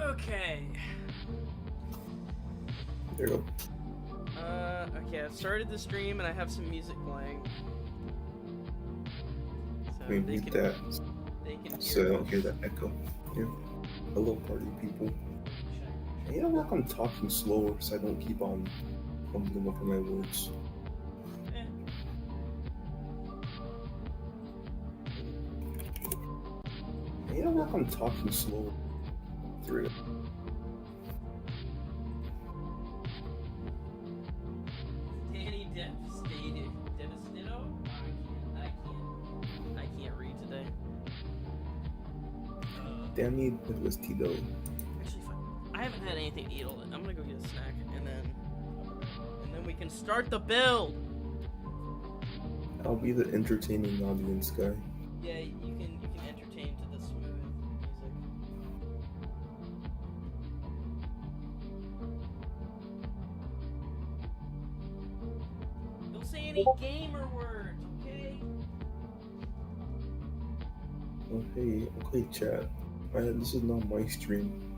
Okay. There you go. Okay, I've started the stream and I have some music playing. So We they need can, that they can so I hear don't hear that echo. Yeah. Hello, party people. And you know, like I'm talking slower so I don't keep on fumbling over my words. And you know, like I'm talking slower. Through. Danny Devastator. Devastator? I can't read today. Danny Devastator. Actually, I haven't had anything to eat all day. I'm gonna go get a snack and then we can start the build. I'll be the entertaining audience guy. Yeah, you can entertain to the smooth music. Don't say any gamer words, okay? Okay, chat. This is not my stream.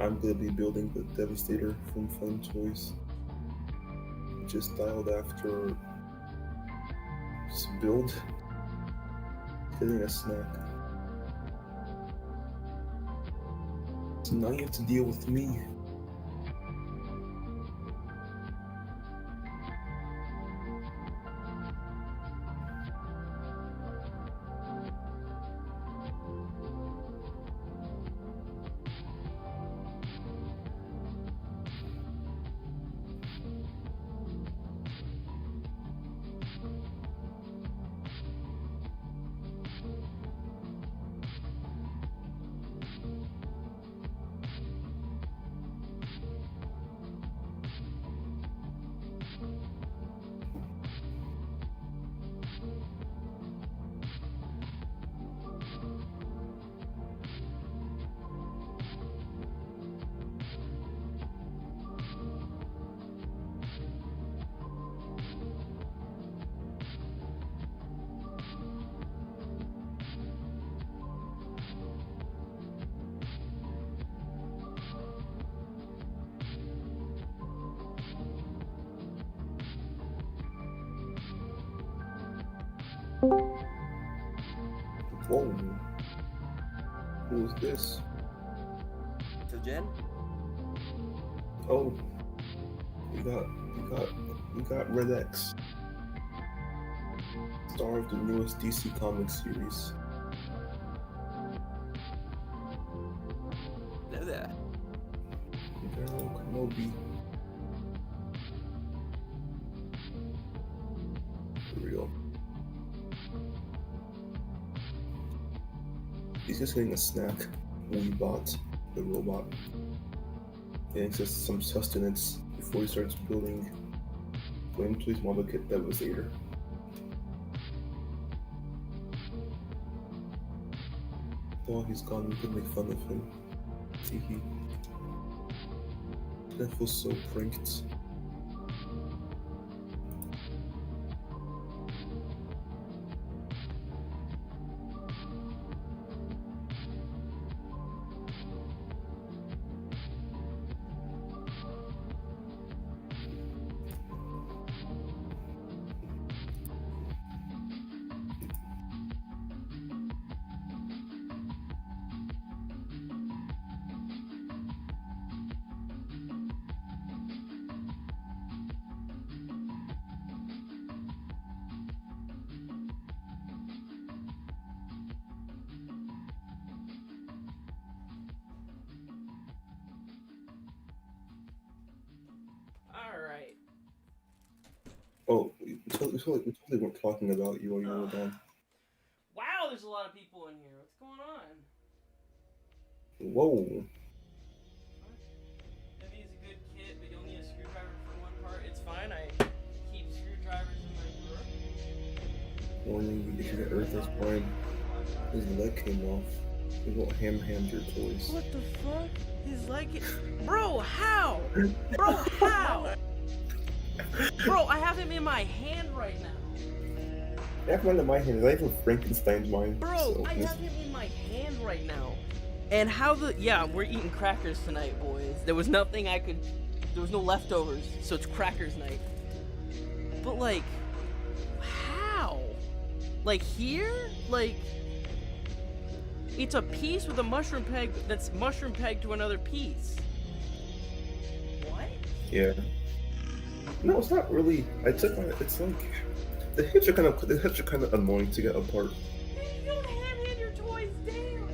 I'm gonna be building the Devastator from Fun Toys. Just styled after this build. Getting a snack. So now you have to deal with me. Whoa. Who's this? So Jen? Oh. We got Red X. Star of the newest DC Comics series. Hello there. Daryl Kenobi. For real. He's just getting a snack. Weebot, the robot. Getting some sustenance before he starts building Flame Toys Model Kit Devastator. While he's gone, we could make fun of him. Teehee. That feels so pranked. Alright. Oh, we totally weren't talking about you while you were gone. Wow, there's a lot of people in here. What's going on? Whoa. Maybe he's a good kid, but you'll need a screwdriver for one part. It's fine. I keep screwdrivers in my drawer. Warning, if you get Earth as prime, his leg came off. He won't ham your toys. What the fuck? His leg. Bro, how? Bro, how? Bro, I have him in my hand right now. I have one in my hand. I have Frankenstein's mind. Bro, so I have him in my hand right now. And how the. Yeah, we're eating crackers tonight, boys. There was nothing I could. There was no leftovers, so it's crackers night. But, like. How? Like, here? Like. It's a piece with a mushroom peg that's mushroom pegged to another piece. What? Yeah. No, it's not really. It's like the hips are kind of annoying to get apart. Man, you don't hand your toys down.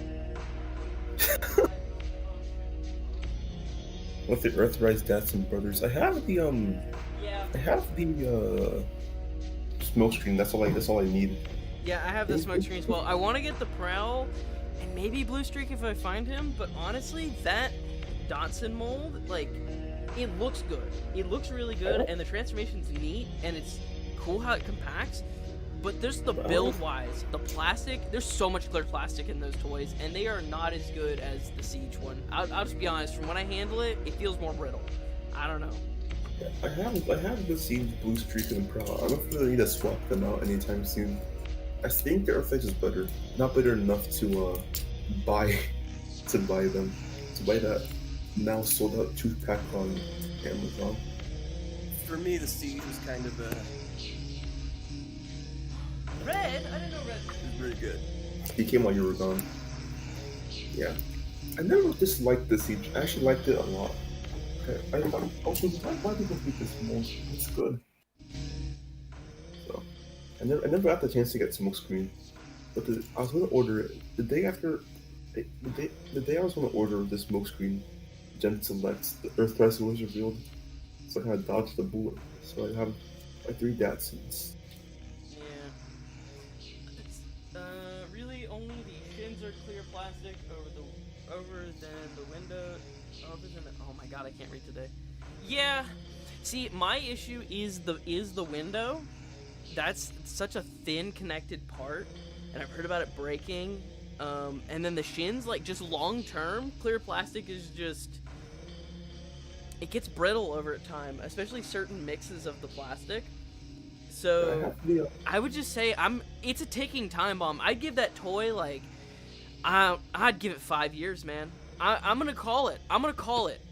With the Earthrise dads and brothers, I have the Yeah. I have the smoke screen. That's all I need. Yeah, I have the smoke screen as well. I want to get the Prowl and maybe Blue Streak if I find him, but honestly, that Dotson mold, like, it looks good. It looks really good, and the transformation's neat, and it's cool how it compacts, but there's the build-wise, the plastic, there's so much clear plastic in those toys, and they are not as good as the Siege one. I'll just be honest, from when I handle it, it feels more brittle. I don't know. I have the Siege Blue Streak and Prowl. I don't really need to swap them out anytime soon. I think the Earthrise is better. Not better enough to buy them. To buy that now sold out 2-pack on Amazon. For me, the Siege was kind of Red? I didn't know Red. it was very good. He came while you were gone. Yeah. I never disliked the Siege. I actually liked it a lot. I also, why people hate this mold? It's good. So, I never got the chance to get smokescreen, but I was gonna order it the day after. The day I was gonna order the smokescreen, Gen Selects, the Earthrise was revealed, so I kind of dodged the bullet. So I have my 3 Datsons. Yeah. Really only the shins are clear plastic over than the window. Oh my god, I can't read today. Yeah. See, my issue is the window. That's such a thin connected part, and I've heard about it breaking. And then the shins, like, just long term, clear plastic is just, it gets brittle over time, especially certain mixes of the plastic. So I would just say it's a ticking time bomb. I'd give that toy, like, I'd give it 5 years, man. I'm gonna call it.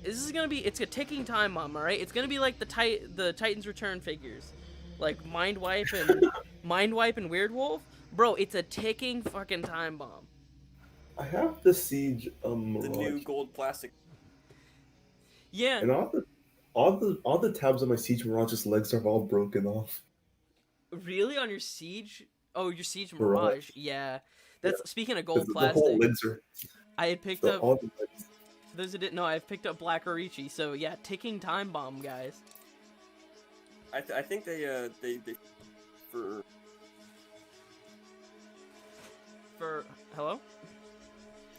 This is gonna be, it's a ticking time bomb, all right? It's gonna be like the Titans Return figures, like Mind Wipe and Weird Wolf. Bro, it's a ticking fucking time bomb. I have the Siege The new gold plastic. Yeah. And all the tabs on my Siege Mirage's legs are all broken off. Really? On your Siege? Oh, your Siege Mirage. Yeah. That's speaking of gold The plastic. whole lids are, I had picked up. all the lids. For those who didn't know, I've picked up Black Orichi. So yeah, ticking time bomb, guys. I think they For hello?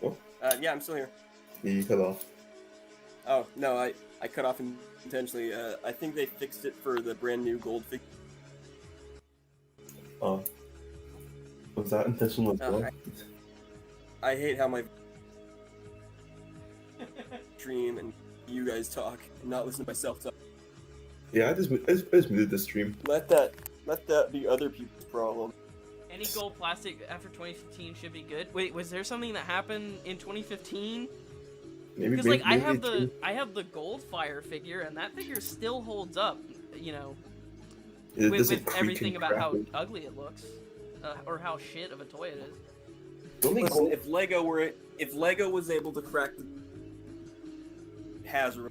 Oh, yeah, I'm still here. yeah, you cut off. Oh no, I cut off intentionally. I think they fixed it for the brand new gold fig. Was that intentional as well? I hate how my stream and you guys talk and not listen to myself talk. Yeah, I just muted the stream. Let that be other people's problem. Any gold plastic after 2015 should be good. Wait, was there something that happened in 2015? Because like I have the Goldfire figure, and that figure still holds up. You know, with everything about how ugly it looks, or how shit of a toy it is. Listen, if Lego was able to crack the Hasbro.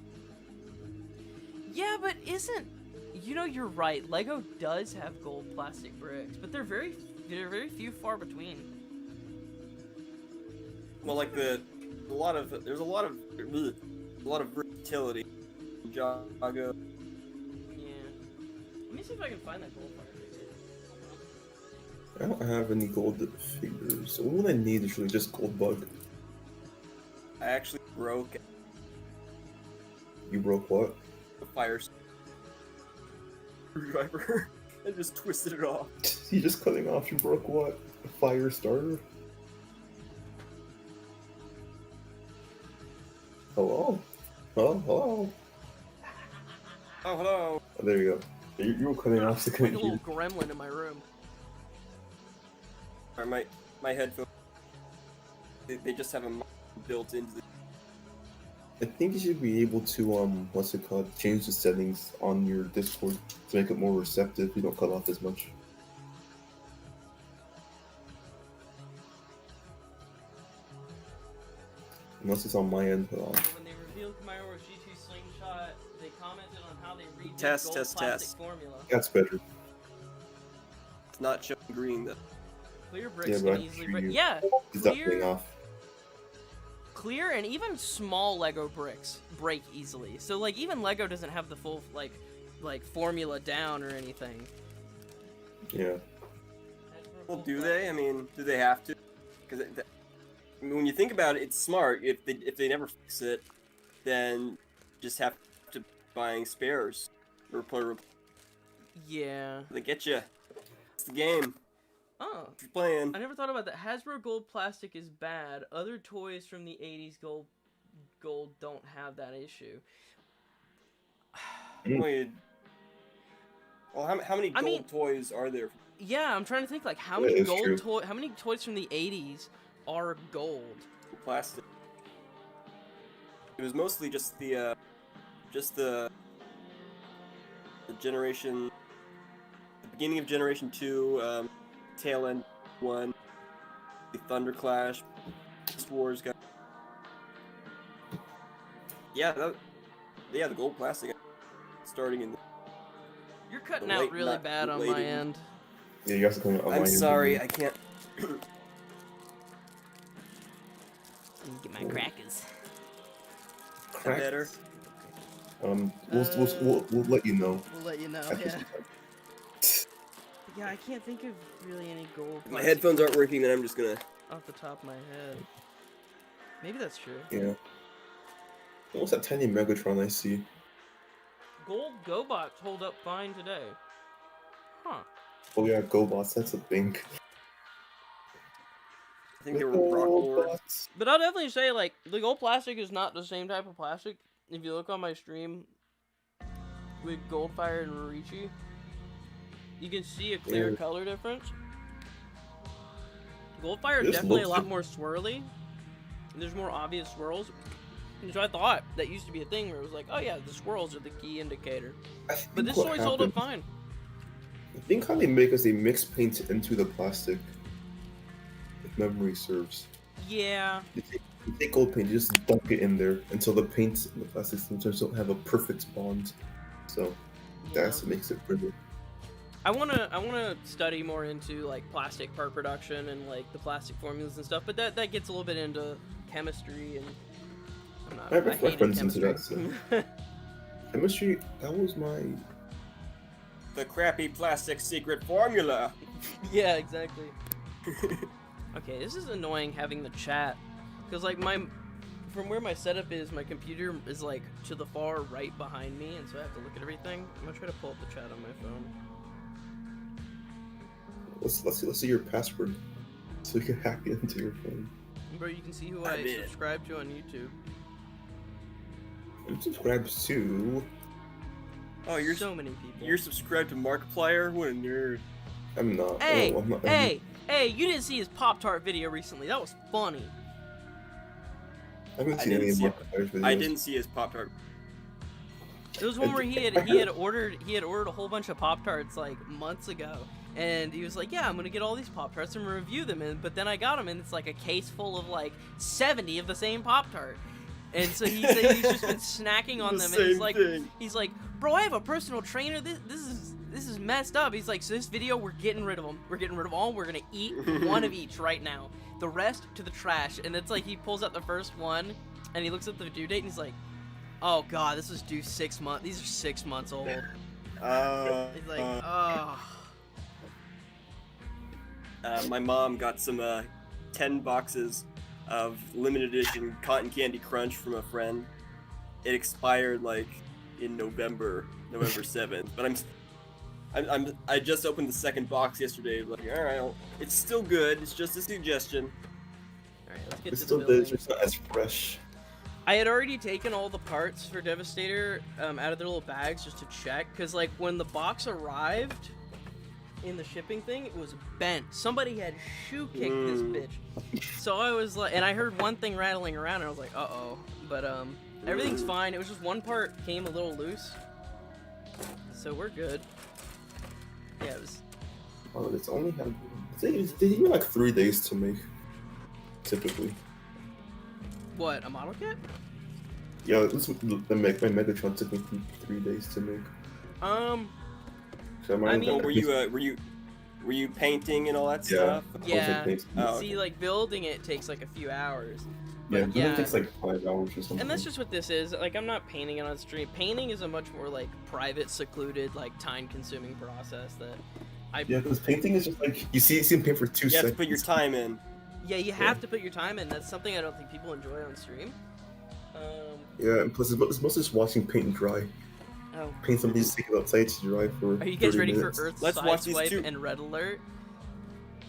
Yeah, but isn't, you know, you're right. Lego does have gold plastic bricks, but they're very few far between. Well, like there's a lot of versatility. Jago. Yeah. Let me see if I can find that Goldfire figure. I don't have any gold figures. So what I need is really just gold bug. I actually broke You broke what? the fire screwdriver and just twisted it off. You just cutting off. You broke what? A fire starter? Hello? Hello? Hello? Oh, hello. Oh, there you go. You were cutting off, so I Like couldn't a hear. little gremlin in my room. Alright, my headphones, they just have a mic built into the... I think you should be able to, what's it called? Change the settings on your Discord to make it more receptive. You don't cut off as much. Unless it's on my end. When they revealed Kamaro's G2 slingshot, they commented on how they redid Test, gold test, plastic test. formula. That's better. It's not showing green, though. Clear Yeah, bricks but can easily break. you- Yeah, Is that paying off? clear and even small Lego bricks break easily. So like even Lego doesn't have the full like formula down or anything. Yeah. Well, do they? I mean, do they have to? Because I mean, when you think about it, it's smart. If they never fix it, then just have to buying spares. Yeah. They get you. It's the game. Oh. If you're playing. I never thought about that. Hasbro gold plastic is bad. Other toys from the 80s gold don't have that issue. Well, how many gold mean- toys are there? Yeah, I'm trying to think like how That many is true. how many toys from the 80s are gold? Plastic. It was mostly just the generation, the beginning of Generation 2, tail end 1, the Thunder Clash, Beast Wars guy. Yeah, the gold plastic starting in. You're cutting The out late- really not bad on late my in- end. Yeah, you guys are coming on my I'm end. sorry, I can't. Get my crackers. Crack. Better. We'll let you know. We'll let you know. After Yeah. some time. Yeah, I can't think of really any gold. If my plastic headphones aren't working, then I'm just gonna. off the top of my head. Maybe that's true. Yeah. What's that tiny Megatron I see? Gold GoBots hold up fine today. Huh. Oh yeah, GoBots, that's a thing. I think they were rock lords. GoBots. But I'll definitely say, like, the gold plastic is not the same type of plastic. If you look on my stream with Goldfire and Rorichi, you can see a clear Yeah. color difference. Goldfire is This definitely a looks lot good. more swirly. There's more obvious swirls. And so I thought that used to be a thing where it was like, oh yeah, the swirls are the key indicator. I think But this what toy's hold up happened- fine. I think how they make is they mix paint into the plastic. If memory serves. Yeah. You take gold paint, you just dunk it in there until the paint and the plastic sometimes don't have a perfect bond. So that's what makes it pretty. I wanna study more into like plastic part production and like the plastic formulas and stuff, but that gets a little bit into chemistry and I have a hated reference into chemistry. that, Chemistry, that was my. The crappy plastic secret formula. Yeah, exactly. Okay, this is annoying having the chat because like from where my setup is, my computer is like to the far right behind me, and so I have to look at everything. I'm gonna try to pull up the chat on my phone. Let's see your password, so we can hack into your phone. Bro, you can see who I I did. subscribe to on YouTube. I'm subscribed to. Oh, you're So many people. you're subscribed to Markiplier? What a nerd. I'm not. Hey, oh, I'm not, hey, you didn't see his Pop-Tart video recently. That was funny. I haven't I seen any didn't of see Markiplier's videos. I didn't see his Pop-Tart. It was one where he had ordered a whole bunch of Pop-Tarts like months ago, and he was like, "Yeah, I'm gonna get all these Pop-Tarts and review them." But then I got them, and it's like a case full of like 70 of the same Pop-Tart. And so he said he's just been snacking on The them, and he's same like, thing. "Bro, I have a personal trainer. This is messed up." He's like, "So this video, we're getting rid of them. We're getting rid of all. We're gonna eat one of each right now. The rest to the trash." And it's like he pulls out the first one, and he looks at the due date, and he's like, "Oh God, this was due 6 months. These are 6 months old." He's like, "Oh." my mom got some 10 boxes of limited edition cotton candy crunch from a friend. It expired like in November 7th. But I just opened the second box yesterday. Like, all right, it's still good. It's just a suggestion. All right, let's get It's to still the good. It's building. just not as fresh. I had already taken all the parts for Devastator out of their little bags just to check, because like when the box arrived in the shipping thing, it was bent. Somebody had shoe kicked this bitch. So I was like, and I heard one thing rattling around, and I was like, uh-oh. But everything's fine. It was just one part came a little loose, so we're good. Yeah, it was. Oh, it's only had. They give me like 3 days to make. Typically. What, a model kit? Yeah, this my Megatron took me 3 days to make. So I mean- Were you painting and all that Yeah. stuff? Yeah. Oh, See, like building it takes like a few hours. Yeah, But it takes like 5 hours or something. And that's just what this is. Like, I'm not painting it on stream. Painting is a much more like private, secluded, like time-consuming process that I. Yeah, because painting is just like you see him paint for 2 You have seconds. to put your time in. Yeah, you have to put your time in. That's something I don't think people enjoy on stream. Yeah, and plus it's mostly just watching paint dry. Oh. Paint somebody just take it outside to dry for. Are you guys 30 ready minutes. for Earth Let's watch these Sideswipe two. and Red Alert?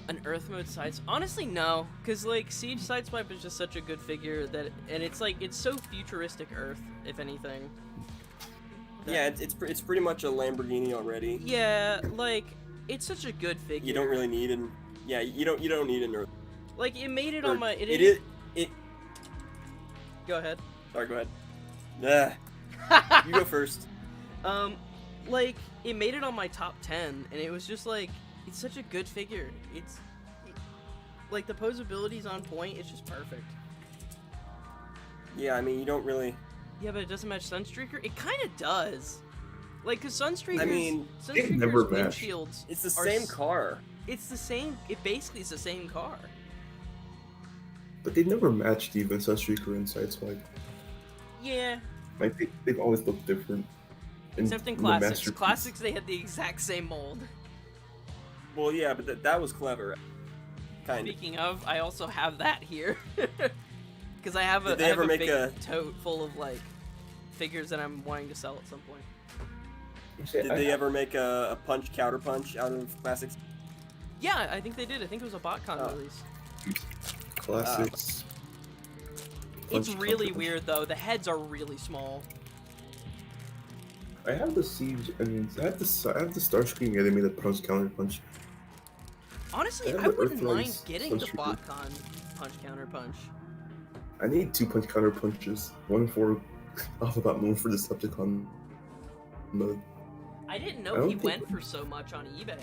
An Earth mode sides? Honestly, no, because like Siege Sideswipe is just such a good figure that, and it's like it's so futuristic Earth, if anything. Yeah, it's pretty much a Lamborghini already. Yeah, like it's such a good figure. You don't really need an. Yeah, you don't need an Earth. like it made it Or- on my. It is. It. Go ahead. Sorry, go ahead. Nah, you go first. Like it made it on my top 10, and it was just like it's such a good figure. Like the posability's on point. It's just perfect. Yeah, I mean you don't really. Yeah, but it doesn't match Sunstreaker. It kind of does. Like, cause Sunstreaker's, I mean, they never Sunstreaker's match. windshields. It's the are same s- car. It's the same. It basically is the same car. But they never matched even Sunstreaker and Sideswipe. Yeah, Like they've always looked different. except in the classics. masterpiece. Classics, they had the exact same mold. Well, yeah, but that was clever. Kind of. Speaking of, I also have that here. Because I have a, Did they I have ever a make big a- tote full of like figures that I'm wanting to sell at some point. Did they ever make a punch counter punch out of classics? Yeah, I think they did. I think it was a BotCon Oh. release. Classics? It's Punch really Counter. weird though. The heads are really small. I have the Siege and I have the Starscream. Yeah, they made a punch counter punch. Honestly, I have I the wouldn't mind Earthrise getting the Sunstreaker. BotCon punch counter punch. I need 2 punch counter punches. One for Alphabet Moon for the Decepticon mode. I didn't I know don't he think- went for so much on eBay.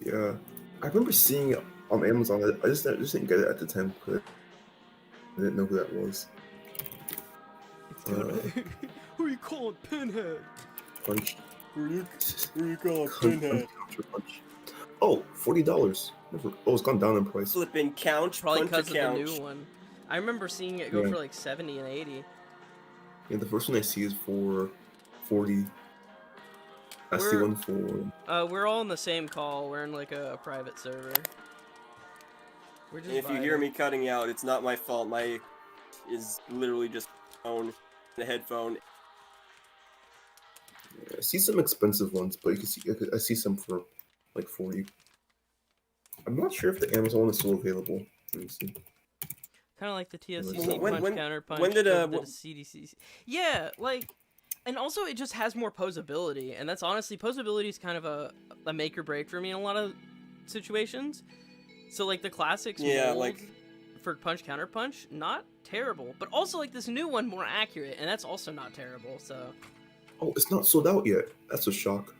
Yeah, I remember seeing it on Amazon. I just didn't get it at the time. But I didn't know who that was. Who you calling Pinhead? Punch. Who you call Counter punch. Oh, $40. Oh, it's gone down in price. Flipping couch, Probably punch because a of the couch. new one. I remember seeing it go Yeah. for like 70 and 80. Yeah, the first one I see is for 40. I see We're- one for. We're all in the same call. We're in like a private server. We're just And if you hear me cutting out, it's not my fault. My is literally just phone, the headphone. I see some expensive ones, but you can see I see some for like 40. I'm not sure if the Amazon one is still available. Let me see. kind of like the TSCC When- punch when- counter punch. when did, of the wh- CDCC? Yeah, like, and also it just has more posability, and that's honestly posability is kind of a make or break for me in a lot of situations. So like the classics, Yeah, mold like- for punch counter punch, not terrible, but also like this new one more accurate, and that's also not terrible. So Oh, it's not sold out yet. That's a shock.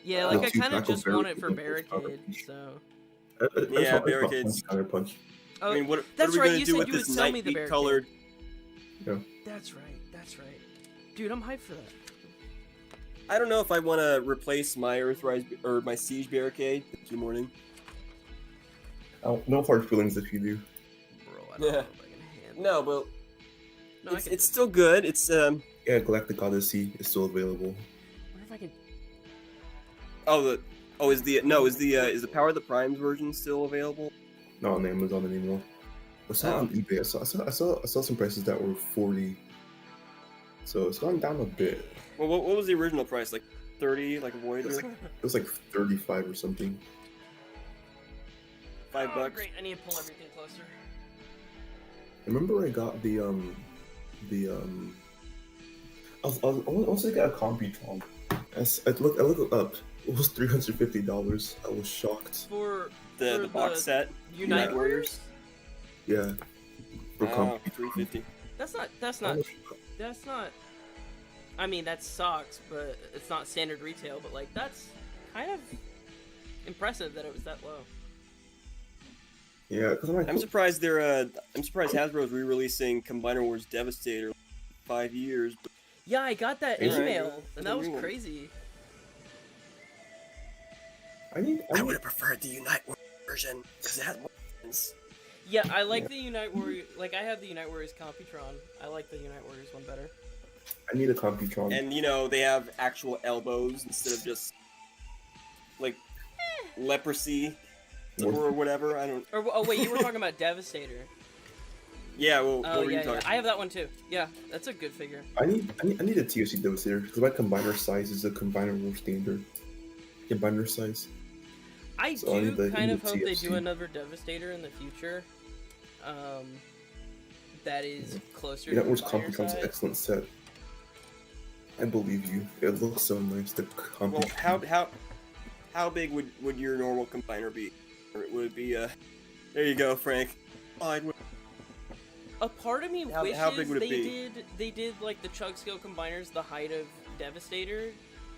yeah, The like I two kind of tackle just want it for barricade and barricade. So Yeah, saw barricades. Punch counter punch. oh, I mean, what that's are we right, gonna you do said with you would this sell me night the beat barricade. colored? that's right, dude, I'm hyped for that. I don't know if I want to replace my Earthrise or my Siege barricade. Thank you, morning. Oh, no hard feelings if you do. Bro, I don't know Yeah. if I can handle No, it. but No, I it's, can it's still good. It's Yeah, Galactic Odyssey is still available. I wonder if I can. oh Oh, is the Power of the Primes version still available? Not on Amazon anymore. I saw Oh. on eBay. I saw some prices that were 40. So it's gone down a bit. Well, what was the original price? Like 30, like a Voyager? It was like 35 or something. $5. Oh, great! I need to pull everything closer. I remember I got I wanted to get a Computron. I looked it up. It was $350. I was shocked. For The box set. Unite Warriors. Yeah. For Oh, Computron. $350. That's not. I mean, that sucks, but it's not standard retail. But like, that's kind of impressive that it was that low. Yeah, because I'm surprised Hasbro's re-releasing Combiner Wars Devastator 5 years. But Yeah, I got that Alright. email, and that was crazy. I would have preferred the Unite Wars version because it has more weapons. Yeah, I like the Unite Warriors. Like, I have the Unite Warriors Computron. I like the Unite Warriors one better. I need a Computron. And they have actual elbows instead of just like leprosy or whatever. I don't. Or oh wait, you were talking about Devastator. Yeah. Well, Oh what were you yeah, talking? I have that one too. Yeah, that's a good figure. I need a TFC Devastator because my combiner size is a Combiner War standard. Combiner size. I So I do need kind of the hope they TFC. do another Devastator in the future. That is closer. That to was Combiner Computron's size. excellent set. I believe you. It looks so nice. The Well, Computron. how big would your normal combiner be? Or would it be There you go, Frank. A part of me How wishes big would it they did like the chug scale combiners the height of Devastator,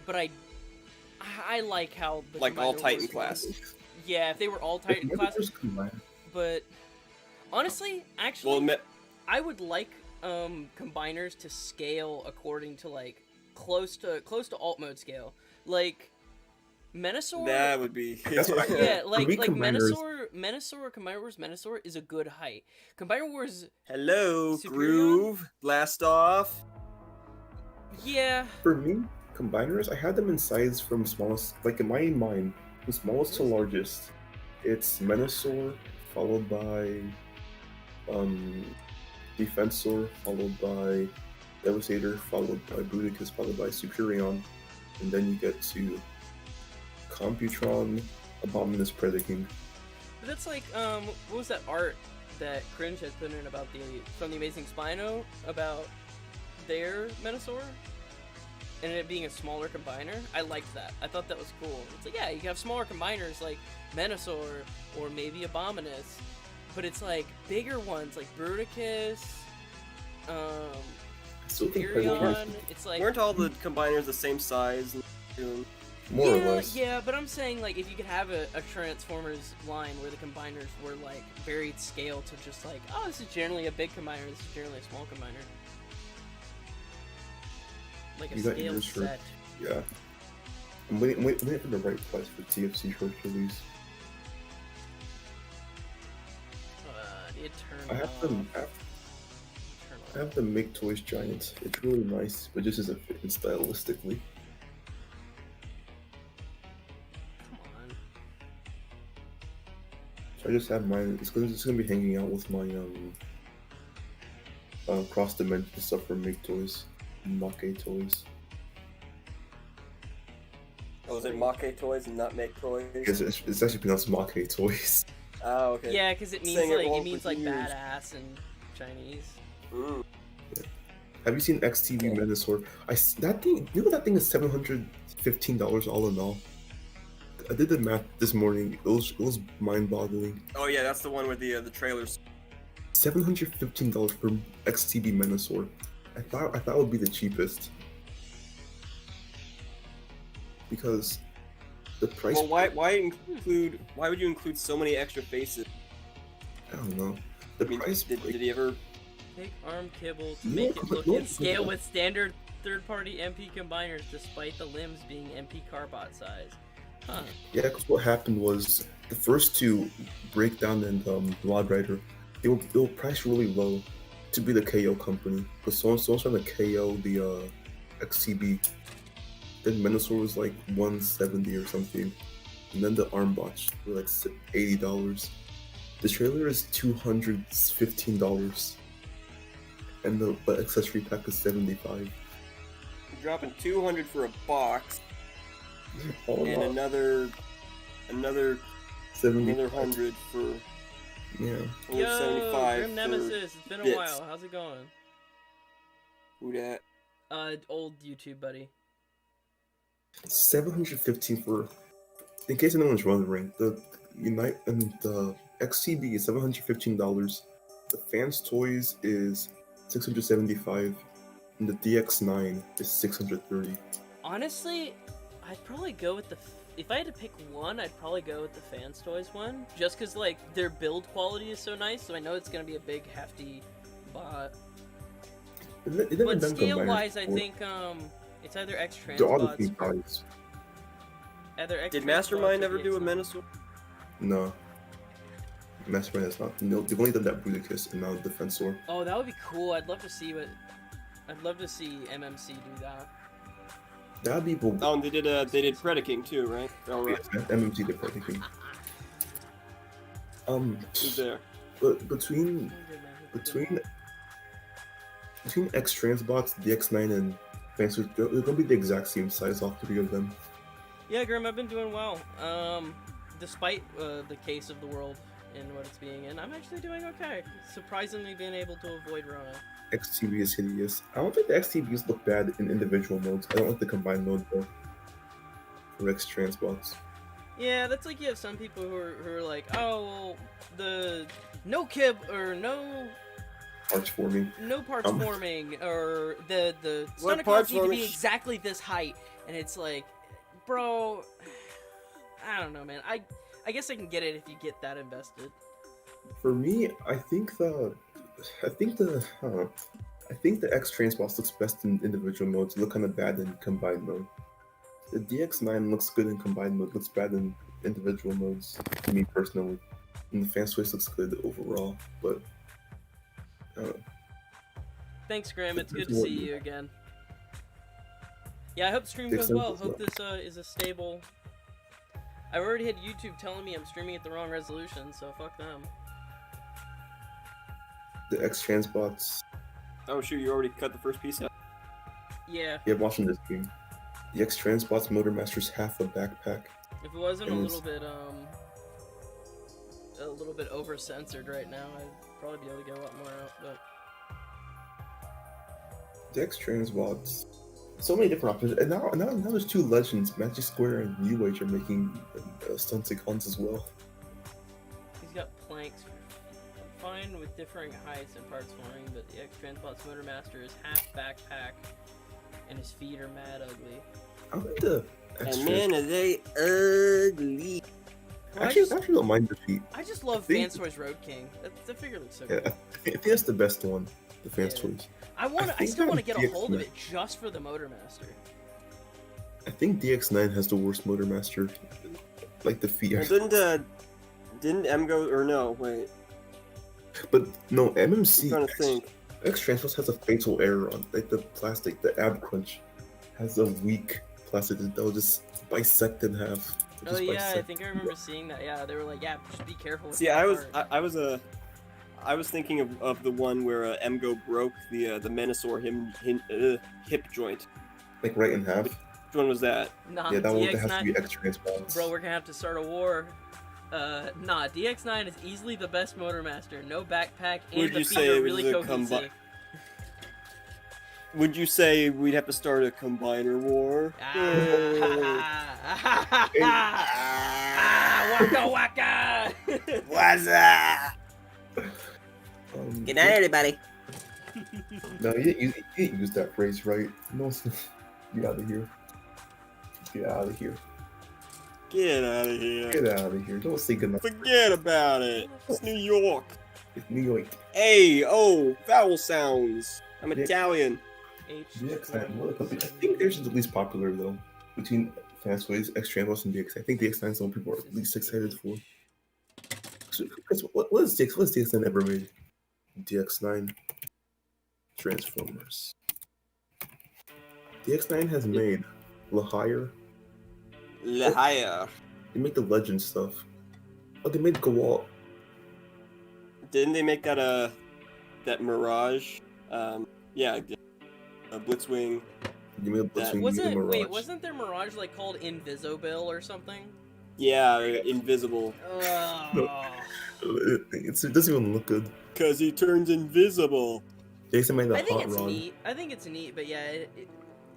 but I like how the Like all Combiner Titan Wars class. was. Yeah, if they were all Titan class, but honestly, actually, Well, I would like combiners to scale according to like close to alt mode scale, like Menasor. that would be. That's what I- Yeah, like me, combiners- Combiner Wars Menasor is a good height. Combiner Wars, Hello, Superior? Groove. Blast off. yeah, For me, combiners, I had them in size from smallest, like in my mind, from smallest to largest. It's Menasor, followed by Defensor, followed by Devastator, followed by Bruticus, followed by Superion, and then you get to Computron, Abominus Predaking. but that's like what was that art that Cringe had put in about from the Amazing Spino about their Menasor and it being a smaller combiner? I liked that. I thought that was cool. It's like, yeah, you can have smaller combiners like Menasor or maybe Abominus, but it's like bigger ones like Bruticus, I still think Superion. Predaking, It's like Weren't all the combiners the same size? more yeah, or less. Yeah, but I'm saying like if you could have a Transformers line where the combiners were like varied scale to just like, oh, this is generally a big combiner, this is generally a small combiner. Like a You got scale yours for- set. Yeah. I'm waiting for the right price for TFC short release. It turned I have off. them. Turn I off. have the Make Toys Giant. It's really nice, but just isn't fitting stylistically. Come on. So I just have mine. It's gonna be hanging out with my cross dimension stuff from Make Toys, Make Toys. Oh, is it Make Toys and not Make Toys? It's actually pronounced Make Toys. Oh, okay. Yeah, because it means Saying it like wrong for years. badass in Chinese. Mm. Have you seen XTV Menasor? That thing. You know that thing is $715 all in all. I did the math this morning. It was mind-boggling. Oh yeah, that's the one with the trailers. $715 for XTB Menasor. I thought it would be the cheapest. Because the price. Well, why would you include so many extra faces? I don't know. The I mean, price. did he ever? Take arm kibble to No, make it look no, in scale no. with standard third-party MP combiners, despite the limbs being MP carbot size. Huh. Yeah, because what happened was the first two, Breakdown and Blood Rider, they were priced really low to be the KO company. Because someone's trying to KO the XTB. Then Menasor was like 170 or something. and then the arm bots were like $80. The trailer is $215, and the accessory pack is $75. You're dropping 200 for a box, All and in all, another 75. 100 for Yeah. another Yo, 75 Grim for Nemesis, it's been a bits. while. How's it going? Who dat? Old YouTube buddy. 715 for. In case anyone's wondering, the Unite and the XTB is $715. The Fans Toys is $675, and the DX9 is $630. Honestly, I'd probably go with the. If I had to pick one, I'd probably go with the Fans Toys one, just because like their build quality is so nice. So I know it's gonna be a big hefty bot. But scale-wise, I think it's either X The other Transbots. thing price. Either X Did Transbots Mastermind or ever do a DX9. Menacor? No. Mastermind has not. No, they've only done that Bruticus and now Defensor. Oh, that would be cool. I'd love to see what. I'd love to see MMC do that. That'd be cool. Oh, and they did Predaking too, right? Oh, right. Yeah, MMC did everything. Who's there? But between X Transbots, DX9, and Fancy, they're gonna be the exact same size, all three of them. Yeah, Grim, I've been doing well. Despite the case of the world and what it's being in, I'm actually doing okay. Surprisingly being able to avoid Rona. XTB is hideous. I don't think the XTBs look bad in individual modes. I don't like the combined mode though. For X Transbots. Yeah, that's like you have some people who are like, oh, well, the no kib or no Parts forming. parts forming, or the What Stunnicons parts need to be forming? exactly this height, and it's like, bro, I don't know, man. I guess I can get it if you get that invested. For me, I think the X Transbots looks best in individual modes. Look kind of bad in combined mode. The DX9 looks good in combined mode. Looks bad in individual modes. To me personally, and the Fan Swiss looks good overall. But Thanks, Graham. It's good to see you again. Yeah, I hope the stream goes well. Hope this is a stable. I already had YouTube telling me I'm streaming at the wrong resolution, so fuck them. the X Transbots. Oh shoot, you already cut the first piece out. Yeah. Yeah, watching this stream. The X Transbots Motor Master's half a backpack. If it wasn't a And little bit over censored right now, I'd probably be able to get a lot more out. But The X Transbots. So many different options, and now there's two legends. Magic Square and New Age are making Stunticons as well. he's got planks. Fine with differing heights and parts forming, but the X Transbot's Motor Master is half backpack, and his feet are mad ugly. I like the X And man, are they ugly. Well, I actually don't mind the feet. I just love think- Fansoy's Road King. That figure looks so Yeah, good. I think that's the best one. The Fans Yeah. Toys. I think still want to that get a hold of DX9 it just for the Motor Master. I think DX9 has the worst Motor Master. Like the feet. Well, didn't M go or no? Wait, But no, I'm MMC trying to think. X Transforce has a fatal error on like the plastic. The ab crunch has a weak plastic that'll just bisect in half. Oh yeah, I think I remember seeing that. Yeah, they were like, yeah, just be careful. With See, that I part. was thinking of the one where Emgo broke the Menasor hip joint. like right in half. Which one was that? Nah, Yeah, that one DX9, has to be X Transforce. bro, we're gonna have to start a war. Nah, DX9 is easily the best Motor Master. No backpack, and Would the you feet say are it really was a cohesive. Would you say we'd have to start a combiner war? Waka waka! What's up? Good night, everybody. No, you didn't use that phrase right. No, get out of here. Get out of here. Get out of here. Get out of here. Don't say goodnight. Forget about it. It's New York. It's New York. Hey, oh, vowel sounds. I'm Yeah. Italian. DX9. I think theirs is the least popular though. Between Fastways, X Transforce, and DX. I think DX9 is the one people are least excited for. So, Chris, what is DX9 ever made? DX9 Transformers. DX9 has made Lahire, Lahire. They make the legend stuff. Oh, they made Gawalt. Didn't they make that Mirage? Yeah, Blitzwing. You made That- Blitzwing, you made Mirage. Wasn't their Mirage like called Invisible or something? Yeah, invisible. It doesn't even look good. Cause he turns invisible. They also made the I think hot it's rod. neat. I think it's neat, but yeah,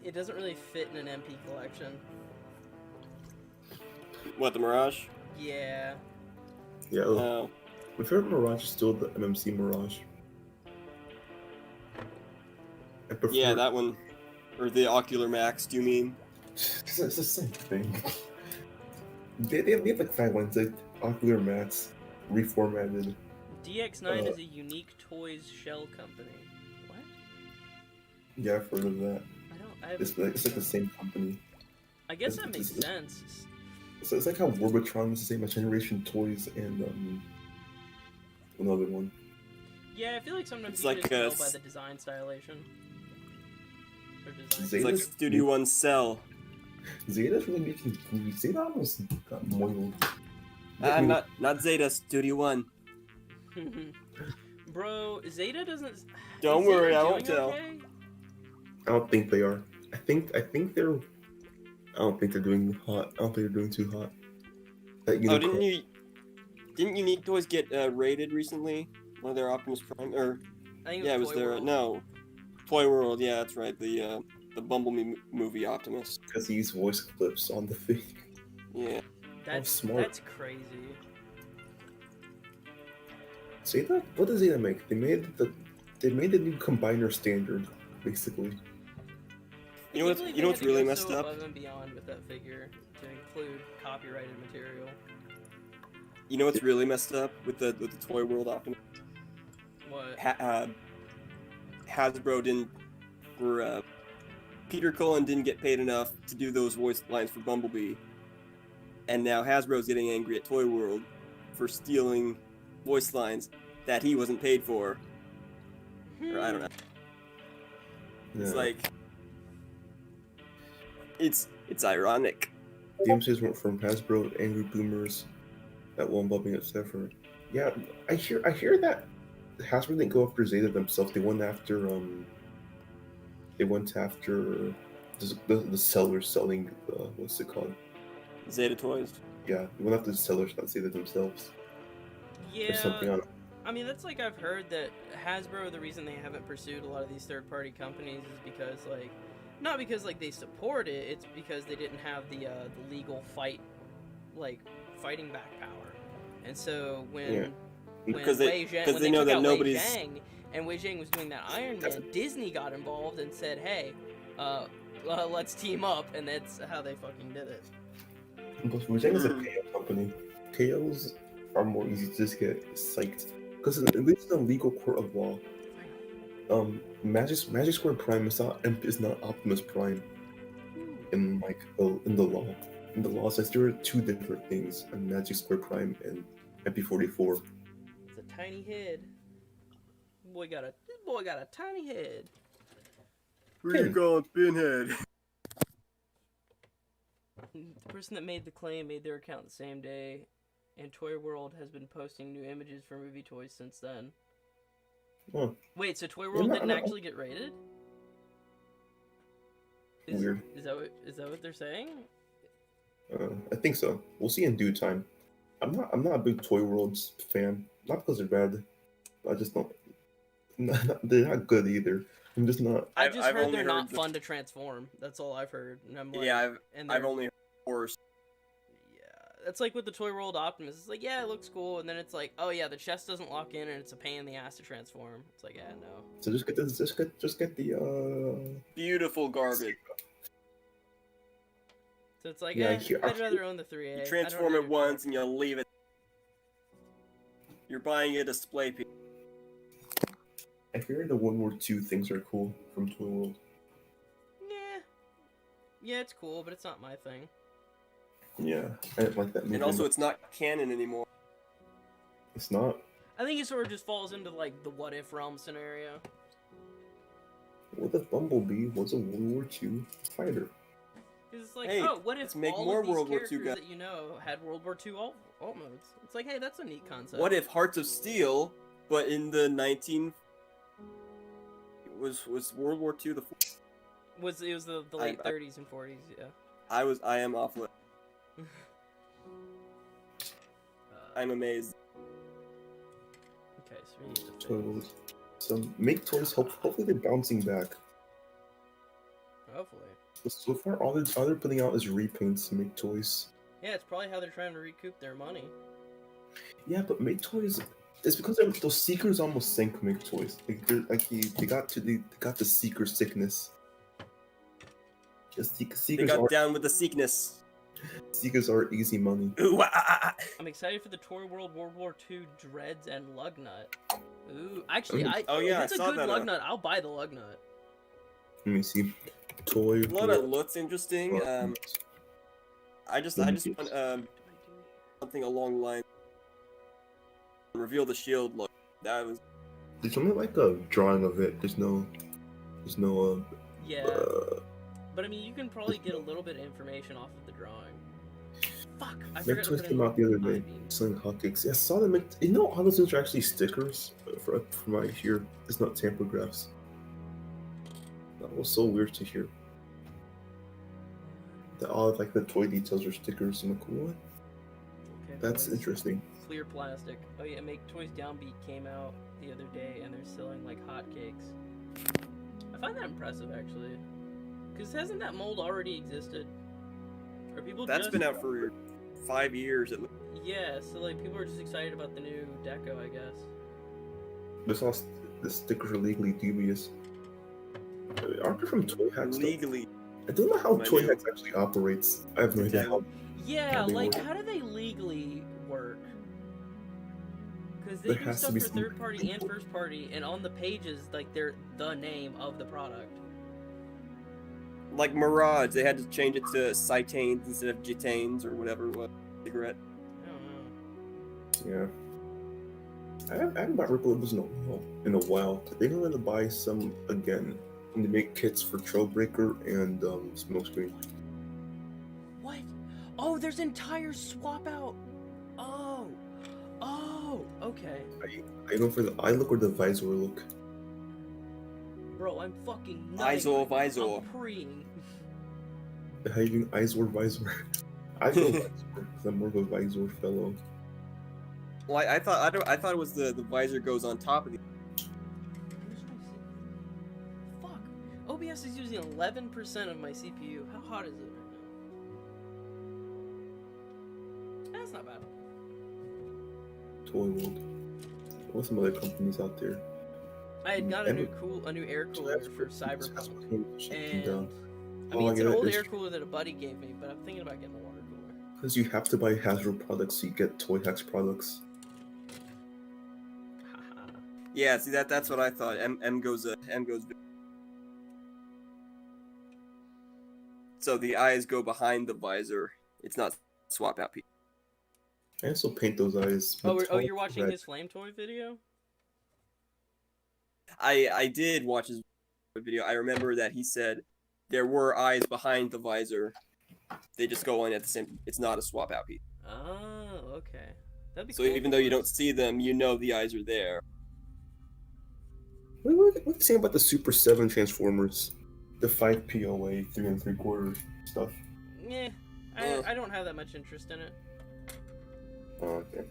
it doesn't really fit in an MP collection. What, the Mirage? Yeah. Yeah. Oh. My favorite Mirage is still the MMC Mirage. I prefer. Yeah, that one. Or the Ocular Max, do you mean? It's the same thing. They have like 5 lines like Ocular Max, reformatted. DX9 is a unique toys shell company. What? Yeah, I've heard of that. I haven't. It's like the same company. I guess that it's- makes it's- sense. So it's like how Warbotron is the same as Generation Toys and another one. Yeah, I feel like sometimes It's you like can just a tell by s- the design stylation. Or design. Zeta- It's like Zeta's- Studio One Cell. Zeta's really making movies. Zeta almost got moiled. I mean, Not Zeta, Studio One. Bro, Zeta doesn't. Don't is Zeta worry, I won't doing tell. okay? I don't think they are. I think they're. I don't think they're doing hot. I don't think they're doing too hot. That Oh, Unicron- didn't Unique Toys get rated recently? One of their Optimus Prime, or I think yeah, it was Toy their World. no, Toy World. Yeah, that's right. The Bumblebee movie Optimus. because he used voice clips on the thing. Yeah. That's smart. That's crazy. Zeta? What does Zeta make? They made the new combiner standard, basically. You know I what's can't believe you know they what's had to really go messed so up? above and beyond with that figure to include copyrighted material. You know what's really messed up with the Toy World Optimus? What? Hasbro didn't, or Peter Cullen didn't get paid enough to do those voice lines for Bumblebee, and now Hasbro's getting angry at Toy World for stealing voice lines that he wasn't paid for. Or I don't know. It's Yeah. like it's ironic. The MCs went from Hasbro, Angry Boomers, that one bumping at Zephyr. Yeah, I hear that Hasbro didn't go after Zeta themselves. They went after the sellers selling what's it called? Zeta Toys. Yeah, they went after the sellers, not Zeta themselves. There's something Yeah, on. I mean that's like I've heard that Hasbro, the reason they haven't pursued a lot of these third-party companies is because like, not because like they support it, it's because they didn't have the legal fighting back power, and so when Yeah. Because they- Wei Zhang, because when they know took that out nobody's- Wei Zhang, and Wei Zhang was doing that Iron Man, Disney got involved and said, hey, let's team up, and that's how they fucking did it. But Mojang is a KO company. KOs are more easy to just get psyched because at least in the legal court of law, Magic Square Prime is not Optimus Prime in in the law. In the law says there are two different things: a Magic Square Prime and MP44. It's a tiny head. This boy got a tiny head. Where you going, Pinhead? The person that made the claim made their account the same day, and Toy World has been posting new images for movie toys since then. Oh, Wait, so Toy World no, didn't no. actually get rated? Weird. Is that what they're saying? I think so. We'll see in due time. I'm not a big Toy Worlds fan. Not because they're bad. I just don't. They're not good either. I'm just not. I I've just heard only they're not heard fun to transform. That's all I've heard. And I'm like, Yeah, and I've they're- only heard horrors. Yeah, that's like with the Toy World Optimus. It's like, yeah, it looks cool, and then it's like, oh yeah, the chest doesn't lock in, and it's a pain in the ass to transform. It's like, yeah, no. So just get the Beautiful garbage. So it's like, Yeah, I'd rather own the 3A. You transform I it don't need once and you leave it. You're buying a display piece. I hear the World War II things are cool from Toy World. Nah. Yeah, it's cool, but it's not my thing. Yeah, I didn't like that movie. And also, it's not canon anymore. It's not. I think it sort of just falls into like the what if realm scenario. What if Bumblebee was a World War II fighter? Because it's like, Hey, oh, what if let's make all more of these World War II characters guys. that you know had World War II alt modes? It's like, hey, that's a neat concept. What if Hearts of Steel, but in the was World War II the it was the late 30s and 40s, yeah. I am off limits. I'm amazed. Okay, so we need to fix. So make toys. Hopefully they're bouncing back. Hopefully. So far, all they're putting out is repaints to make toys. Yeah, it's probably how they're trying to recoup their money. Yeah, but make toys. It's because those seekers almost sank make toys. They got the seeker sickness. Just They seekers got are down with the sickness. seekers are easy money. Ooh, I'm excited for the Toy World World War II Dreads and Lugnut. Ooh, actually, Oh, yeah, if it's I a saw good that, Lugnut, I'll buy the Lugnut. Let me see. Toy. Well, that looks interesting. I just want something along the line. Reveal the shield look. That was. There's only like a drawing of it. There's no. Yeah. But I mean, you can probably get a little bit of information off of the drawing. Fuck! I Make forgot to toys put came in out the other day. I-beam. Selling hotcakes. Yeah, I saw them make. You know, all those things are actually stickers. From what I hear, it's not tampographs. That was so weird to hear. That all of, like the toy details are stickers. I'm like, what? Okay, That's toys. interesting. Clear plastic. Oh yeah, Make Toys Downbeat came out the other day, and they're selling like hotcakes. I find that impressive, actually. Because hasn't that mold already existed? Or people That's just... been out for 5 years at least. Yeah, so like people are just excited about the new deco, I guess. The stickers are legally dubious. Aren't they from Toy Hacks? Legally. I don't know how I Toy knew. Hacks actually operates. I have no idea how. Yeah, How they like work. how do they legally work? Because they There do has to stuff be for some- third party and first party, and on the pages, like they're the name of the product. Like Mirage, they had to change it to Citanes instead of Gitanes or whatever it was. Cigarette. I don't know. Yeah. I haven't bought Ripple Labels in a while. They're going to buy some again. And they make kits for Trailbreaker and Smokescreen. What? Oh, there's entire swap out. Oh, okay. I look where the visor look. Bro, I'm fucking nutting. Visor. I'm preeing. How you doing, Izor visor? I go visor because I'm more of a visor fellow. Well, I thought it was the visor goes on top of the. Fuck. OBS is using 11% of my CPU. How hot is it right now? That's not bad. Toy World. What's some other companies out there? I had got a new air cooler for Cyberpunk, and I mean it's an old air cooler that a buddy gave me, but I'm thinking about getting a water cooler. Because you have to buy Hasbro products, so you get Toy Hacks products. Yeah, see that's what I thought. M goes. So the eyes go behind the visor. It's not swap out people. I also paint those eyes. Oh, metallic you're watching red. his flame toy video? I did watch his video. I remember that he said there were eyes behind the visor. They just go on at the same. It's not a swap out piece. Oh, okay. That'd be So cool even though you don't see them, you know the eyes are there. What do you say about the Super 7 Transformers? The 5 POA, 3 3/4 stuff. Yeah, I don't have that much interest in it. Oh, okay.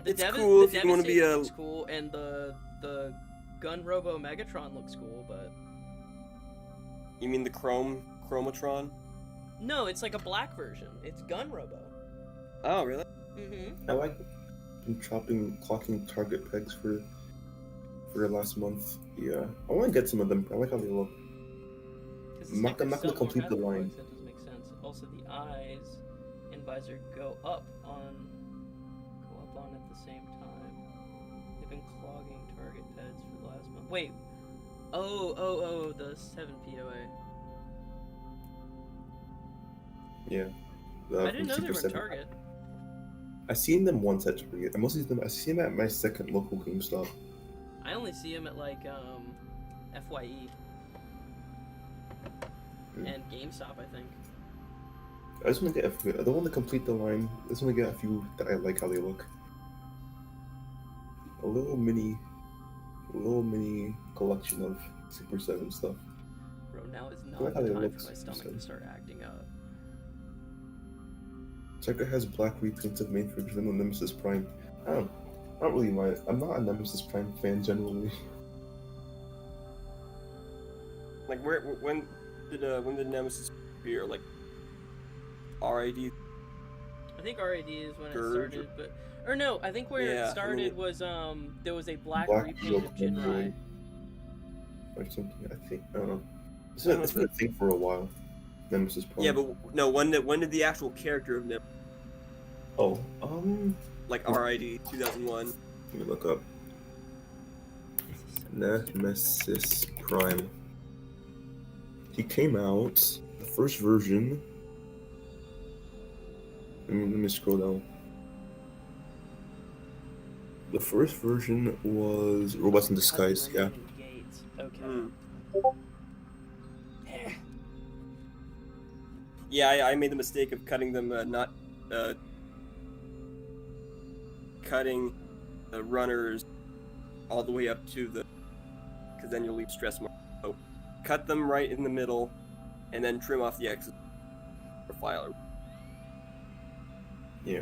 It's cool if you wanna be Devastator a- looks cool, and the Gun Robo Megatron looks cool, but You mean the Chromatron? no, it's like a black version. It's Gun Robo. Oh, really? Mm-hmm. I like clocking target pegs for last month. Yeah, I want to get some of them. I like how they look. I'm not gonna complete the line. That doesn't make sense. Also, the eyes and visor go up on at the same time. They've been clogging target pads for the last month. Wait. Oh, the 7 POA. Yeah. I didn't know they were in Target. I seen them once at Target. I see them at my second local GameStop. I only see them at like FYE. and GameStop, I think. I just want to get a few. I don't want to complete the line. I just want to get a few that I like how they look. A little mini collection of Super 7 stuff. Bro, now is I not like how the they time look, for my stomach so. to start acting up. Sega has black reprints of main figures and Nemesis Prime. I don't really mind. I'm not a Nemesis Prime fan generally. Like when did Nemesis appear? Like RID. I think RAD is when it Scourge started, but or no, I think where Yeah, I it started mean- was there was a black Black repaint of Shield Jinrai. or something. I think I don't know. It's I don't been a thing for a while. Nemesis Prime. Yeah, but no. When did the actual character of Nemesis? Oh, Like RID 2001. let me look up. Nemesis Prime. He came out, the first version. Let me scroll down. The first version was Robots in Disguise, yeah. Gates. Okay. Hmm. Yeah, I made the mistake of cutting them, not cutting the runners all the way up to the, because then you'll leave stress marks. So cut them right in the middle, and then trim off the excess profiler. Yeah.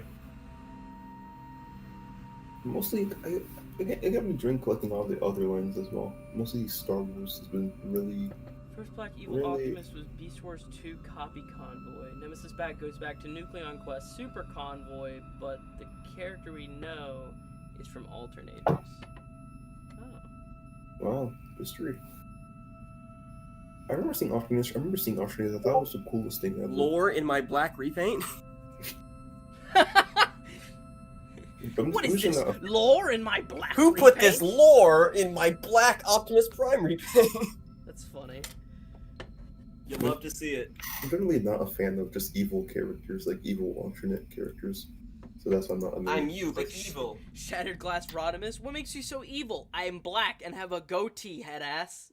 Mostly, I get me enjoying collecting all the other lines as well. Mostly Star Wars has been really. First Black Evil Really? Optimus was Beast Wars 2 Copy Convoy. Nemesis Bat goes back to Nucleon Quest Super Convoy, but the character we know is from Alternators. Oh. Wow, history. I remember seeing Alternators. I thought it was the coolest thing ever. Lore in my black repaint. What is this? Lore in my black Who put repaint? this lore in my black Optimus Prime repaint? That's funny. You'd love to see it. I'm generally not a fan of just evil characters, like evil alternate characters. So that's why I'm not. I'm you, but evil. Shattered Glass Rodimus, what makes you so evil? I am black and have a goatee, head ass.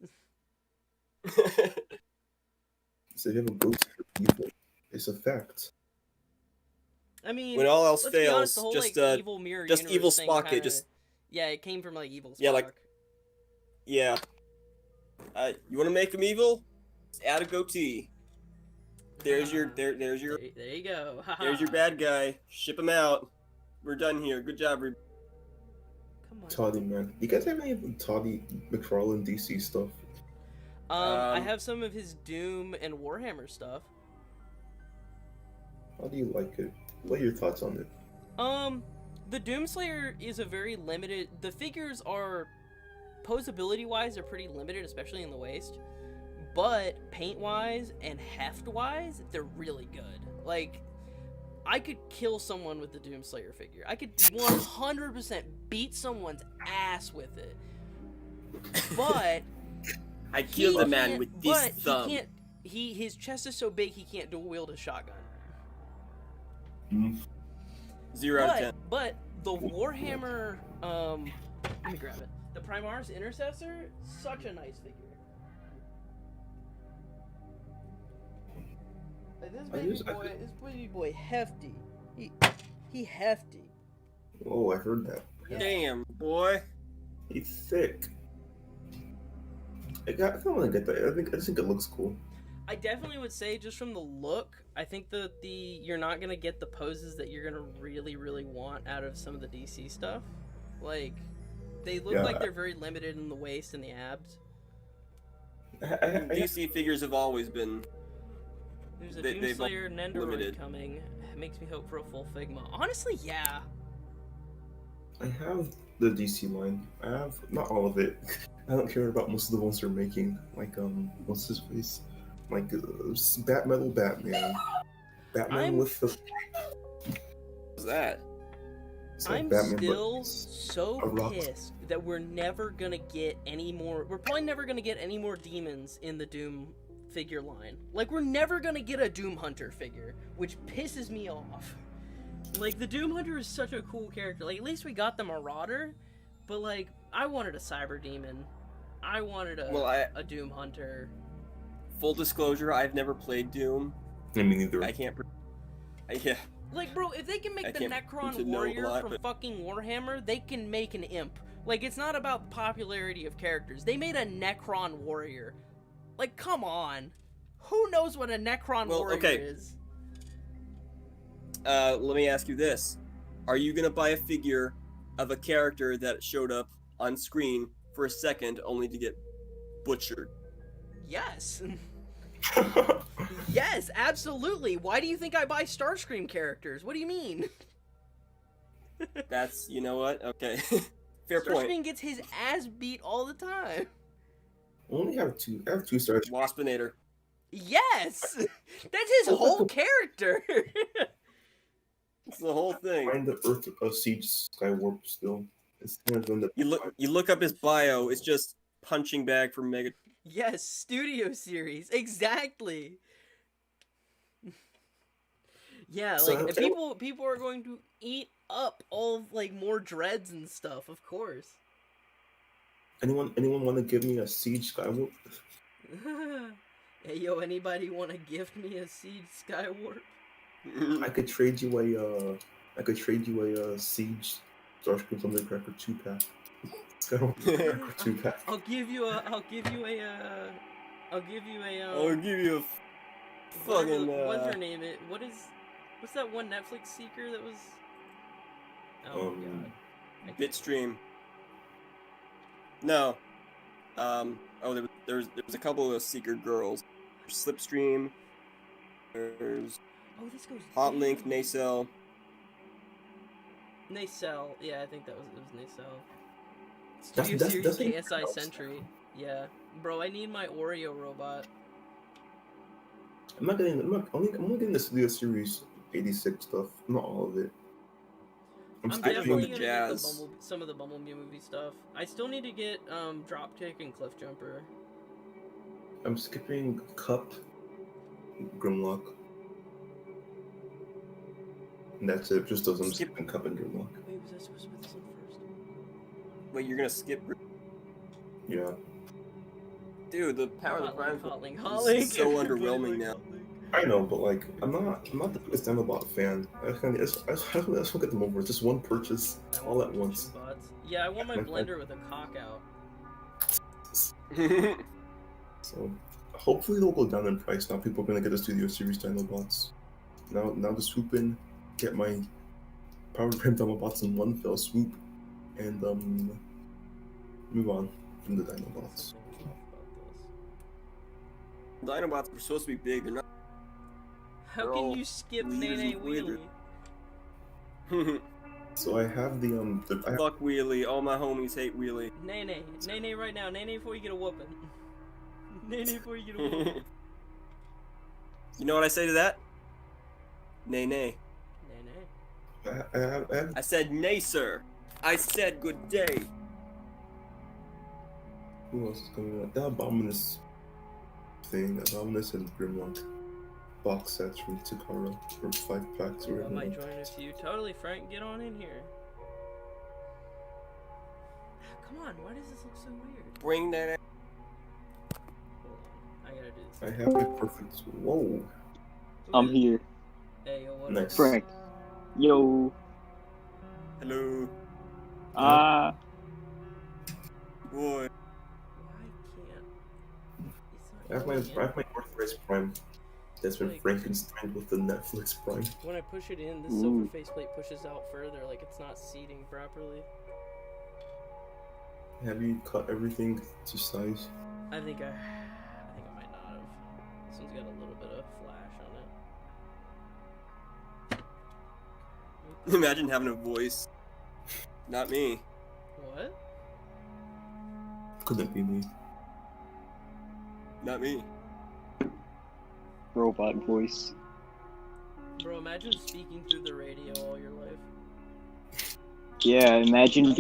So you have a ghost for evil. It's a fact. I mean, When all else let's be fails, honest, the whole, just like, evil mirror just universe evil thing Spock it, kinda- just- yeah, it came from like evil Spock. Yeah, like- Yeah. You want to make him evil? Just add a goatee. There's your there you go. there's your bad guy. Ship him out. We're done here. Good job. Come on. Toddy, man. You guys have any of the Toddy McFarlane DC stuff? I have some of his Doom and Warhammer stuff. How do you like it? What are your thoughts on it? The Doomslayer is a very limited. The figures are, posability wise, they're pretty limited, especially in the waist. But paint wise and heft wise, they're really good. Like, I could kill someone with the Doomslayer figure. I could 100% beat someone's ass with it. But I killed the man can't- with this but thumb. He can't. His chest is so big he can't dual wield a shotgun. 0 out of 10. But the Warhammer, let me grab it. The Primaris Intercessor, such a nice figure. Like, this baby boy, hefty. He hefty. Oh, I heard that. Yeah. Damn, boy. He's thick. I kind of want to get that. I just think it looks cool. I definitely would say, just from the look, I think that you're not gonna get the poses that you're gonna really, really want out of some of the DC stuff. Like, they look like they're very limited in the waist and the abs. DC figures have always been. There's a they've Doomslayer Nendoroid limited. coming. It makes me hope for a full Figma. Honestly, yeah. I have the DC line. I have not all of it. I don't care about most of the ones they're making. Like what's his face? Like Bat Metal Batman. Batman with the. What's that? It's like I'm Batman, still but so a rock. pissed that we're never gonna get any more. We're probably never gonna get any more demons in the Doom figure line. Like, we're never gonna get a Doom Hunter figure, which pisses me off. Like, the Doom Hunter is such a cool character. Like, at least we got the Marauder, but like, I wanted a Cyber Demon. I wanted a Doom Hunter. full disclosure, I've never played Doom. I mean, neither. I can't. Yeah. Like, bro, if they can make I the can't Necron pretend to know a warrior lot, from but- fucking Warhammer, they can make an imp. Like, it's not about the popularity of characters. They made a Necron warrior. Like, come on. Who knows what a Necron warrior okay. is? Let me ask you this: are you gonna buy a figure of a character that showed up on screen for a second, only to get butchered? Yes. Yes, absolutely. Why do you think I buy Starscream characters? What do you mean? That's, you know what? Okay, fair Starscream point. gets his ass beat all the time. I only have two. I have 2 stars. Waspinator. Yes! That's his whole character! It's the whole thing. Find the Earth of Siege Skywarp still. It's kind of in the. You look up his bio. It's just punching bag for Mega. Yes, Studio Series. Exactly. Yeah, So, like, okay. people are going to eat up all of, like, more dreads and stuff, of course. Anyone want to give me a Siege Skywarp? Hey, yo, anybody want to gift me a Siege Skywarp? I could trade you a Siege Starscream Thundercracker 2-pack. Skywalker 2-pack. I'll give you a, I'll give you a what's fucking. her name? What's that one Netflix seeker that was? Oh my god. Bitstream. No. Oh, there was a couple of Seeker girls. There's Slipstream. There's Oh, this goes. Hotlink, down. Nacelle. Nacelle. Yeah, I think it was Nacelle. That's- Studio that's- Series that's KSI else. Sentry. Yeah, bro, I need my Oreo robot. I'm not only getting the Studio Series 86 stuff. Not all of it. I'm I just definitely want gonna the get jazz. some of the Bumblebee movie stuff. I still need to get Dropkick and Cliffjumper. I'm skipping Cup, Grimlock. And that's it. Just those. I'm Skip- skipping Cup and Grimlock. Wait, was I supposed to put this on first? Wait, you're gonna skip? Yeah. Dude, the Power of the Prime Hotlink. is so underwhelming now. I know, but like, I'm not the biggest Dinobot fan. I just want to get them over. Just one purchase, all at once. Bots. Yeah, I want my blender with a cock out. So hopefully they'll go down in price. Now people are gonna get the Studio Series Dinobots. Now to swoop in, get my Power Prime Dinobots in one fell swoop, and move on from the Dinobots. Dinobots were supposed to be big. They're not. How They're can all you skip leaders Nene and leaders. Wheelie? So I have the I have, Fuck Wheelie. All my homies hate Wheelie. Nene right now. Nene before you get a whooping. Nene before you get a whooping. You know what I say to that? Nay, nay. Nene. I have I said nay, sir. I said good day. who else is coming out? The Abominus thing, Abominus and Grimlock box sets from Takara for 5 packs or I might whatever. join a few. Totally, Frank. Get on in here. Come on. Why does this look so weird? Bring that. Hold on. I gotta do this. I have the perfect. Whoa. Who I'm is- here. Hey, yo, what Nice. up? Frank. Yo. Hello, Ah. boy. Why can't? It's I have not going in. Northrise Prime that's been Like- Frankenstein with the Netflix Prime. When I push it in, this Ooh. silver faceplate pushes out further, like it's not seating properly. Have you cut everything to size? I think I might not have. This one's got a little bit of flash on it. Imagine having a voice. Not me. What? Couldn't be me. Not me. Robot voice. Bro, imagine speaking through the radio all your life. Yeah, imagine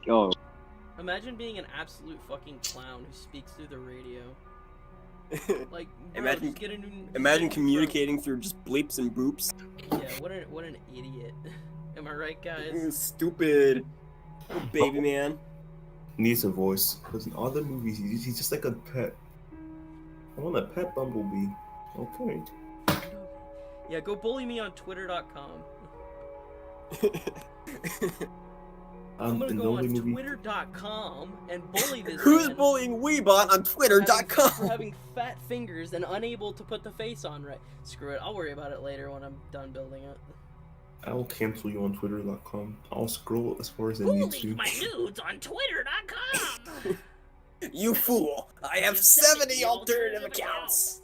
Oh, Imagine being an absolute fucking clown who speaks through the radio. Like, bro, Imagine- just get a new, Imagine bro. communicating through just bleeps and boops. Yeah, what an idiot. Am I right, guys? Stupid. Oh, baby man. Needs a voice because in other movies he's just like a pet. I want a pet bumblebee. Okay. Yeah, go bully me on twitter.com. I'm gonna And go the on only movie. twitter.com and bully this Who's man bullying Weebot on for having Twitter.com? fat fingers and unable to put the face on right. Screw it, I'll worry about it later when I'm done building it. I'll cancel you on twitter.com. I'll scroll as far as I Who need leaked to. my nudes on twitter.com? You fool! I have 70 alternative accounts!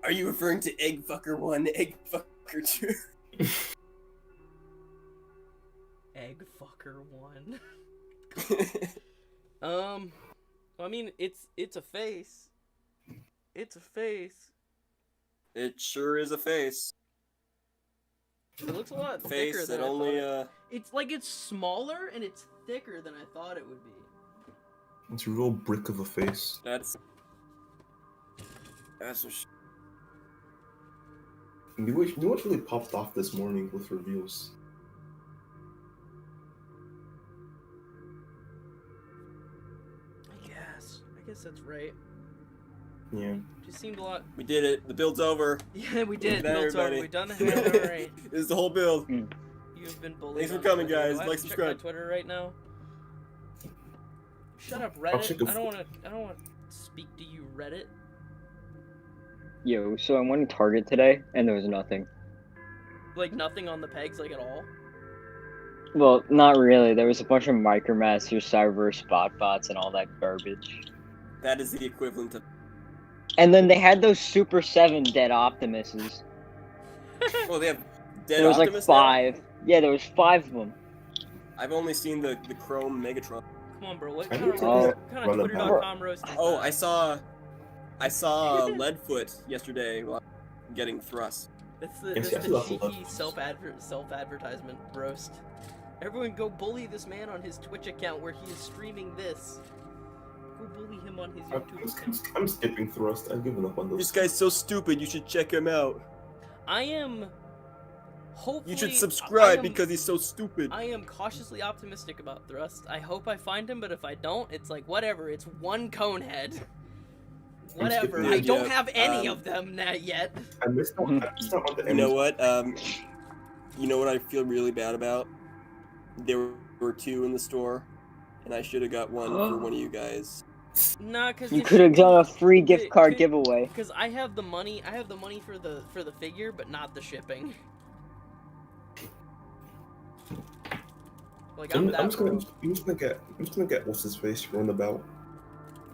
Are you referring to Eggfucker 1, Eggfucker 2? Eggfucker 1. I mean, it's a face. It's a face. It sure is a face. It looks a lot thicker Face than that I only, thought. It's like it's smaller and it's thicker than I thought it would be. It's a real brick of a face. That's what You know what's really popped off this morning with reveals? I guess that's right. Yeah. Just seemed a lot. we did it. The build's over. Yeah, we did. Good night, Built over. everybody. We've done it. Alright. This is the whole build. You have been bullied. Thanks for on coming, Twitter. guys. Do I have Like, to check my subscribe. Twitter right now. Shut up, I'll check Reddit. it. I don't want to speak to you, Reddit. Yo, so I went to Target today, and there was nothing. Like nothing on the pegs, like at all. Well, not really. There was a bunch of Micromasters, Cyber, Spot Bots, and all that garbage. That is the equivalent of. And then they had those Super 7 Dead Optimuses. Oh, they have Dead There was Optimus like now? 5. Yeah, there was 5 of them. I've only seen the Chrome Megatron. Come on, bro. What I kind need of, to what kind of run a Twitter.com roast is Oh, that? I saw Leadfoot yesterday while getting thrust. That's the, Yes, that's yes, the love cheeky love. self-advertisement roast. Everyone go bully this man on his Twitch account where he is streaming this. Go bully him on his YouTube account. I'm skipping thrust. I've given up on those. This guy's so stupid. You should check him out. I am hopefully... You should I subscribe am- because he's so stupid. I am cautiously optimistic about Thrust. I hope I find him, but if I don't, it's like, whatever. It's one cone head. Whatever. skipping I it, don't yeah. have any of them yet. I missed out on the You know Amazon. what? You know what I feel really bad about? There were 2 in the store, and I should have got one for one of you guys. Nah, because You could have done a free gift card giveaway. Because I have the money. I have the money for the figure, but not the shipping. Like I'm I'm that just broke. gonna get what's his face roundabout.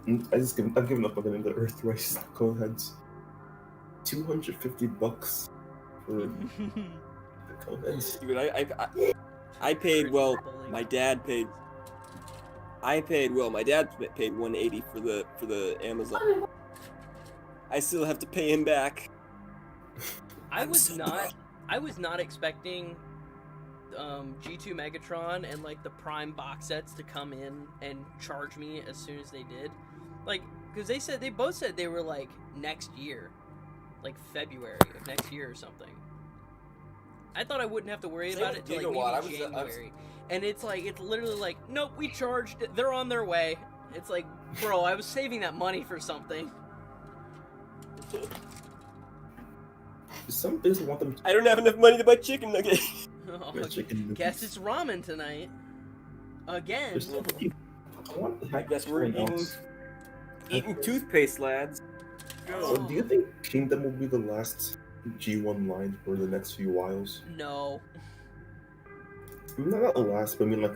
I've given up on the Earthrise cone heads. $250 for the cone heads. Dude, I paid, well, my dad paid. My dad paid $180 for the Amazon. I still have to pay him back. I I'm was so not expecting G2 Megatron and like the Prime box sets to come in and charge me as soon as they did. Like, because they both said they were like next year, like February of next year or something. I thought I wouldn't have to worry Same about with it till Gigawatt. like maybe January. And it's literally like, nope, we charged it. They're on their way. It's like, bro, I was saving that money for something. Some business want them I don't have enough money to buy chicken nuggets. Oh, to chicken. guess it's ramen tonight. Again. There's no- I want to I guess we're eating toothpaste, lads. So do you think Kingdom will be the last G1 line for the next few whiles? No. I mean, not the last, but I mean, like,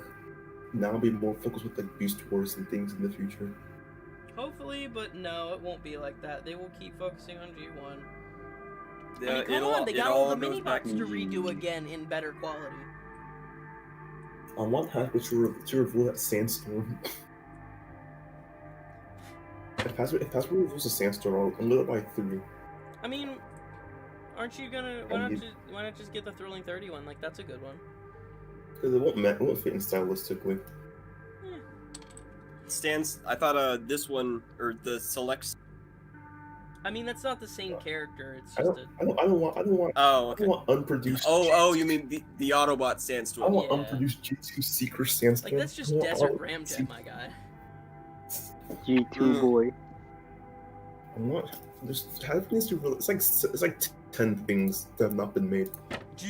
now be more focused with, like, Beast Wars and things in the future. Hopefully, but no, it won't be like that. They will keep focusing on G1. Yeah, I mean, come on, they got all the mini box to redo again in better quality. I want Hasbro to reveal that Sandstorm. If Hasbro reveals a Sandstorm, I'm gonna buy 3. I mean, aren't you gonna? Why not just get the Thrilling 30 one? Like that's a good one. Because it won't fit in stylistically. Stands. I thought this one or the selects. I mean, that's not the same character. It's I just don't want Oh, I okay. want unproduced. Oh, you mean the Autobot I Sandstorm? want Yeah. unproduced G2 Secret Sandstorm. like that's just I want Desert all- Ramjet, my guy. G2 boy. I'm not. There's have needs to. It's like 10 things that have not been made.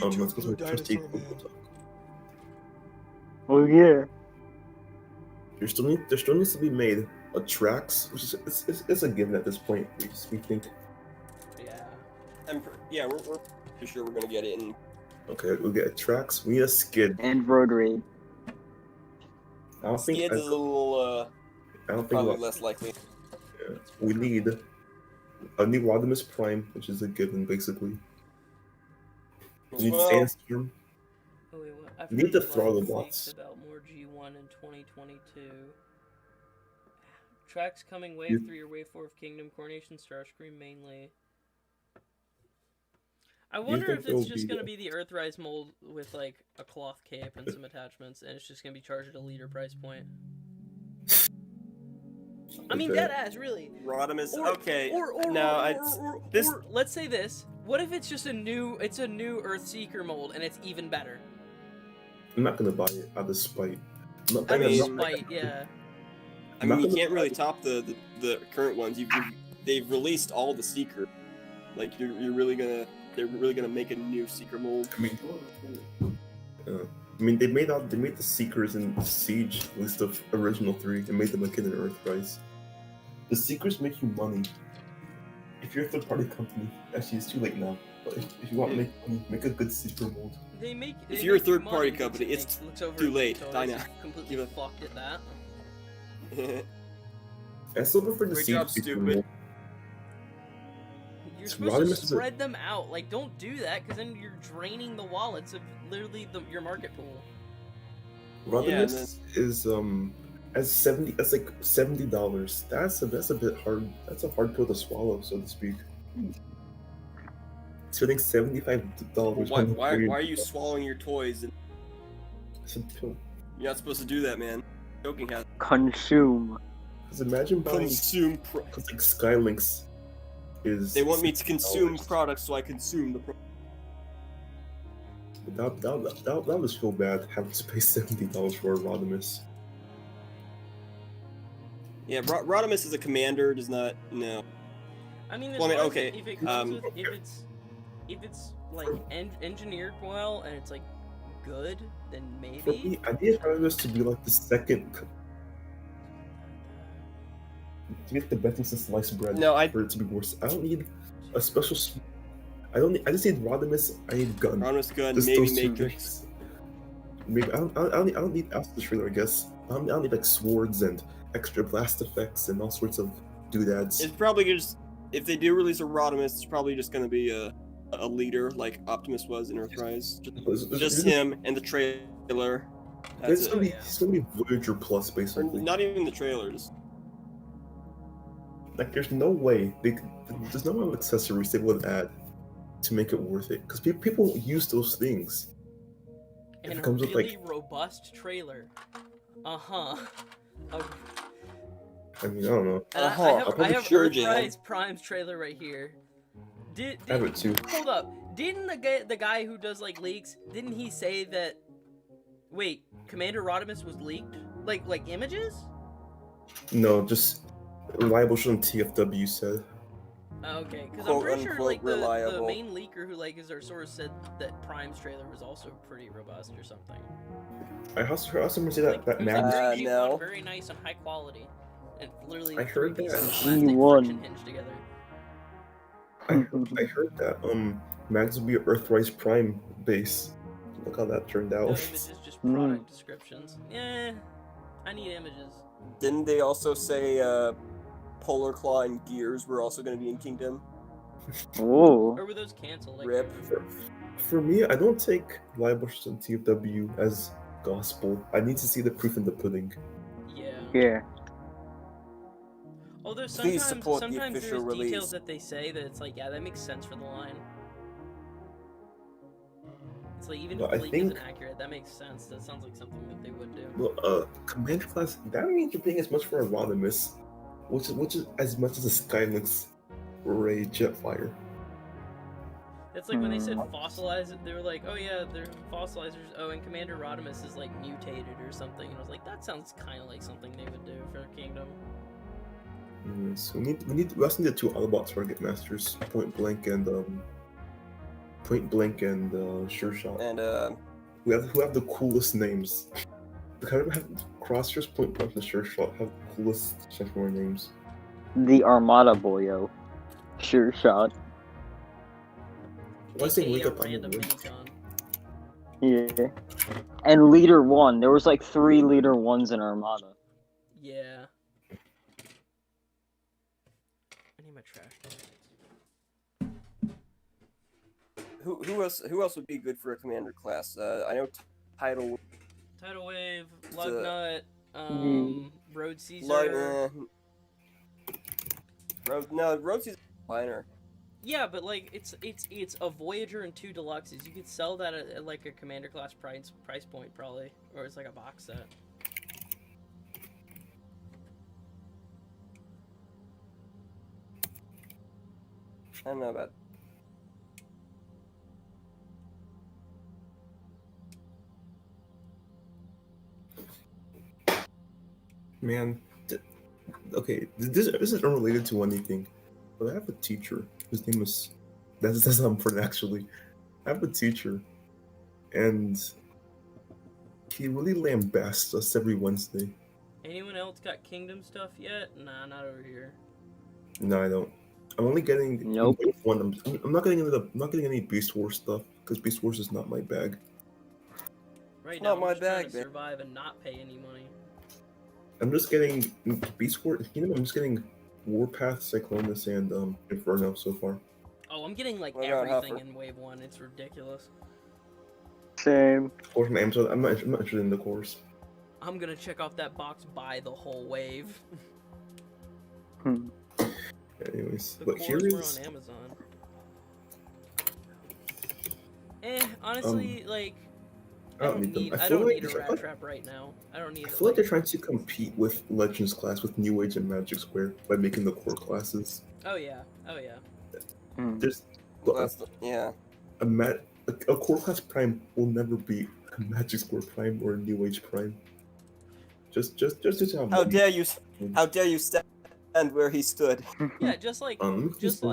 Let's go to trusty Google Doc. Oh yeah. There still needs to be made a tracks, which is it's a given at this point. We think. Yeah. We're pretty sure we're gonna get it in. Okay, we'll get a tracks. We need a skid. And road raid. I don't think. Skids is a little I don't think. probably less likely. Yeah. We need a new Rodimus Prime, which is a given basically. We need Well, Sandstorm. Oh, wait, what? I've Need heard the a lot of throttle leaks bots. about more G1 in 2022. Tracks coming wave You- 3 or wave 4 of Kingdom, Coronation, Starscream mainly. I wonder think if there'll it's just be gonna the- be the Earthrise mold with like a cloth cape and some attachments, and it's just gonna be charged at a leader price point. I mean, that. dead ass, really. Rodimus. Or, Okay. Or this- let's say this. What if it's just a new Earthseeker mold and it's even better? I'm not gonna buy it out of spite. I'm not I buying mean, it. spite, yeah. I mean, you can't really top the current ones. They've released all the Seeker. Like they're really gonna make a new Seeker mold. I mean, they made the Seekers in Siege, at least the original 3, and made them akin to Earthrise. The Seekers make you money. If you're a third-party company, actually, it's too late now. But if you want to make money, make a good Seeker mold. They make. If they you're a make you third-party money, company, makes- it's looks over too at late. toys Die and now. Completely Give it- fucked at that. I still prefer the Great Siege job, Seeker stupid. mold. You're It's supposed Rodimus to is a- spread them out. Like, don't do that, because then you're draining the wallets of literally your market pool. Rodimus is as 70. That's like $70. That's a bit hard. That's a hard pill to swallow, so to speak. Spending $75. Why are you swallowing your toys? And It's a pill. you're not supposed to do that, man. Joking has Consume. Because imagine buying consume. because like Skylinks is. They want me to consume $60. products, so I consume the. That was feel bad having to pay $70 for a Rodimus. Yeah, Rodimus as a commander does not. No. I mean, as Well, I mean, long as okay, if it comes with, if it's like engineered well and it's like good, then For maybe. me, I need Rodimus to be like the second. To get the best in sliced bread No, for it to be worse. I don't need a special. I just need Rodimus. I need gun. Rodimus gun, Just maybe those two Matrix. things. Maybe I don't need after the trailer. I guess I don't need like swords and extra blast effects and all sorts of doodads. It's probably just if they do release a Rodimus, it's probably just going to be a leader like Optimus was in Earthrise. Just him and the trailer. That's It's it. gonna be, Yeah. it's gonna be Voyager Plus Or basically. not even the trailers. Like there's no way there's no amount of accessories they would add to make it worth it because people use those things. If And it a comes with, really like- robust trailer. Uh-huh. I mean, I don't know. And Uh-huh, I I'm have sure, Jan. Earthrise Prime's trailer right here. Did I have it too. hold up? Didn't the guy who does like leaks? Didn't he say that? Wait, Commander Rodimus was leaked? Like images? No, just reliable shit on TFW said. Okay, because I'm Quote, pretty sure unquote, like the reliable. main leaker who like is our source said that Prime's trailer was also pretty robust or something. I also heard someone say that Like, that it was, man. like, very G1, no. very nice and high quality, and literally I heard three pieces that. of plastic G1. friction hinged together. I heard that Mags would be an Earthrise Prime base. Look how that turned No out. images, just product descriptions. Yeah, I need images. Didn't they also say Polar Claw and Gears were also going to be in Kingdom? Oh. Or were those canceled? Like, Rip. For me, I don't take reliable shit on TFW as gospel. I need to see the proof in the pudding. Yeah. Yeah. Although Please sometimes, support the sometimes official there's release. details that they say that it's like, yeah, that makes sense for the line. It's like even if Well, the I leak think- isn't accurate, that makes sense. That sounds like something that they would do. Well, Commander class, that means you're paying as much for a Rodimus, which is as much as a Skylinks or a Jetfire. It's like when they said fossilize it, they were like, oh yeah, they're fossilizers. Oh, and Commander Rodimus is like mutated or something. And I was like, that sounds kind of like something they would do for Kingdom. So we also need the two Autobot target masters, Point Blank and Sure Shot. And Who have the coolest names. The kind of have Crosshairs, Point Blank, and Sure Shot have the coolest Cheshire names. The Armada boyo. Sure shot. Why say AKA wake a up on the random wood? minicon. Yeah. And leader 1. There was like 3 leader 1s in Armada. Yeah. I need my trash. who else would be good for a commander class? I know Tidal. Tidal Wave, a- Lugnut, Mm. Road Caesar. Road Caesar minor. Yeah, but like it's a Voyager and 2 Deluxes. You could sell that at like a commander class price point probably, or it's like a box set. I don't know about. Man, okay, this is unrelated to anything, but I have a teacher. His name is that's not important actually. I have a teacher, and he really lambasts us every Wednesday. Anyone else got Kingdom stuff yet? Nah, not over here. No, I don't. I'm only getting Nope. one. I'm not getting not getting any Beast Wars stuff because Beast Wars is not my bag. Right Not now, my I'm just trying bag, to man. survive and not pay any money. I'm just getting Beast Wars. I'm just getting Warpath, Cyclonus, and Inferno so far. Oh, I'm getting like What about everything Huffer? in Wave 1. It's ridiculous. Same. Or from Amazon. I'm not interested in the cores. I'm gonna check off that box, buy the whole wave. Hmm. Anyways, The but cores here were is on Amazon. Honestly, like, I don't need them. I feel don't like need a rat trap right now. I don't need. I feel like they're trying to compete with Legends class with New Age and Magic Square by making the core classes. Oh yeah, oh yeah. Hmm. There's Yeah. a core class prime will never be a Magic Square prime or a New Age prime. Just how How dare you? How dare you stand where he stood? Yeah, just like just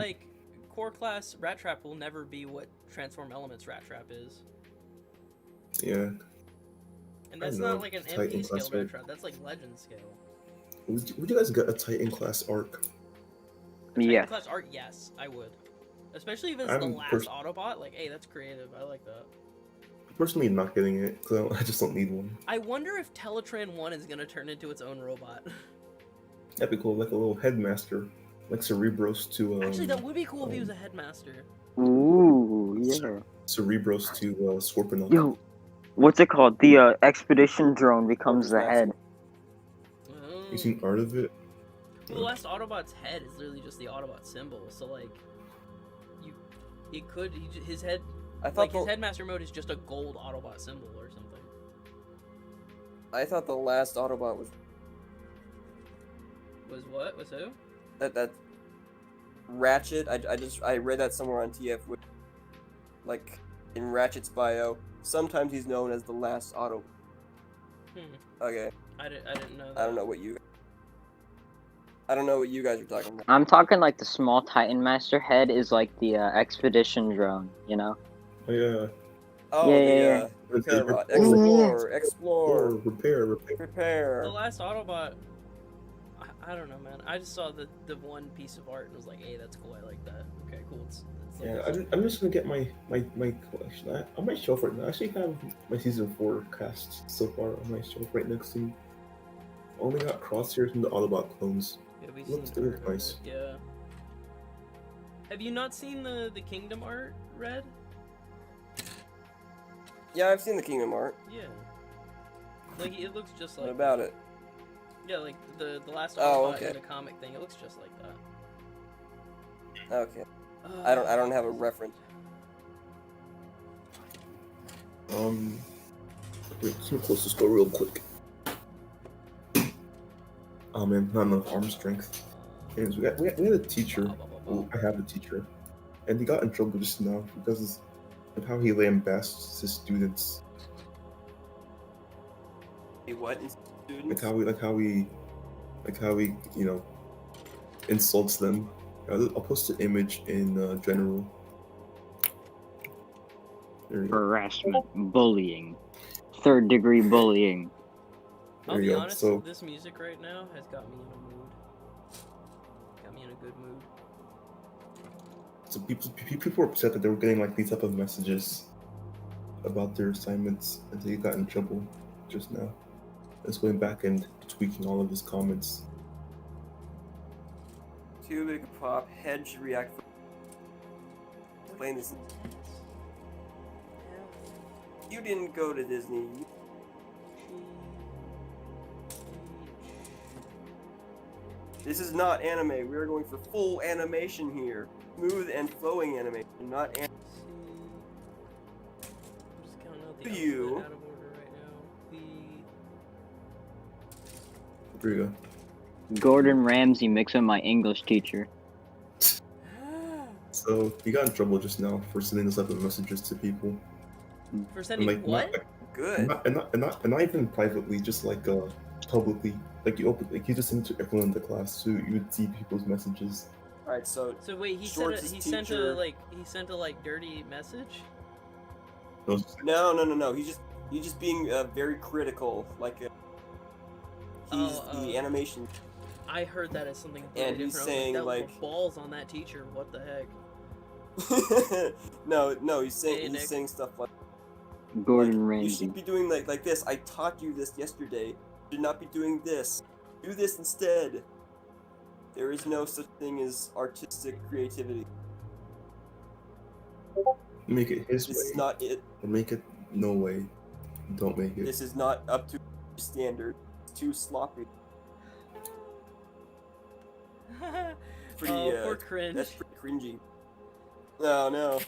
core class rat trap will never be what Transform Elements rat trap is. yeah. And that's I know, not like an Titan MD scale class rat art. trap. That's like Legend scale. Would you guys get a Titan class arc? Titan Yes. class art, yes, I would. Especially if it's the I'm last Autobot. Like, hey, that's creative. I like that. Personally, not getting it because I just don't need one. I wonder if Teletran 1 is gonna turn into its own robot. That'd be cool, like a little headmaster, like Cerebros to. Actually, that would be cool if he was a headmaster. Ooh, yeah. Cerebros to Scorponok. Yo, what's it called? The expedition drone becomes the head. You seen art of it? Well, the last Autobot's head is literally just the Autobot symbol. So like, his head. I thought Like his headmaster mode is just a gold Autobot symbol or something. I thought the last Autobot was Was what? Was who? that Ratchet. I read that somewhere on TF. Like in Ratchet's bio, sometimes he's known as the last Auto. Okay. I didn't know that. I don't know what you guys are talking about. I'm talking like the small Titan Master head is like the expedition drone, you know? Oh yeah. Oh, Yeah. the repair bot. Ooh. Explore. Repair. Prepare. The last Autobot. I don't know, man. I just saw the one piece of art and was like, hey, that's cool. I like that. Okay, cool. It's like Yeah, I'm just gonna get my collection. On my shelf right now. I actually have my season 4 cast so far on my shelf right next to me. Only got Crosshairs and the Autobot clones. Yeah, we've Looks seen really art of nice. it, yeah. Have you not seen the Kingdom art, Red? Yeah, I've seen the Kingdom art. Yeah. Like it looks just like. What about it? Yeah, like the last Oh, Autobot okay. in the comic thing. It looks just like that. Okay. I don't have a reference. Wait, let me close this door real quick. Oh man, not enough arm strength. Anyways, we had a teacher. Well, I have a teacher, and he got in trouble just now because of how he lambasts his students. What? Like how we, you know, insults them. I'll post the image in general. There you go. Harassment, bullying, third-degree bullying. I'll There be you go. honest, So this music right now has got me in a mood. Got me in a good mood. So people were upset that they were getting like these type of messages about their assignments, and they got in trouble just now. It's going back and tweaking all of his comments. Too big a pop. Hedge react. Explain this. You didn't go to Disney. This is not anime. We are going for full animation here. Smooth and flowing animation, not anime. I'm just counting out the You. alphabet out of order right now. There you go. Gordon Ramsay mixed with my English teacher. So he got in trouble just now for sending this type of messages to people. For sending Like, what? Good. And not even privately, just like publicly. Like you just sent it to everyone in the class, so you would see people's messages. All right, so So wait, he Shorts' sent a teacher- like dirty message. no. He's just being very critical. Like he's the animation. I heard that as something completely And he's different. saying, I was like- that balls on that teacher. What the heck? no, he's Hey, saying Nick. he's saying stuff like Gordon you Ramsay. should be doing like this. I taught you this yesterday. You should not be doing this. Do this instead. There is no such thing as artistic creativity. Make it his This way, is not it. or make it no way. Don't make it. This is not up to standard. It's too sloppy. Pretty, oh, poor cringe. That's pretty cringy. No.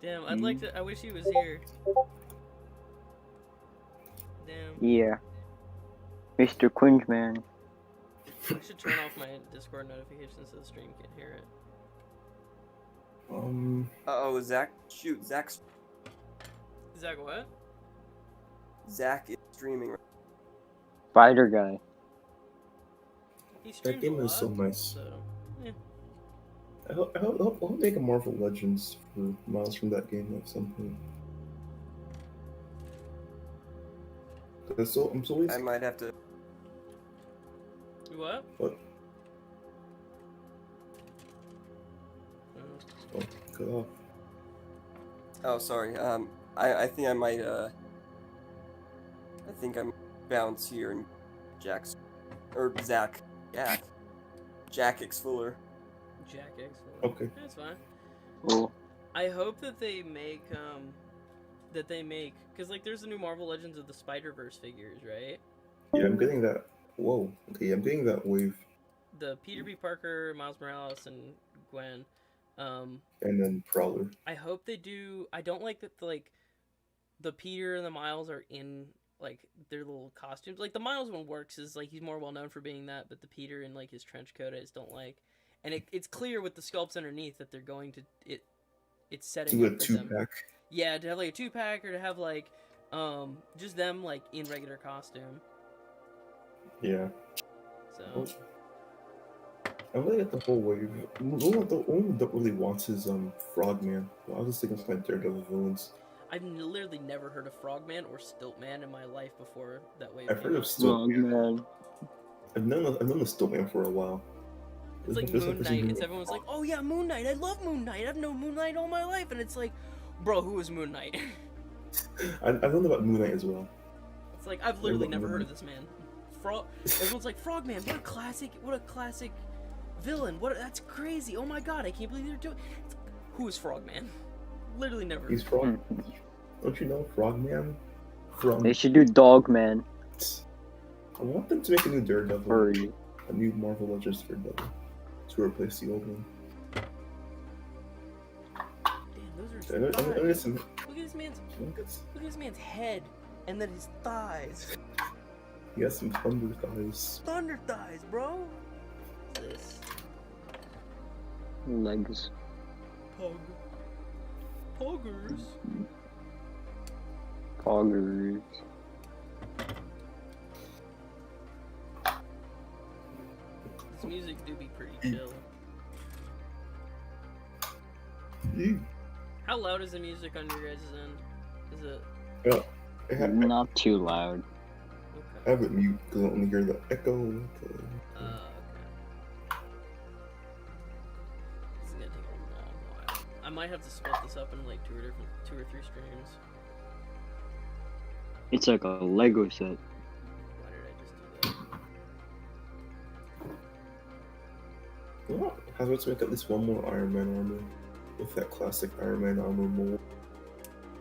Damn, I'd like to. I wish he was here. Damn. Yeah. Mr. Quingeman. I should turn off my Discord notifications so the stream can't hear it. Oh, Zach. Shoot, Zach what? is streaming. Spider guy. He streams game a is so lot, nice. So, yeah. I hope make a Marvel Legends for Miles from that game at some point. I'm so I might have to. What? What? Oh, cut off. Oh, sorry. I think I might. I think I'm bounce here and Jack's or Zach. Jack X Fuller. Jack X. Okay. That's fine. Oh. I hope that they make because like there's the new Marvel Legends of the Spider-Verse figures, right? Yeah, I'm getting that. Whoa. Okay, I'm getting that wave, The Peter B. Parker, Miles Morales, and Gwen. and then Prowler. I hope they do. I don't like that the Peter and the Miles are in like their little costumes. Like the Miles one works, is like he's more well known for being that, but the Peter in like his trench coat I just don't like. And it's clear with the sculpts underneath that they're going to it's setting Do a up for them. 2-pack. Yeah, to have like a 2-pack or to have like just them like in regular costume. Yeah. So I really get the whole wave. The only one that really wants is Frogman. I was just thinking of my Daredevil villains. I've literally never heard of Frogman or Stiltman in my life before that wave. I've came heard out. of Stiltman. man. I've known the Stiltman for a while. It's like There's Moon this Knight. new- It's everyone's like, oh yeah, Moon Knight. I love Moon Knight. I've known Moon Knight all my life, and it's like, bro, who is Moon Knight? I've known about Moon Knight as well. It's like I've literally about never Moon heard of this man. Everyone's like, Frogman. What a classic villain. That's crazy. Oh my god, I can't believe they're doing. It's like, who is Frogman? Literally never. He's Frog. Don't you know Frogman? From They should do Dogman. I want them to make a new Daredevil, Hurry. a new Marvel Legends Daredevil, to replace the old one. Damn, those are And thighs. listen, Look at this man's head, and then his thighs. he has some thunder thighs. Thunder thighs, bro. What's this? Legs. Poggers. Poggers. This music do be pretty chill. Yeah. How loud is the music on your guys' end? Is it I Not too loud. I have it mute because I only hear the echo. okay. This is gonna take a long while. I might have to split this up in like two or three streams. It's like a Lego set. Why did I just do that? Well, how about to make at least one more Iron Man armor with that classic Iron Man armor mold?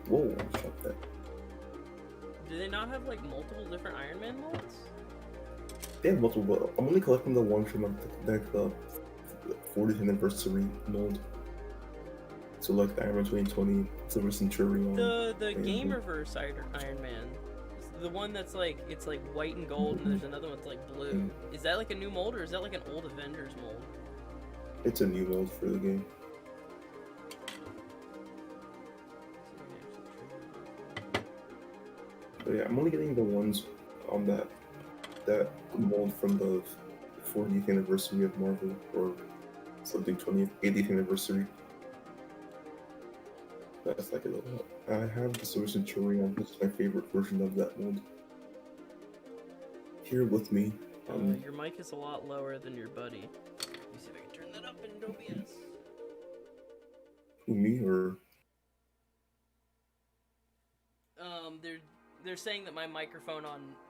Whoa, shot that. Do they not have like multiple different Iron Man molds? They have multiple, but I'm only collecting the one from like the 40th anniversary mold. So like the Iron Man 2020, Silver Centurion. The and- Gamerverse Iron Man. The one that's like, it's like white and gold, and there's another one that's like blue. Is that like a new mold, or is that like an old Avengers mold? It's a new mold for the game. But yeah, I'm only getting the ones on that mold from the 40th anniversary of Marvel, or something 80th anniversary. That's like a little. I have the Silver Centurion, which is my favorite version of that mold. Here with me. Your mic is a lot lower than your buddy. Let me see if I can turn that up in OBS. Who, me or? They're saying that my microphone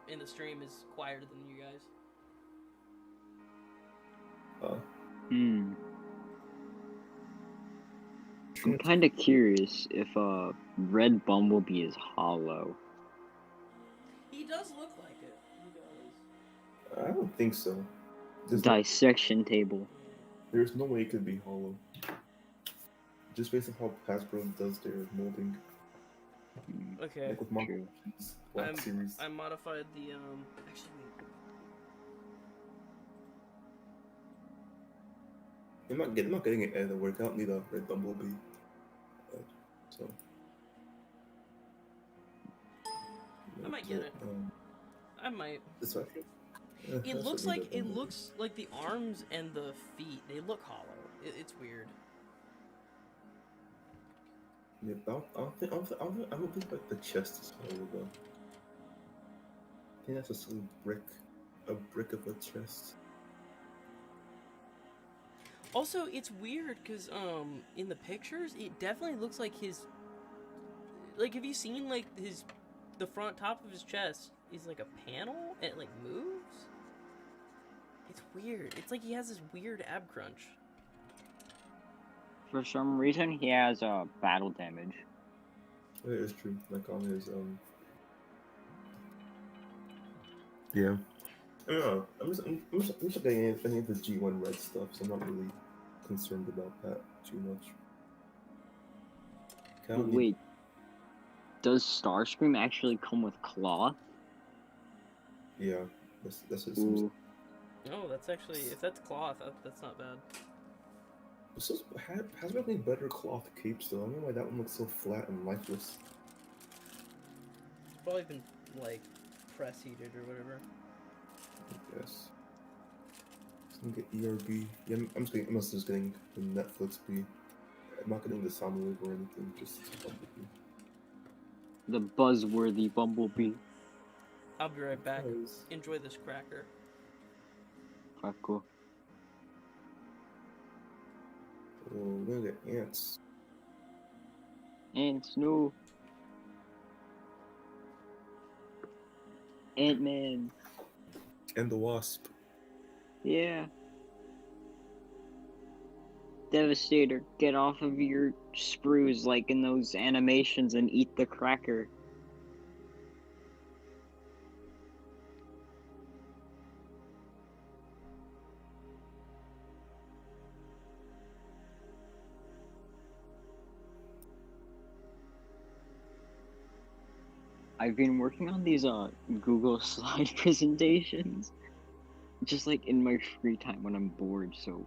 in the stream is quieter than you guys. I'm kind of curious if Red Bumblebee is hollow. He does look like it. He does. I don't think so. Dissection table. There's no way it could be hollow. Just based on how Hasbro does their molding. Okay. Like with Marvel True. Black Series. I modified the actually I'm not getting it either work. I don't need a Red Bumblebee. So I might get it. I might. This way. It looks like the arms and the feet, they look hollow. It's weird. Yeah, I don't think like the chest is hollow though. I think that's just a brick of a chest. Also, it's weird because in the pictures, it definitely looks like his. Like, have you seen like the front top of his chest is like a panel and it like moves? It's weird. It's like he has this weird ab crunch. For some reason, he has battle damage. It is true. Like on his Yeah. I don't know. I'm just getting any of the G1 red stuff, so I'm not really concerned about that too much. Wait, does Starscream actually come with cloth? Yeah, that's what it Ooh. seems. No, that's actually, if that's cloth, that's not bad. Hasbro made better cloth capes though. I don't know why that one looks so flat and lifeless. It's probably been like press heated or whatever. Yes. I'm gonna get ERB. Yeah, I'm just getting the Netflix B. I'm not getting the Soundwave or anything, just Bumblebee. The buzzworthy Bumblebee. I'll be right back. Guys. Enjoy this cracker. Fuck cool. Oh, we're gonna get ants. Ants, no. Ant-Man. And the Wasp. Yeah. Devastator, get off of your sprues like in those animations and eat the cracker. I've been working on these Google slide presentations just like in my free time when I'm bored, so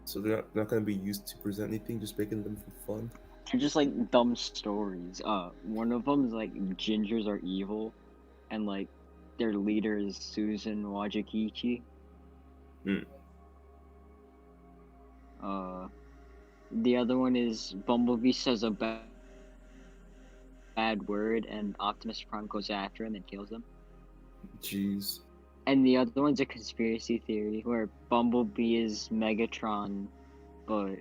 So they're not gonna be used to present anything, just making them for fun. they're just like dumb stories. One of them is like gingers are evil, and like their leader is Susan Wajikichi. The other one is Bumblebee says a bad word, and Optimus Prime goes after him and kills him. Jeez. And the other one's a conspiracy theory where Bumblebee is Megatron, but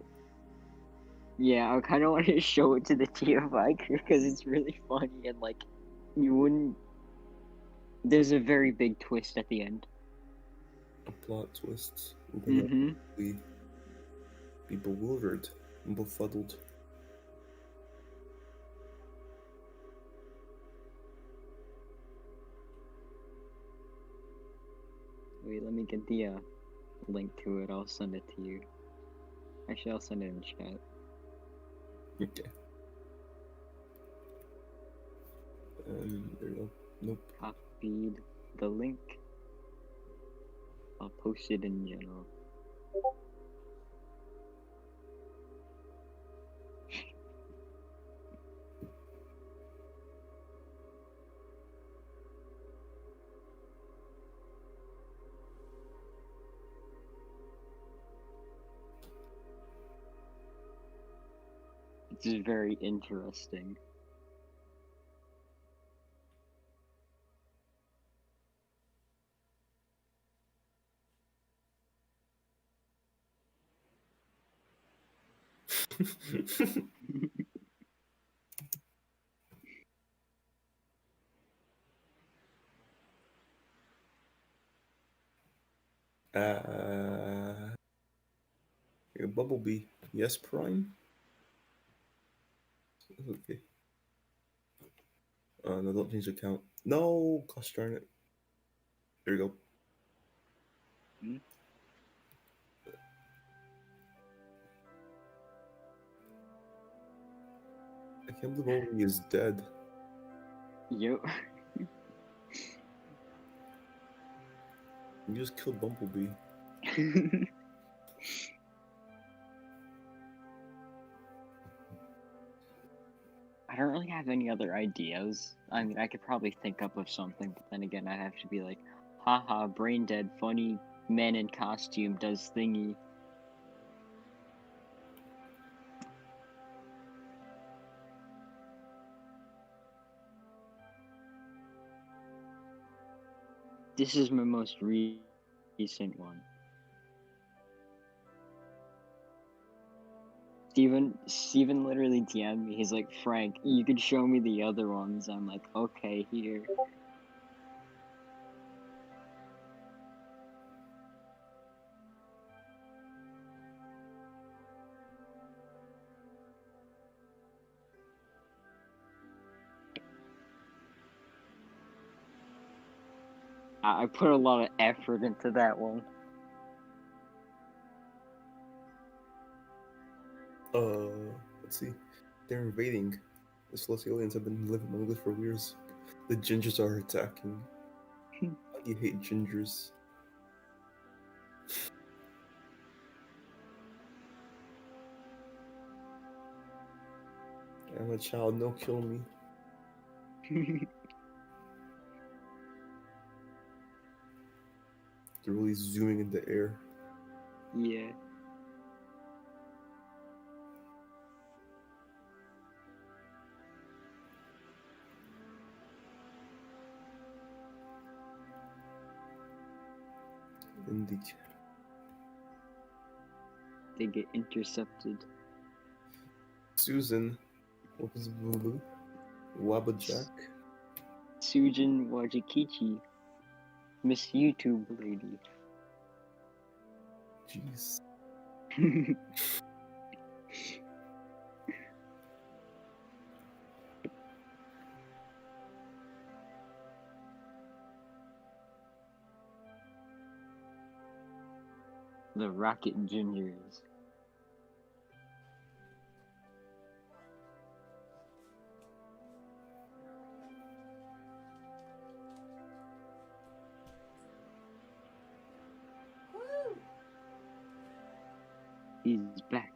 yeah, I kind of wanted to show it to the TFI crew because it's really funny and like you wouldn't. There's a very big twist at the end. A plot twist. We're Mm-hmm. gonna be bewildered and befuddled. Wait, let me get the link to it. I'll send it to you. Actually, I'll send it in chat. Okay. There you go. Nope. Copied the link. I'll post it in general. It's very interesting. Bumblebee. Yes, Prime? Okay. No, don't change the count. No, gosh darn it. There you go. Hmm? I can't believe Bumblebee is dead. Yo. You just killed Bumblebee. I don't really have any other ideas. I mean, I could probably think up of something, but then again, I'd have to be like, haha, brain dead, funny man in costume does thingy. This is my most recent one. Steven literally DM'd me. He's like, Frank, you could show me the other ones. I'm like, okay, here. I put a lot of effort into that one. Let's see. They're invading. The celestial aliens have been living among us for years. The gingers are attacking. How do you hate gingers? I'm a child, no kill me. They're really zooming in the air. Yeah. Indeed. They get intercepted. Susan. What was Boo? Wabajack. Sujin Wajikichi. Miss YouTube lady. Jeez. The Rocket Gingers. Woo! He's back.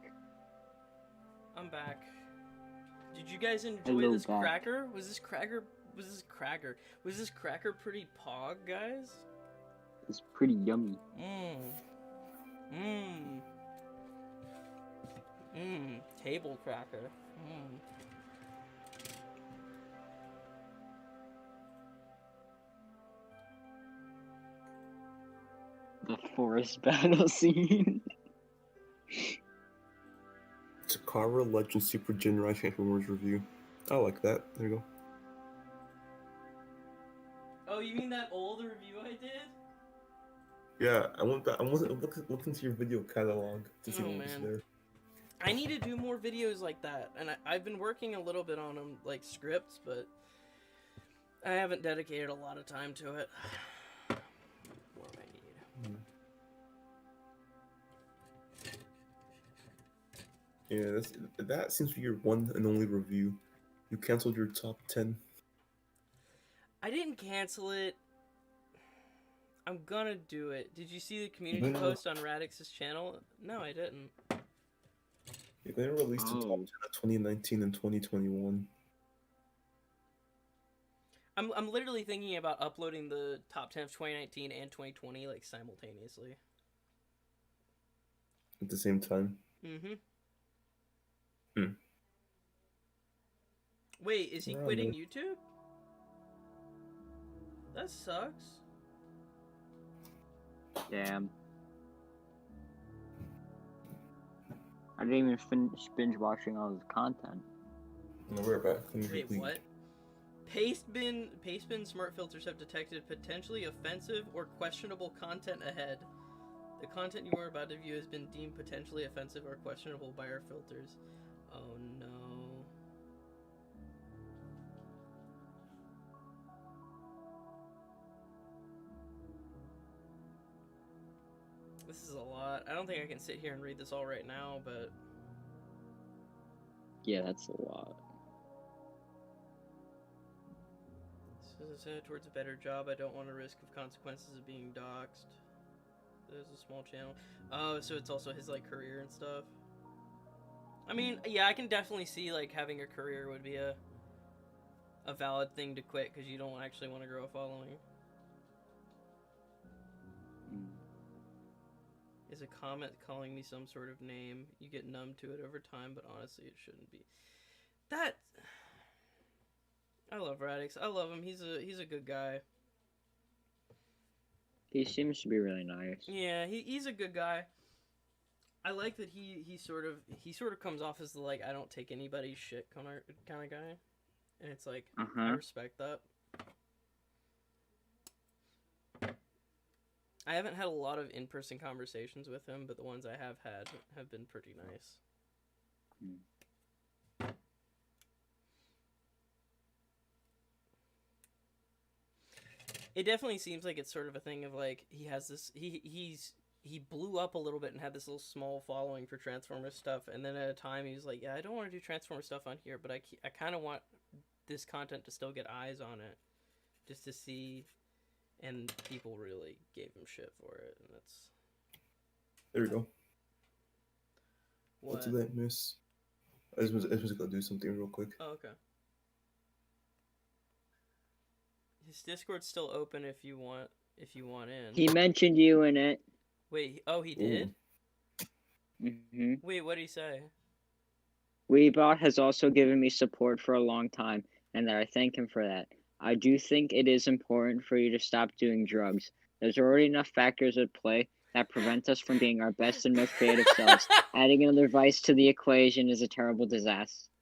I'm back. Did you guys enjoy Hello, this back. cracker? Was this cracker pretty pog, guys? It's pretty yummy. Mmm. Mmm. Table cracker. The forest battle scene. Takara Legend Super Genrai Transformers review. I like that. There you go. Oh, you mean that old review I did? Yeah, I want that. I want to look into your video catalog to see Oh, what was man. there. I need to do more videos like that, and I've been working a little bit on them, like scripts, but I haven't dedicated a lot of time to it. What do I need? Yeah, that seems to be your one and only review. You canceled your top 10. I didn't cancel it. I'm gonna do it. Did you see the community No. post on Radix's channel? No, I didn't. You're going to release the top 10 of 2019 and 2021. I'm literally thinking about uploading the top 10 of 2019 and 2020 like simultaneously. At the same time. Mm-hmm. Hmm. Wait, is he Around quitting there. YouTube? That sucks. Damn. I didn't even finish binge watching all his content. No, we're back. Let me Wait, delete. what? Pastebin smart filters have detected potentially offensive or questionable content ahead. The content you are about to view has been deemed potentially offensive or questionable by our filters. Oh no. This is a lot. I don't think I can sit here and read this all right now, but... Yeah, that's a lot. As I said, towards a better job, I don't want to risk of consequences of being doxxed. There's a small channel. Oh, so it's also his, like, career and stuff. I mean, yeah, I can definitely see, like, having a career would be a valid thing to quit because you don't actually want to grow a following. Is a comment calling me some sort of name. You get numb to it over time, but honestly, it shouldn't be. That... I love Radix. I love him. He's a good guy. He seems to be really nice. Yeah, he's a good guy. I like that he sort of comes off as the, like, I don't take anybody's shit kind of guy, and it's like I respect that. I haven't had a lot of in-person conversations with him, but the ones I have had have been pretty nice. It definitely seems like it's sort of a thing of, like, he has this he blew up a little bit and had this little small following for Transformers stuff, and then at a time he was like, yeah, I don't want to do Transformers stuff on here, but I kind of want this content to still get eyes on it, just to see, and people really gave him shit for it, and that's... There we go. What? What did I miss? I just was gonna do something real quick. Oh, okay. His Discord's still open if you want in. He mentioned you in it. Wait, oh, he did? Mm-hmm. Wait, what did he say? Weebot has also given me support for a long time, and that I thank him for that. I do think it is important for you to stop doing drugs. There's already enough factors at play that prevent us from being our best and most creative selves. Adding another vice to the equation is a terrible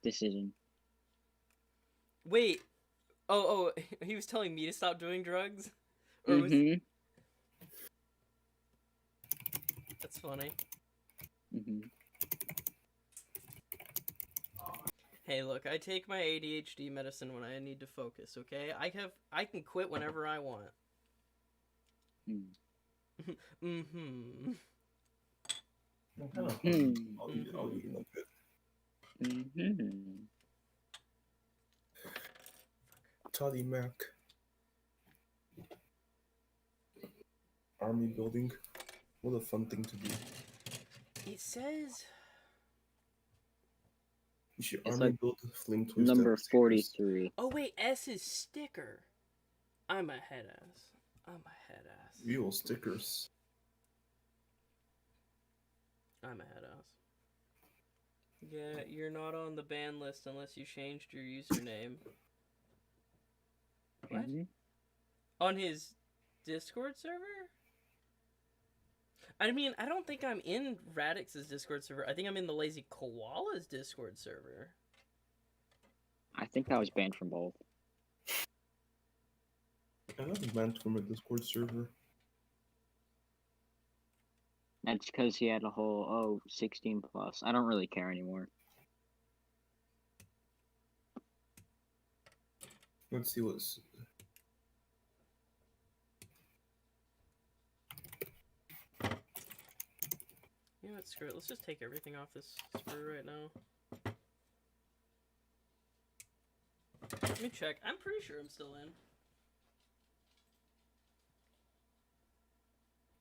decision. Wait. Oh, he was telling me to stop doing drugs? Or was... That's funny. Hey, look, I take my ADHD medicine when I need to focus, okay? I can quit whenever I want. Mm-hmm. I'll eat a bit. Toddy Mac. Army building. What a fun thing to do. It says... You should It's army like build Flame Twist. number 43. Oh, wait, S is sticker. I'm a head ass. Real stickers. I'm a head ass. Yeah, you're not on the ban list unless you changed your username. What? Mhm. On his Discord server? I mean, I don't think I'm in Radix's Discord server. I think I'm in the Lazy Koala's Discord server. I think I was banned from both. I got banned from a Discord server. That's because he had a whole 16 plus. I don't really care anymore. Let's see what's. You know what, screw it. Let's just take everything off this server right now. Let me check. I'm pretty sure I'm still in.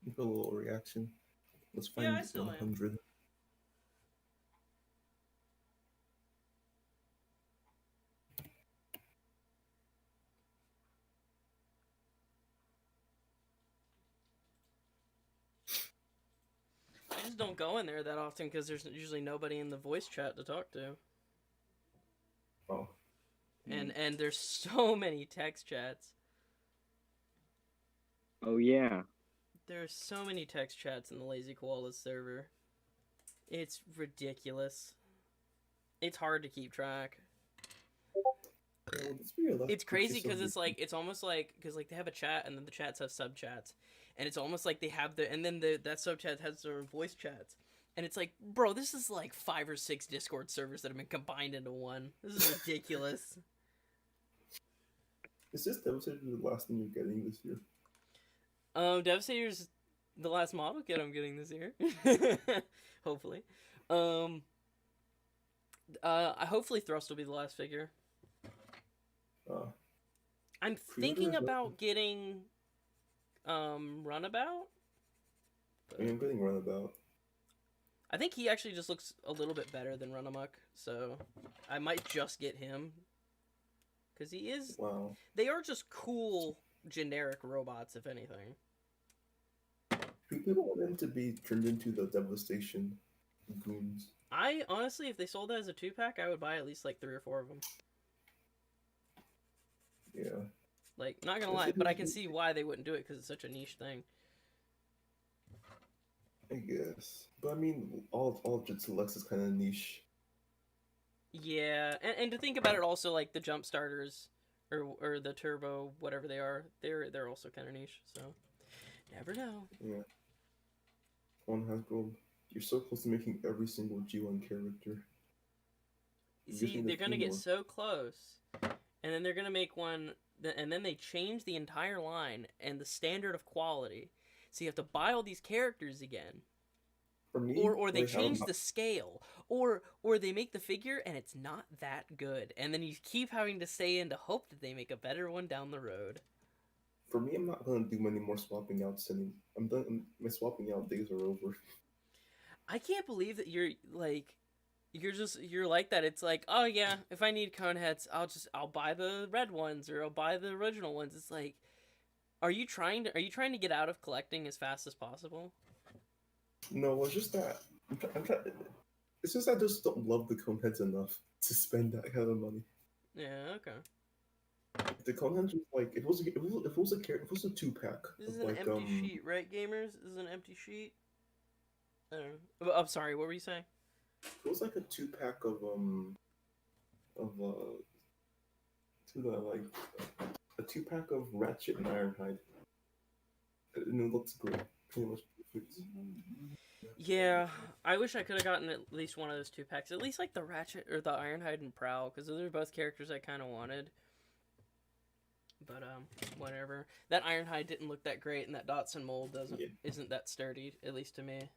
A little reaction. Let's Yeah, find I still am. 100. I just don't go in there that often because there's usually nobody in the voice chat to talk to. Oh. And there's so many text chats. Oh yeah. There's so many text chats in the Lazy Koalas server. It's ridiculous. It's hard to keep track. It's crazy because it's almost like because like they have a chat and then the chats have sub chats, and it's almost like they have and then that sub chat has their voice chats, and it's like, bro, this is like 5 or 6 Discord servers that have been combined into one. This is ridiculous. Is this Devastator the last thing you're getting this year? Devastator's the last model kit I'm getting this year. Hopefully. Hopefully Thrust will be the last figure. I'm thinking about getting Runabout. I mean, I'm getting Runabout. I think he actually just looks a little bit better than Runamuck, so I might just get him. Because he is... Wow. They are just cool, generic robots, if anything. People want him to be turned into the Devastation goons. I, honestly, if they sold that as a 2-pack, I would buy at least like 3 or 4 of them. Yeah. Like, not gonna lie, but I can see why they wouldn't do it, because it's such a niche thing. I guess. But I mean, all Jet Selects is kind of niche. Yeah, and to think about it also, like, the jump starters, or the turbo, whatever they are, they're also kind of niche, so... Never know. Yeah. One has grown. You're so close to making every single G1 character. See, they're gonna get so close, and then they're gonna make one, and then they change the entire line and the standard of quality. So you have to buy all these characters again. For me, or they change the scale, or they make the figure and it's not that good, and then you keep having to stay in to hope that they make a better one down the road. For me, I'm not gonna do many more swapping outs anymore. I'm done. My swapping out days are over. I can't believe that you're like that. It's like, oh yeah, if I need cone heads, I'll buy the red ones or I'll buy the original ones. It's like, are you trying to get out of collecting as fast as possible? No, it's just that it's just I just don't love the cone heads enough to spend that kind of money. Yeah, okay. The cone heads was like it was a 2-pack. This is an empty sheet, right, gamers? This is an empty sheet. I don't know. I'm sorry. What were you saying? It was like a 2-pack of a 2-pack of Ratchet and Ironhide, and it looks great. Pretty much perfect. Yeah, I wish I could have gotten at least one of those 2-packs. At least like the Ratchet or the Ironhide and Prowl, because those are both characters I kind of wanted. But whatever. That Ironhide didn't look that great, and that Dotson mold isn't that sturdy, at least to me.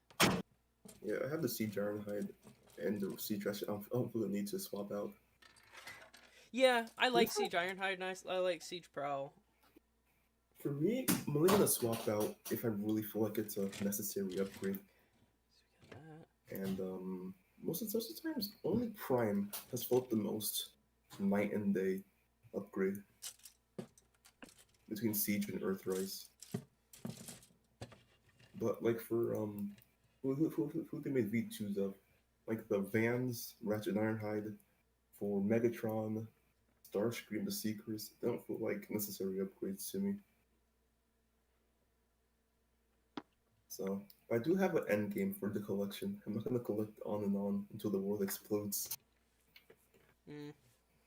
Yeah, I have the Siege Ironhide and the Siege Ratchet. I don't feel the need to swap out. Yeah, I like Siege Ironhide, and I like Siege Prowl. For me, I'm only gonna swap out if I really feel like it's a necessary upgrade. And most of the times, only Prime has felt the most night and day upgrade between Siege and Earthrise. But like for who they made V2s of? like the Vans, Ratchet and Ironhide for Megatron, Starscream, the Seekers. They don't feel like necessary upgrades to me. So I do have an end game for the collection. I'm not gonna collect on and on until the world explodes. Mm.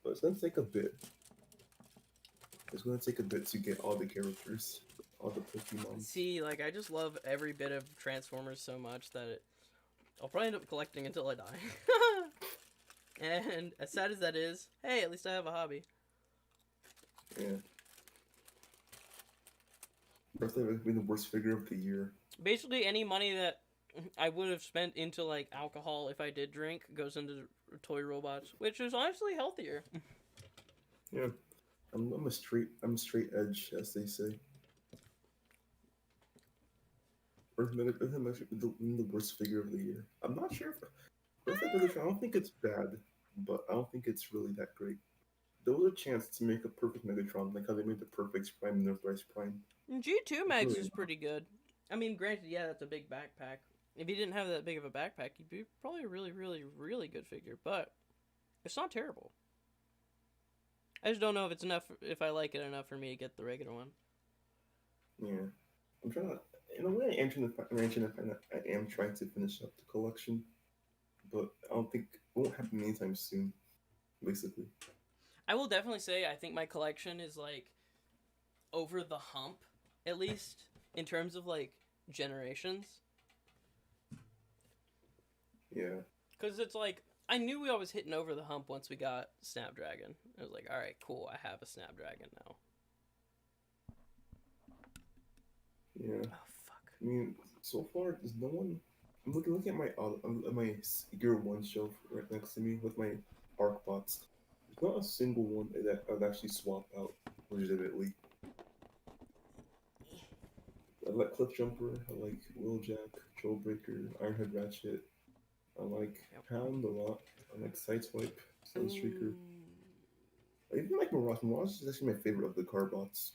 But it's gonna take a bit. It's gonna take a bit to get all the characters, all the Pokemon. See, like, I just love every bit of Transformers so much that I'll probably end up collecting until I die. And as sad as that is, hey, at least I have a hobby. Yeah. Birthday would be the worst figure of the year. Basically, any money that I would have spent into, like, alcohol if I did drink goes into toy robots, which is honestly healthier. Yeah. I'm a straight edge, as they say. Birthday might be the worst figure of the year. I'm not sure if Birthday Megatron, I don't think it's bad, but I don't think it's really that great. There was a chance to make a perfect Megatron, like how they made the perfect Prime and Earthrise Prime. G2 Max really is pretty good. I mean, granted, yeah, that's a big backpack. If you didn't have that big of a backpack, you'd be probably a really, really, really good figure, but it's not terrible. I just don't know if it's enough, if I like it enough for me to get the regular one. Yeah. I'm trying to, in a way, I am trying to finish up the collection, but I don't think it won't happen anytime soon, basically. I will definitely say I think my collection is, like, over the hump, at least, in terms of, like, generations. Yeah. Because it's like, I knew we always hitting over the hump once we got Snapdragon. I was like, alright, cool, I have a Snapdragon now. Yeah. Oh, fuck. I mean, so far, there's no one. I'm looking at my Gear 1 shelf right next to me with my Arc bots. There's not a single one that I'd actually swap out legitimately. I like Cliff Jumper, I like Wheeljack, Trollbreaker, Ironhead Ratchet. I like Hound a lot. I like Sideswipe, Sunstreaker. I even like Mirage. Mirage is actually my favorite of the car bots.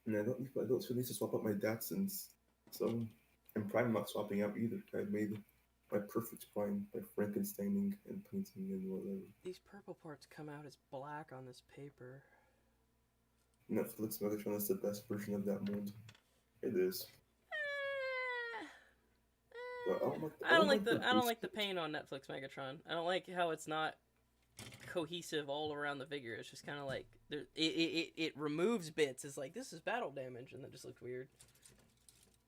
And I don't feel need to swap out my Datsuns. So, and Prime I'm not swapping out either. I made my perfect Prime by Frankensteining and painting and whatever. These purple parts come out as black on this paper. Netflix Megatron is the best version of that mold. It is. But I don't like the paint on Netflix Megatron. I don't like how it's not cohesive all around the figure. It's just kind of like it removes bits. It's like, this is battle damage, and that just looks weird.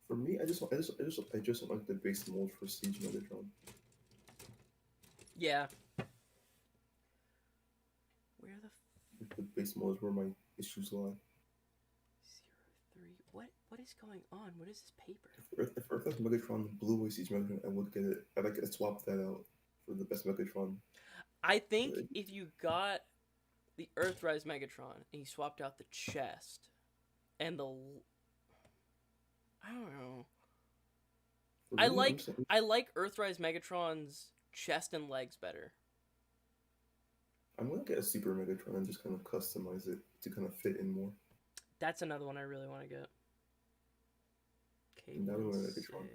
For me, I just don't like the base mold for Siege Megatron. Yeah. Where the The base mold is where my issues lie. 03. What is going on? What is this paper? If Earth has Megatron, Blue Way Siege Megatron, I would get it. I'd like to swap that out for the best Megatron. I think if you got the Earthrise Megatron and you swapped out the chest and the, I don't know. I like Earthrise Megatron's chest and legs better. I'm gonna get a Super Megatron and just kind of customize it to kind of fit in more. That's another one I really want to get. Another one Megatron.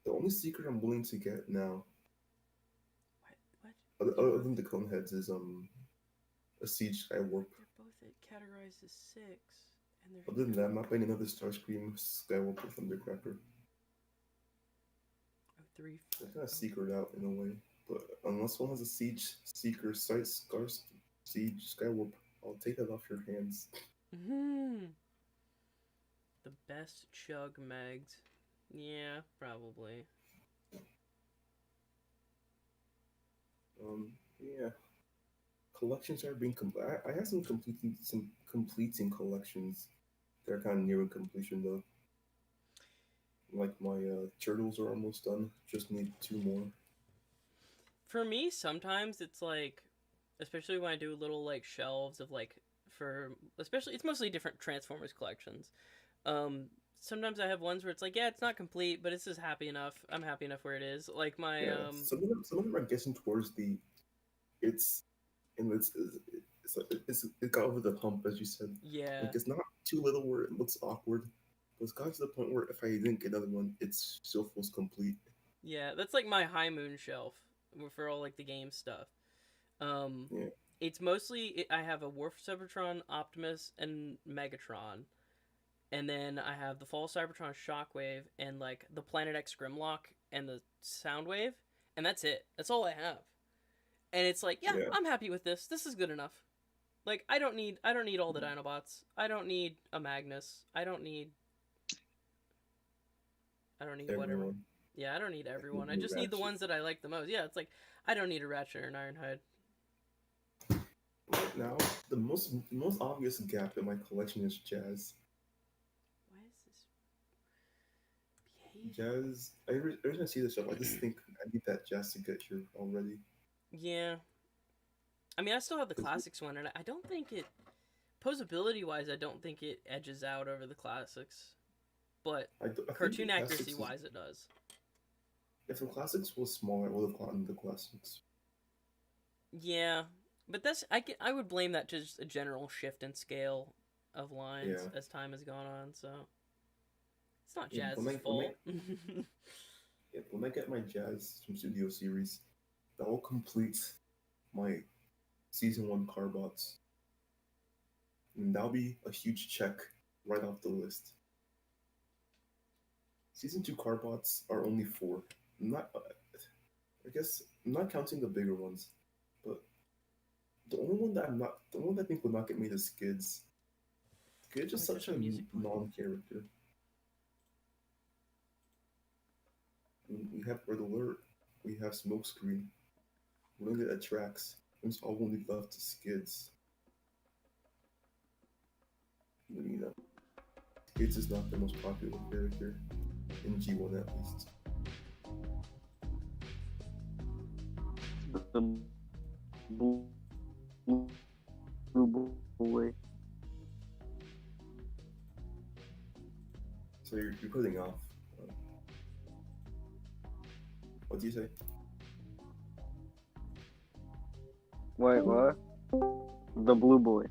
The only secret I'm willing to get now, What? other than the cone heads, is a Siege Skywarp. They're both categorized as 6, and they're. Other than that, I'm not playing another Starscream Skywarp or Thundercracker. 03. They're kind of secret out in a way, but unless one has a Siege Seeker Siege Skywarp, I'll take that off your hands. The best Chug Megs. Yeah, probably. Yeah. Collections are being I have some completing collections. They're kind of nearing completion though. Like my turtles are almost done. Just need 2 more. For me, sometimes it's like, especially when I do little like shelves of like especially it's mostly different Transformers collections. Sometimes I have ones where it's like, yeah, it's not complete, but it's just happy enough. I'm happy enough where it is. Like my some of them are guessing towards the it's it got over the hump, as you said. Yeah. Like it's not too little where it looks awkward, it's gotten to the point where if I didn't get another one, it still feels complete. Yeah, that's like my high moon shelf for all like the game stuff. Yeah. It's mostly I have a War for Cybertron, Optimus, and Megatron, and then I have the Fall Cybertron Shockwave and like the Planet X Grimlock and the Soundwave, and that's it. That's all I have. And it's like, yeah, Yeah. I'm happy with this. This is good enough. Like I don't need all the Dinobots. I don't need a Magnus. I don't need whatever. Everyone. Yeah, I don't need everyone. I need just need the Ratchet. ones that I like the most. Yeah, it's like I don't need a Ratchet or an Ironhide. Right now, the most obvious gap in my collection is Jazz. Why is this? Behave. Jazz. Every time I see this stuff, I just think I need that Jazz to get here already. Yeah. I mean, I still have the classics one, and I don't think it, posability wise, I don't think it edges out over the classics. But I think cartoon the classics accuracy is- wise, it does. If the classics was smaller, I would have gotten the classics. Yeah, but I would blame that to just a general shift in scale of lines Yeah. as time has gone on. So it's not Yeah, Jazz's when I- fault. Yeah, when I get my Jazz from Studio Series, that will complete my Season 1 Carbots. And that'll be a huge check right off the list. Season 2 Carbots are only 4. Not, I guess, I'm not counting the bigger ones, but the one that I think would not get me is Skids. Skids is Oh, such there's a some music playing. non-character. I mean, we have Red Alert, we have Smokescreen, Winged Attracts, and it's all only left to Skids. But, you know, Skids is not the most popular character in G1 at least. The blue boy. So you're putting off. What do you say? Wait, what? The blue boy.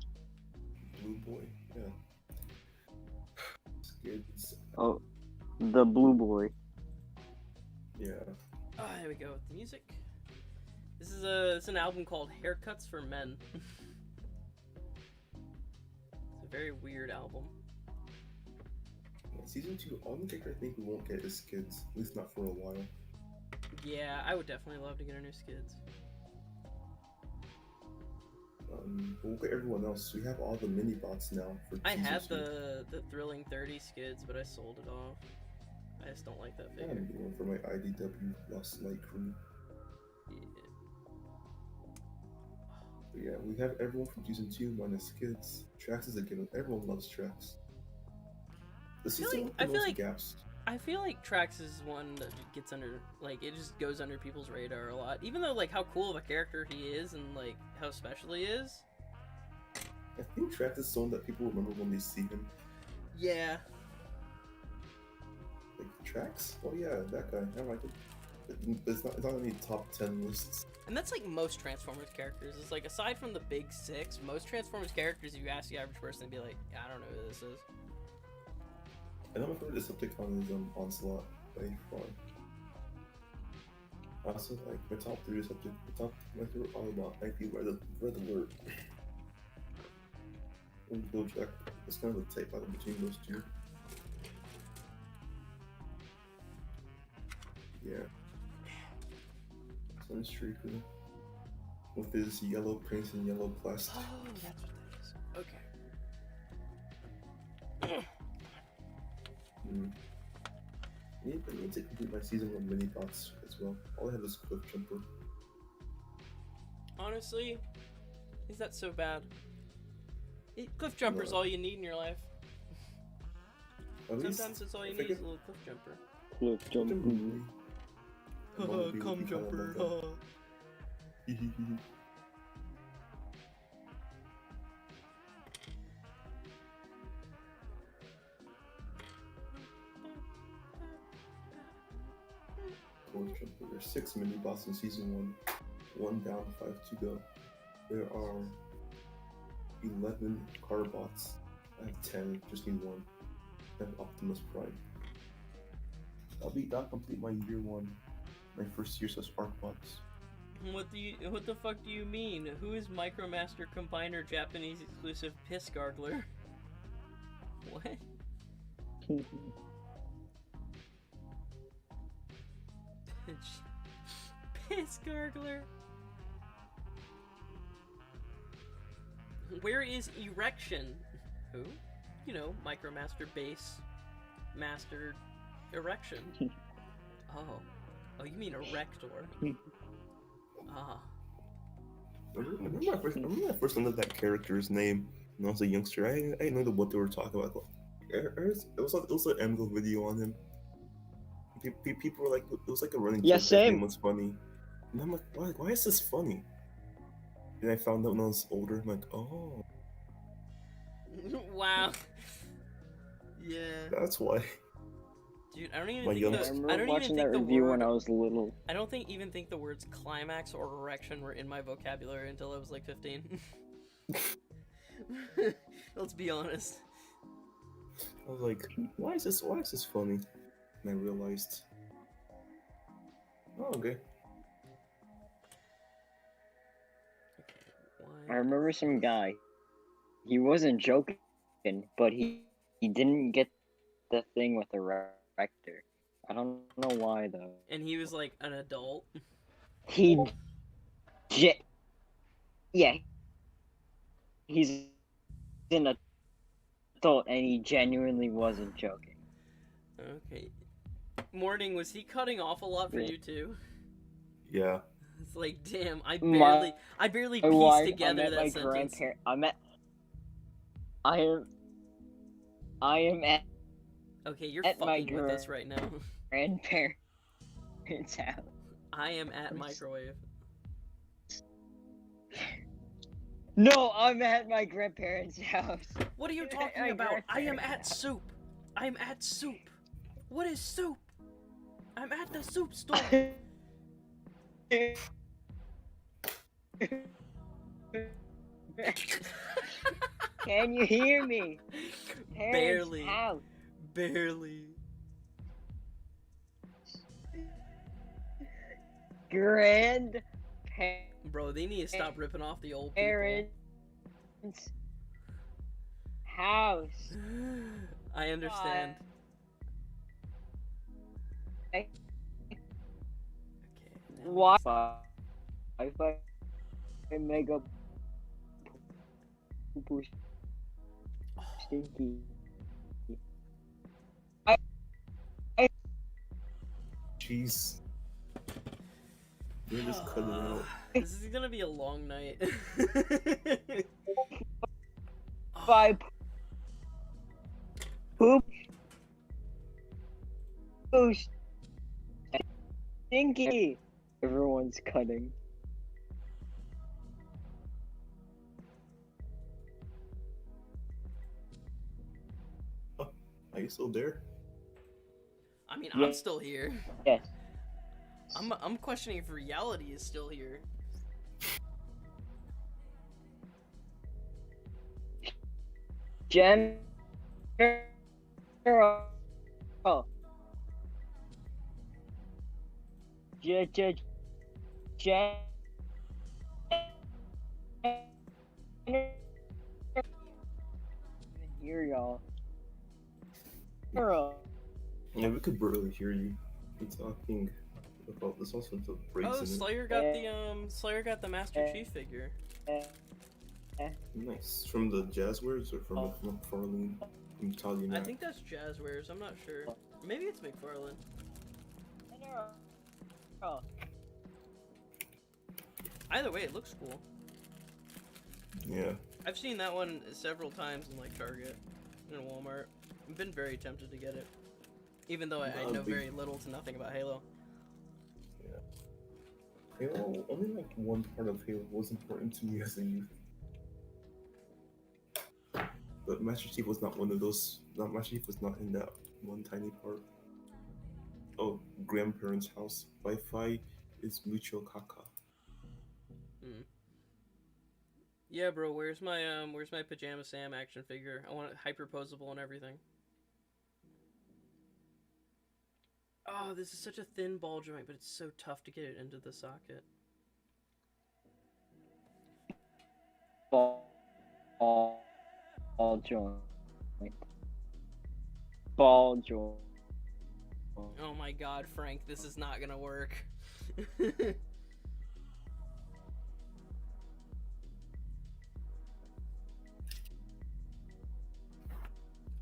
Blue Boy? Yeah. Skids. Oh, the blue boy. Yeah. Ah, here we go with the music. It's an album called Haircuts for Men. It's a very weird album. Yeah, Season 2, only character I think we won't get is Skids, at least not for a while. Yeah, I would definitely love to get a new Skids. We'll get everyone else. We have all the mini bots now. For I Season had 2. the Thrilling 30 Skids, but I sold it off. I just don't like that Yeah, I'm figure. getting one for my IDW Lost Light crew. Yeah. But yeah, we have everyone from Season 2 minus Skids. Trax is a given. Everyone loves Trax. The season with the I feel most like- gaps. I feel like Trax is one that gets under, like, it just goes under people's radar a lot. Even though, like, how cool of a character he is and, like, how special he is. I think Trax is someone that people remember when they see him. Yeah. Like, Trax? Oh yeah, that guy. I like it. It's not on any top 10 lists. And that's, like, most Transformers characters. It's, like, aside from the big six, most Transformers characters, if you ask the average person, they'd be like, I don't know who this is. And I'm afraid Decepticon is Onslaught by far. Also, like, my top 3 my favorite Autobot might be Red Alert. And Bojack. It's kind of a tight battle between those two. Yeah. Sunstreaker. With his yellow paint and yellow plastic. Oh, that's what that is. Okay. I need to complete my Season 1 mini bots as well. All I have is Cliff Jumper. Honestly, is that so bad? Cliff Jumper's No. all you need in your life. At least, Sometimes that's all you if I need is get a little Cliff Jumper. Cliff Cliff jump. Jumper, Haha, Bumblebee would cum be kinda jumper. like that. haha. Cliff Jumper. There's 6 mini bots in Season 1. 1 down, 5 to go. There are 11 car bots. I have 10, just need 1. and Optimus Prime. That'll complete my year one, my first year as Artbots. What the fuck do you mean? Who is Micromaster Combiner Japanese exclusive Piss Gargler? What? Piss Gargler? Where is Erection? Who? You know, Micromaster Base Master Erection. Oh, you mean Erector. Ah. I remember I first learned that character's name when I was a youngster. I didn't know what they were talking about. It was an Emgo video on him. People were like, it was like a running Yeah, joke that his same. name was funny. And I'm like, why is this funny? And I found out when I was older, I'm like, oh, Wow. Yeah. that's why. Dude, I don't even My think young- the, I I remember don't even watching think that the review word, when I was little. I don't even think the words climax or erection were in my vocabulary until I was like 15. Let's be honest. I was like, why is this funny? And I realized, oh, okay. I remember some guy. He wasn't joking, but he didn't get the thing with the rector. I don't know why though. And he was like an adult. He, yeah, he's an adult, and he genuinely wasn't joking. Okay. Morning, was he cutting off a lot for Yeah. you too? Yeah. It's like, damn, I My barely My pieced wife, together I met that my sentence. grandparent. I am at Okay, you're at my fucking with us right now. grandparents' house. I am at microwave. No, I'm at my grandparents' house. What are you talking My about? I am grandparents' at soup. I am at soup. What is soup? I'm at the soup store. Can you hear me? Parents' Barely. house. Barely. Grandparents' Bro, they need to stop ripping off the old people. house. I understand. Okay. Okay. Wi-Fi. Wi-Fi. Mega. Poo-poo. Stinky. Jeez. They're just cutting it out. This is gonna be a long night. Five. Poop. Oh, stinky. Everyone's cutting. Are you still there? I mean, Yeah. I'm still here. Yes. I'm questioning if reality is still here. General. Gen. Hear y'all. General. Yeah, we could barely hear you. We're talking about this all sorts of breaks Oh, in it. Slayer got the Master Chief figure. Nice. From the Jazzwares or from McFarlane? From Talia I think that's Jazzwares. I'm not sure. Maybe it's McFarlane. General. Either way, it looks cool. Yeah. I've seen that one several times in like Target and Walmart. I've been very tempted to get it, even though I know very little to nothing about Halo. Halo, only like one part of Halo was important to me as a youth. But Master Chief was not one of those. Master Chief was not in that one tiny part. Oh, grandparents' house. Wi-Fi is mucho caca. Yeah, bro. Where's my Pajama Sam action figure? I want it hyper posable and everything. Oh, this is such a thin ball joint, but it's so tough to get it into the socket. Ball joint. Ball joint. Oh my god, Frank, this is not gonna work.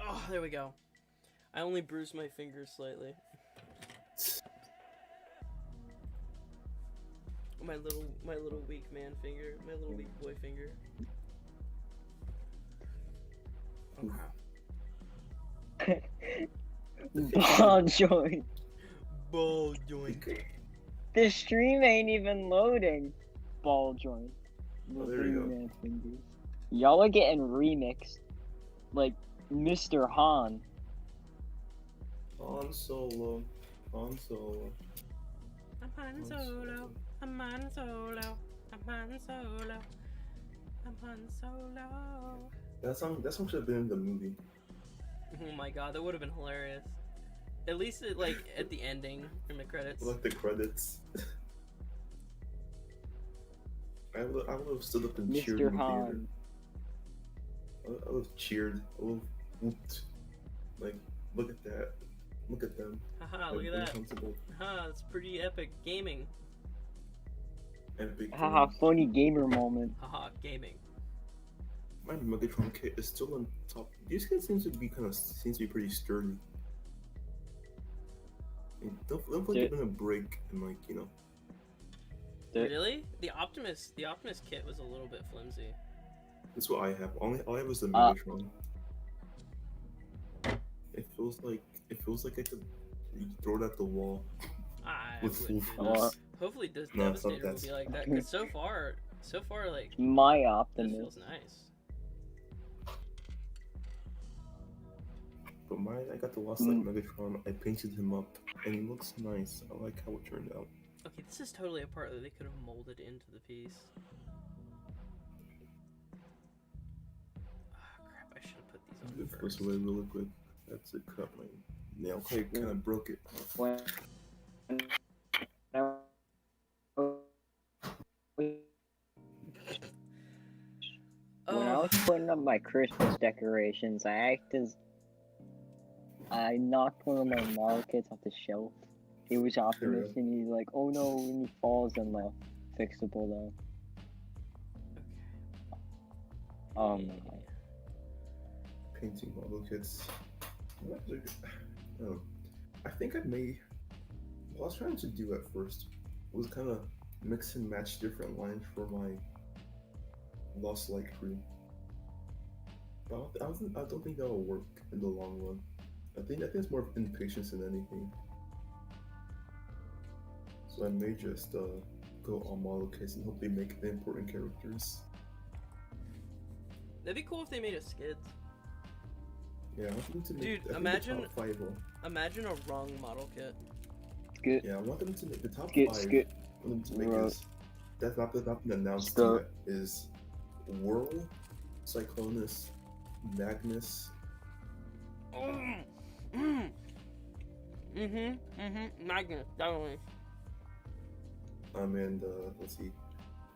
Oh, there we go. I only bruised my fingers slightly. My little weak man finger, my little weak boy finger. Okay. Ball joint. Ball joint. The stream ain't even loading. Ball joint. Oh, there you go. Man fingers. Y'all are getting remixed. Like Mr. Han. Han Solo. Han Solo. I'm Han Solo. I'm Han Solo. I'm Han Solo. I'm Han Solo. That song should have been in the movie. Oh my god, that would have been hilarious. At least it, like at the ending in the credits. Like the credits. I would have stood up and cheered in Mr. the Han. theater. I would have cheered. I would have whooped. Like, look at that. Look at them. Haha, Like, look at that. uncomfortable. Haha, it's pretty epic gaming. Epic. Haha, funny gamer moment. Haha, gaming. My Megatron kit is still on top. These kids seems to be pretty sturdy. Don't feel like they're gonna break and like, you know. Really? The Optimus kit was a little bit flimsy. That's what I have. All I have is the Megatron. It feels like I could throw it at the wall I with full wouldn't do that. force. Hopefully this No, it's not Devastator will that. be like that, because so far like My this Optimus. feels nice. But I got the Lost Light Megatron. I painted him up, and he looks nice. I like how it turned out. Okay, this is totally a part that they could have molded into the piece. Oh crap, I should have put these on Move first. this away really quick. That's it. Cut my nail. I kind of broke it. When I was putting up my Christmas decorations, I knocked one of my model kits off the shelf. It was Optimus, and he's like, "Oh no!" when he falls and left. Fixable though. Okay. Painting model kits. Oh, I think I may. What I was trying to do at first was kind of mix and match different lines for my Lost Light crew. But I don't think that will work in the long run. I think it's more of impatience than anything. So I may just go on model kits and hope they make the important characters. That'd be cool if they made a skids. Yeah, I want them to make. Dude, I think imagine- the top five will. Imagine a rung model kit. Good. Yeah, I want them to make the top Skit, five. skit. I want them to make Right. is that's not been announced Stop. yet. Is Whirl, Cyclonus, Magnus. Magnus, definitely. And let's see,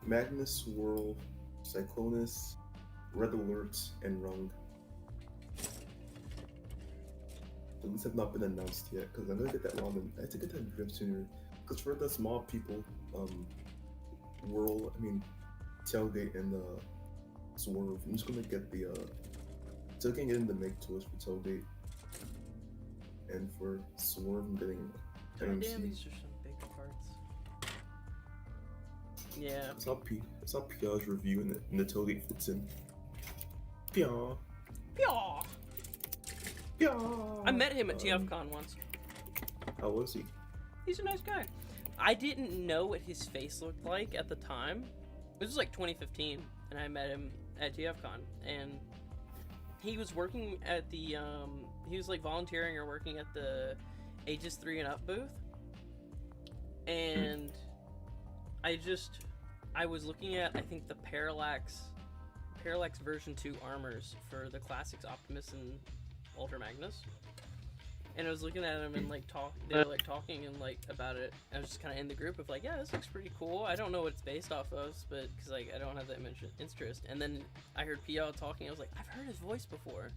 Magnus, Whirl, Cyclonus, Red Alert, and Rung. These have not been announced yet because I'm gonna get that ramen. I have to get that drip sooner. Because for the small people, Tailgate and Swerve, I'm just gonna get the still can't get in the make toys for Tailgate. And for Swerve, I'm getting God damn, MC. these are some big parts. Yeah. I saw PR's review and the Tailgate fits in. PR. Pyaw! PR. I met him at TFCon once. How was he? He's a nice guy. I didn't know what his face looked like at the time. This was like 2015, and I met him at TFCon, and he was working at the he was like volunteering or working at the ages 3 and up booth, and I was looking at, I think, the Parallax version 2 armors for the classics Optimus and Ultra Magnus, and I was looking at him and like they were like talking and like about it. I was just kind of in the group of like, yeah, this looks pretty cool. I don't know what it's based off of, but because like I don't have that much interest. And then I heard P.O. talking. I was like, I've heard his voice before.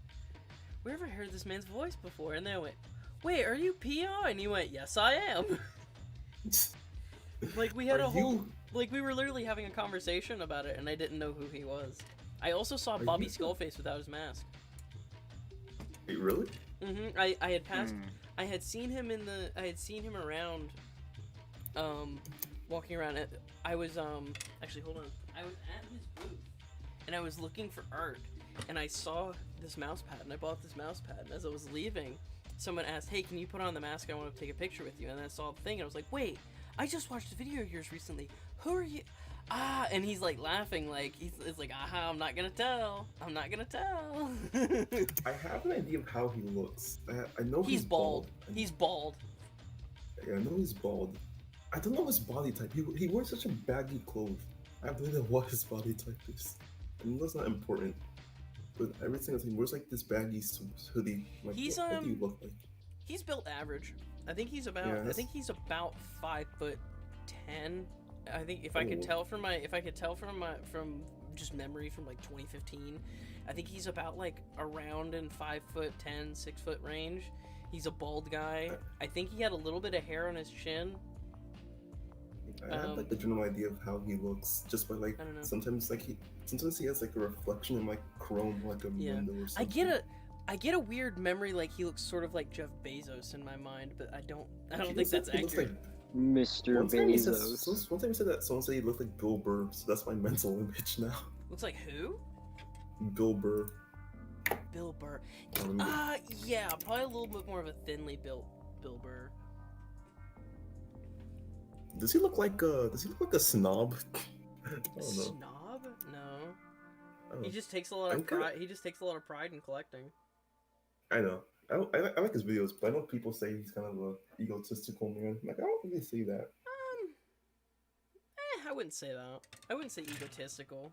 Where have I heard this man's voice before? And then I went, wait, are you P.O.? And he went, yes, I am. Like we had like we were literally having a conversation about it, and I didn't know who he was. I also saw Bobby Skullface without his mask. Wait, really? Mm-hmm. I had passed. I had seen him around. Walking around. I was actually hold on. I was at his booth, and I was looking for art, and I saw this mouse pad, and I bought this mouse pad. And as I was leaving, someone asked, "Hey, can you put on the mask? I want to take a picture with you." And then I saw the thing, and I was like, "Wait, I just watched a video of yours recently. Who are you?" Ah, and he's like laughing, like he's like, "Aha, I'm not gonna tell. I'm not gonna tell." I have an idea of how he looks. I know he's bald. He's bald. Yeah, I know he's bald. I don't know his body type. He wears such a baggy clothes. I have no idea what his body type is. I mean, that's not important. But every single time he wears like this baggy hoodie. Like, He's what do you look like? He's built average. I think he's about. Yeah, I think he's about 5'10". I think if I could tell from just memory from like 2015, I think he's about like around in 5'10", 6 foot range. He's a bald guy. I think he had a little bit of hair on his chin. I have like the general idea of how he looks just by like I don't know. sometimes he has like a reflection in like chrome like a window or something. I get a weird memory like he looks sort of like Jeff Bezos in my mind, but I don't think looks that's like, he looks accurate. like Mr. one time Bezos. one time he said that someone said he looked like Bill Burr, so that's my mental image now. Looks like who? Bill Burr. Bill Burr. Um, Yeah, probably a little bit more of a thinly built Bill Burr. Does he look like a snob? I don't know. Snob? No. I don't He know. just takes a lot of pride. He just takes a lot of pride in collecting. I know. I like his videos, but I know people say he's kind of a egotistical man. Like, I don't think they say that. I wouldn't say that. I wouldn't say egotistical.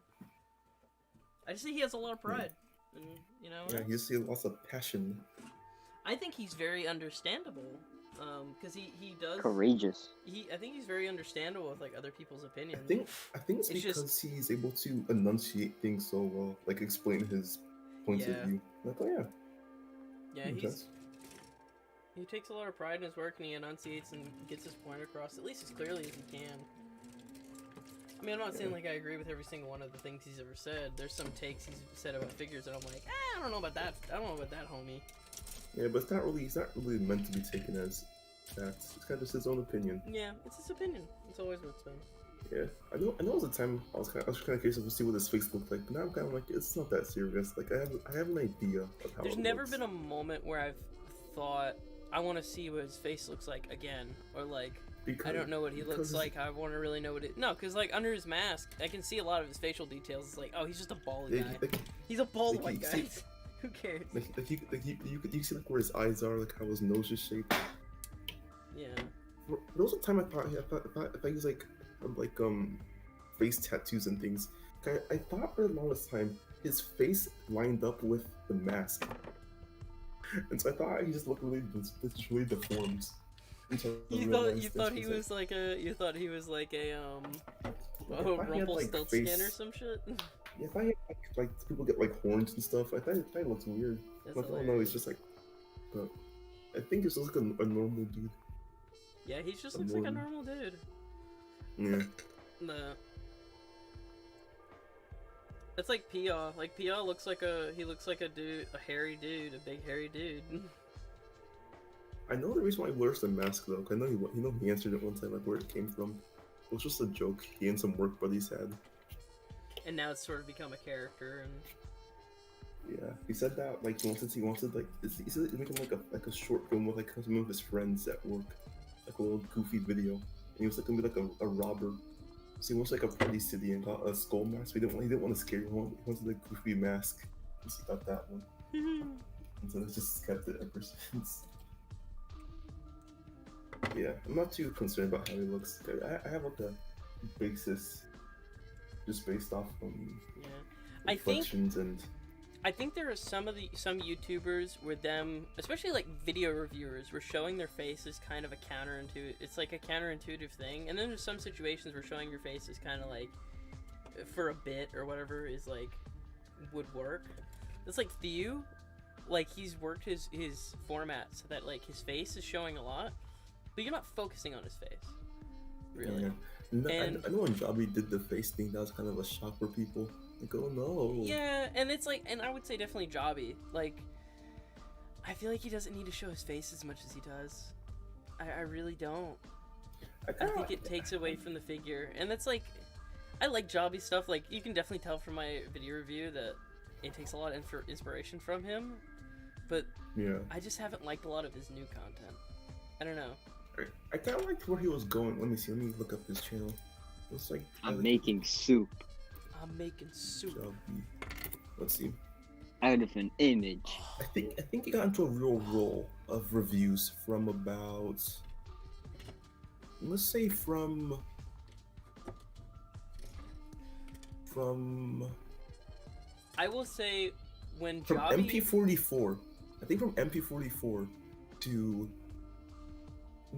I just think he has a lot of pride. And, you know. Yeah, you see lots of passion. I think he's very understandable. Because he does. Courageous. I think he's very understandable with like other people's opinions. I think it's because he's able to enunciate things so well, like explain his points of view. Like, oh yeah. Yeah, he takes a lot of pride in his work, and he enunciates and gets his point across at least as clearly as he can. I mean, I'm not saying like I agree with every single one of the things he's ever said. There's some takes he's said about figures that I'm like, I don't know about that. I don't know about that, homie. Yeah, but he's not really meant to be taken as facts. It's kind of just his own opinion. Yeah, it's his opinion. It's always what it's been. Yeah, I know. There was a time I was kind of curious to see what his face looked like, but now I'm kind of like, it's not that serious. Like, I have an idea of how. There's it never looks. been a moment where I've thought I want to see what his face looks like again, or like I don't know what he looks like. I want to really know what it. No, because like under his mask, I can see a lot of his facial details. It's like, oh, he's just a bald guy. He's a bald white guy. Who cares? You see like where his eyes are, like how his nose is shaped. Yeah. There was a time I thought if I use like face tattoos and things, I thought for the longest time his face lined up with the mask, and so I thought he just looked really deformed. You thought he was like a Rumpelstiltskin or some shit. Yeah, if I had like people get like horns and stuff, I thought it looked weird. Like, oh no, he's just like, but I think he's just like a normal dude. Yeah, he just looks like a normal dude. Yeah. No. That's like P.O. Like P.O. looks like a dude, a hairy dude, a big hairy dude. I know the reason why he wears the mask though. I know he answered it one time, like where it came from. It was just a joke he and some work buddies had. And now it's sort of become a character, and yeah, he said that like he said he said he's making like a short film with like some of his friends at work, like a little goofy video. And he was like gonna be like a robber. So he wants like a Party City and got a skull mask. He didn't want to scare you. He wanted a goofy mask. So he got that one. And so he's just kept it ever since. Yeah, I'm not too concerned about how he looks. I have like a basis just based off I think reflections and I think there are some YouTubers where them, especially like video reviewers, were showing their face as kind of a counterintuitive. It's like a counterintuitive thing, and then there's some situations where showing your face is kind of like for a bit or whatever is like would work. It's like Theo, like he's worked his format so that like his face is showing a lot, but you're not focusing on his face, really. Yeah. No, And- I know when Jobby did the face thing, that was kind of a shock for people. Like, oh no. Yeah, and it's like, and I would say definitely Jobby. Like, I feel like he doesn't need to show his face as much as he does. I really don't. I think it takes away from the figure, and that's like, I like Jobby stuff. Like, you can definitely tell from my video review that it takes a lot of inspiration from him, but Yeah. I just haven't liked a lot of his new content. I don't know. I kind of liked where he was going. Let me see. Let me look up his channel. It's like I'm making soup I'm making soup. Jobby. Let's see. out of an image. I think he got into a real roll of reviews from about, let's say from I will say when from Jobby MP44. I think from MP44 to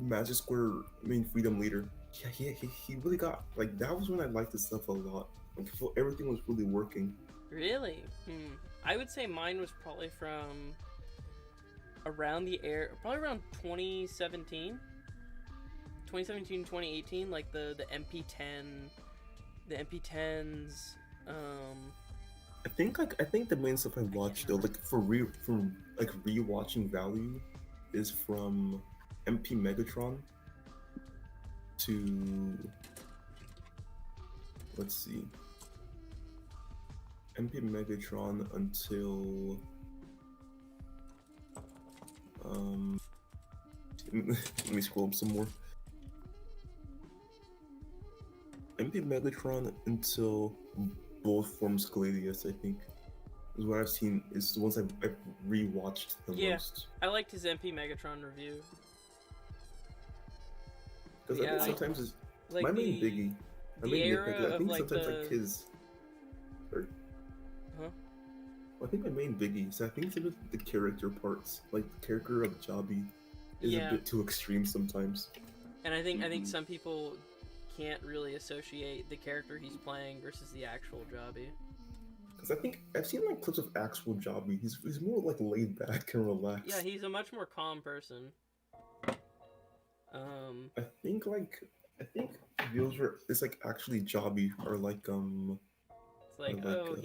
Magic Square main Freedom Leader. Yeah, he really got, like, that was when I liked his stuff a lot. Like, everything was really working. Really? I would say mine was probably from around probably around 2017. 2017, 2018, like the MP10s, I think the main stuff I watched though, like from rewatching value, is from MP Megatron to, let's see, MP Megatron until let me scroll up some more. MP Megatron until both forms Gladius, I think, is what I've seen. Is the ones I've rewatched the Yeah. most. I liked his MP Megatron review. Because Yeah, I think like- sometimes it's Like my main biggie. My the main era nitpick, I of think like sometimes the like his. Or, Huh? I think my main biggie is I think some of the character parts, like the character of Jobby, is Yeah. a bit too extreme sometimes. and I think some people can't really associate the character he's playing versus the actual Jobby. Because I think I've seen like clips of actual Jobby. He's more like laid back and relaxed. Yeah, he's a much more calm person. I think videos where it's like actually Jobby are like It's like, like, oh,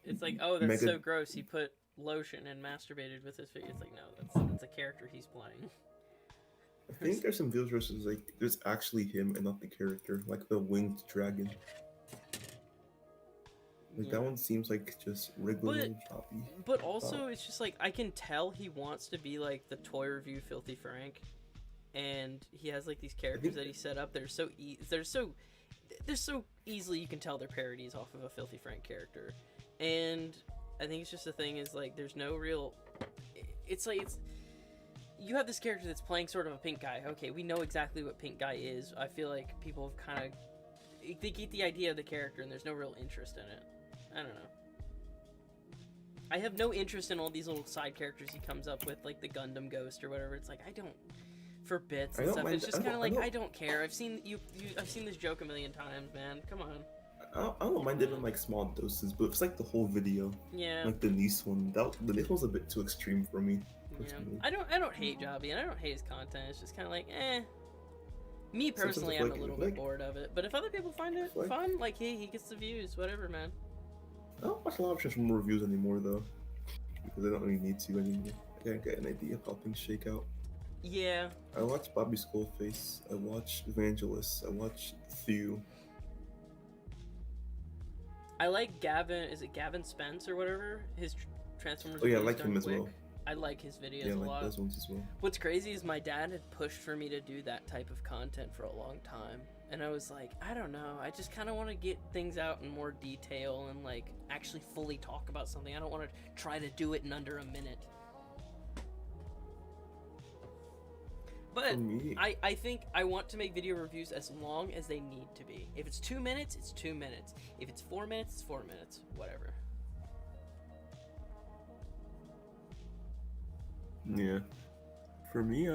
it's like, oh, that's Mega- so gross. He put lotion and masturbated with his figure. It's like, no, that's a character he's playing. I think there's some videos where it's like there's actually him and not the character, like the winged dragon. Like Yeah. that one seems like just regular Jobby. But also, it's just like I can tell he wants to be like the toy review Filthy Frank, and he has like these characters that he set up. They're so easily you can tell they're parodies off of a Filthy Frank character, and I think it's just the thing is like there's no real. It's like you have this character that's playing sort of a pink guy. Okay, we know exactly what pink guy is. I feel like people have kind of they get the idea of the character, and there's no real interest in it. I don't know. I have no interest in all these little side characters he comes up with, like the Gundam Ghost or whatever. It's like I don't, for bits I and don't stuff. mind- It's just I kind of don't- like I don't care. I've seen I've seen this joke a million times, man. Come on. I don't mind it in like small doses, but if it's like the whole video, Yeah. like the Nice one, the Nice one's a bit too extreme for me. Yeah. Personally. I don't hate Jobby and I don't hate his content. It's just kind of like Me Sometimes personally, I feel I'm like- a little like- bit bored of it. But if other people find it like- fun, like he gets the views, whatever, man. I don't watch a lot of Transformer reviews anymore though, because I don't really need to anymore. I can't get an idea of how things shake out. Yeah. I watch Bobby Skullface. I watch Evangelist. I watch Theo. I like Gavin. Is it Gavin Spence or whatever? His Transformers. Oh yeah, I videos like done him as quick. well. I like his videos Yeah, I a like lot. those ones as well. What's crazy is my dad had pushed for me to do that type of content for a long time. And I was like, I don't know. I just kind of want to get things out in more detail and like actually fully talk about something. I don't want to try to do it in under a minute. But For me, I think I want to make video reviews as long as they need to be. If it's 2 minutes, it's 2 minutes. If it's 4 minutes, it's 4 minutes. Whatever. Yeah. For me,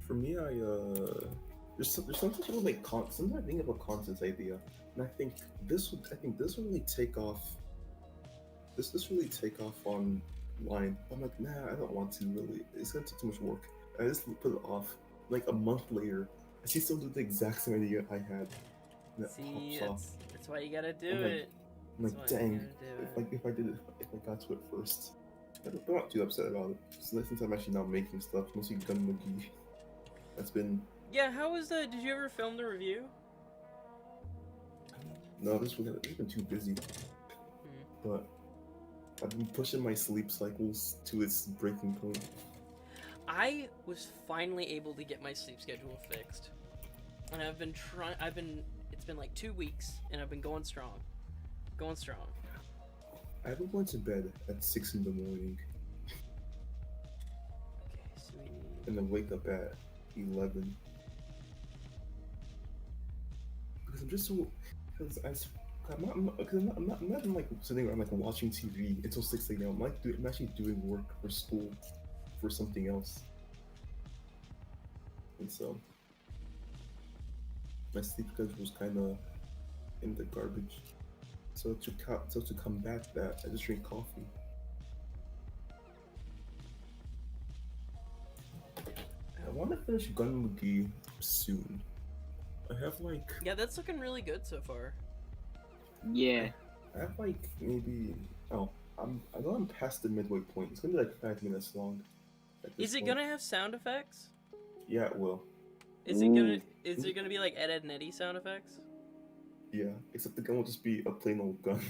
For me, there's something to like sometimes I think of a content idea, and I think this would really take off. This really take off online. I'm like, nah, I don't want to really. It's gonna take too much work. I just put it off. Like a month later, I see someone do the exact same idea I had, and that See, pops off. that's why you gotta do I'm like, it. I'm That's like, why you dang, gotta do if I did it, if I got to it first. I'm not too upset about it. So since I'm actually now making stuff, mostly Gun McGee. That's been Yeah, how was that? Did you ever film the review? no, this one I've been too busy. But I've been pushing my sleep cycles to its breaking point. I was finally able to get my sleep schedule fixed. And I've been it's been like 2 weeks, and I've been going strong. Going strong. I've been going to bed at 6 in the morning Okay, sweet. and then wake up at 11. Because I'm just so. Because I'm not even like sitting around like watching TV until 6 a.m. I'm actually doing work for school for something else. And so my sleep schedule was kind of in the garbage. So to combat that, I just drink coffee. I want to finish Gun McGee soon. I have like Yeah, that's looking really good so far. Yeah. I have like maybe I know I'm past the midway point. It's gonna be like 5 minutes long. Is it gonna have sound effects? Yeah, it will. Is it gonna be like Ed, Ed and Eddie sound effects? Yeah, except the gun will just be a plain old gun.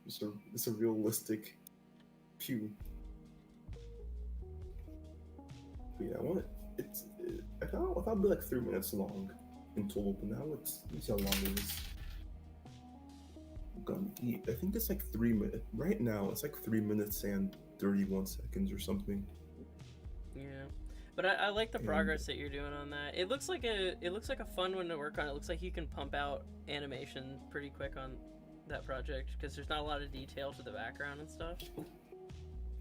It's a realistic pew. But yeah, I want I thought it'd be like 3 minutes long in total, but now it's how long it is. Gun, I think it's like 3 minutes. Right now, it's like 3 minutes and 31 seconds or something. Yeah, but I like the progress that you're doing on that. It looks like a fun one to work on. It looks like you can pump out animation pretty quick on that project because there's not a lot of detail to the background and stuff.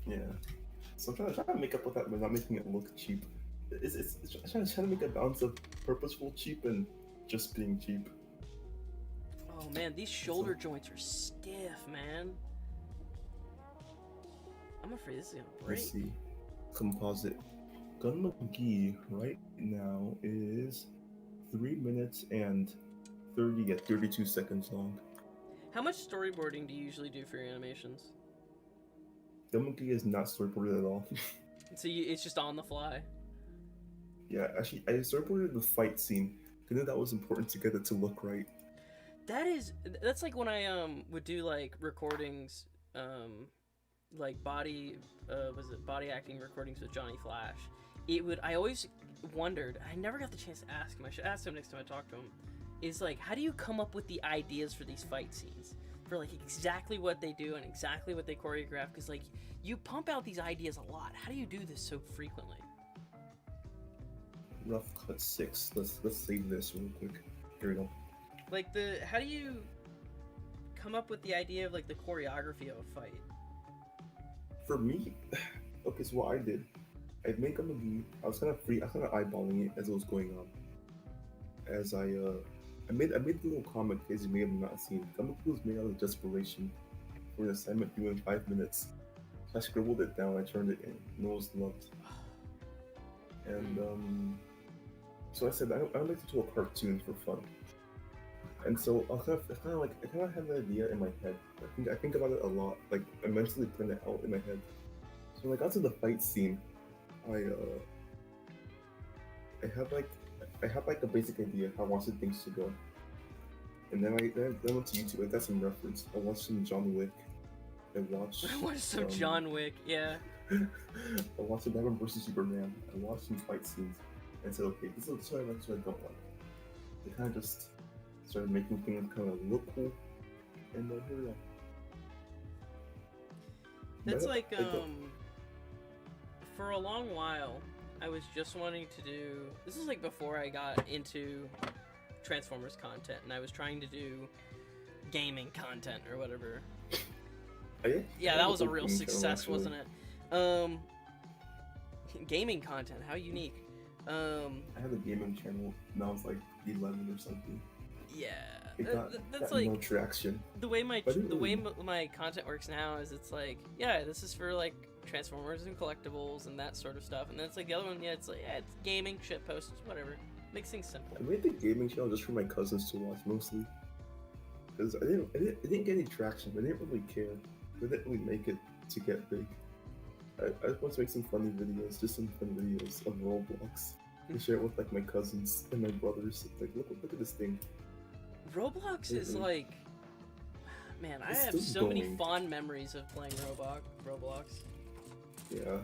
Yeah, so I'm trying to make up with that, but not making it look cheap. It's trying to make a balance of purposeful cheap and just being cheap. Oh man, these shoulder joints are stiff, man. I'm afraid this is gonna break. Let's see. Composite. Gun McGee right now is 3 minutes and 32 seconds long. How much storyboarding do you usually do for your animations? Gun McGee is not storyboarded at all. So it's just on the fly. Yeah, actually, I storyboarded the fight scene. I knew that was important to get it to look right. That's like when I would do like recordings, like body acting recordings with Johnny Flash. I always wondered, I never got the chance to ask him, I should ask him next time I talk to him, is like, how do you come up with the ideas for these fight scenes? For like exactly what they do and exactly what they choreograph? Because like, you pump out these ideas a lot. How do you do this so frequently? Rough cut 6. Let's save this real quick. Here we go. Like how do you come up with the idea of like the choreography of a fight? For me, okay, so what I did, I made Gun McGee. I was kind of eyeballing it as it was going on. As I made the little comic as you may have not seen. Gun McGee was made out of desperation for an assignment due in 5 minutes. So I scribbled it down. I turned it in. No one's loved. And so I said I don't like to do a cartoon for fun. And so I kind of have an idea in my head. I think about it a lot. Like I mentally plan it out in my head. So when I got to the fight scene, I have like a basic idea of how I wanted things to go. And then I went to YouTube. I got some reference. I watched some John Wick. I watched some John Wick, yeah. I watched some Batman vs Superman. I watched some fight scenes and said, okay, this is what I like, this is what I don't like. They kind of just started making things kind of look cool, and then here we go. That's like for a long while, I was just wanting to do. This is like before I got into Transformers content, and I was trying to do gaming content or whatever. Yeah, I that have was a whole real gaming channel, success, actually. wasn't it? Gaming content, how unique. I had a gaming channel when I was like 11 or something. Yeah, It that's got like no traction. the way my But I didn't the way really- my content works now is it's like, yeah, this is for like Transformers and collectibles and that sort of stuff, and then it's like the other one, yeah, it's like, yeah, it's gaming, shit posts, whatever, makes things simple. I made the gaming channel just for my cousins to watch mostly. Because I didn't get any traction. I didn't really care. I didn't really make it to get big. I just want to make some funny videos, just some fun videos of Roblox. And share it with like my cousins and my brothers. Like, look at this thing. Roblox is Mhm. like, man, I It's have still so many going. fond memories of playing Roblox. Yeah,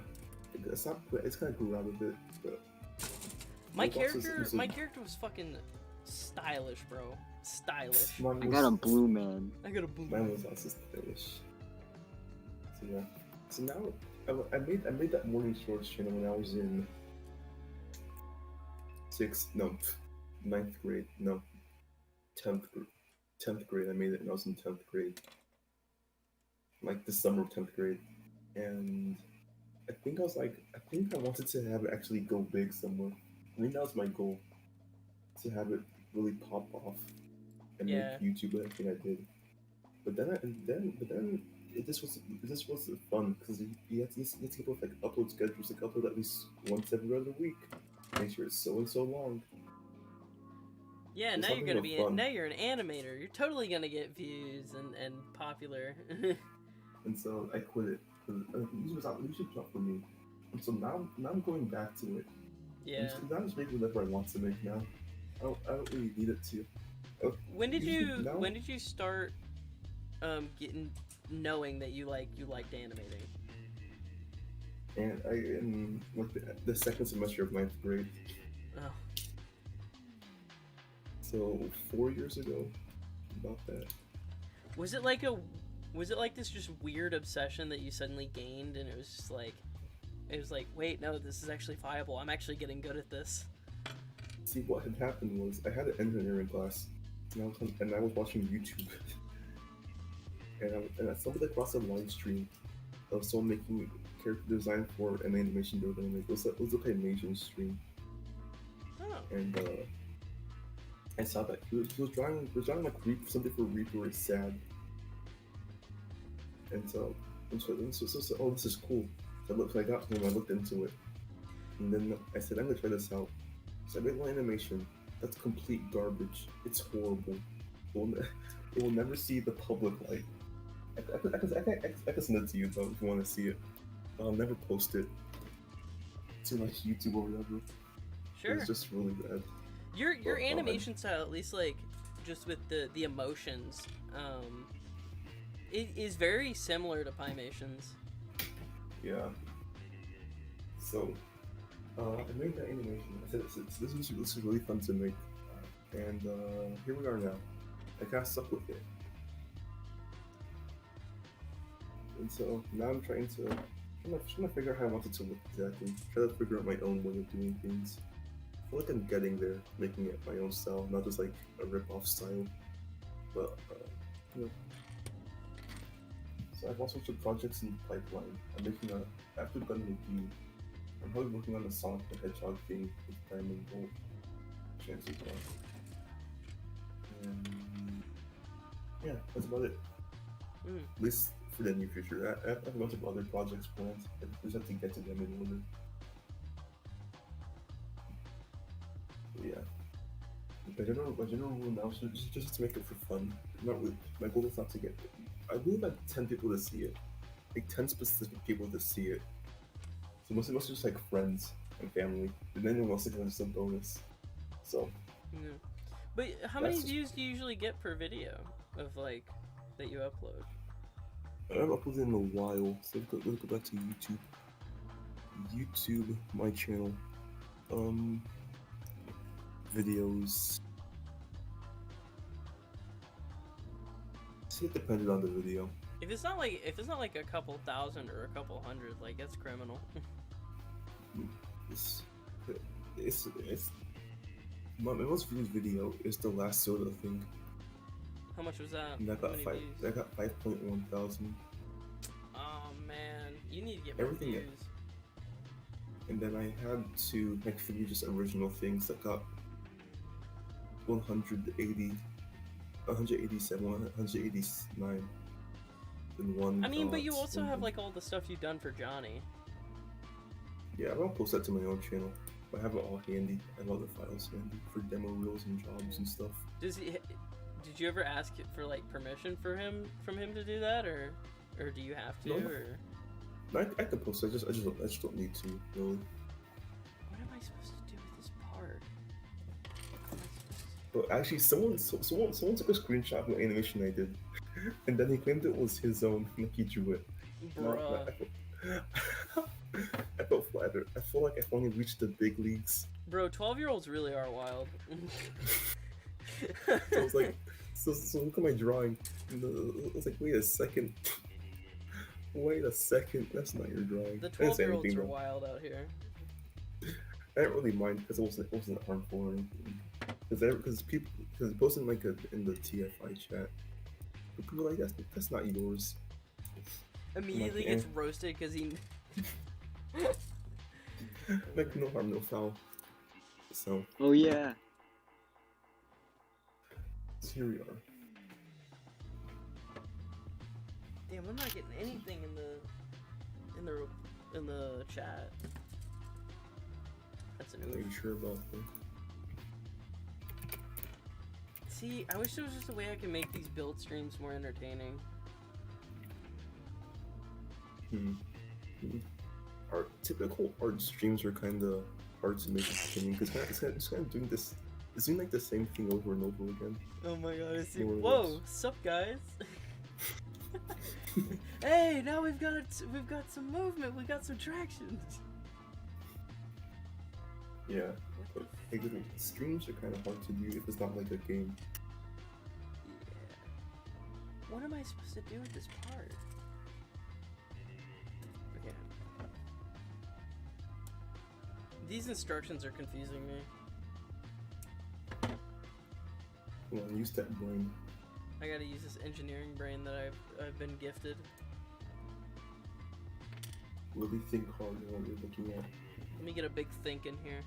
it's not. It's kind of grew out of it, but My Roblox character was fucking stylish, bro. Stylish. Mine I was, got a blue man. I got a blue. Mine was also stylish. So yeah. So now I made that morning shorts channel when I was in ninth grade. No, 10th grade. I made it when I was in 10th grade. Like the summer of 10th grade, and I think I wanted to have it actually go big somewhere. I think that was my goal, to have it really pop off and Yeah. make YouTube everything I did. But then this was fun because you have to keep up like upload schedules, like upload at least once every other week. Make sure it's so and so long. Yeah, It's now you're something gonna of be fun. now you're an animator. You're totally gonna get views and popular. And so I quit it because YouTube's not for me. And so now I'm going back to it. Yeah. Now I'm just making whatever I want to make now. I don't really need it to. When did Now- you start getting knowing that you liked animating? And I in like the second semester of 9th grade. Oh. So 4 years ago, about that. Was it like this just weird obsession that you suddenly gained and it was like, wait, no, this is actually viable. I'm actually getting good at this. See, what had happened was I had an engineering class, and I was watching YouTube, and I stumbled across a live stream of someone making character design for an animation they were gonna make. It was a claymation stream, Oh. and I saw that he was drawing like something for Reaper is sad, and so oh, this is cool. So I got home, I looked into it, and then I said, I'm gonna try this out. So I made one animation. That's complete garbage. It's horrible. It will never see the public light. I can send it to you though if you want to see it. I'll never post it to like YouTube or whatever. Sure. It's just really bad. Your Well, animation style, at least like just with the emotions, it is very similar to Pymation's. Yeah. So, I made that animation. I said this is really fun to make, and here we are now. I kind of stuck with it, and so now I'm trying to figure out how I want it to look exactly. Try to figure out my own way of doing things. I feel like I'm getting there, making it my own style, not just like a rip-off style. But you know. So I've also some projects in the pipeline. I'm making after Gun Review, I'm probably working on a Sonic the Hedgehog thing with Diamond Bolt. Chances are. And yeah, that's about it. Mm. At least for the near future. I have a bunch of other projects planned. I just have to get to them in order. But yeah. My general rule now is just to make it for fun. Not really, my goal is not to get. I need like 10 people to see it. Like 10 specific people to see it. So mostly just like friends and family. And anyone else is just a bonus. So Yeah. But how many That's- views do you usually get per video of like that you upload? I haven't uploaded in a while, so let's go back to YouTube. YouTube, my channel. Videos. See, it depended on the video. If it's not like a couple thousand or a couple hundred, like that's criminal. It's my most viewed video is the last soda thing. How much was that? And I How got many five. views? I got 5.1 thousand. You need to get more Everything. views. And then I had to make 3 just original things that got 180, 187, 189. And one. I mean, but you got also have 100. like all the stuff you've done for Johnny. Yeah, I won't post that to my own channel. I have it all handy. I have all the files handy for demo reels and jobs and stuff. Does he? Did you ever ask for like permission from him to do that, or do you have to? No. Or I can post it. I just don't need to really. what am I supposed to do with this part? But actually, someone took a screenshot of the animation I did, and then he claimed it was his own. Like he drew it. Bruh. I felt flattered. I feel like I've only reached the big leagues. Bro, 12-year-olds really are wild. So I was like, so look at my drawing. And I was like, wait a second. Wait a second. That's not your drawing. The I didn't say 12-year-olds anything, are though. wild out here. I didn't really mind because it wasn't harmful or anything. Because he posted like in the TFI chat. But people were like that's not yours. Immediately Like, gets roasted because he. Like no harm, no foul. So Oh yeah. here we are. Damn, I'm not getting anything in the chat. That's an Are you oof. sure about that? See, I wish there was just a way I could make these build streams more entertaining. Our typical art streams are kind of hard to make entertaining because it's kind of doing this. It's doing like the same thing over and over again. Oh my god, I see. More or Whoa, less. sup guys? Hey, now we've got some movement. We got some traction. Yeah, What but hey, literally, streams are kind of hard to do if it's not like a game. Yeah. What am I supposed to do with this part? Okay. These instructions are confusing me. Come on, use that brain. I gotta use this engineering brain that I've been gifted. Really think hard on what you're looking at. Let me get a big think in here.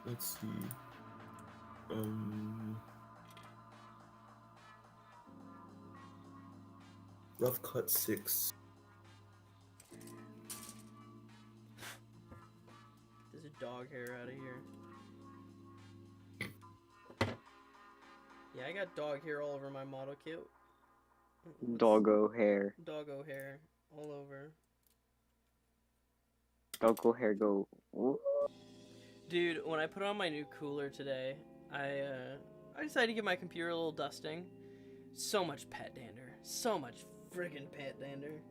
Let's see. Rough cut 6. There's a dog hair out of here. Yeah, I got dog hair all over my model kit. Doggo hair. Doggo hair all over. Doggo hair go. Whoop. Dude, when I put on my new cooler today, I decided to give my computer a little dusting. So much pet dander. So much friggin' pet dander.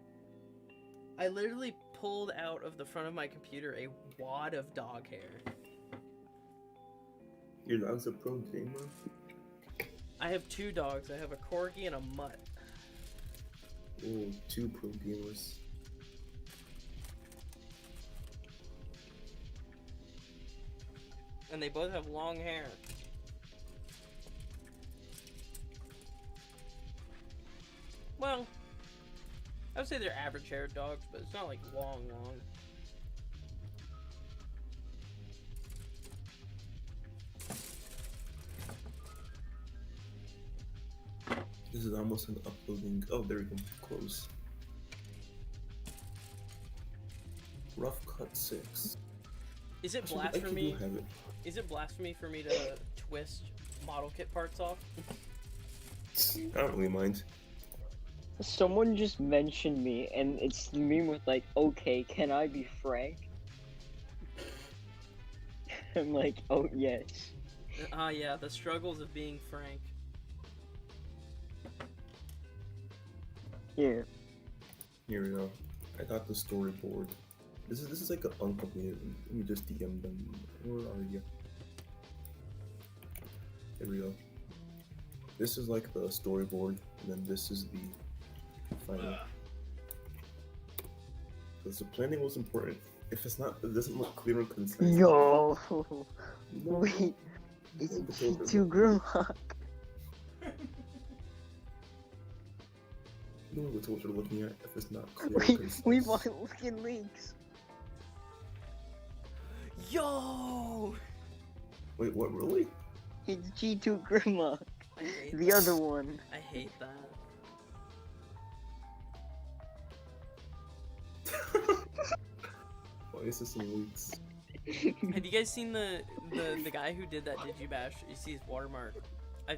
I literally pulled out of the front of my computer a wad of dog hair. Your dog's a pro gamer? I have 2 dogs. I have a corgi and a mutt. Oh, 2 pro gamers. And they both have long hair. Well, I would say they're average haired dogs, but it's not like long. This is almost an uploading. Oh, there we go. Close. Rough cut 6. Is it Actually, I think blasphemy? you have it. Is it blasphemy for me to twist model kit parts off? I don't really mind. Someone just mentioned me, and it's the meme with like, "Okay, can I be frank?" I'm like, "Oh yes." Ah, yeah, the struggles of being frank. Here. Here we go. I got the storyboard. This is like an uncompleted. Let me just DM them. Where are you? Here we go. This is like the storyboard, and then this is the final. Because the planning was important. If it's not, it doesn't look clear and concise. Yo. No, Wait. It's no, the T2 Grimlock. You don't know what you're looking at if it's not clear. We concise. want looking links. Yo! Wait, what? Really? It's G2 Grimlock. I hate The that. other one. I hate that. Why is this in leaks? Have you guys seen the guy who did that Digibash? You see his watermark. I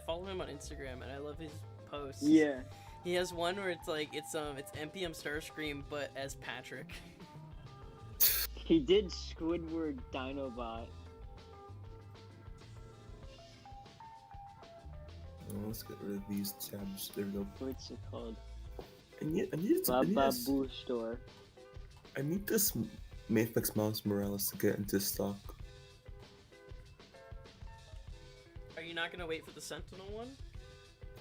follow him on Instagram and I love his posts. Yeah. He has one where it's like it's NPM Starscream but as Patrick. He did Squidward Dinobot. Oh, let's get rid of these tabs. There we go. What's it called? I need this. Bababoo Store. I need this Mayfix Miles Morales to get into stock. Are you not gonna wait for the Sentinel one?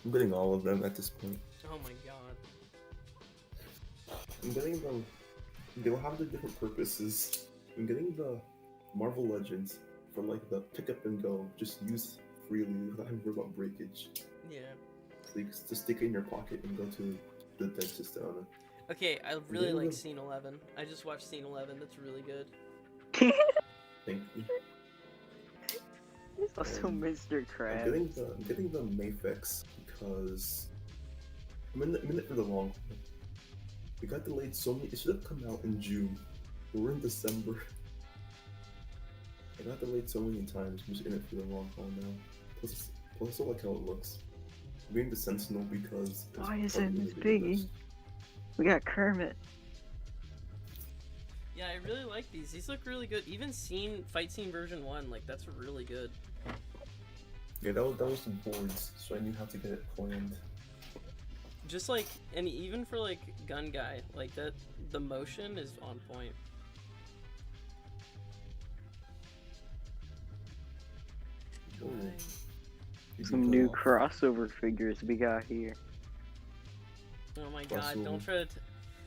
I'm getting all of them at this point. Oh my god. I'm getting them. They'll have their different purposes. I'm getting the Marvel Legends for like the pick up and go, just use freely without having to worry about breakage. Yeah. So you can just stick it in your pocket and go to the dentist on it. Okay, I really Yeah. like Scene 11. I just watched Scene 11. That's really good. Thank you. There's also Mr. I'm Krabs. getting the Mayfix because I'm in it for the long haul. It got delayed so many. It should have come out in June. We're in December. It got delayed so many times. I'm just in it for the long haul now. Plus I like how it looks. I'm getting the Sentinel because. it's Why is probably it gonna Miss be the Piggy? best. We got Kermit. Yeah, I really like these. These look really good. Even Fight Scene version 1, like that's really good. Yeah, that was some boards, so I knew how to get it planned. Just like, and even for like Gun Guy, like that, the motion is on point. Oh. You Some can new cut off. crossover figures we got here. Oh my god, Crossover. don't try to.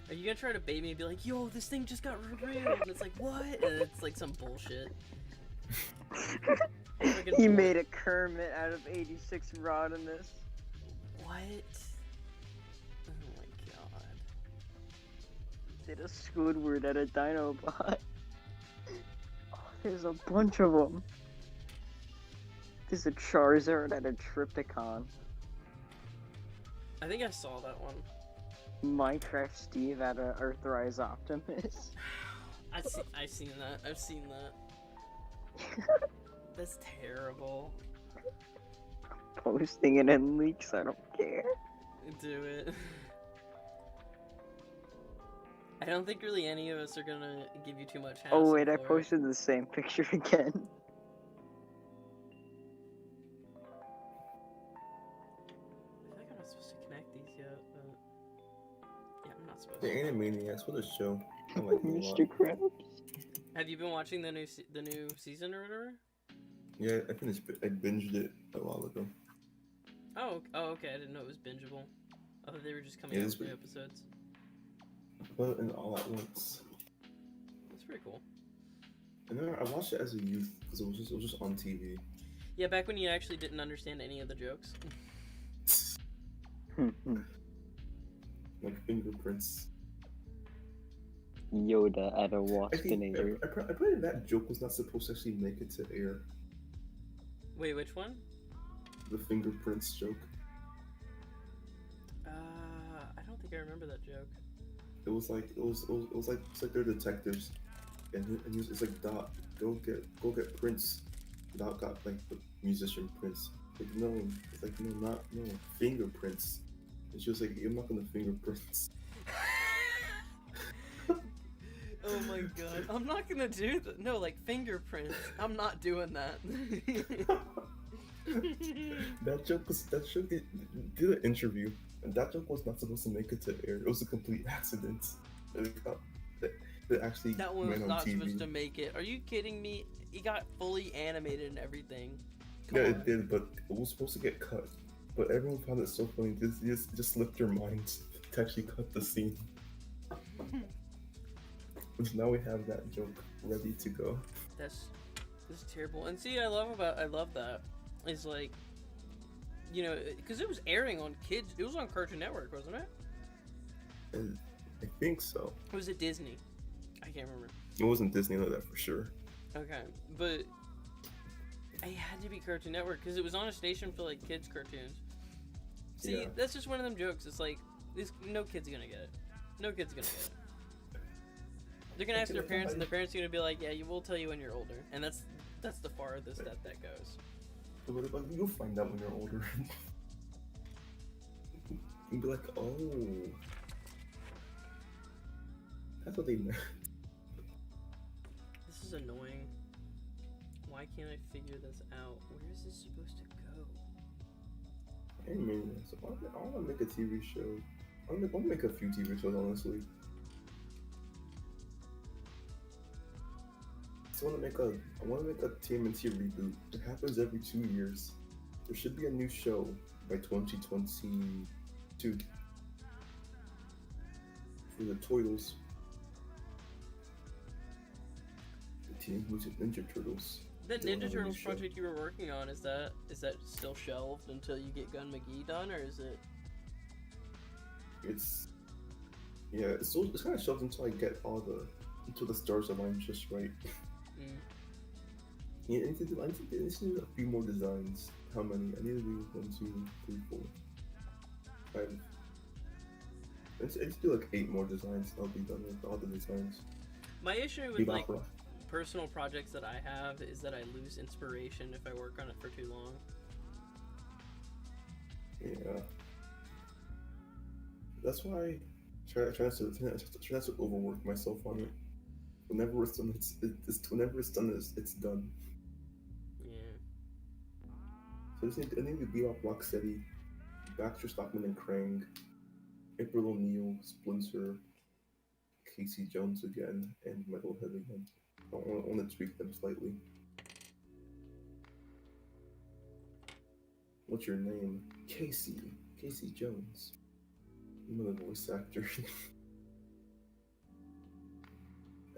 Are you gonna try to bait me and be like, yo, this thing just got revealed? And it's like, what? And it's like some bullshit. Friggin' He bull- made a Kermit out of 86 Rodimus. What? Oh my god. Did a Squidward out of Dinobot. Oh, there's a bunch of them. There's a Charizard out of Triptychon. I think I saw that one. Minecraft Steve out of Earthrise Optimus. I've seen that. I've seen that. That's terrible. Posting it in leaks, I don't care. Do it. I don't think really any of us are gonna give you too much hassle. Oh wait, I for it. posted the same picture again. I feel like I'm not supposed to connect these yet, but yeah, I'm not supposed The to. Animaniacs, what a show. I like it a lot. Mr. Krabs. Have you been watching the new season or whatever? Yeah, I binged it a while ago. Oh, okay. I didn't know it was bingeable. I thought they were just coming Yeah, out it's with new pretty- episodes. But and all at once. That's pretty cool. And then I watched it as a youth because it was just on TV. Yeah, back when you actually didn't understand any of the jokes. Like fingerprints. Yoda at a I think Waspinator. I probably that joke was not supposed to actually make it to air. Wait, which one? The fingerprints joke. I don't think I remember that joke. It was like they're detectives, and it's like Dot, go get Prince. Dot got like the musician Prince. Like no, it's like no fingerprints. And she was like, I'm not gonna fingerprints. Oh my god. I'm not gonna do that. No, like fingerprints. I'm not doing that. That joke did an interview, and that joke was not supposed to make it to air. It was a complete accident. It actually That one was went on not TV. supposed to make it. Are you kidding me? It got fully animated and everything. Yeah, Come it on. did, but it was supposed to get cut. But everyone found it so funny. Just slipped their minds to actually cut the scene. And now we have that joke ready to go. That's terrible. And see, I love that. Is like, you know, because it was airing on kids. It was on Cartoon Network, wasn't it? And I think so. Or was it Disney? I can't remember. It wasn't Disney, I know that for sure. Okay, but it had to be Cartoon Network because it was on a station for like kids cartoons. See, Yeah. that's just one of them jokes. It's like no kid's gonna get it. No kid's gonna get it. They're gonna ask their parents, and their parents are gonna be like, "Yeah, we'll tell you when you're older," and that's the farthest that goes. But you'll find out when you're older. You'll be like, oh, that's what they meant. This is annoying. Why can't I figure this out? Where is this supposed to go? Anyway, so I want to make a TV show. I want to make a few TV shows, honestly. I want to make a TMNT reboot. It happens every 2 years. There should be a new show by 2022 for the Turtles. The Teenage Mutant Ninja Turtles. That They will Ninja have a new Turtles show. project you were working on, is that still shelved until you get Gun McGee done, or is it? It's kind of shelved until I get until the stars align just right. Mm. Yeah, I need to do a few more designs. How many? I need to do 1, 2, 3, 4, 5. I need to do like 8 more designs. I'll be done with all the designs. My issue with like Bebop. personal projects that I have is that I lose inspiration if I work on it for too long. Yeah. That's why I try not to overwork myself on it. Whenever it's done, it's done. Yeah. So I need to Bebop, Rocksteady, Baxter Stockman and Krang, April O'Neil, Splinter, Casey Jones again, and Metalhead again. I want to tweak them slightly. What's your name? Casey Jones. I'm a voice actor.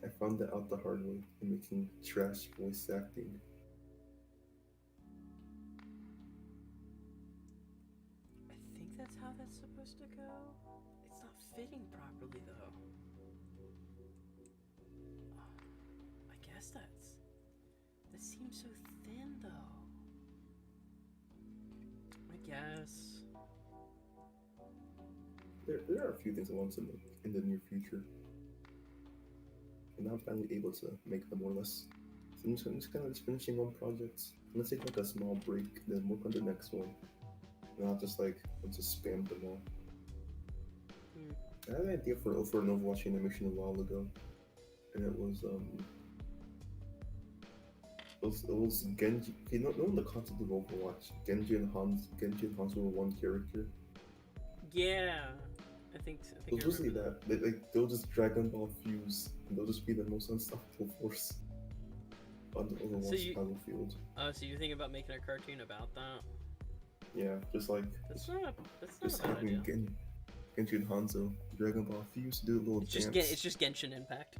I found that out the hard way in making trash voice acting. I think that's how that's supposed to go. It's not fitting properly though. I guess that seems so thin though. I guess. There are a few things I want to make in the near future. And I'm finally able to make them more or less. So I'm just kind of finishing one project. I'm gonna take like a small break, then work on the next one. And I'll just spam them all. I had an idea for an Overwatch animation a while ago, and it was Genji. You know the concept of Overwatch. Genji and Hanzo were one character. Yeah, I think It was mostly that. They'll just Dragon Ball fuse, and they'll just be the most unstoppable force on the Overwatch battlefield. So you think about making a cartoon about that? Yeah, just like That's not a bad having idea. Genji and Hanzo, Dragon Ball fuse, do a little dance. It's just Genshin Impact.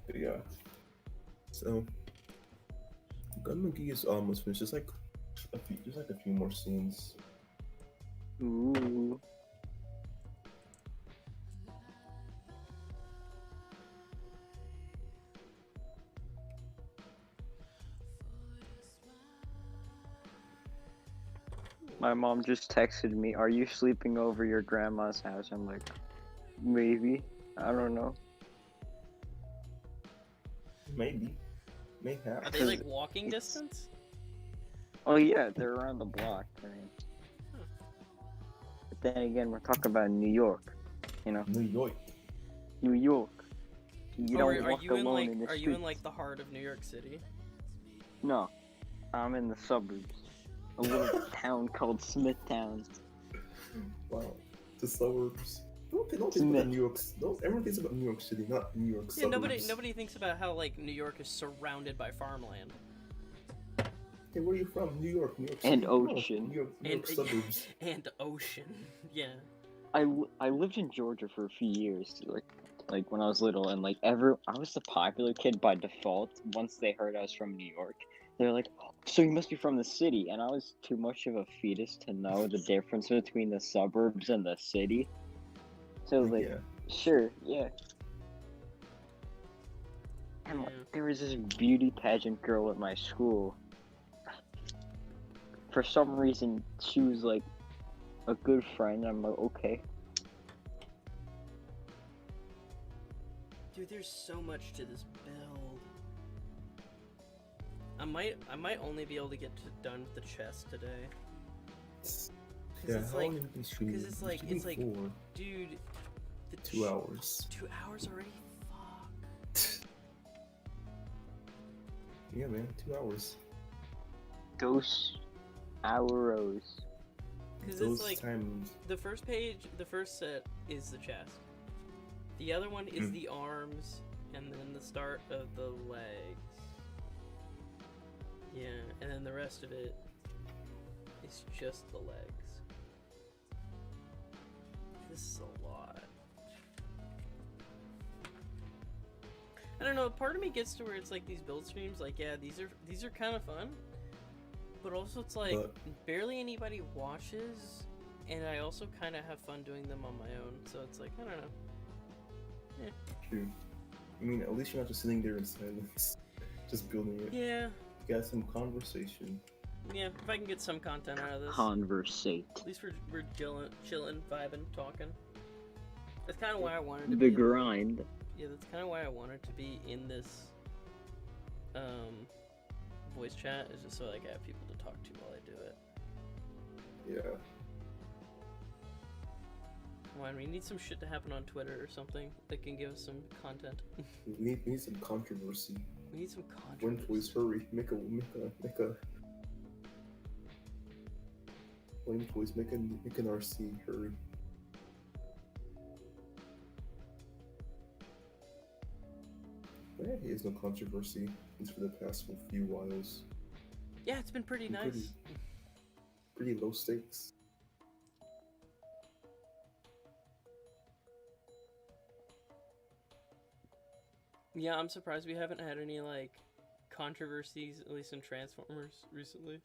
But yeah. So Gun McGee is almost finished. Just like a few more scenes. Ooh. My mom just texted me, "Are you sleeping over your grandma's house?" I'm like, maybe. I don't know. Maybe. Mayhap. Are they like walking distance? Oh yeah, they're around the block. Right? But then again, we're talking about New York. You know, New York. New York. You don't Are walk you in alone like in the Are streets. you in like the heart of New York City? No, I'm in the suburbs. A little town called Smithtown. Wow. The suburbs. Don't think about New York. No, everyone thinks about New York City, not New York Yeah, suburbs. nobody thinks about how like New York is surrounded by farmland. Hey, where are you from? New York City. And No, ocean. New York suburbs. And ocean. Yeah. I lived in Georgia for a few years, like when I was little, and I was the popular kid by default. Once they heard I was from New York, they're like, so you must be from the city, and I was too much of a fetus to know the difference between the suburbs and the city. So I was like, Yeah. sure, yeah. And Yeah. like, there was this beauty pageant girl at my school. For some reason, she was like a good friend. I'm like, okay. Dude, there's so much to this build. I might only be able to get done with the chest today. Yeah, it's how like- long have you been streaming? Because it's like, for dude, the 2 hours. 2 hours already? Fuck. Yeah, man, 2 hours. Those arrows. Because Those it's like, times. the first page, the first set is the chest. The other one is the arms, and then the start of the legs. Yeah, and then the rest of it is just the legs. This is a lot. I don't know, part of me gets to where it's like these build streams, like, yeah, these are kind of fun, but also it's like barely anybody watches, and I also kind of have fun doing them on my own, so it's like, I don't know. True. I mean, at least you're not just sitting there in silence, just building it. Yeah, You got some conversation. yeah, if I can get some content out of this. Conversate. At least we're chilling, vibing, talking. That's kind of why I wanted to The be grind. Yeah, that's kind of why I wanted to be in this voice chat, is just so like I have people to talk to while I do it. Yeah. Come on, we need some shit to happen on Twitter or something that can give us some content. We need some controversy. We need some When content. please hurry. Make a When please make an RC, hurry. There is no controversy, at least for the past few whiles. Yeah, it's been pretty Been nice. Pretty low stakes. Yeah, I'm surprised we haven't had any like controversies, at least in Transformers recently.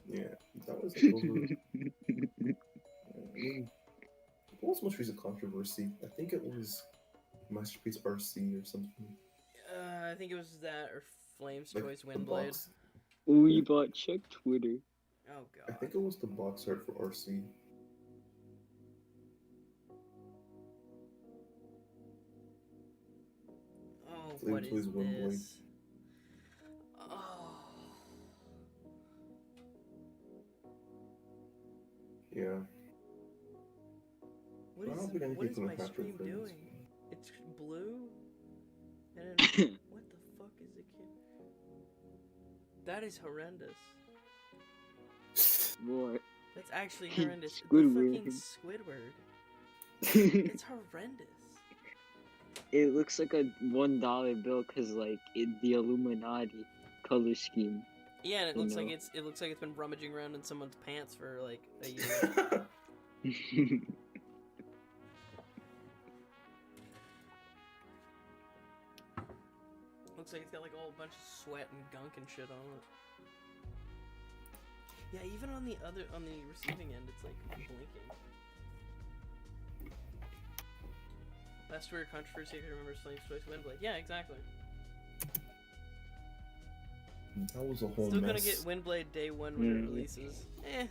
Yeah, that was like over. I mean, what was the most recent controversy? I think it was Masterpiece RC or something. I think it was that or Flame's Like Choice the Windblade. box. Weebot, check Twitter. Oh I god. think it was the box art for RC. Oh, Flame what Toys is Windblade. this? Oh. Yeah. What I don't is, think anything what is from my Hatcher stream Friends. doing? It's blue? And then, what the fuck is the kid? That is horrendous. What? That's actually horrendous. The Squidward. fucking Squidward. It It's horrendous. looks like a $1 bill because like the Illuminati color scheme. Yeah, and it You looks like know. it looks like it's been rummaging around in someone's pants for like a year. Looks like it's got like a whole bunch of sweat and gunk and shit on it. Yeah, even on the receiving end, it's like blinking. Last Twitter controversy, if you remember Flame's Choice Windblade. Yeah, exactly. That was a whole Still mess. gonna get Windblade day one when it Mhm. releases. Eh,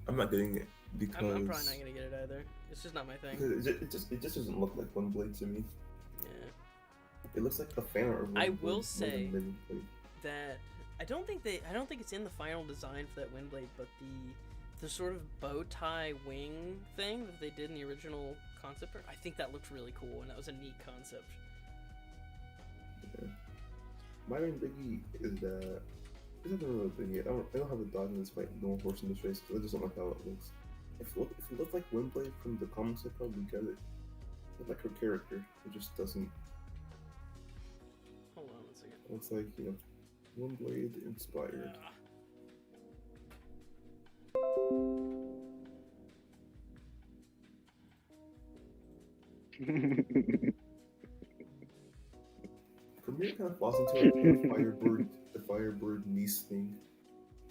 I'm not getting it because I'm probably not gonna get it either. It's just not my thing. because it just doesn't look like Windblade to me. Yeah. It looks like the fan art of I Windblade will more say than Windblade. That I don't think it's in the final design for that Windblade, but the sort of bow tie wing thing that they did in the original concept art, I think that looked really cool, and that was a neat concept. Yeah. My main biggie is that this isn't really a biggie. I don't have a dog in this fight, no horse in this race, because I just don't like how it looks. If it looked like Windblade from the comics, I'd probably get it. But like her character, it just doesn't. Hold on one second. It's like, you know, Windblade inspired. Ah. For me, think it kind of falls into the Firebird niece thing,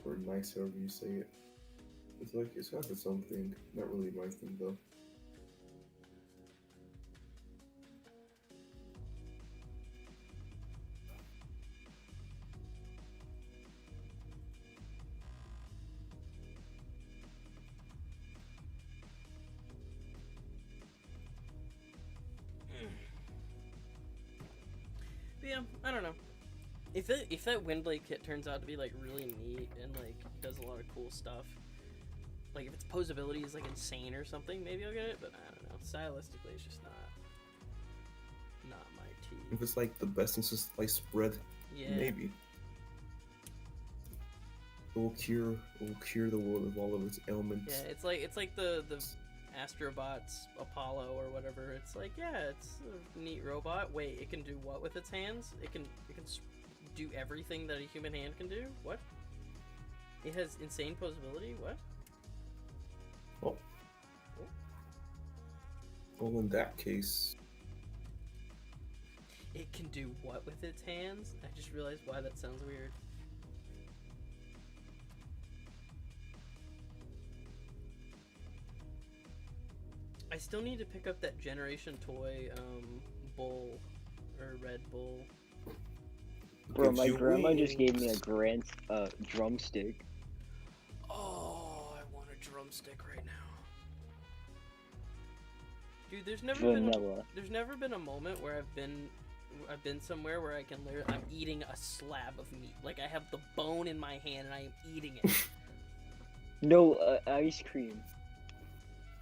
or nice, however you say it. It's like it's kind of its own thing, not really my thing though. But yeah, I don't know. If that Windblade kit turns out to be like really neat and like does a lot of cool stuff, like if its posability is like insane or something, maybe I'll get it. But I don't know. Stylistically, it's just not my tea. If it's like the best in sliced bread, Yeah. maybe. It will cure the world of all of its ailments. Yeah, it's like the Astrobots Apollo or whatever. It's like, yeah, it's a neat robot. Wait, it can do what with its hands? It can do everything that a human hand can do? What? It has insane posability? What? Oh. Well, in that case, It can do what with its hands? I just realized why that sounds weird. I still need to pick up that Generation Toy bull or Red Bull. Bro, gives my you grandma just wings. gave me a drumstick. Oh, I want a drumstick right now. Dude, there's Vanilla. never been a moment where I've been somewhere where I can literally I'm eating a slab of meat. Like I have the bone in my hand and I am eating it. No, ice cream.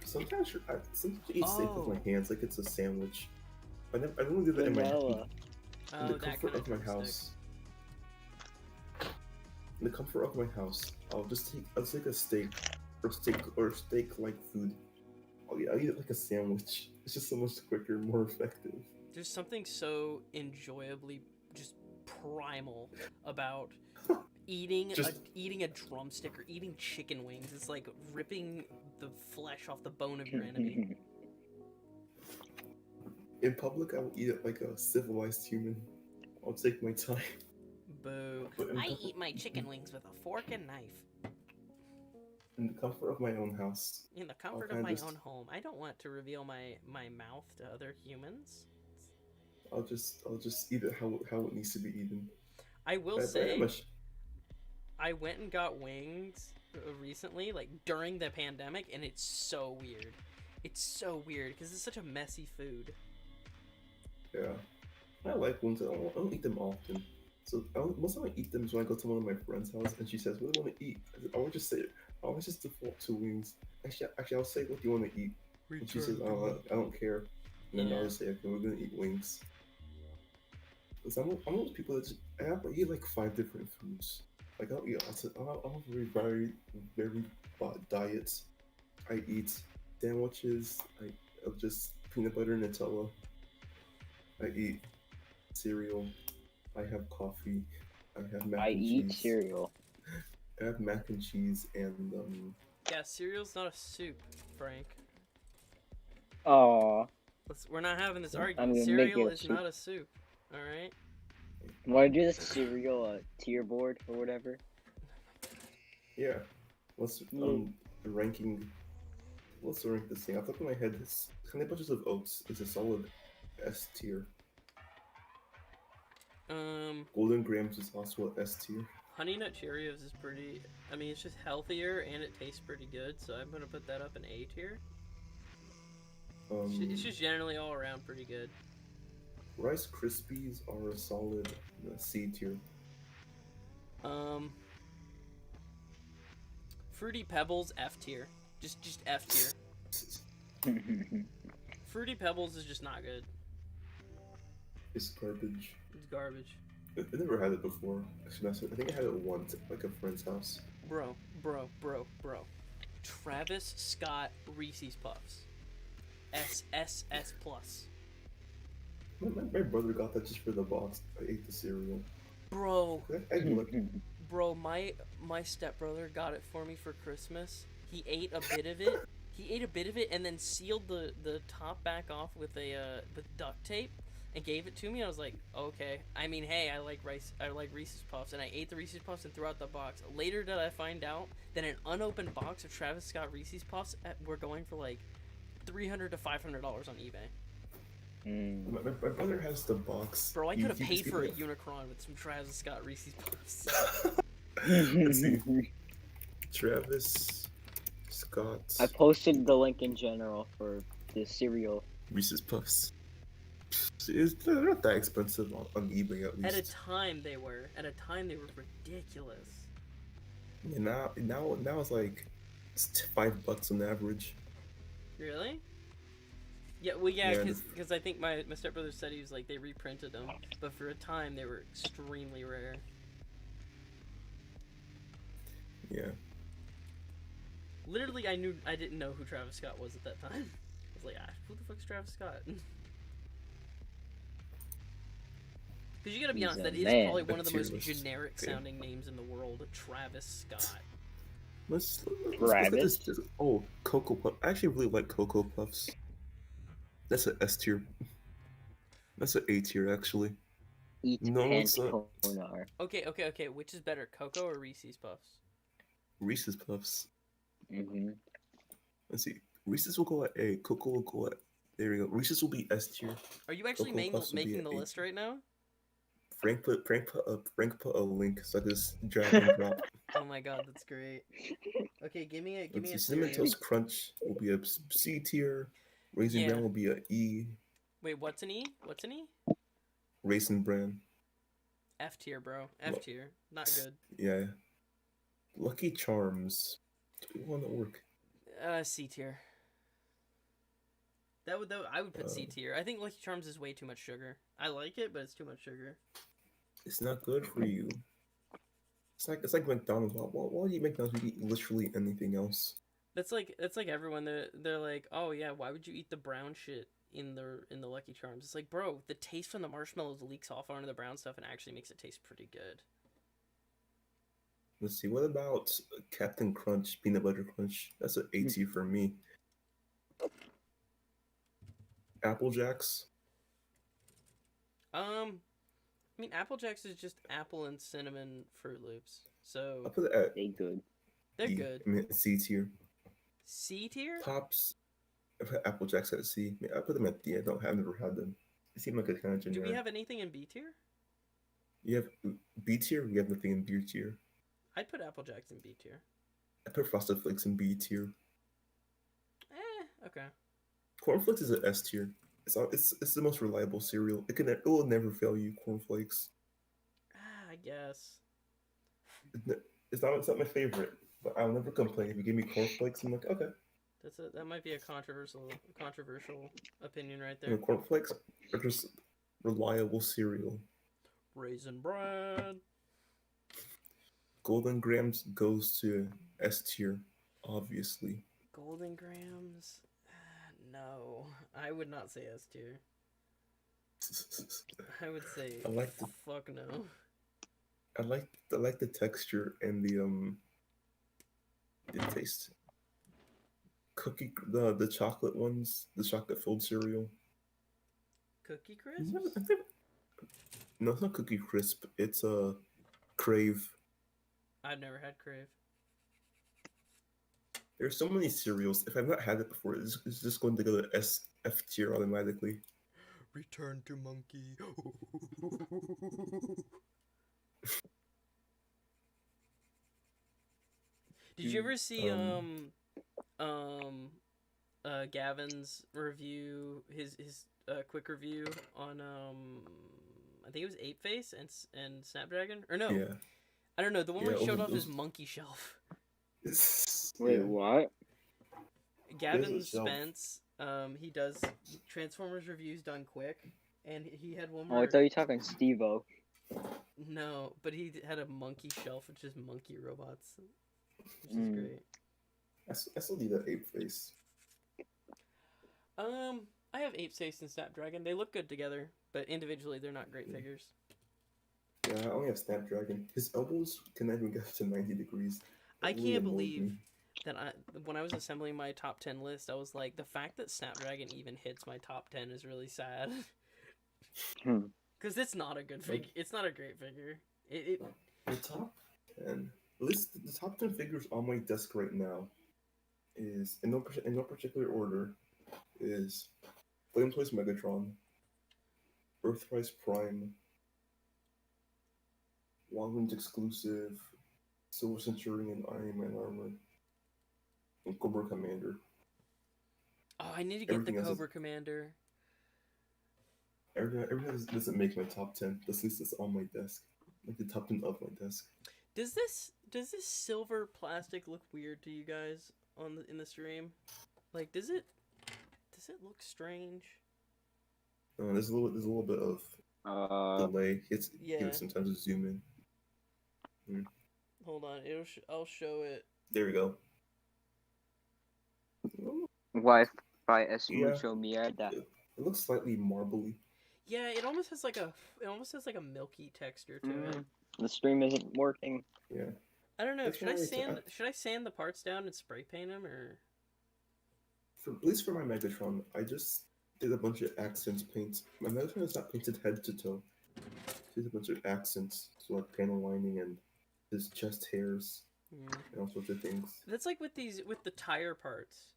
Sometimes I eat steak with my Oh. hands like it's a sandwich. I don't do that Vanilla. in Oh, the that comfort kind of my drumstick. house. In the comfort of my house, I'll take a steak or steak like food. I'll eat it like a sandwich. It's just so much quicker, more effective. There's something so enjoyably just primal about eating eating a drumstick or eating chicken wings. It's like ripping the flesh off the bone of your enemy. In public, I will eat it like a civilized human. I'll take my time. Boo. But in I public- eat my chicken wings with a fork and knife. In the comfort of my own house. In the comfort kinda of my just- own home. I don't want to reveal my mouth to other humans. I'll just eat it how it needs to be eaten. I will I am say, a sh- I went and got wings recently, like during the pandemic, and it's so weird. It's so weird because it's such a messy food. Yeah. I like wings. I don't eat them often. So most time I eat them is when I go to one of my friend's house and she says, "What do you want to eat?" I always just say, I always just default to wings. Actually, I'll say, "What do you want to eat?" And she says, "Oh, I don't care." And then Yeah. I'll just say, "Okay, we're gonna eat wings." Because I'm one of those people that I eat like 5 different foods. Like I'll eat. I'm a very diet. I eat sandwiches. Of just peanut butter and Nutella. I eat cereal. I have coffee. I have mac I and eat cheese. cereal. I have mac and cheese and Yeah, cereal's not a soup, Frank. Aw, We're not having this I'm argument. gonna make Cereal it a is soup. not a soup. All right. wanna do the cereal tier board or whatever? yeah. Let's Mm. ranking. Let's rank this thing. Off the top of my head, this Honey Bunches of Oats is a solid S tier. Golden Grams is also an S tier. Honey Nut Cheerios is pretty. I mean, it's just healthier and it tastes pretty good, so I'm gonna put that up in A tier. It's just generally all around pretty good. Rice Krispies are a solid C tier. Fruity Pebbles F tier. Just F tier. Fruity Pebbles is just not good. It's garbage. It's garbage. I never had it before. Actually, I think I had it once at like a friend's house. Bro. Travis Scott Reese's Puffs. S plus. My brother got that just for the box. I ate the cereal. Bro, I do like Bro, my stepbrother got it for me for Christmas. He ate a bit of it. He ate a bit of it and then sealed the top back off with with duct tape, and gave it to me. I was like, okay. I mean, hey, I like Reese's Puffs, and I ate the Reese's Puffs and threw out the box. Later, did I find out that an unopened box of Travis Scott Reese's Puffs were going for like $300 to $500 on eBay. My brother has the box. Bro, I He- could have he paid just for a gave Unicron with some Travis Scott Reese's Puffs. Let's see. Travis Scott I posted the link in general for the cereal. Reese's Puffs. They're not that expensive on eBay at At a least. time they were. At a time they were ridiculous. And now it's like it's $5 on average. Really? Yeah, well, yeah, Yeah, because I think my stepbrother said he was like, they reprinted them, but for a time they were extremely rare. Yeah. Literally, I didn't know who Travis Scott was at that time. I was like, who the fuck's Travis Scott? Because you gotta be He's honest, a that is man. probably one of the most Materialist. generic sounding names in the world, Travis Scott. Let's look at Rabbit? this. Oh, Cocoa Puff. I actually really like Cocoa Puffs. That's an S tier. That's an A tier actually. Eat No, pant it's not. konar. Okay, which is better, Cocoa or Reese's Puffs? Reese's Puffs. Mm-hmm. Let's see. Reese's will go at A. Cocoa will go at. There we go. Reese's will be S tier. Are you actually Cocoa Puffs will be making the at list right now? Frank put a link so I just drag and drop. Oh my god, that's great. Okay, give me Let's a see. Cinnamon cereal. Toast Crunch will be a C tier. Raisin Yeah. Bran will be a E. Wait, what's an E? What's an E? Raisin Bran. F tier, bro. F tier. Not good. Yeah. Lucky Charms. Do we want to work? C tier. I would put C tier. I think Lucky Charms is way too much sugar. I like it, but it's too much sugar. It's not good for you. It's like McDonald's. Why do you McDonald's? You eat literally anything else. That's like everyone. They're like, oh yeah, why would you eat the brown shit in the Lucky Charms? It's like, bro, the taste from the marshmallows leaks off onto the brown stuff and actually makes it taste pretty good. Let's see. What about Captain Crunch Peanut Butter Crunch? That's an A tier for me. Apple Jacks. I mean, Apple Jacks is just apple and cinnamon Fruit Loops, I'll so put it at They good. they're E. good. I mean C tier. C tier? Pops. I put Apple Jacks at C. I put them at D. I've never had them. They seem like a kind of Do generic. we have anything in B tier? You have B tier. We have nothing in B tier. I'd put Apple Jacks in B tier. I put Frosted Flakes in B tier. Okay. Cornflakes is an S tier. It's the most reliable cereal. It will never fail you. Cornflakes. I guess. It's not my favorite, but I'll never complain if you give me cornflakes. I'm like, okay. That might be a controversial opinion right You there. know, cornflakes are just reliable cereal. Raisin Bran. Golden Grams goes to S tier, obviously. Golden Grams. No, I would not say S tier. I would say I like the fuck no. I like the texture and the taste. The chocolate ones, the chocolate filled cereal. Cookie Crisp? No, it's not Cookie Crisp. It's a Crave. I've never had Crave. There's so many cereals. If I've not had it before, it's just going to go to F tier automatically. Return to Monkey. Did you ever see Gavin's review, his quick review on I think it was Ape Face and Snapdragon, or no? Yeah. I don't know, the one where he Yeah, showed off those- his monkey shelf. Wait, Yeah. what? Gavin shelf. Spence, he does Transformers reviews done quick, and he had one Oh, where I thought you were talking Steve-O. no, but he had a monkey shelf, which is monkey robots, which is Mm. great. I still need that ape face. I have Ape Face and Snapdragon. They look good together, but individually they're not great figures. Yeah, I only have Snapdragon. His elbows can never get up to 90 degrees. I That really can't annoyed believe me. that when I was assembling my top 10 list, I was like, the fact that Snapdragon even hits my top 10 is really sad. Because it's not a good figure. It's not a great figure. It The top 10, at least the top 10 figures on my desk right now is, in no particular order, is Flame Toys Megatron, Earthrise Prime, Wildlands exclusive, Silver Centurion Iron Man armor, and Cobra Commander. Oh, I need to get the Everything else Cobra Commander. Everything else doesn't make my top 10. At least it's on my desk. Like the top 10 of my desk. Does this silver plastic look weird to you guys in the stream? Like, does it look strange? There's a little bit of delay. It's Yeah. sometimes to zoom in. Hold on, I'll show it. There we go. Wi-Fi es Yeah. mucho mierda. It looks slightly marbly. Yeah, it almost has like a milky texture to it. The stream isn't working. Yeah. I don't know. That's Should I why should I sand the parts down and spray paint them, or? At least for my Megatron, I just did a bunch of accents paint. My Megatron is not painted head to toe. Did a bunch of accents, so like panel lining and his chest hairs and all sorts of things. That's like with the tire parts.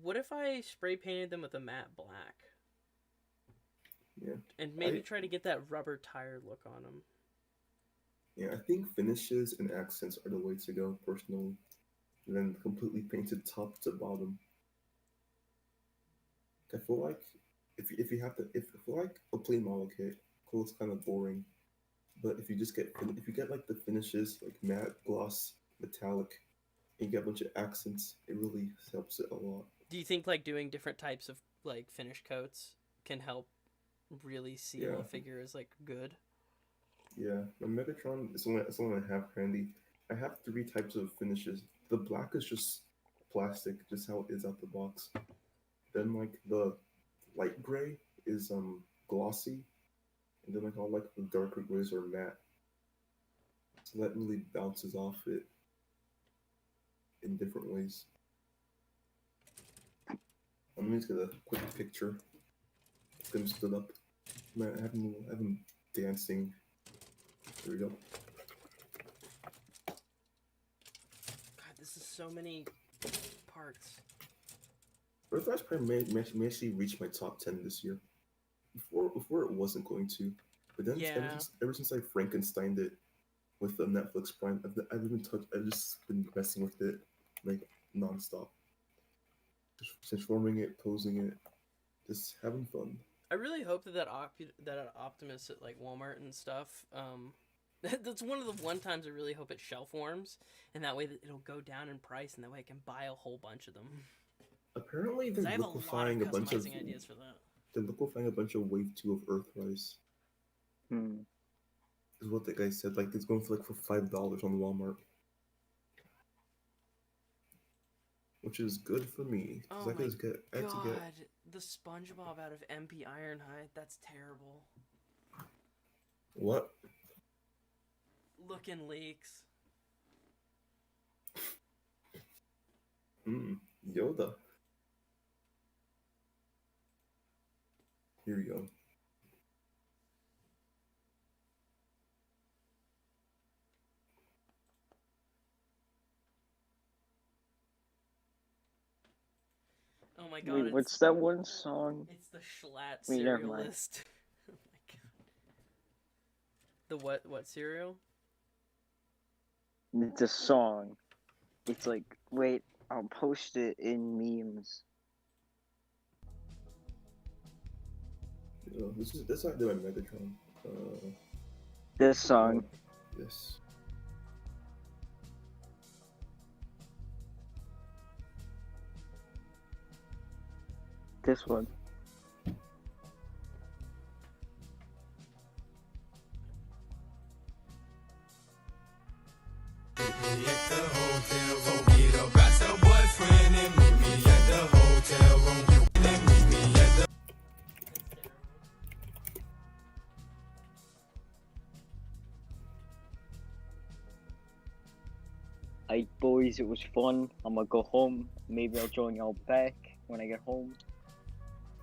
What if I spray painted them with a matte black? Yeah. And maybe try to get that rubber tire look on them. Yeah, I think finishes and accents are the way to go, personally. And then completely painted top to bottom. I feel like if you like a plain model kit, cool, it's kind of boring. But if you get like the finishes, like matte, gloss, metallic, and you get a bunch of accents, it really helps it a lot. Do you think like doing different types of like finish coats can help really seal a figure as like good? Yeah, my Megatron is only I have handy. I have 3 types of finishes. The black is just plastic, just how it is out the box. Then like the light gray is glossy, and then like all like the darker grays are matte. So that really bounces off it in different ways. I'm just gonna quick picture. Get him stood up. I have him dancing. There we go. God, this is so many parts. Earthrise Prime may actually reach my top 10 this year. Before it wasn't going to, but then ever since I Frankensteined it with the Netflix Prime, I've just been messing with it like nonstop, just transforming it, posing it, just having fun. I really hope that Optimus at like Walmart and stuff. That's one of the times I really hope it shelf warms, and that way that it'll go down in price, and that way I can buy a whole bunch of them. Apparently, they're liquefying a bunch of ideas for that. They're liquefying a bunch of Wave 2 of Earthrise. Is what the guy said. Like it's going for $5 on Walmart, which is good for me. Oh my god, the SpongeBob out of MP Ironhide. That's terrible. What? Looking leaks. Yoda. Here we go. Oh my god. Wait, what's that one song? It's the Schlatt Wait, never cereal mind. list. Oh my god. The what cereal? It's a song. It's like, wait, I'll post it in memes. This is not doing Megatron. This song. This. This one. Alright boys, it was fun. I'm gonna go home. Maybe I'll join y'all back when I get home.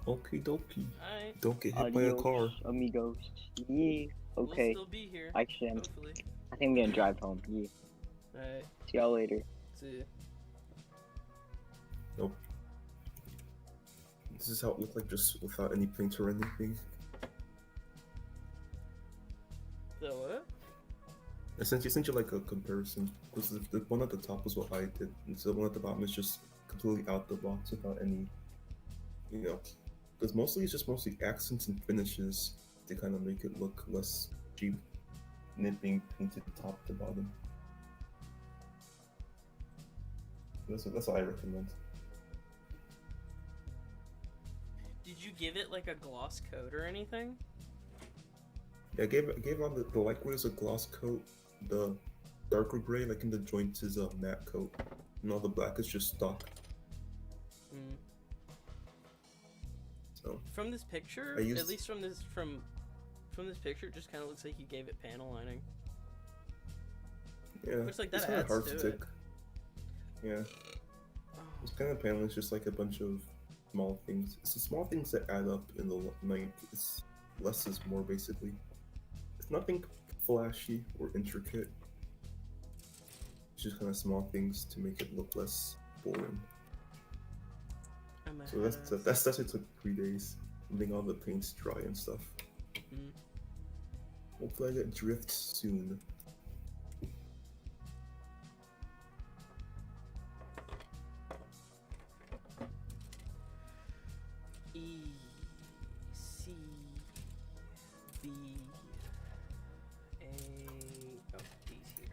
Okie dokie. Alright, Don't get hit by a Adios, car. amigos. Yeah. we'll Okay. still be here. Actually, Hopefully. I think I'm gonna drive home. Yeah. Alright, See y'all later. see ya. Nope. This is how it looked like just without any paint or anything. So what? I sent you like a comparison. Because the one at the top was what I did, and so the one at the bottom is just completely out the box without any, you know. Because mostly it's just mostly accents and finishes to kind of make it look less cheap, nipping painted top to bottom. That's what I recommend. Did you give it like a gloss coat or anything? Yeah, I gave on the light gray is a gloss coat, the darker gray like in the joints is a matte coat, and all the black is just stock. Hmm. So From this picture, I used- at least from this picture, it just kind of looks like you gave it panel lining. yeah, Looks like that it's kind of adds hard to to it. take. Yeah, Oh, this kind of panel is just like a bunch of small things. It's the small things that add up in the night. It's less is more basically. It's nothing flashy or intricate. It's just kind of small things to make it look less boring. I'm a So that's it took 3 days, letting all the paints dry and stuff. Mm. Hopefully I get drift soon. E C B A. Oh, D's here.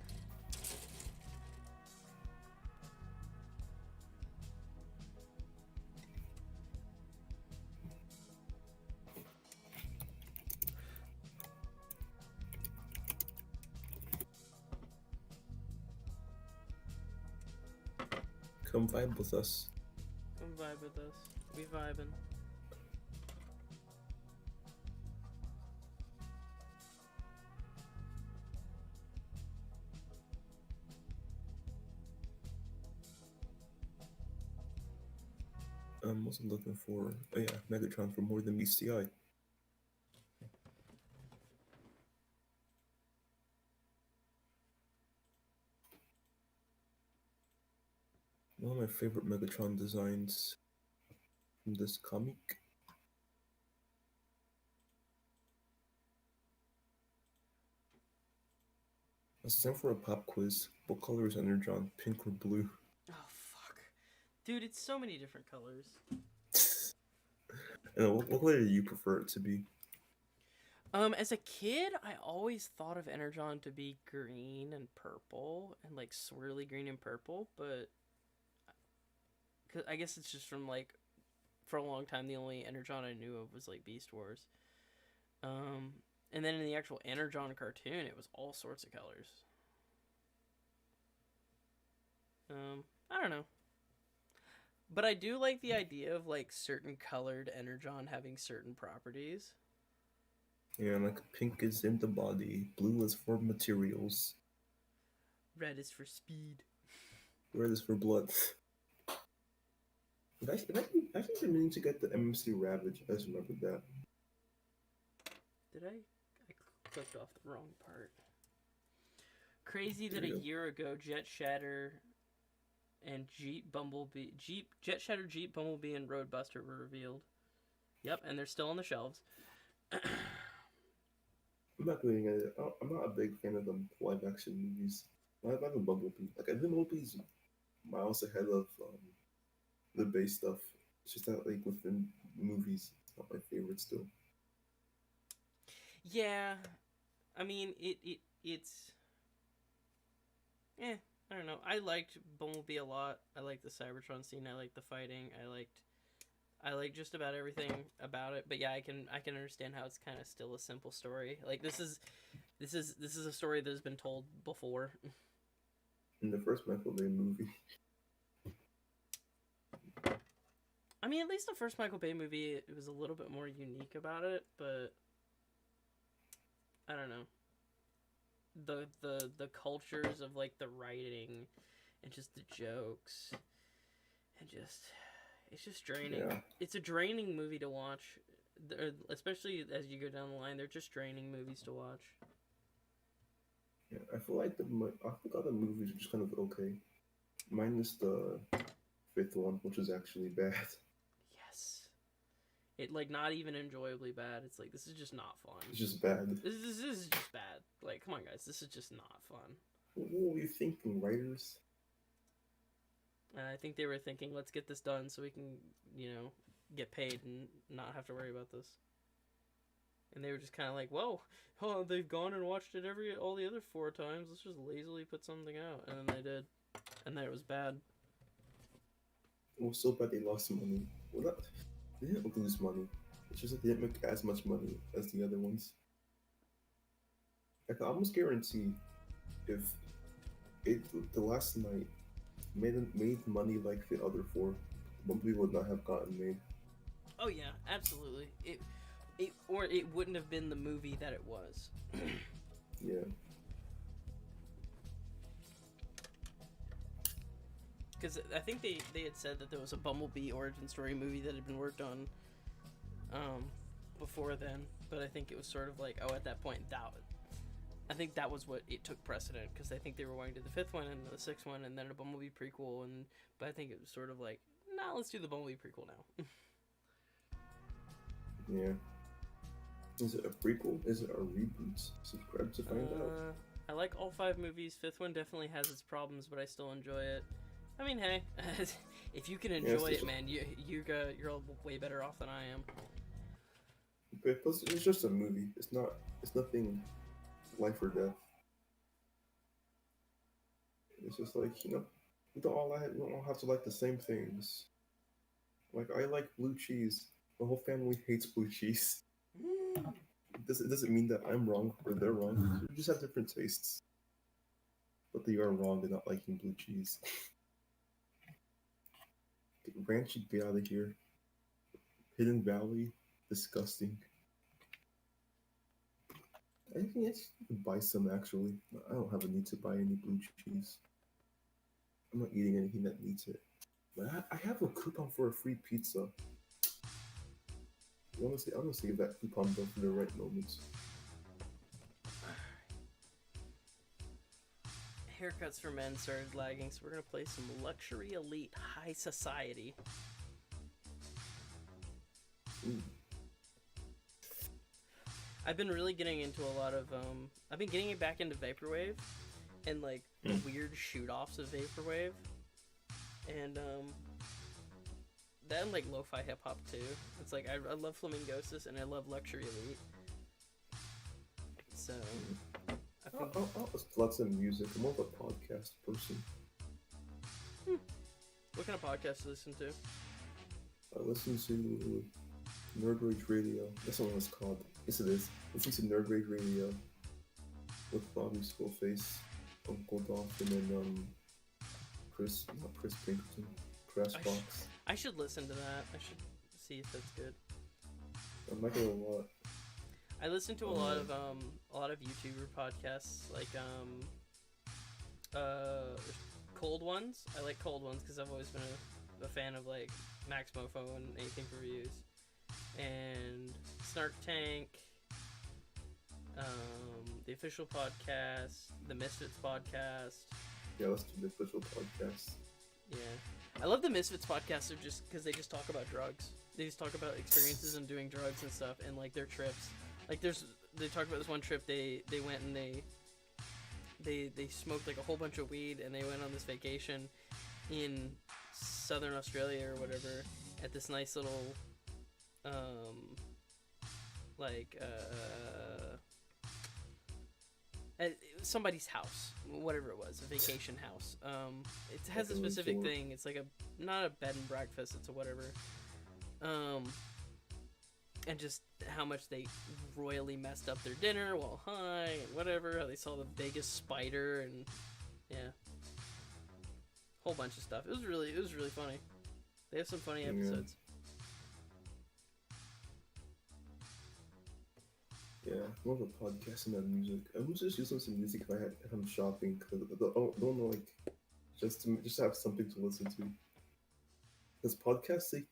Come vibe with us. Come vibe with us. We vibing. I'm also looking for, oh yeah, Megatron for more than BCI. One of my favorite Megatron designs from this comic. It's time for a pop quiz. What color is Energon? Pink or blue? Oh fuck, dude! It's so many different colors. And what color do you prefer it to be? As a kid, I always thought of Energon to be green and purple, and like swirly green and purple, but I guess it's just from like, for a long time, the only Energon I knew of was like Beast Wars. And then in the actual Energon cartoon, it was all sorts of colors. I don't know. But I do like the idea of like certain colored Energon having certain properties. Yeah, like pink is in the body, blue is for materials, Red is for speed. red is for blood. I think I'm meaning to get the MMC Ravage. I just remembered that. Did I clicked off the wrong part. Crazy that There you a go. year ago, Jet Shatter and Jet Shatter, Jeep Bumblebee, and Roadbuster were revealed. Yep, and they're still on the shelves. I'm not doing it. I'm not a big fan of the live action movies. I like the Bumblebee. Like the Bumblebee's miles ahead of the base stuff. It's just that like within movies, it's not my favorite still. Yeah, I mean it's. I don't know. I liked Bumblebee a lot. I liked the Cybertron scene. I liked the fighting. I like just about everything about it. But yeah, I can understand how it's kind of still a simple story. Like this is a story that has been told before. In the first Michael Bay movie, I mean, at least the first Michael Bay movie, it was a little bit more unique about it, but I don't know. The cultures of like the writing and just the jokes and just It's just draining. Yeah. It's a draining movie to watch, especially as you go down the line. They're just draining movies to watch. Yeah, I feel like I think other movies are just kind of okay, minus the fifth one, which is actually bad. Yes. It like not even enjoyably bad. It's like this is just not fun. It's just bad. This is just bad. Like, come on, guys, this is just not fun. What were you thinking, writers? And I think they were thinking, let's get this done so we can, get paid and not have to worry about this. And they were just kind of like, whoa, oh, they've gone and watched it all the other 4 times. Let's just lazily put something out. And then they did. And then it was bad. It was so bad they lost money. Well, they didn't lose money. It's just that they didn't make as much money as the other ones. I can almost guarantee if the last night made money like the other 4, Bumblebee would not have gotten made. Oh yeah, absolutely. It wouldn't have been the movie that it was. Yeah. Because I think they had said that there was a Bumblebee origin story movie that had been worked on before then, but I think it was sort of like, at that point, I think that was what it took precedent, because I think they were going to the 5th one and the 6th one and then a Bumblebee prequel, but I think it was sort of like, nah, let's do the Bumblebee prequel now. Yeah. Is it a prequel? Is it a reboot? Subscribe to find out. I like all 5 movies. 5th one definitely has its problems, but I still enjoy it. I mean, hey, if you can enjoy it, man, you're way better off than I am. But plus, it's just a movie. It's nothing life or death. It's just like, we don't all have to like the same things. Like, I like blue cheese. My whole family hates blue cheese. It doesn't mean that I'm wrong or they're wrong. We just have different tastes. But they are wrong in not liking blue cheese. Ranch, get out of here. Hidden Valley, disgusting. I think I should buy some actually. I don't have a need to buy any blue cheese. I'm not eating anything that needs it. But I have a coupon for a free pizza. Honestly, I'm gonna save that coupon though for the right moments. Haircuts for men started lagging, so we're gonna play some Luxury Elite High Society. Ooh. I've been really getting into a lot of I've been getting back into vaporwave and like the weird shoot-offs of vaporwave, and then like lo-fi hip-hop too. It's like I love Flamingosis and I love Luxury Elite, so I think I'll lots of music. I'm more of a podcast person. What kind of podcast do you listen to? I listen to Nerd Rage Radio. That's what it's called. Yes, it is. Listen to Nerd Rage Radio with Bobby Skullface, Uncle Dolph, and then not Chris Pinkerton, Crashbox. I should listen to that. I should see if that's good. I'm not gonna lie. I listen to a lot of YouTuber podcasts, like cold ones. I like cold ones because I've always been a fan of like Max Mofo and anything for reviews, and Snark Tank, the official podcast, the Misfits podcast. Yeah, let's do the official podcast. Yeah, I love the Misfits podcast. They're just because they just talk about drugs. They just talk about experiences and doing drugs and stuff, and like their trips. Like they talk about this one trip they went and they smoked like a whole bunch of weed, and they went on this vacation in southern Australia or whatever at this nice little at somebody's house, whatever it was, a vacation house. It has a specific thing. It's like not a bed and breakfast, it's a whatever. And just how much they royally messed up their dinner while high and whatever. How they saw the biggest spider and yeah, whole bunch of stuff. It was really funny. They have some funny episodes. Yeah, more of a podcast and then music. I would just use some music if I'm shopping, because I don't know, like just to have something to listen to. Does podcasts take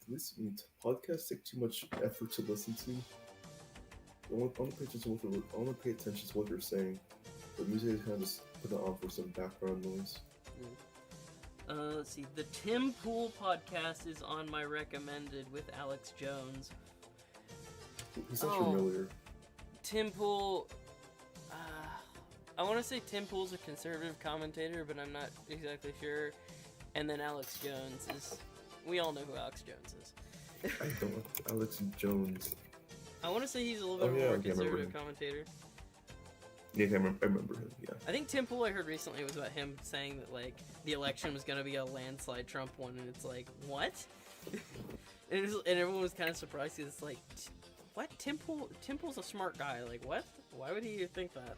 podcasts take too much effort to listen to? I want to pay attention to what they're saying, but usually I kind of just put it on for some background noise. Let's see. The Tim Pool podcast is on my recommended with Alex Jones. He sounds familiar. Tim Pool. I want to say Tim Pool's a conservative commentator, but I'm not exactly sure. And then Alex Jones is. We all know who Alex Jones is. I don't. Alex Jones. I want to say he's a little bit more conservative commentator. Yeah, I remember him. Yeah. I think Tim Pool I heard recently was about him saying that like the election was gonna be a landslide Trump one, and it's like what? and everyone was kind of surprised because it's like, what? Tim Pool's a smart guy. Like what? Why would he think that?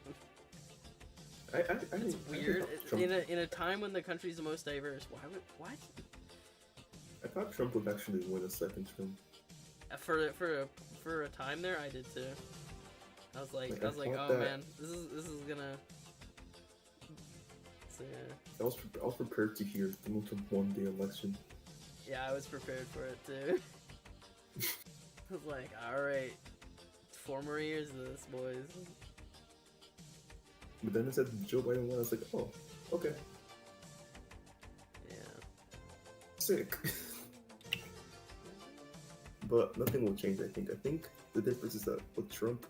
It's weird. In a time when the country's the most diverse, why would what? I thought Trump would actually win a second term. For a time there, I did too. I was like, oh man, this is gonna. So, yeah. I was prepared to hear the most one-day election. Yeah, I was prepared for it too. I was like, all right, 4 more years of this, boys. But then it said Joe Biden won. I was like, oh, okay. Yeah. Sick. But nothing will change, I think. I think the difference is that with Trump,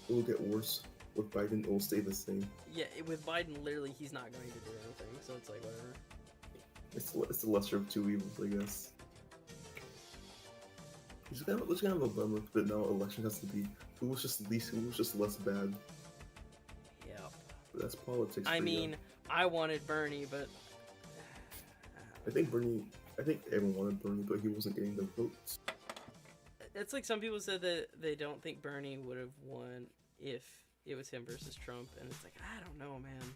it will get worse. With Biden, it will stay the same. Yeah, with Biden, literally, he's not going to do anything, so it's like, whatever. It's the lesser of two evils, I guess. Which is kind of a bummer that now election has to be who was just less bad. Yep. But that's politics. I mean, I wanted Bernie, but I think everyone wanted Bernie, but he wasn't getting the votes. It's like some people said that they don't think Bernie would have won if it was him versus Trump, and it's like, I don't know, man.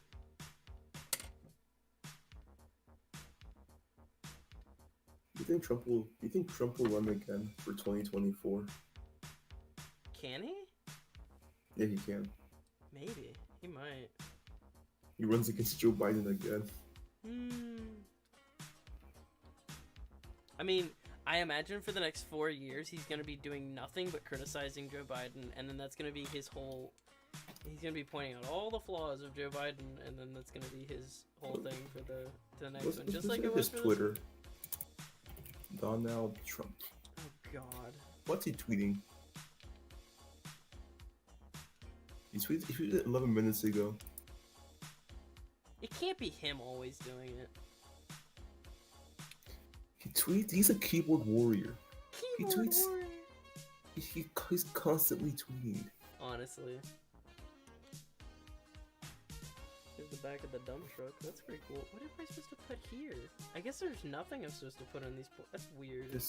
You think Trump will run again for 2024? Can he? Yeah, he can. Maybe. He might. He runs against Joe Biden again. I mean, I imagine for the next 4 years he's going to be doing nothing but criticizing Joe Biden, and then that's going to be his whole... He's going to be pointing out all the flaws of Joe Biden, and then that's going to be his whole thing for the next one. Just like it was his Twitter. Donald Trump. Oh, God. What's he tweeting? He tweeted it 11 minutes ago. It can't be him always doing it. He tweets. He's a keyboard warrior. Keyboard warrior. He's constantly tweeting. Honestly. Here's the back of the dump truck. That's pretty cool. What am I supposed to put here? I guess there's nothing I'm supposed to put on these. That's weird. Do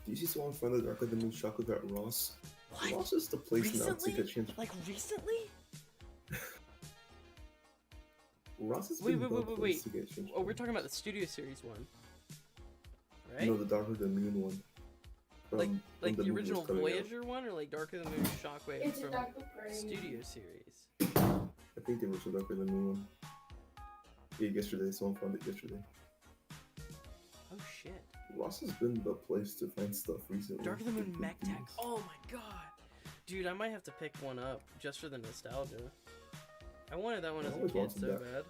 you see someone find the Dark of the Moon chocolate at Ross? What? Ross is the place recently? now to get changed. Like recently? Ross is wait. to get changed. Oh, we're talking about the Studio Series one, right? No, the Dark of the Moon one. Like the original Voyager out. one, or like Dark of the Moon Shockwave It's from a Studio Series? I think the original Dark of the Moon one. Yeah, yesterday. Someone found it yesterday. Oh shit. Ross has been the place to find stuff recently. Dark of the Moon Mech Tech. Oh my god. Dude, I might have to pick one up just for the nostalgia. I wanted that one as a kid so bad.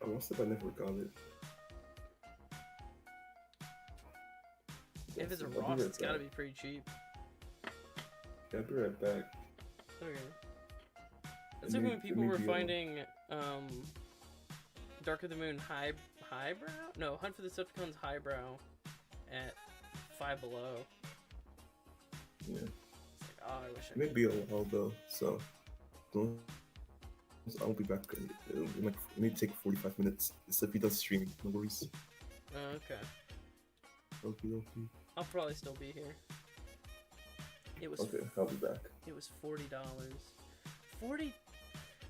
I watched it, but I never got it. If it's a Ross, it's gotta be pretty cheap. Yeah, I'll be right back. Okay. That's like when people were finding Dark of the Moon highbrow? No, Hunt for the Decepticons highbrow at Five Below. Yeah. It's like, oh, I wish I It may be a while though, so I'll be back. It may take 45 minutes. It's if he does streaming, no worries. Oh, okay. Okay. I'll probably still be here. It was okay. I'll be back. It was $40. 40.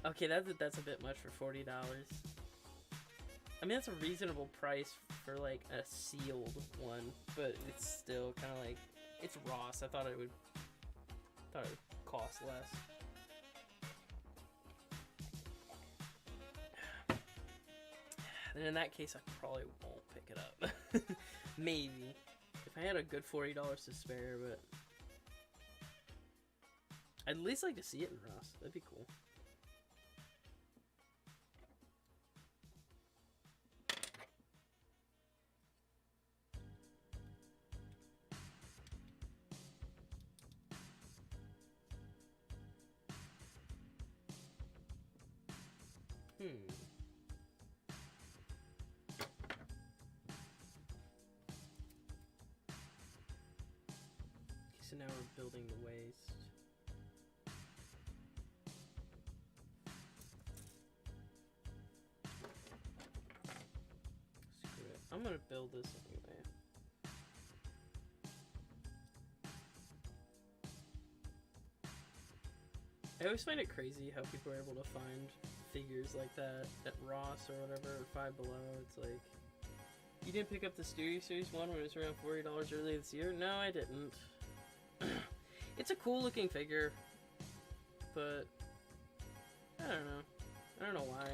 Okay, that's a bit much for $40. I mean, that's a reasonable price for like a sealed one, but it's still kind of like it's Ross. I thought it would cost less. Then in that case, I probably won't pick pick it up. Maybe. If I had a good $40 to spare, but I'd at least like to see it in Rust. That'd be cool. So now we're building the waste. Screw it. I'm gonna build this anyway. I always find it crazy how people are able to find figures like that at Ross or whatever, or Five Below. It's like, you didn't pick up the Studio Series 1 when it was around $40 earlier this year? No, I didn't. It's a cool looking figure, but I don't know. I don't know why.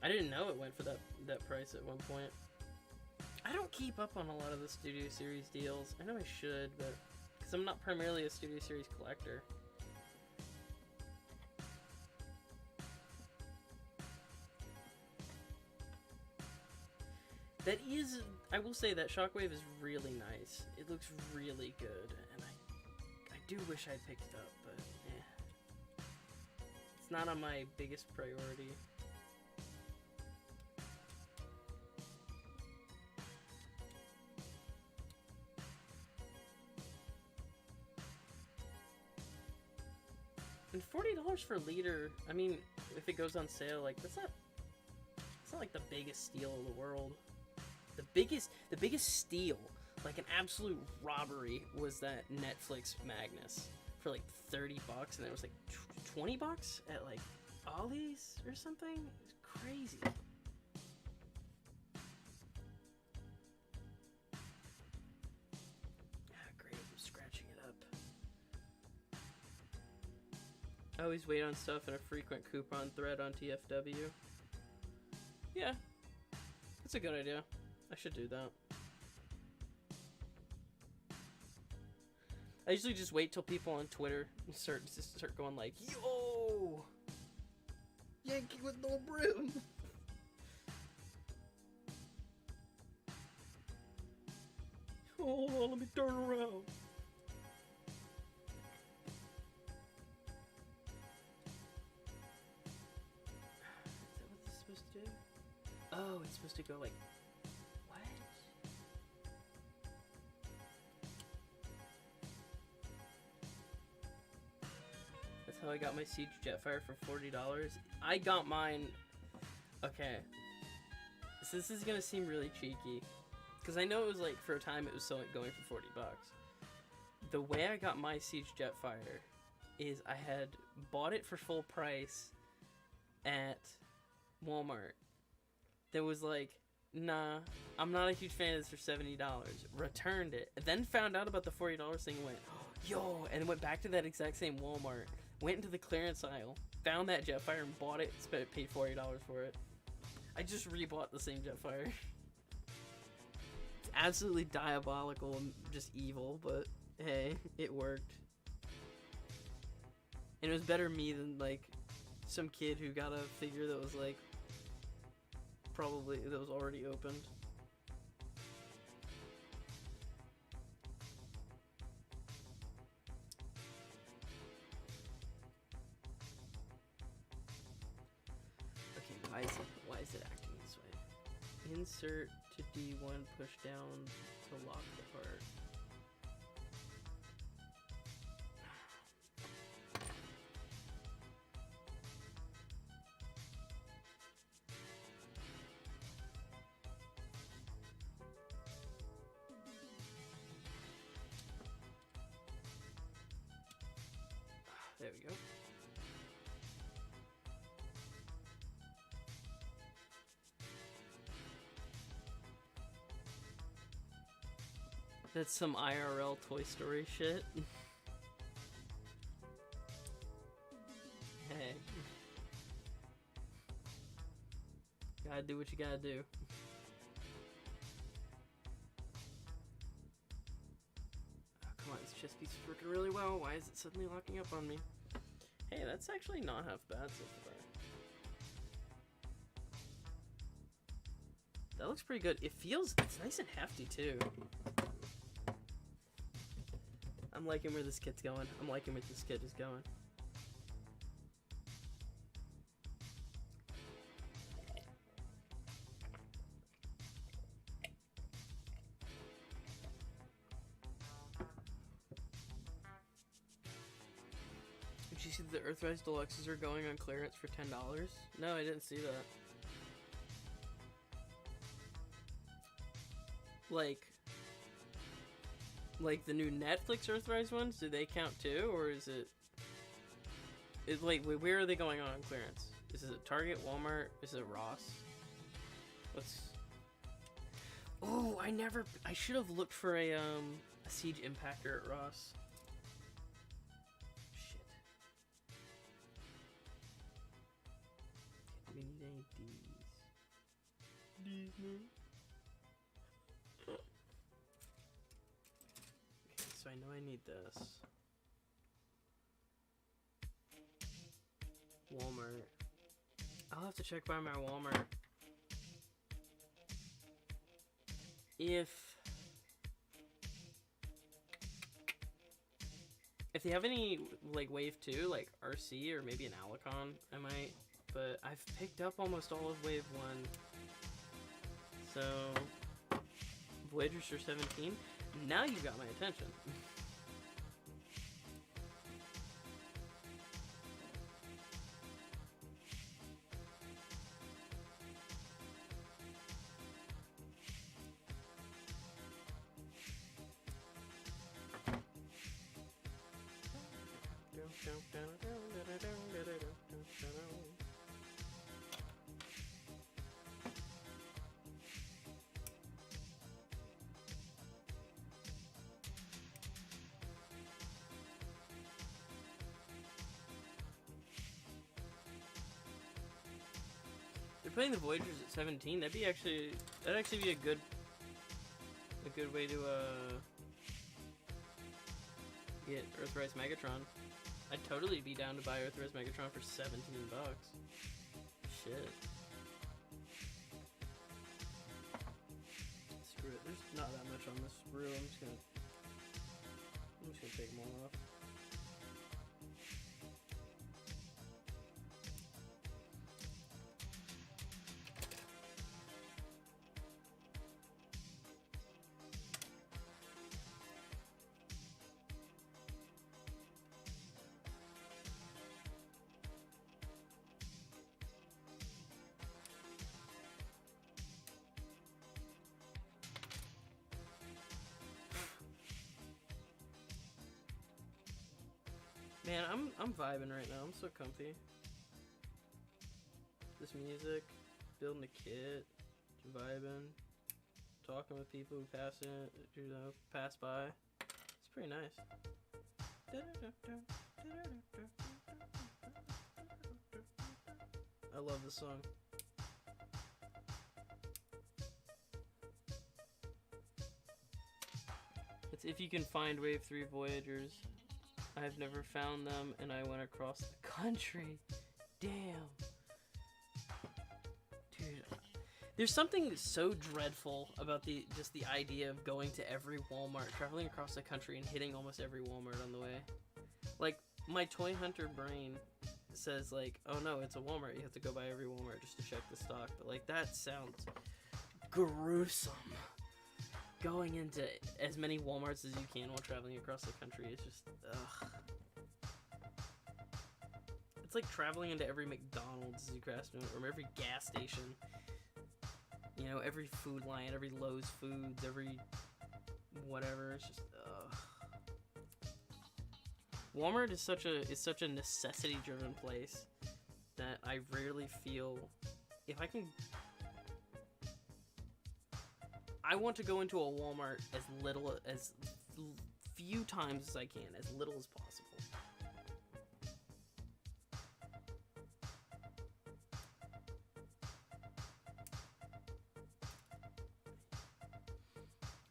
I didn't know it went for that price at one point. I don't keep up on a lot of the Studio Series deals. I know I should, but because I'm not primarily a Studio Series collector. That is, I will say that Shockwave is really nice. It looks really good, and I do wish I'd picked it up, but it's not on my biggest priority. And $40 for Leader, I mean, if it goes on sale, like, it's not like the biggest steal in the world. The biggest steal, like an absolute robbery, was that Netflix Magnus for like $30, and it was like $20 at like Ollie's or something. It's crazy. Ah, great. I'm scratching it up. I always wait on stuff in a frequent coupon thread on TFW. Yeah, that's a good idea. I should do that. I usually just wait till people on Twitter start going like, "Yo, Yankee with no brim." Hold on, let me turn around. Is that what this is supposed to do? Oh, it's supposed to go like. That's how I got my Siege Jetfire for $40. I got mine. Okay. So this is gonna seem really cheeky, because I know it was like, for a time it was going for $40. The way I got my Siege Jetfire is I had bought it for full price at Walmart. There was like, nah, I'm not a huge fan of this for $70. Returned it, then found out about the $40 thing and went, oh, yo, and went back to that exact same Walmart. Went into the clearance aisle, found that Jetfire and bought it, paid $40 for it. I just rebought the same Jetfire. It's absolutely diabolical and just evil, but hey, it worked. And it was better me than like some kid who got a figure that was like, probably, that was already opened. Why is it acting this way? Insert to D1, push down to lock the part. There we go. That's some IRL Toy Story shit. Hey. Gotta do what you gotta do. chess piece is working really well. Why is it suddenly locking up on me? Hey, that's actually not half bad so far. That looks pretty good. It's nice and hefty too. I'm liking where this kit's going. I'm liking where this kit is going. Did you see that the Earthrise Deluxes are going on clearance for $10? No, I didn't see that. Like the new Netflix Earthrise ones, do they count too, or is it? Like, where are they going on clearance? Is it Target, Walmart? Is it Ross? What's? Oh, I should have looked for a Siege Impactor at Ross. Shit. We need any D's. So I know I need this. Walmart. I'll have to check by my Walmart. If they have any like Wave 2, like RC or maybe an Alicon, I might. But I've picked up almost all of Wave 1. So Voyagers for 17. Now you got my attention. They're playing the Voyagers at 17. That'd actually be a good way to get Earthrise Megatron. I'd totally be down to buy Earthrise Megatron for $17. Shit. Screw it. There's not that much on this brew. I'm just gonna take more off. Man, I'm vibing right now. I'm so comfy. This music, building a kit, vibing, talking with people who pass by. It's pretty nice. I love this song. It's If You Can Find Wave 3 Voyagers. I've never found them, and I went across the country. Damn. Dude, there's something so dreadful about the idea of going to every Walmart, traveling across the country, and hitting almost every Walmart on the way. Like, my toy hunter brain says, like, oh no, it's a Walmart. You have to go by every Walmart just to check the stock. But, like, that sounds gruesome. Going into as many Walmarts as you can while traveling across the country is just, ugh. It's like traveling into every McDonald's as you cross, or every gas station. You know, every Food Lion, every Lowe's Foods, every whatever. It's just, ugh. Walmart is such a necessity-driven place that I rarely feel, if I can. I want to go into a Walmart as few times as I can, as little as possible.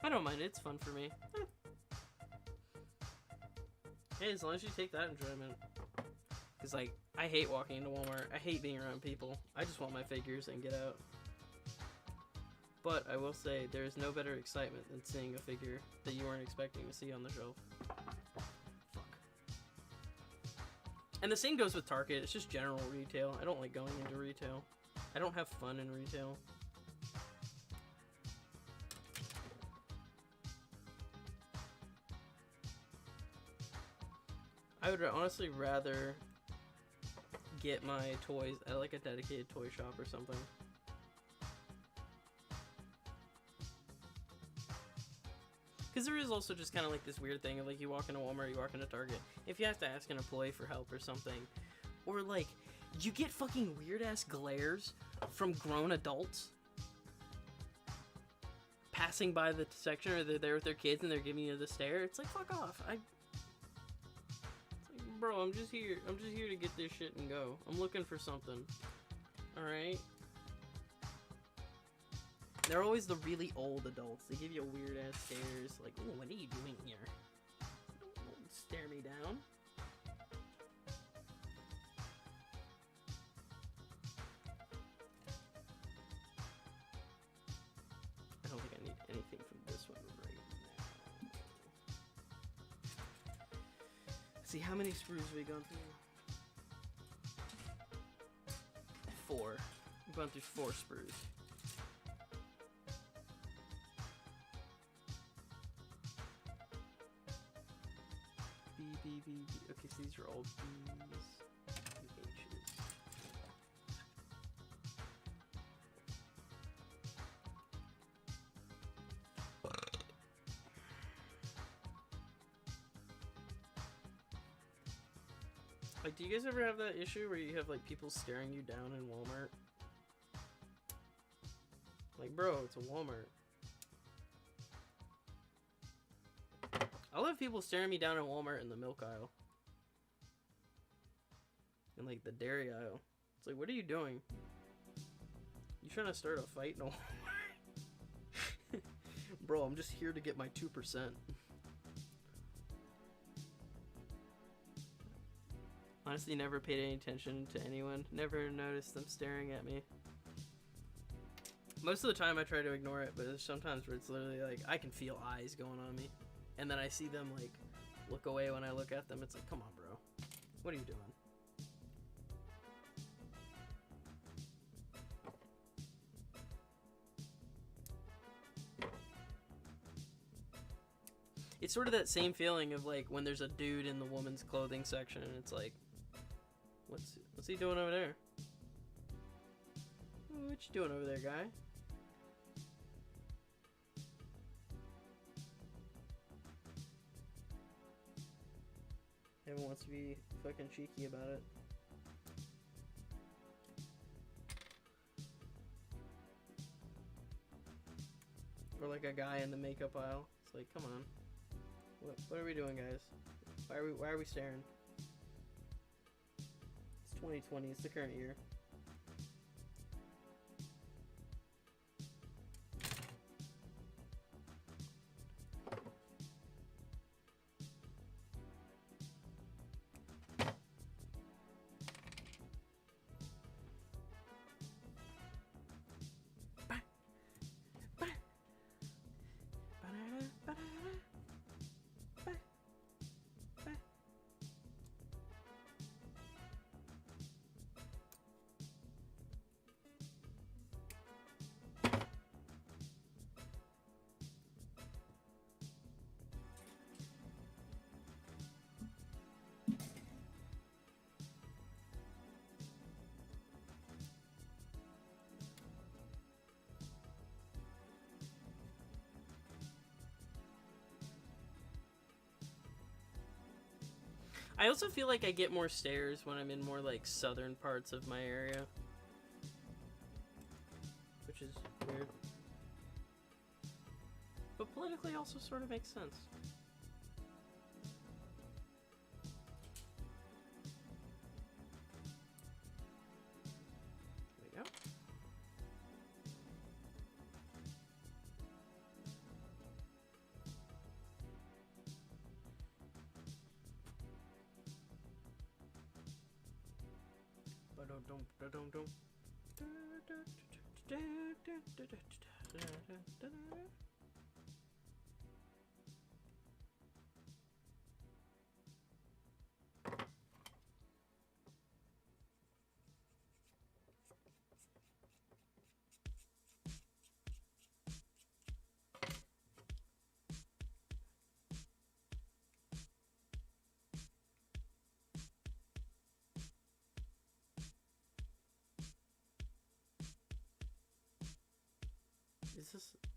I don't mind it, it's fun for me. Hey, as long as you take that enjoyment. Because, like, I hate walking into Walmart. I hate being around people. I just want my figures and get out. But I will say, there is no better excitement than seeing a figure that you weren't expecting to see on the shelf. Fuck. And the same goes with Target. It's just general retail. I don't like going into retail. I don't have fun in retail. I would honestly rather get my toys at like a dedicated toy shop or something. Because there is also just kind of like this weird thing of like you walk into Walmart, you walk into Target. If you have to ask an employee for help or something, or like you get fucking weird ass glares from grown adults passing by the section, or they're there with their kids and they're giving you the stare. It's like, fuck off. It's like, bro, I'm just here to get this shit and go. I'm looking for something. Alright? They're always the really old adults. They give you weird ass stares, like, "Oh, what are you doing here? Don't stare me down." I don't think I need anything from this one right now. Let's see, how many sprues have we gone through? 4. We've gone through 4 sprues. B. Okay, so these are all B's and H's. Like, do you guys ever have that issue where you have like people staring you down in Walmart? Like, bro, it's a Walmart. I'll have people staring me down in Walmart in the milk aisle. And like the dairy aisle. It's like, what are you doing? You trying to start a fight? No. Bro, I'm just here to get my 2%. Honestly, never paid any attention to anyone. Never noticed them staring at me. Most of the time I try to ignore it, but there's sometimes where it's literally like, I can feel eyes going on me. And then I see them like look away when I look at them. It's like, come on, bro. What are you doing? It's sort of that same feeling of like when there's a dude in the woman's clothing section and it's like, what's he doing over there? What you doing over there, guy? Everyone wants to be fucking cheeky about it. Or like a guy in the makeup aisle. It's like, come on. What are we doing, guys? Why are we staring? It's 2020, it's the current year. I also feel like I get more stares when I'm in more like southern parts of my area, which is weird, but politically also sort of makes sense. There we go.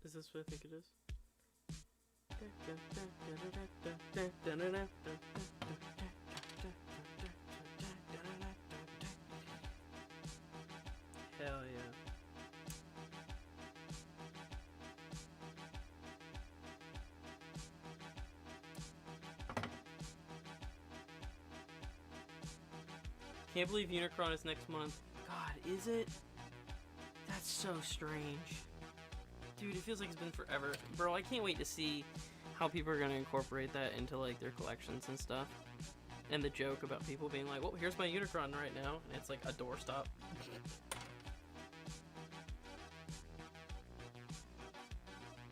Is this what I think it is? Hell yeah. Can't believe Unicron is next month. God, is it? That's so strange. Dude, it feels like it's been forever. Bro, I can't wait to see how people are gonna incorporate that into like their collections and stuff. And the joke about people being like, well, here's my Unicron right now, and it's like a doorstop.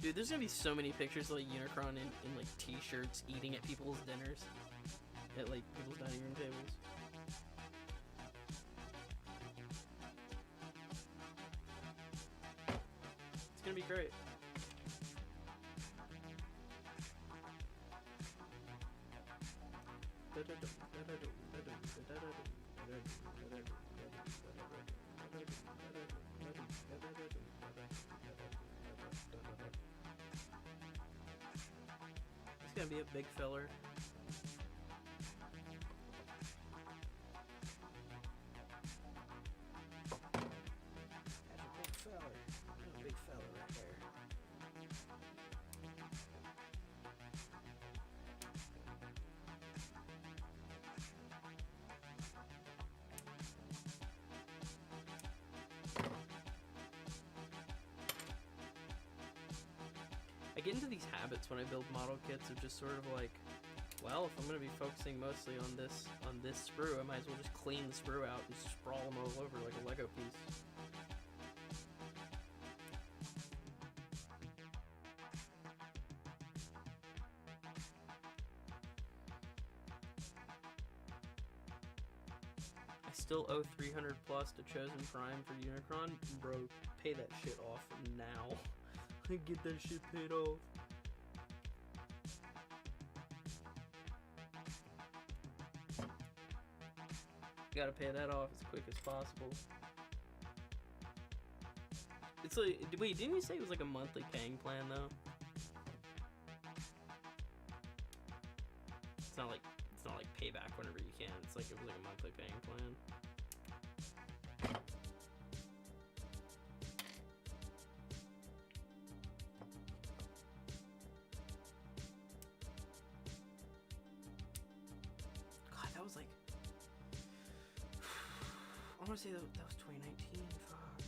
Dude, there's gonna be so many pictures of like Unicron in like t-shirts eating at people's dinners. At like people's dining room tables. It's gonna be great. It's gonna be a big filler. Big fella right there. I get into these habits when I build model kits of just sort of like, well, if I'm going to be focusing mostly on this sprue, I might as well just clean the sprue out and sprawl them all over like a Lego piece. I still owe 300 plus to Chosen Prime for Unicron. Bro, pay that shit off now. Get that shit paid off. Gotta pay that off as quick as possible. It's like, wait, didn't you say it was like a monthly paying plan though? It's not like payback whenever you can. It's like it was like a monthly paying plan. God, that was like, I want to say that was 2019. Fuck.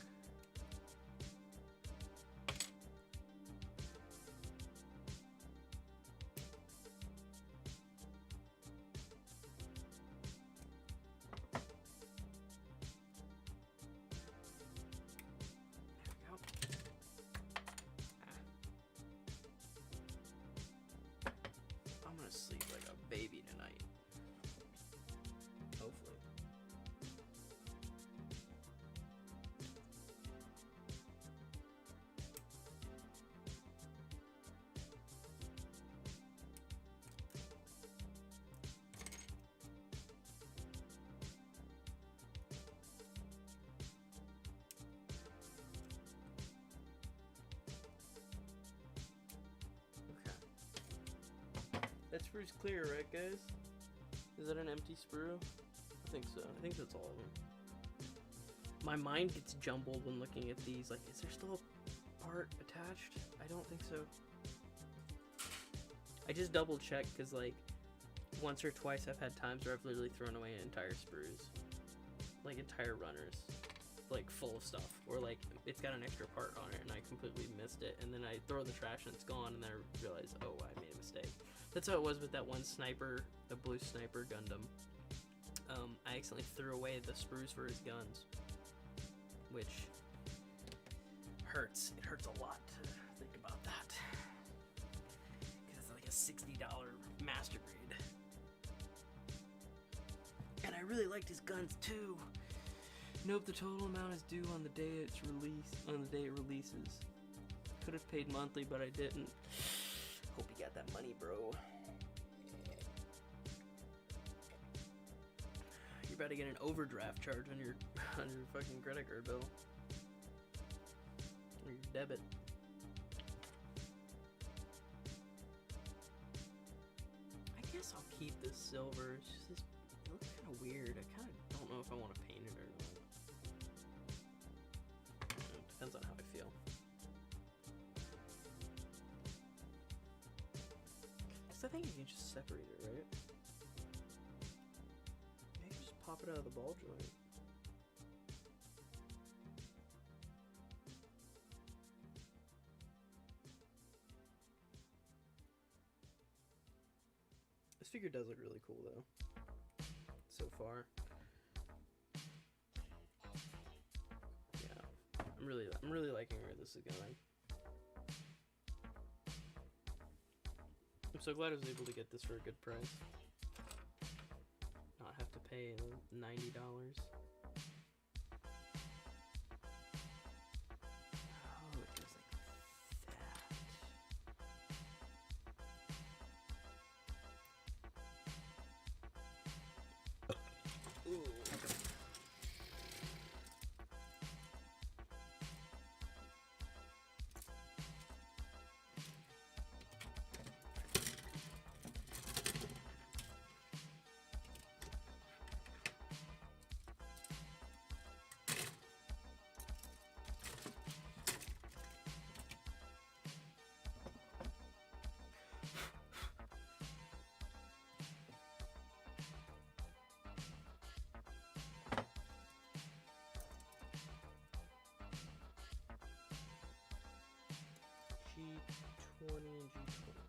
I'm gonna sleep like a baby tonight. Hopefully. That sprue's clear, right, guys? Is that an empty sprue? I think so. I think that's all of them. My mind gets jumbled when looking at these. Like, is there still a part attached? I don't think so. I just double check because, like, once or twice I've had times where I've literally thrown away entire sprues. Like, entire runners. Like, full of stuff. Or, like, it's got an extra part on it and I completely missed it. And then I throw the trash and it's gone. And then I realize, oh, I made a mistake. That's how it was with that one sniper, the blue sniper Gundam. I accidentally threw away the sprues for his guns, which hurts. It hurts a lot to think about that, because it's like a $60 master grade, and I really liked his guns too. Nope, the total amount is due on the day it's released. On the day it releases. Could have paid monthly, but I didn't. Hope you got that money, bro. You're about to get an overdraft charge on your fucking credit card bill. Or your debit. I guess I'll keep this silver. It's just this, it looks kind of weird. I kind of don't know if I want to paint it or not. It depends on how I feel. I think you can just separate it, right? Maybe just pop it out of the ball joint. This figure does look really cool, though. So far. Yeah, I'm really liking where this is going. I'm so glad I was able to get this for a good price. Not have to pay $90. Oh, it goes like that. Ooh. G20 and G21.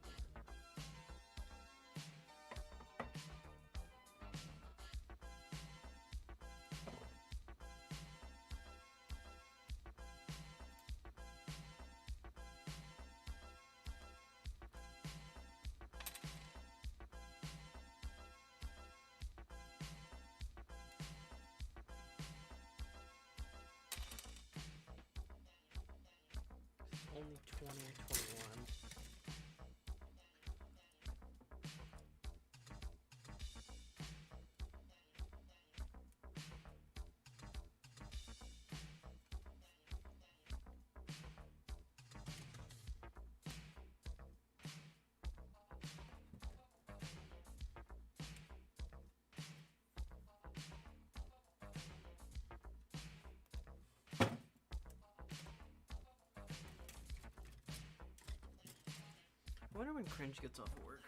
Only 20 or 21. I wonder when Cringe gets off of work.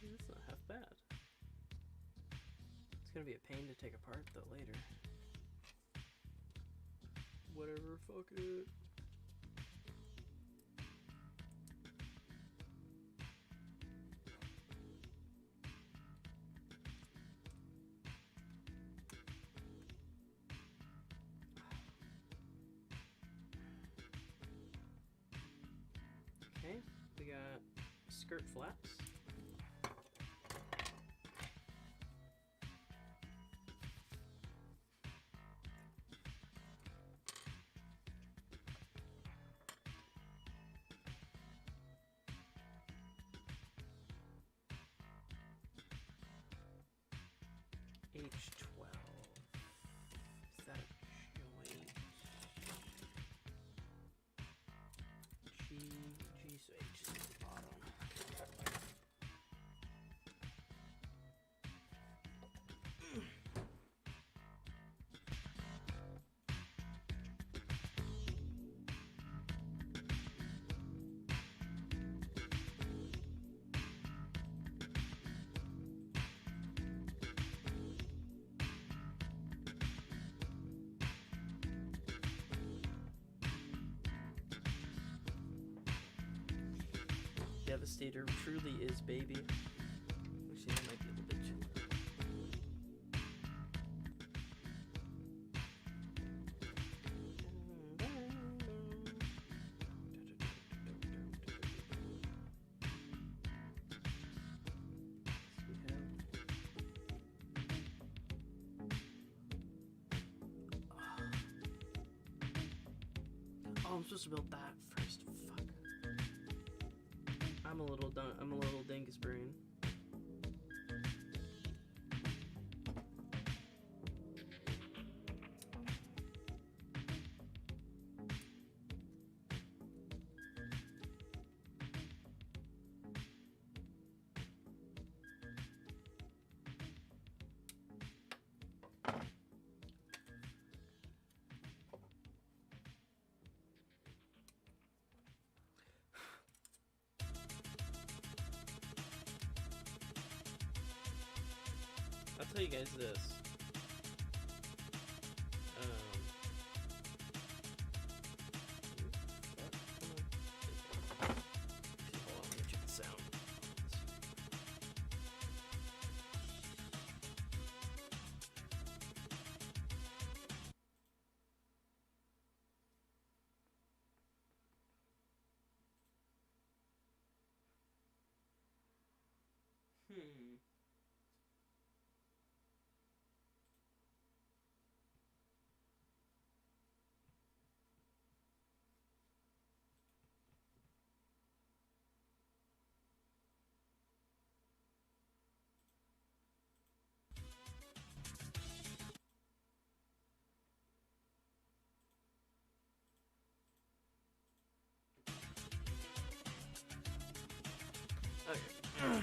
That's not half bad. It's gonna be a pain to take apart though later. Whatever, fuck it. Okay, we got skirt flaps. H12. Is that a joint? So H is at the bottom. Devastator truly is baby. Actually, that might be a little bit chilly. Oh, I'm supposed to build that first. Fuck. I'm a little done. I'm a little dingus brain. I'll tell you guys this. Hold on, let me check the sound. Okay.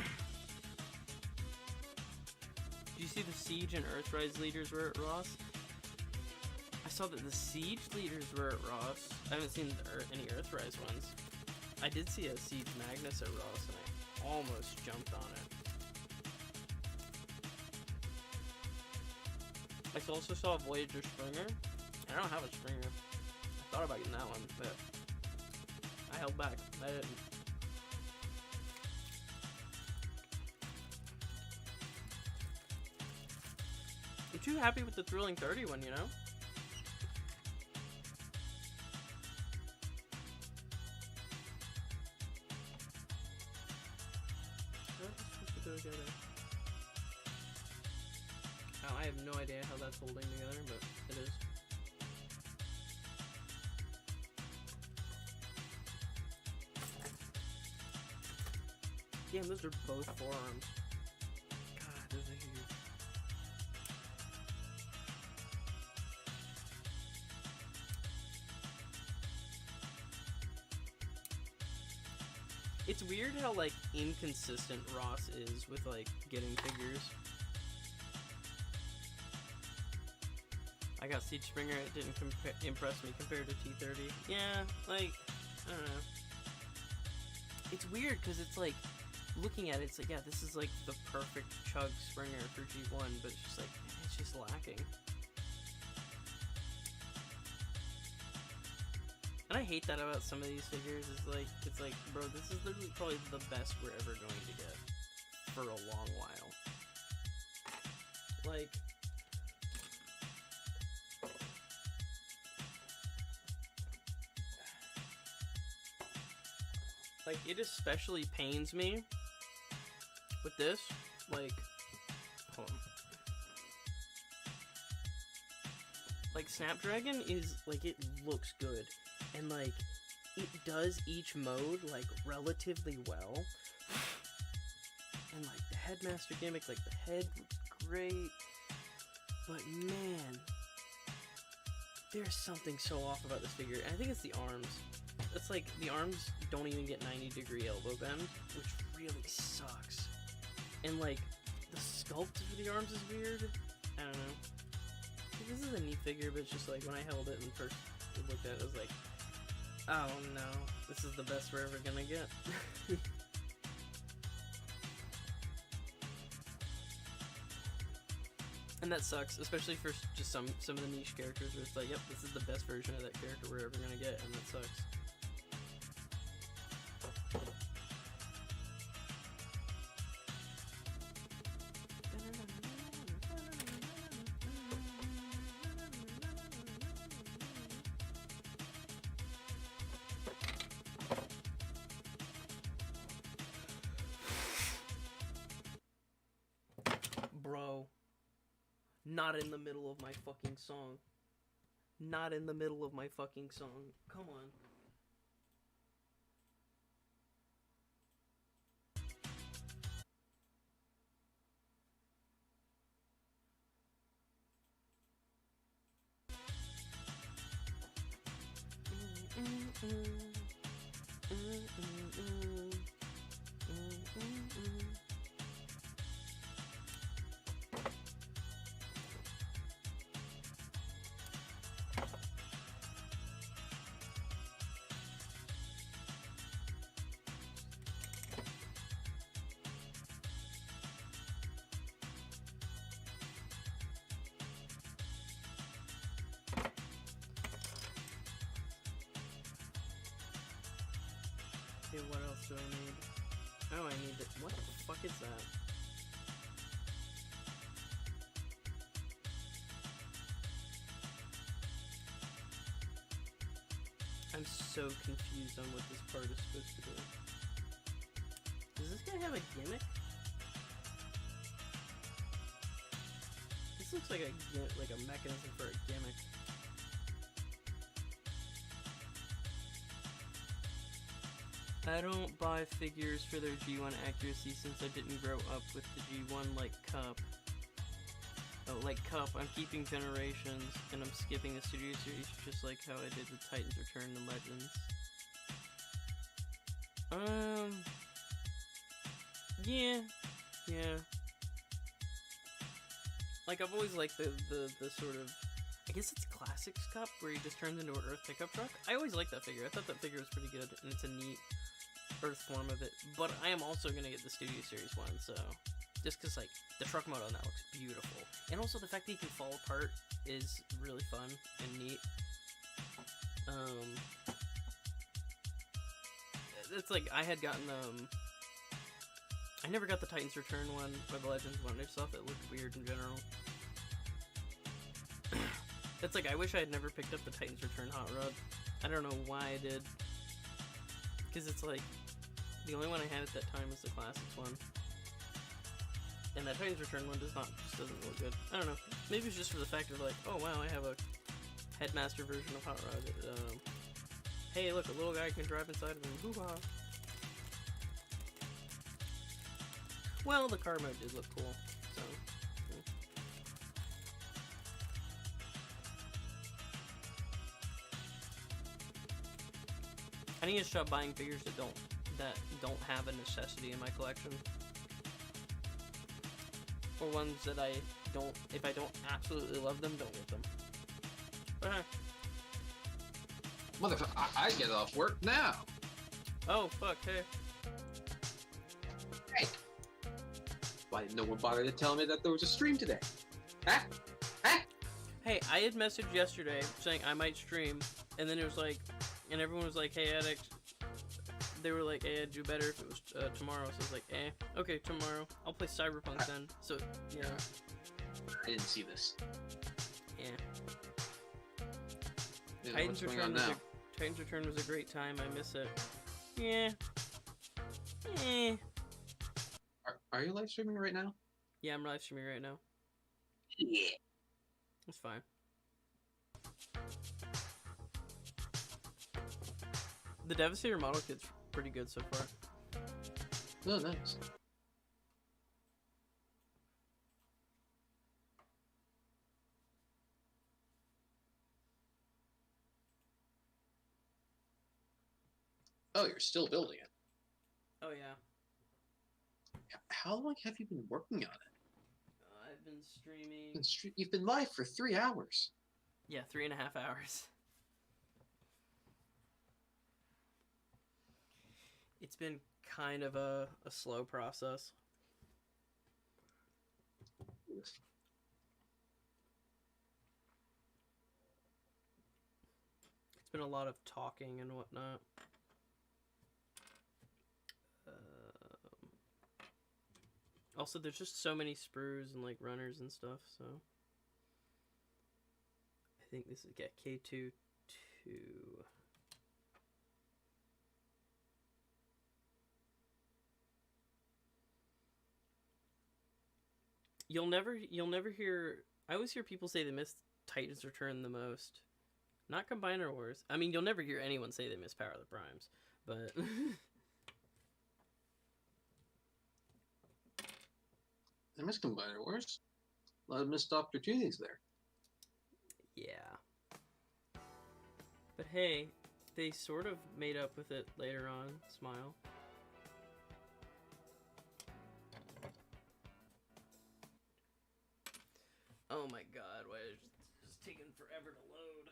Did you see the Siege and Earthrise leaders were at Ross? I saw that the Siege leaders were at Ross. I haven't seen any Earthrise ones. I did see a Siege Magnus at Ross, and I almost jumped on it. I also saw a Voyager Springer. I don't have a Springer. I thought about getting that one, but I held back. I didn't. I'm too happy with the Thrilling 30 one, you know? How are they supposed to go together? Oh, I have no idea how that's holding together, but it is. Damn, those are both forearms. God, those are huge. It's weird how, like, inconsistent Ross is with, like, getting figures. I got Siege Springer, it didn't impress me compared to T30. Yeah, like, I don't know. It's weird, because it's like, looking at it, it's like, yeah, this is like the perfect chug Springer for G1, but it's just like, it's just lacking. And I hate that about some of these figures. It's like, bro, this is literally probably the best we're ever going to get for a long while. Like, Like, it especially pains me with this. Like, hold on. Like, Snapdragon is, like, it looks good. And, like, it does each mode, like, relatively well. And, like, the Headmaster gimmick, like, the head looks great. But, man, there's something so off about this figure. And I think it's the arms. It's like, the arms don't even get 90-degree elbow bend, which really sucks. And, like, the sculpt for the arms is weird. I don't know. This is a neat figure, but it's just like, when I held it and first looked at it, I was like, oh no, this is the best we're ever gonna get. And that sucks, especially for just some of the niche characters where it's like, yep, this is the best version of that character we're ever gonna get, and that sucks. Bro. Not in the middle of my fucking song. Not in the middle of my fucking song. Come on. Okay, what else do I need? Oh, I need the... What the fuck is that? I'm so confused on what this part is supposed to do. Does this guy have a gimmick? This looks like a mechanism for a gimmick. I don't buy figures for their G1 accuracy since I didn't grow up with the G1 like Cup. Oh, like Cup, I'm keeping Generations, and I'm skipping the Studio Series just like how I did with Titans Return and Legends. Yeah. Like, I've always liked the sort of, I guess it's Classics Cup, where he just turns into an Earth pickup truck. I always liked that figure. I thought that figure was pretty good, and it's a neat Earth form of it. But I am also going to get the Studio Series one, so... Just because, like, the truck model now looks beautiful. And also the fact that he can fall apart is really fun and neat. It's like, I had gotten, I never got the Titans Return one, or the Legends one. I just thought that looked weird in general. It's like, I wish I had never picked up the Titans Return Hot Rod. I don't know why I did. Because it's like, the only one I had at that time was the Classics one. And that Titans Return one just doesn't look good. I don't know. Maybe it's just for the fact of like, oh wow, I have a Headmaster version of Hot Rod. Hey, look, a little guy can drive inside of him. Hoo-ha. Well, the car mode did look cool, so. Yeah. I need to stop buying figures that don't have a necessity in my collection. Or ones that I don't, if I don't absolutely love them, don't get them. But Motherfucker, I get off work now. oh, fuck, hey. Hey. Why didn't no one bother to tell me that there was a stream today? Huh? Huh? Hey, I had messaged yesterday saying I might stream, and then it was like, and everyone was like, hey, Addict, they were like, hey, I'd do better if it was tomorrow, so I was like, okay, tomorrow. I'll play Cyberpunk then, so, you know. I didn't see this. Yeah. Yeah, Titans what's going Return on now? Titans Return was a great time, I miss it. Yeah. Eh. Are you live streaming right now? Yeah, I'm live streaming right now. Yeah. It's fine. The Devastator model kit's pretty good so far. Oh, nice. Oh, you're still building it. Oh yeah. How long have you been working on it? I've been streaming. You've been live for 3 hours. Yeah, 3.5 hours. It's been kind of a slow process. It's been a lot of talking and whatnot. Also, there's just so many sprues and like runners and stuff, so I think this is K2 2. You'll never hear. I always hear people say they miss Titan's Return the most. Not Combiner Wars. I mean, you'll never hear anyone say they miss Power of the Primes, but I miss Combiner Wars. A lot of missed opportunities there. yeah. But hey, they sort of made up with it later on. Smile. Oh my god, why is this taking forever to load?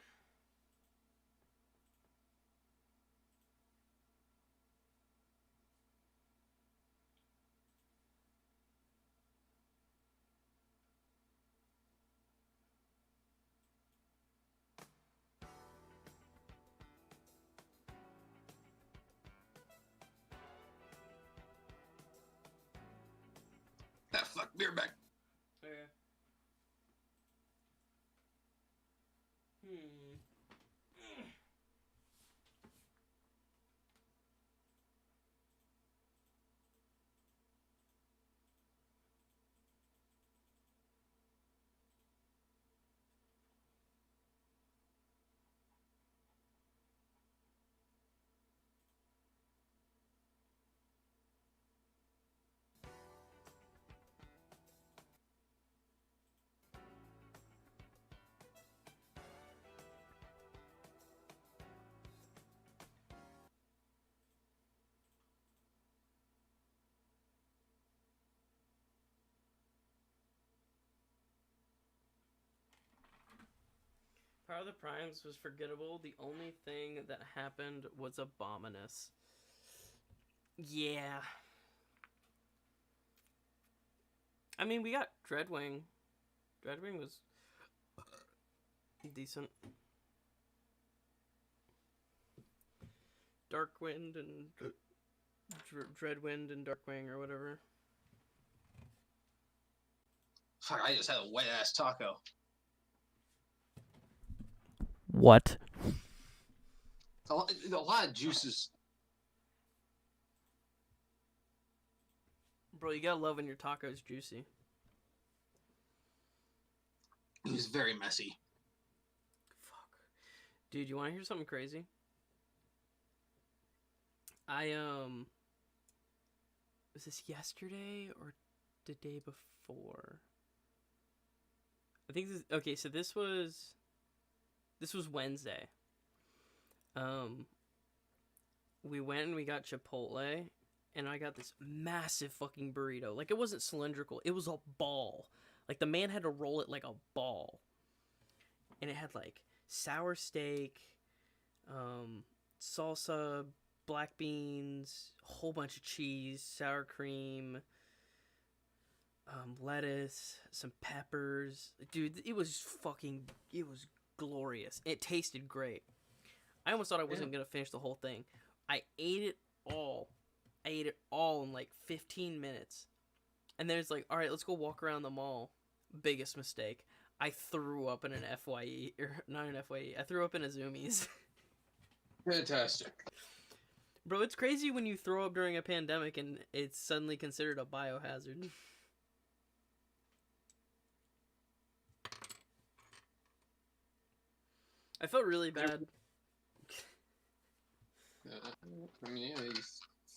Ah, fuck, beer back. Okay. Power of the Primes was forgettable. The only thing that happened was Abominus. Yeah. I mean, we got Dreadwing. Dreadwing was decent. Darkwind and Dreadwind and Darkwing or whatever. Fuck, I just had a wet ass taco. What? A lot of juices. Bro, you gotta love when your taco's juicy. It was very messy. Fuck. Dude, you wanna hear something crazy? Was this yesterday or the day before? I think this, okay, so this was Wednesday. We went and we got Chipotle, and I got this massive fucking burrito. Like, it wasn't cylindrical, it was a ball. Like, the man had to roll it like a ball. And it had like sour steak, salsa, black beans, a whole bunch of cheese, sour cream, lettuce, some peppers. Dude, it was glorious. It tasted great. I almost thought I wasn't gonna finish the whole thing. I ate it all. In like 15 minutes. And then it's like, all right, let's go walk around the mall. Biggest mistake. I threw up in an FYE, or not an FYE. I threw up in a Zoomies. Fantastic. Bro, it's crazy when you throw up during a pandemic and it's suddenly considered a biohazard. I felt really bad. I mean, yeah, he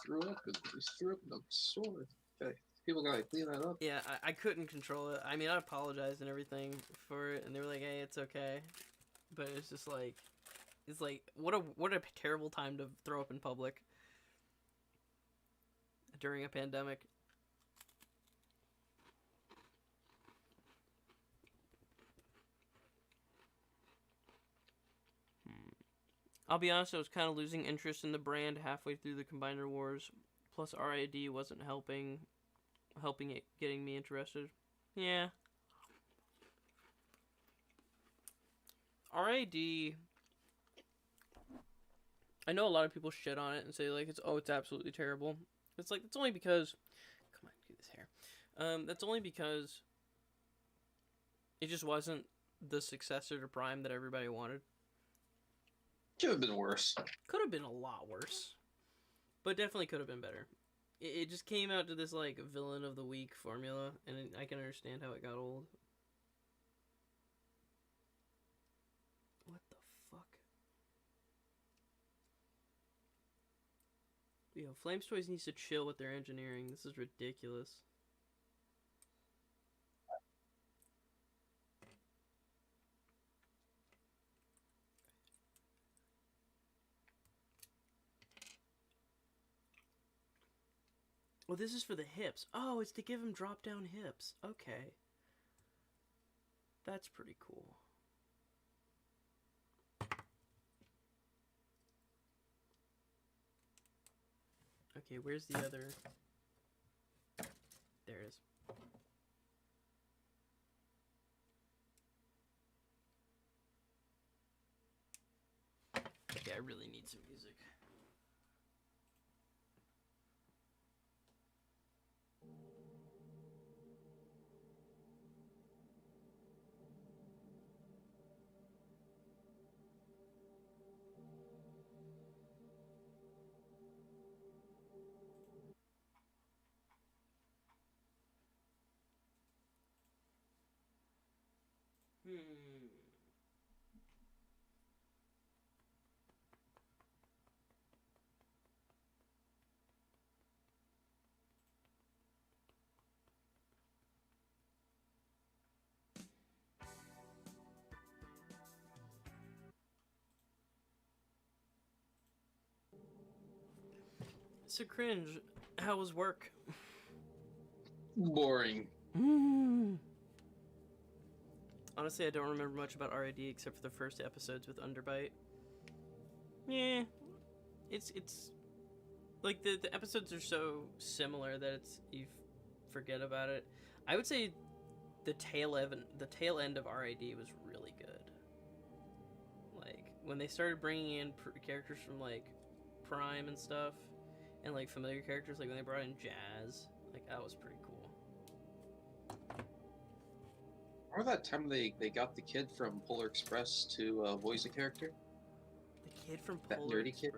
threw up. He threw up in the store. Okay. People gotta clean that up. Yeah, I couldn't control it. I mean, I apologized and everything for it, and they were like, "Hey, it's okay," but it's just like, what a terrible time to throw up in public during a pandemic. I'll be honest, I was kind of losing interest in the brand halfway through the Combiner Wars. Plus, RID wasn't helping it getting me interested. Yeah. RID, I know a lot of people shit on it and say like it's absolutely terrible. It's like that's only because, come on, do this hair. That's only because it just wasn't the successor to Prime that everybody wanted. Could have been worse. Could have been a lot worse, but definitely could have been better. It just came out to this like villain of the week formula, and I can understand how it got old. What the fuck? Yo, Flames Toys needs to chill with their engineering. This is ridiculous. Well, this is for the hips. Oh, it's to give him drop down hips. Okay. That's pretty cool. Okay, where's the other? There it is. Okay, I really need some music. So cringe. How was work? Boring. Honestly, I don't remember much about RID except for the first episodes with Underbite. Yeah, it's like the episodes are so similar that you forget about it. I would say the tail end of RID was really good. Like when they started bringing in characters from like Prime and stuff, and like familiar characters, like when they brought in Jazz, like that was pretty cool. Remember that time they got the kid from Polar Express to voice a character? The kid from That Polar nerdy kid?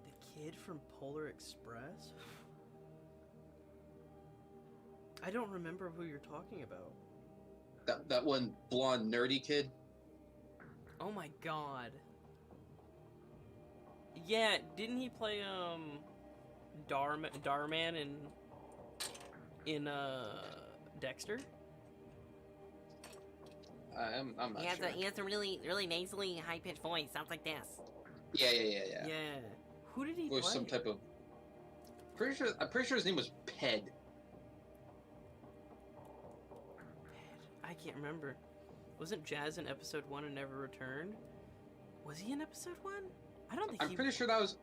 The kid from Polar Express? I don't remember who you're talking about. That one blonde nerdy kid? Oh my god. Yeah, didn't he play Darman in Dexter? I'm not sure. He has a really, really nasally, high-pitched voice. Sounds like this. Yeah. Yeah. Who did he It was play? some type of. I'm pretty sure his name was Ped. I can't remember. Wasn't Jazz in episode 1 and never returned? Was he in episode 1? I don't think I'm pretty sure Jazz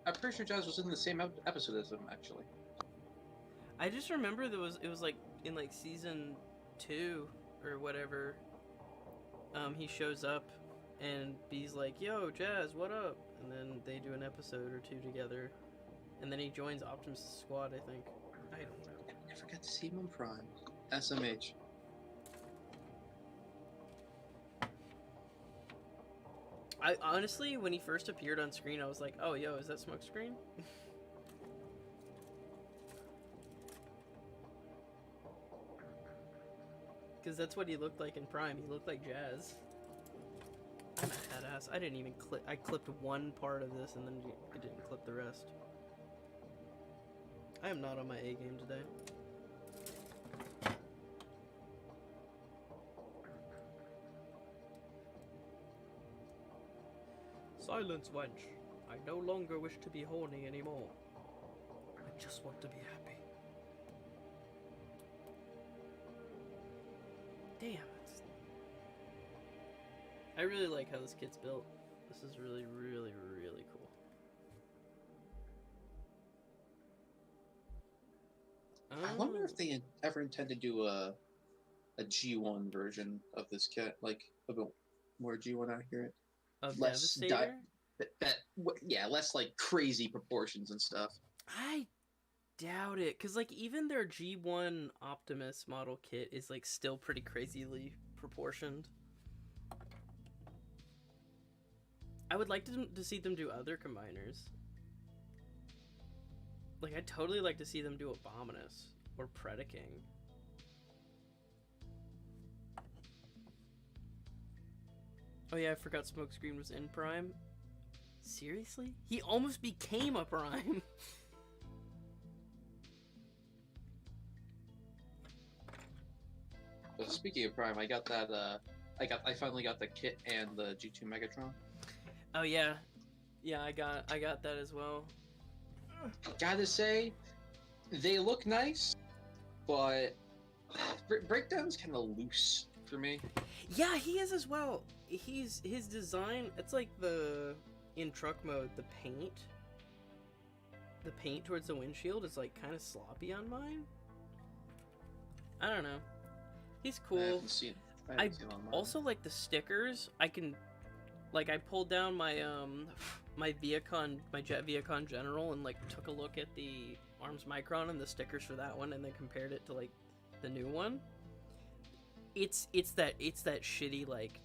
was in the same episode as him, actually. I just remember it was like in like season 2 or whatever. He shows up and B's like, "Yo, Jazz, what up?" And then they do an episode or two together, and then he joins Optimus' squad. I think. I don't know. I forgot to see him on Prime. SMH. I honestly, when he first appeared on screen, I was like, oh, yo, is that Smokescreen? Because that's what he looked like in Prime. He looked like Jazz. I'm a headass. I didn't even clip. I clipped one part of this and then I didn't clip the rest. I am not on my A game today. Silence, wench. I no longer wish to be horny anymore. I just want to be happy. Damn it. I really like how this kit's built. This is really, really, really cool. I wonder if they ever intend to do a G1 version of this kit, like a bit more G1 accurate. Of Less Devastator? yeah, less like crazy proportions and stuff. I doubt it, because like even their G1 Optimus model kit is like still pretty crazily proportioned. I would like to see them do other combiners. Like, I'd totally like to see them do Abominus or Predaking. Oh yeah, I forgot Smokescreen was in Prime. Seriously? He almost became a Prime. But speaking of Prime, I got that. I finally got the kit and the G2 Megatron. Oh yeah, yeah, I got that as well. Gotta say, they look nice, but Breakdown's kind of loose for me. Yeah, he is as well. His design, it's like in truck mode, the paint towards the windshield is like kind of sloppy on mine. I don't know. He's cool. I haven't seen I it on mine. also like the stickers. I pulled down my my Viacon, my Jet Viacon General, and like took a look at the Arms Micron and the stickers for that one, and then compared it to like the new one. It's that shitty like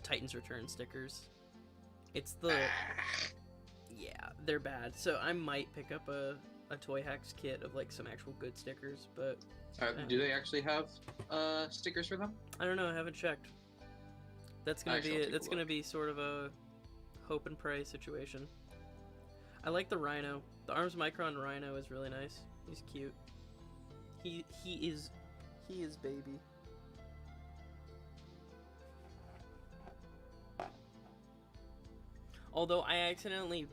Titans Return stickers. It's the yeah, they're bad. So I might pick up a Toy Hacks kit of like some actual good stickers, but Do they actually have stickers for them? I don't know. I haven't checked. That's gonna Actually, I'll take a gonna look. be sort of a hope and pray situation. I like the Rhino. The Arms Micron Rhino is really nice. He's cute. He is baby. Although I accidentally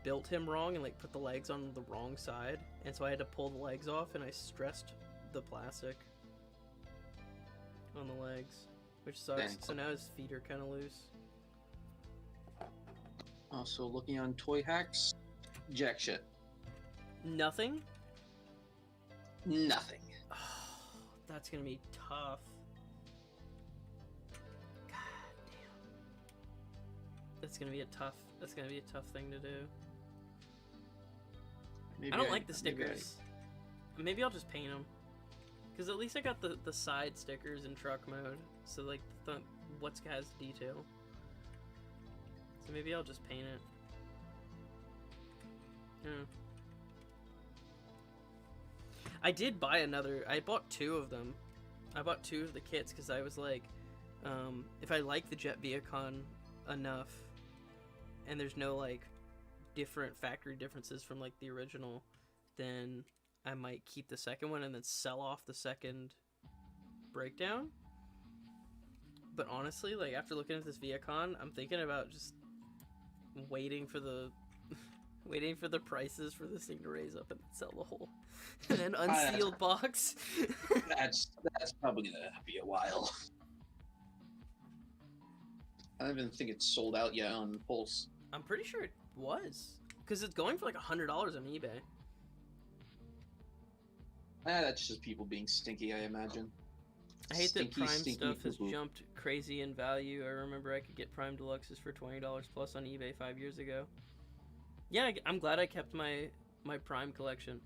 built him wrong and like put the legs on the wrong side, and so I had to pull the legs off, and I stressed the plastic on the legs, which sucks. Dang. So now his feet are kind of loose. Also looking on Toy Hacks, jack shit. Nothing. Nothing. That's gonna be tough. God damn. That's gonna be a tough thing to do. Maybe I don't like the maybe stickers. Maybe I'll just paint them. Because at least I got the side stickers in truck mode. So like what's has detail. So maybe I'll just paint it. Yeah. I did buy I bought two of them. I bought two of the kits because I was like, if I like the Jet Viacon enough, and there's no like different factory differences from like the original, then I might keep the second one and then sell off the second breakdown. But honestly, like after looking at this Viacon, I'm thinking about just waiting for the prices for this thing to raise up and sell the whole an unsealed box. That's probably gonna be a while. I don't even think it's sold out yet on Pulse. I'm pretty sure it was, because it's going for like $100 on eBay. That's just people being stinky, I imagine. I hate that Prime Stinky stuff has poo-poo. jumped crazy in value. I remember I could get Prime Deluxes for $20 plus on eBay 5 years ago. Yeah, I'm glad I kept my Prime collection.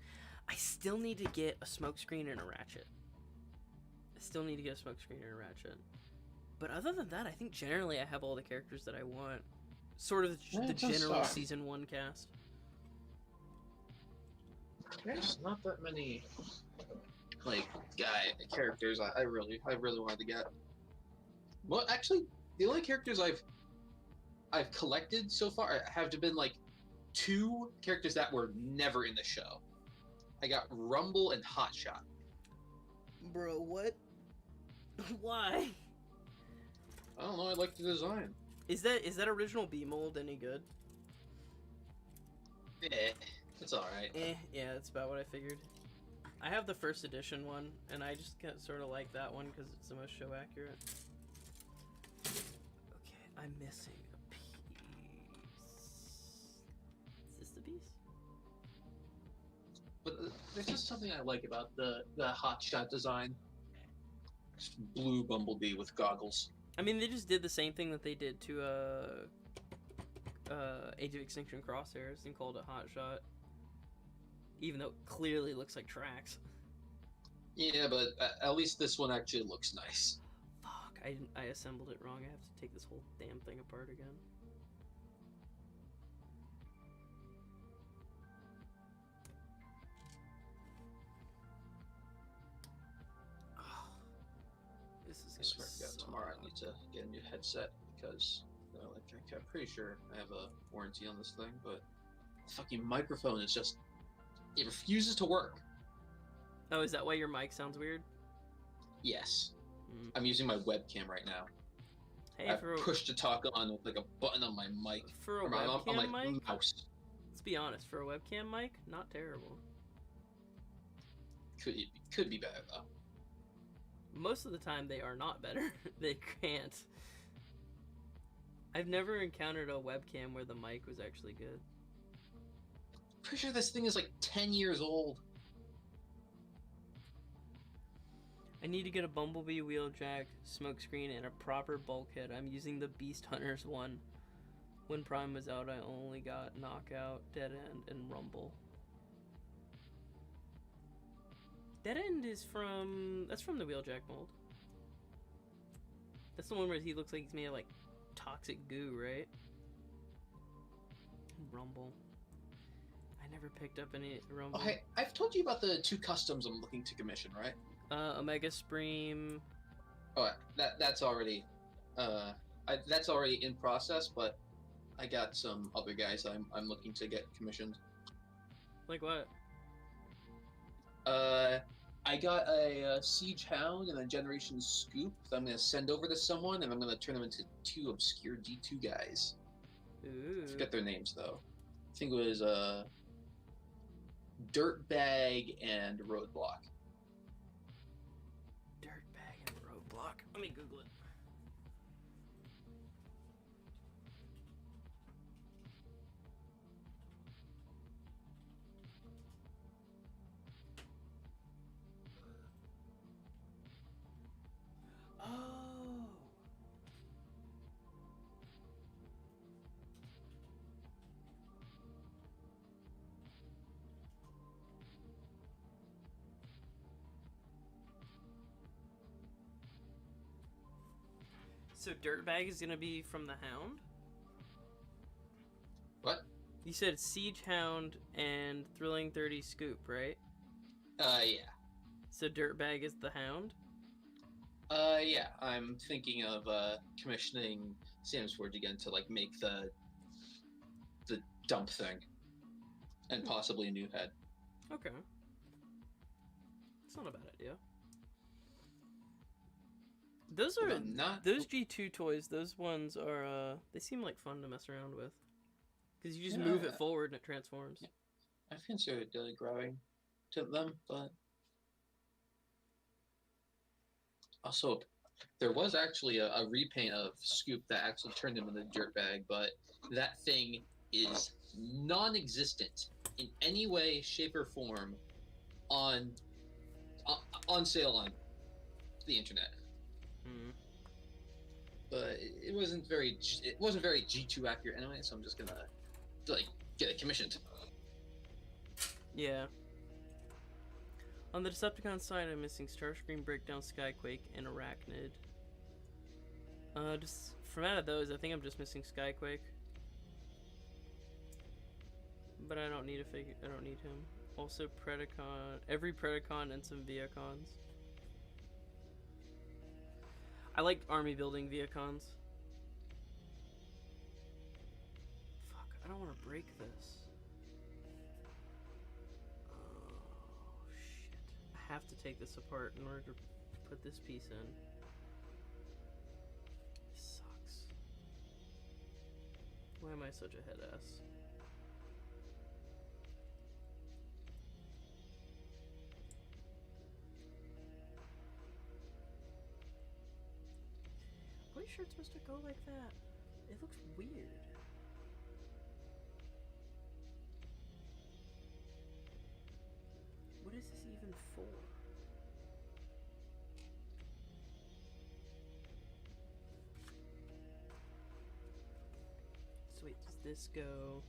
I still need to get a Smokescreen and a Ratchet. But other than that, I think generally I have all the characters that I want. Sort of Yeah, the it does general suck. season 1 cast. There's not that many like characters I really wanted to get. Well, actually, the only characters I've collected so far have been like 2 characters that were never in the show. I got Rumble and Hotshot. Bro, what? Why? I don't know. I like the design. Is that original B mold any good? It's all right. Yeah, that's about what I figured. I have the first edition one, and I just sort of like that one because it's the most show accurate. Okay, I'm missing a piece. Is this the piece? But there's just something I like about the Hotshot design. Just blue Bumblebee with goggles. I mean, they just did the same thing that they did to Age of Extinction Crosshairs and called it Hotshot. Even though it clearly looks like tracks. Yeah, but at least this one actually looks nice. Fuck, I assembled it wrong. I have to take this whole damn thing apart again. This is I swear to God, tomorrow I need to get a new headset because, I'm pretty sure I have a warranty on this thing, but the fucking microphone is just, it refuses to work. Oh, is that why your mic sounds weird? Yes. Mm. I'm using my webcam right now. Hey, I for a, push to talk on with like a button on my mic. for a Or on webcam my mic, mouse. let's be honest, for a webcam mic, not terrible. Could be better though. Most of the time, they are not better. They can't. I've never encountered a webcam where the mic was actually good. Pretty sure this thing is like 10 years old. I need to get a Bumblebee wheeljack, smokescreen, and a proper bulkhead. I'm using the Beast Hunters one. When Prime was out, I only got Knockout, Dead End, and Rumble. Dead End is that's from the wheeljack mold. That's the one where he looks like he's made of like toxic goo, right? Rumble. I never picked up any Rumble. Oh, hey, I've told you about the 2 customs I'm looking to commission, right? Omega Supreme. Oh, that's already, that's already in process. But I got some other guys I'm looking to get commissioned. Like what? I got a Siege Hound and a Generation Scoop that I'm gonna send over to someone, and I'm gonna turn them into 2 obscure D2 guys. Ooh. I forget their names though. I think it was Dirtbag and Roadblock. Dirtbag and Roadblock. Let me Google it. Oh. So Dirtbag is gonna be from the Hound? What? You said Siege Hound and Thrilling 30 Scoop, right? Yeah. So Dirtbag is the Hound? Yeah. I'm thinking of commissioning Sam's Forge again to like make the dump thing, and possibly a new head. Okay. It's not a bad idea. Those are those G2 toys. Those ones are they seem like fun to mess around with, because you just move it forward and it transforms. I've considered grabbing to them, but also there was actually a repaint of Scoop that actually turned him into Dirtbag, but that thing is non-existent in any way, shape, or form on sale on the internet. Hmm. But it wasn't very G2 accurate anyway, so I'm just gonna like get it commissioned. Yeah. On the Decepticon side, I'm missing Starscream, Breakdown, Skyquake, and Arachnid. Just from out of those, I think I'm just missing Skyquake. But I don't need a figure. I don't need him. Also, Predacon. Every Predacon and some Viacons. I like army building Viacons. Fuck, I don't want to break this. Oh, shit. I have to take this apart in order to put this piece in. This sucks. Why am I such a head ass? Are you sure it's supposed to go like that? It looks weird. What is this even for? So wait, does this go?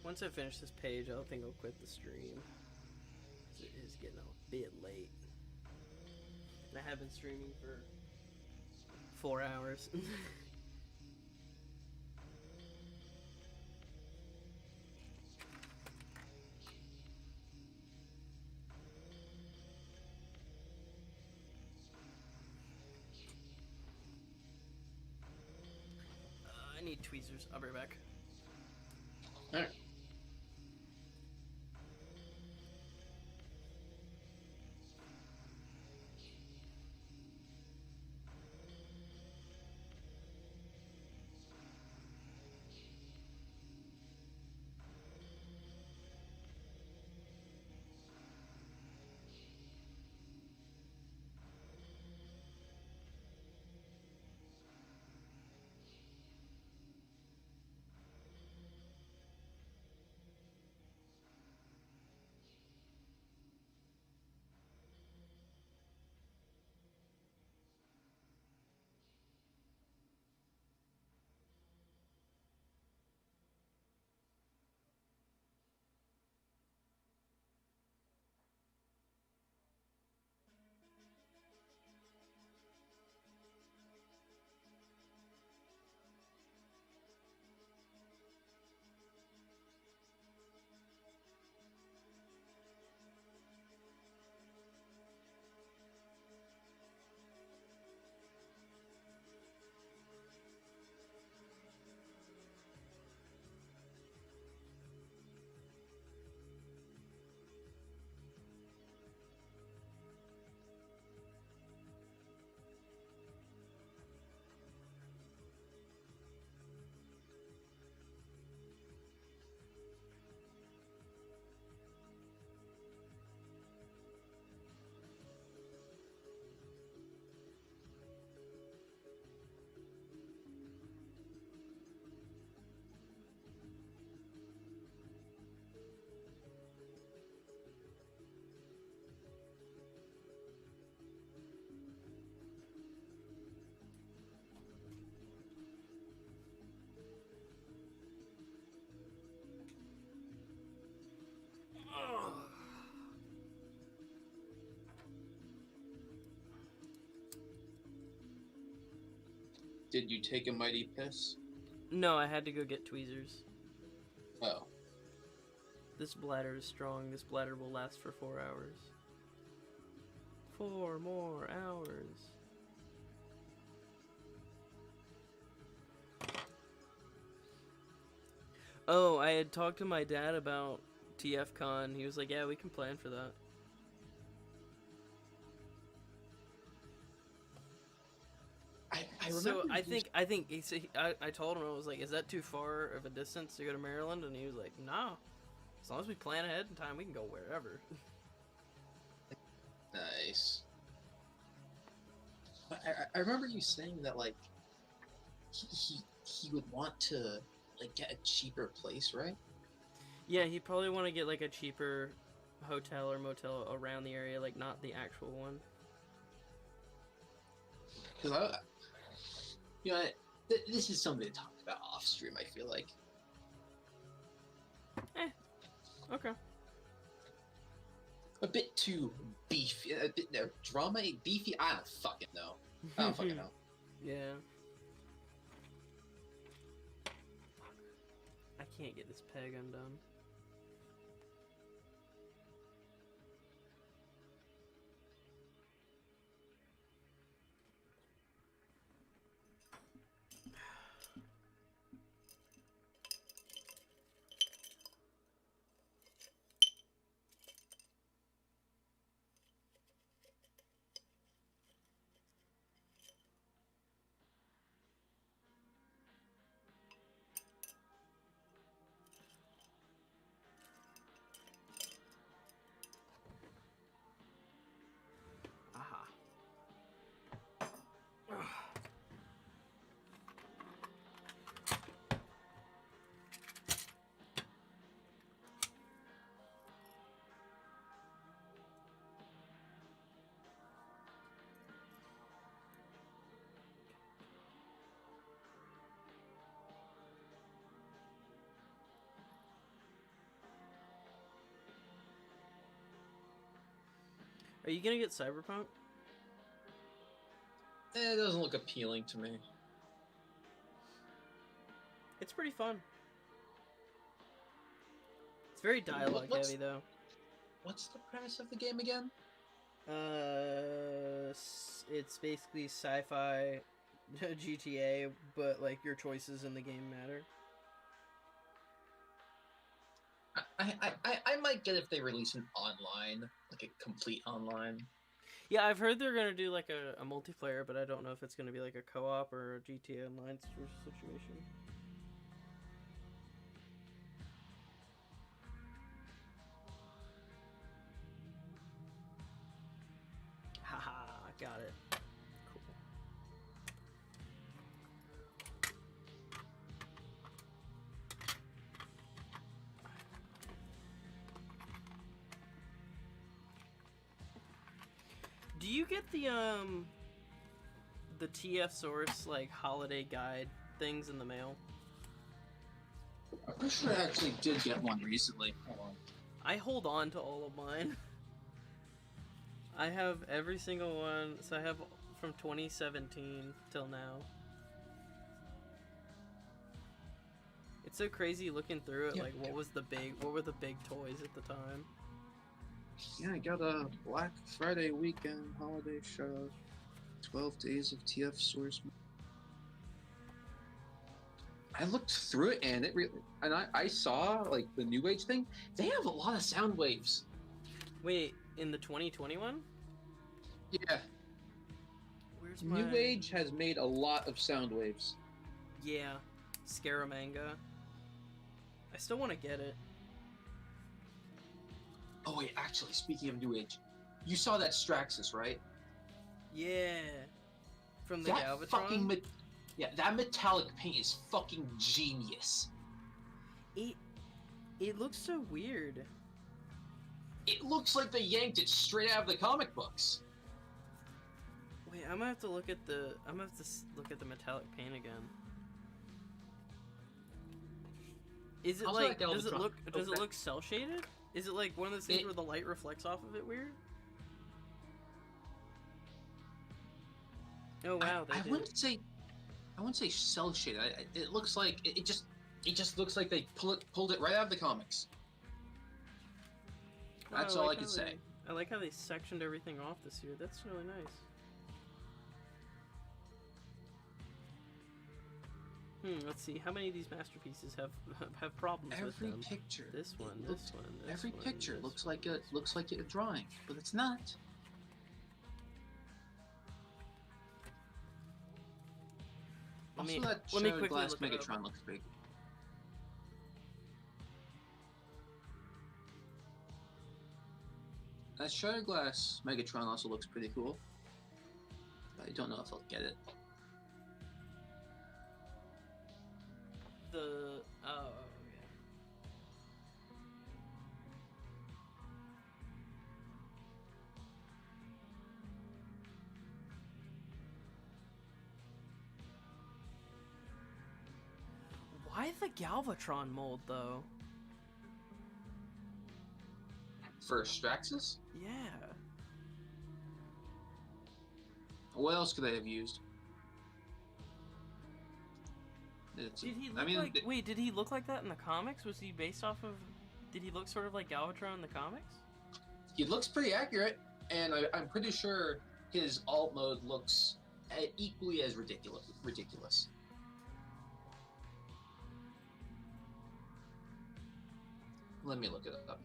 Once I finish this page, I think I'll quit the stream. 'Cause it is getting a bit late. And I have been streaming for 4 hours. I need tweezers. I'll be right back. Alright. Did you take a mighty piss? No, I had to go get tweezers. Oh. This bladder is strong. This bladder will last for 4 hours. 4 more hours. Oh, I had talked to my dad about TFCon. He was like, "Yeah, we can plan for that." I So remember. I told him, I was like, "Is that too far of a distance to go to Maryland?" And he was like, "No, as long as we plan ahead in time, we can go wherever." Nice. I remember you saying that like he would want to like get a cheaper place, right? Yeah, he'd probably want to get like a cheaper hotel or motel around the area, like not the actual one. Because this is something to talk about off stream. I feel like. Okay. A bit too beefy, a bit no drama, beefy. I don't fucking know. I don't fucking know. Yeah. I can't get this peg undone. Aha. Are you gonna get Cyberpunk? It doesn't look appealing to me. It's pretty fun. It's very dialogue heavy though. What's the premise of the game again? It's basically sci-fi GTA, but like your choices in the game matter. I might get if they release an online, like a complete online. Yeah, I've heard they're gonna do like a multiplayer, but I don't know if it's gonna be like a co-op or a GTA Online situation. Haha, got it. Cool. Do you get the TF Source like holiday guide things in the mail? I'm pretty sure I actually did get one recently. Hold on. I hold on to all of mine. I have every single one, so I have from 2017 till now. It's so crazy looking through it, Yeah. like what were the big toys at the time? Yeah, I got a Black Friday weekend holiday show. 12 days of TF Source. I looked through it and I saw like the New Age thing. They have a lot of sound waves. Wait, in the 2021? Yeah, Where's my New Age has made a lot of sound waves. Yeah, Scaramanga. I still want to get it. Oh wait, actually, speaking of New Age, you saw that Straxus, right? Yeah, from the That Galvatron. fucking that metallic paint is fucking genius. It looks so weird. It looks like they yanked it straight out of the comic books. Wait, I'm gonna have to look at the metallic paint again. Is it Also like that does it Galvatron. look cell shaded? Is it like one of those things It- where the light reflects off of it weird? Oh wow, they I did. wouldn't say cell shaded. It looks like it just looks like they pulled it right out of the comics. Oh, That's all I like can how say. I like how they sectioned everything off this year. That's really nice. Let's see. How many of these masterpieces have problems with Every them? picture. This one, it this looks- one, this Every one, picture this looks one, like a this looks like a drawing, but it's not. Let me- Also, that let me Shattered quickly Glass look it up. Megatron looks big. That Shattered Glass Megatron also looks pretty cool. don't know if I'll get it. The oh okay. Why the Galvatron mold though? For Straxus? Yeah. What else could they have used? Did he look like? Wait, did he look like that in the comics? Was he based off of? Did he look sort of like Galvatron in the comics? He looks pretty accurate, and I'm pretty sure his alt mode looks equally as ridiculous. Let me look it up.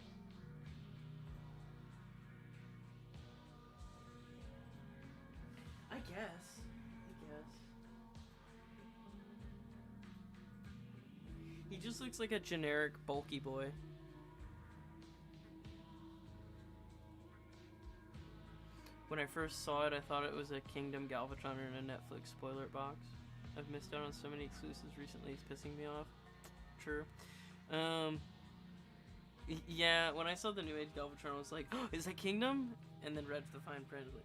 I guess. He just looks like a generic bulky boy. When I first saw it, I thought it was a Kingdom Galvatron in a Netflix spoiler box. I've missed out on so many exclusives recently, it's pissing me off. True. Yeah, when I saw the New Age Galvatron, I was like, oh, is that Kingdom? And then read the fine print, like,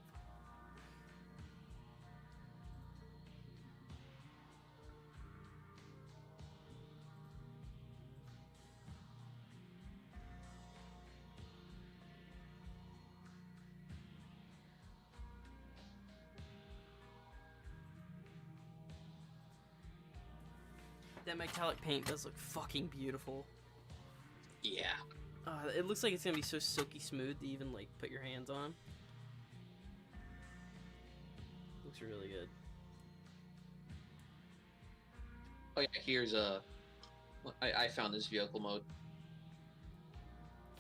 that metallic paint does look fucking beautiful. Yeah. It looks like it's gonna be so silky smooth to even like put your hands on. Looks really good. Oh yeah, here's I found this vehicle mode.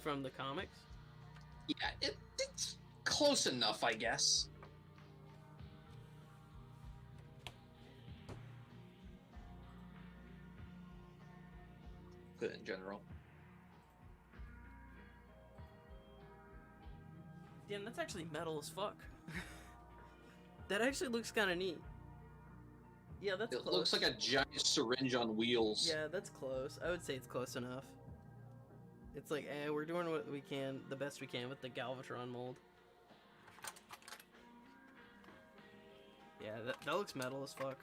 From the comics? Yeah, it's close enough, I guess. Good in general. Damn, that's actually metal as fuck. That actually looks kind of neat. Yeah, that's It close. looks like a giant syringe on wheels. Yeah, that's close. I would say it's close enough. It's like, we're doing what we can, the best we can with the Galvatron mold. Yeah, that looks metal as fuck.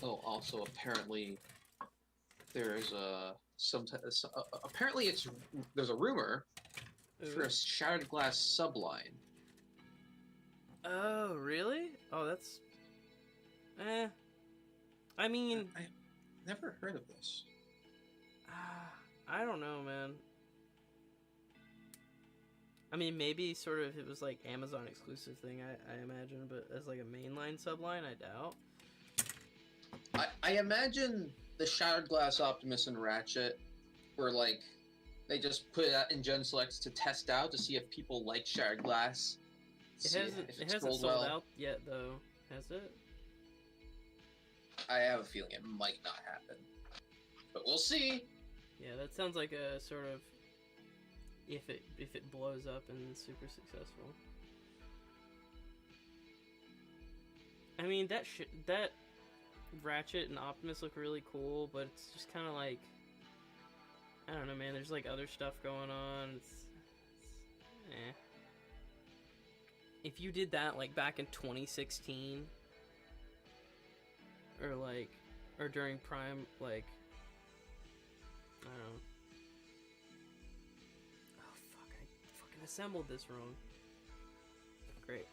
Oh, also apparently there's apparently there's a rumor for a Shattered Glass subline. Oh, really? Oh, that's... I mean... I never heard of this. I don't know, man. I mean, maybe sort of it was like Amazon exclusive thing, I imagine, but as like a mainline subline, I doubt. I imagine the Shattered Glass Optimus and Ratchet were like, they just put it out in Gen Selects to test out to see if people like Shattered Glass. It hasn't sold out yet, though, has it? I have a feeling it might not happen, but we'll see. Yeah, that sounds like a sort of if it blows up and is super successful. I mean, that Ratchet and Optimus look really cool, but it's just kind of like, I don't know, man. There's like other stuff going on. It's eh. If you did that like back in 2016, or during Prime, like, I don't know. Oh fuck! I fucking assembled this wrong. Great.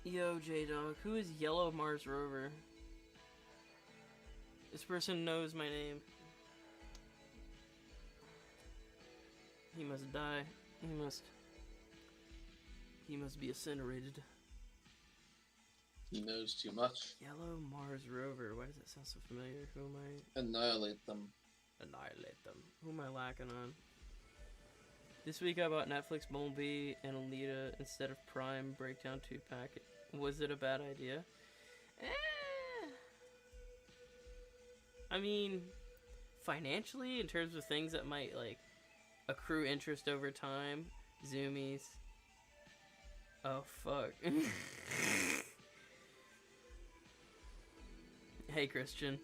Yo, J-Dog, who is Yellow Mars Rover? This person knows my name. He must die. He must be incinerated. He knows too much. Yellow Mars rover. Why does that sound so familiar? Who am I? Annihilate them. Annihilate them. Who am I lacking on? This week I bought Netflix Bumblebee and Alita instead of Prime Breakdown 2-pack. Was it a bad idea? I mean, financially, in terms of things that might, like, accrue interest over time, zoomies. Oh, fuck. Hey, Christian.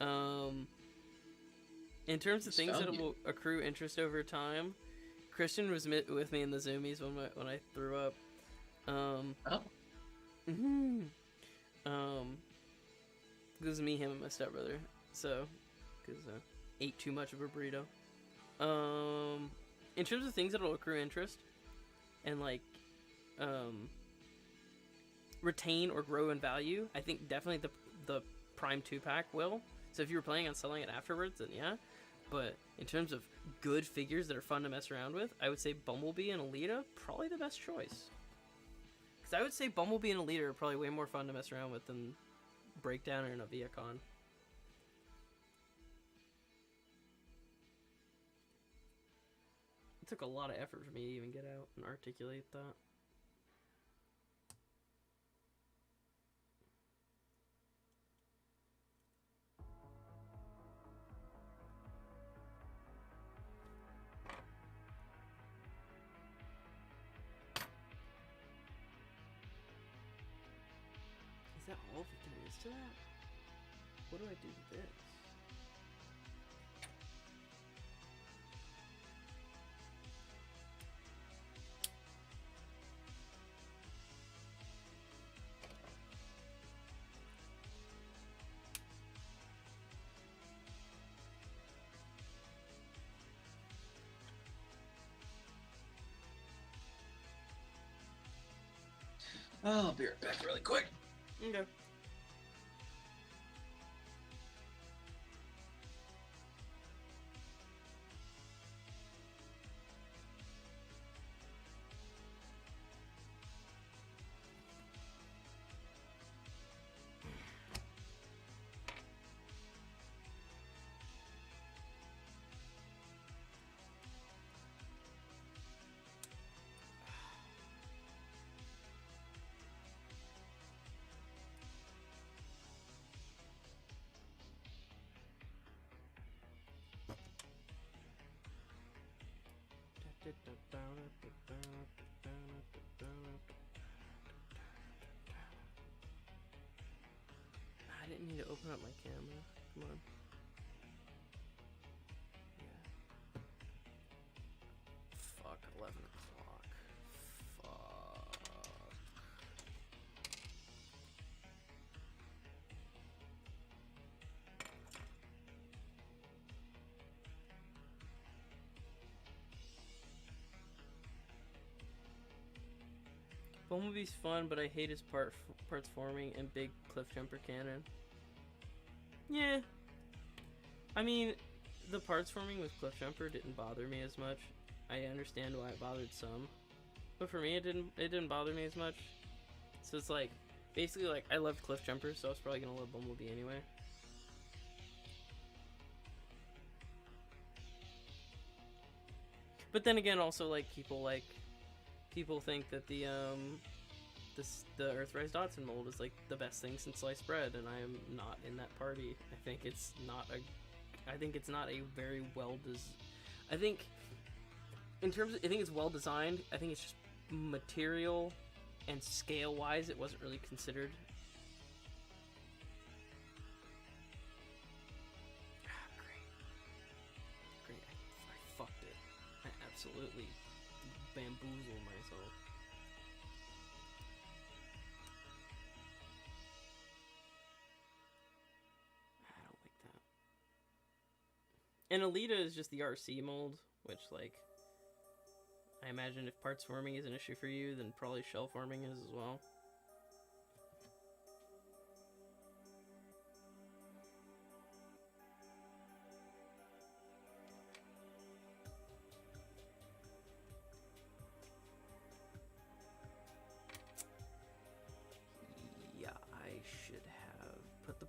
In terms of things that will accrue interest over time, Christian was with me in the zoomies when I threw up. It was me, him, and my stepbrother. So, because ate too much of a burrito. In terms of things that'll accrue interest and like retain or grow in value, I think definitely the Prime 2-pack will. So if you were planning on selling it afterwards, then yeah. But in terms of good figures that are fun to mess around with, I would say Bumblebee and Alita probably the best choice. Because I would say Bumblebee and Alita are probably way more fun to mess around with than Breakdown and a Viacon. It took a lot of effort for me to even get out and articulate that. Is that all that there is to that? What do I do with this? I'll be right back really quick. Okay. I didn't need to open up my camera. Come on. Yeah. Fuck, 11 o'clock. Fuck. Bumblebee's fun, but I hate his parts forming and big cliff jumper cannon. Yeah. I mean, the parts forming with cliff jumper didn't bother me as much. I understand why it bothered some, but for me it didn't bother me as much. So it's like, basically, like, I loved cliff jumper, so I was probably gonna love Bumblebee anyway. But then again, also, like, people think that the Earthrise Dotson mold is like the best thing since sliced bread, and I am not in that party. I think it's not a very well I think in terms of, I think it's well designed. I think it's just material and scale wise it wasn't really considered. Great. I fucked it. I absolutely bamboozled myself. I don't like that. And Alita is just the RC mold, which, like, I imagine if parts forming is an issue for you, then probably shell forming is as well.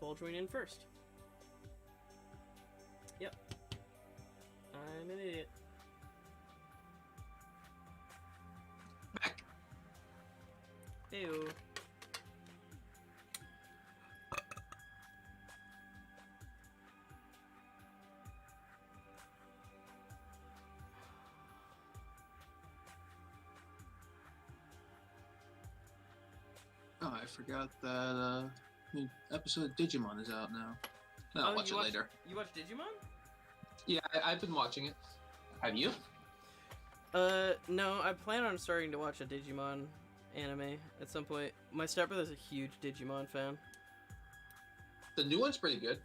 I'll join in first. Yep. I'm an idiot. Back. Ew. Oh, I forgot that new episode of Digimon is out now. I'll watch it later. You watch Digimon? Yeah, I've been watching it. Have you? No, I plan on starting to watch a Digimon anime at some point. My stepbrother's a huge Digimon fan. The new one's pretty good.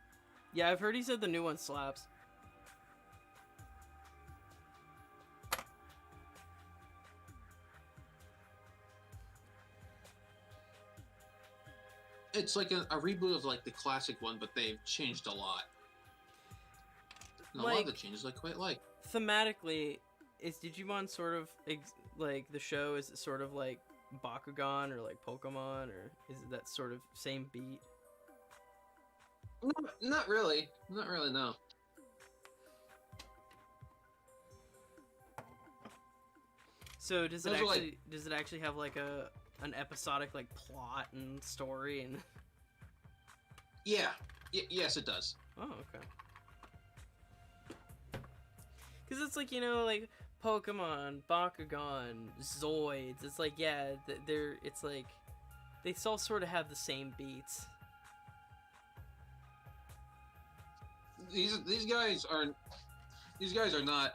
Yeah, I've heard he said the new one slaps. It's like a reboot of like the classic one, but they've changed a lot. And a lot of the changes I quite like. Thematically, is Digimon sort of like the show? Is it sort of like Bakugan or like Pokemon, or is it that sort of same beat? No, not really. Not really, no. So does it Those are, actually like- does it actually have like an episodic like plot and story and? Yeah. Yes, it does. Oh, okay. Because it's like, you know, like Pokemon, Bakugan, Zoids. It's like, yeah, it's like they all sort of have the same beats. These guys are not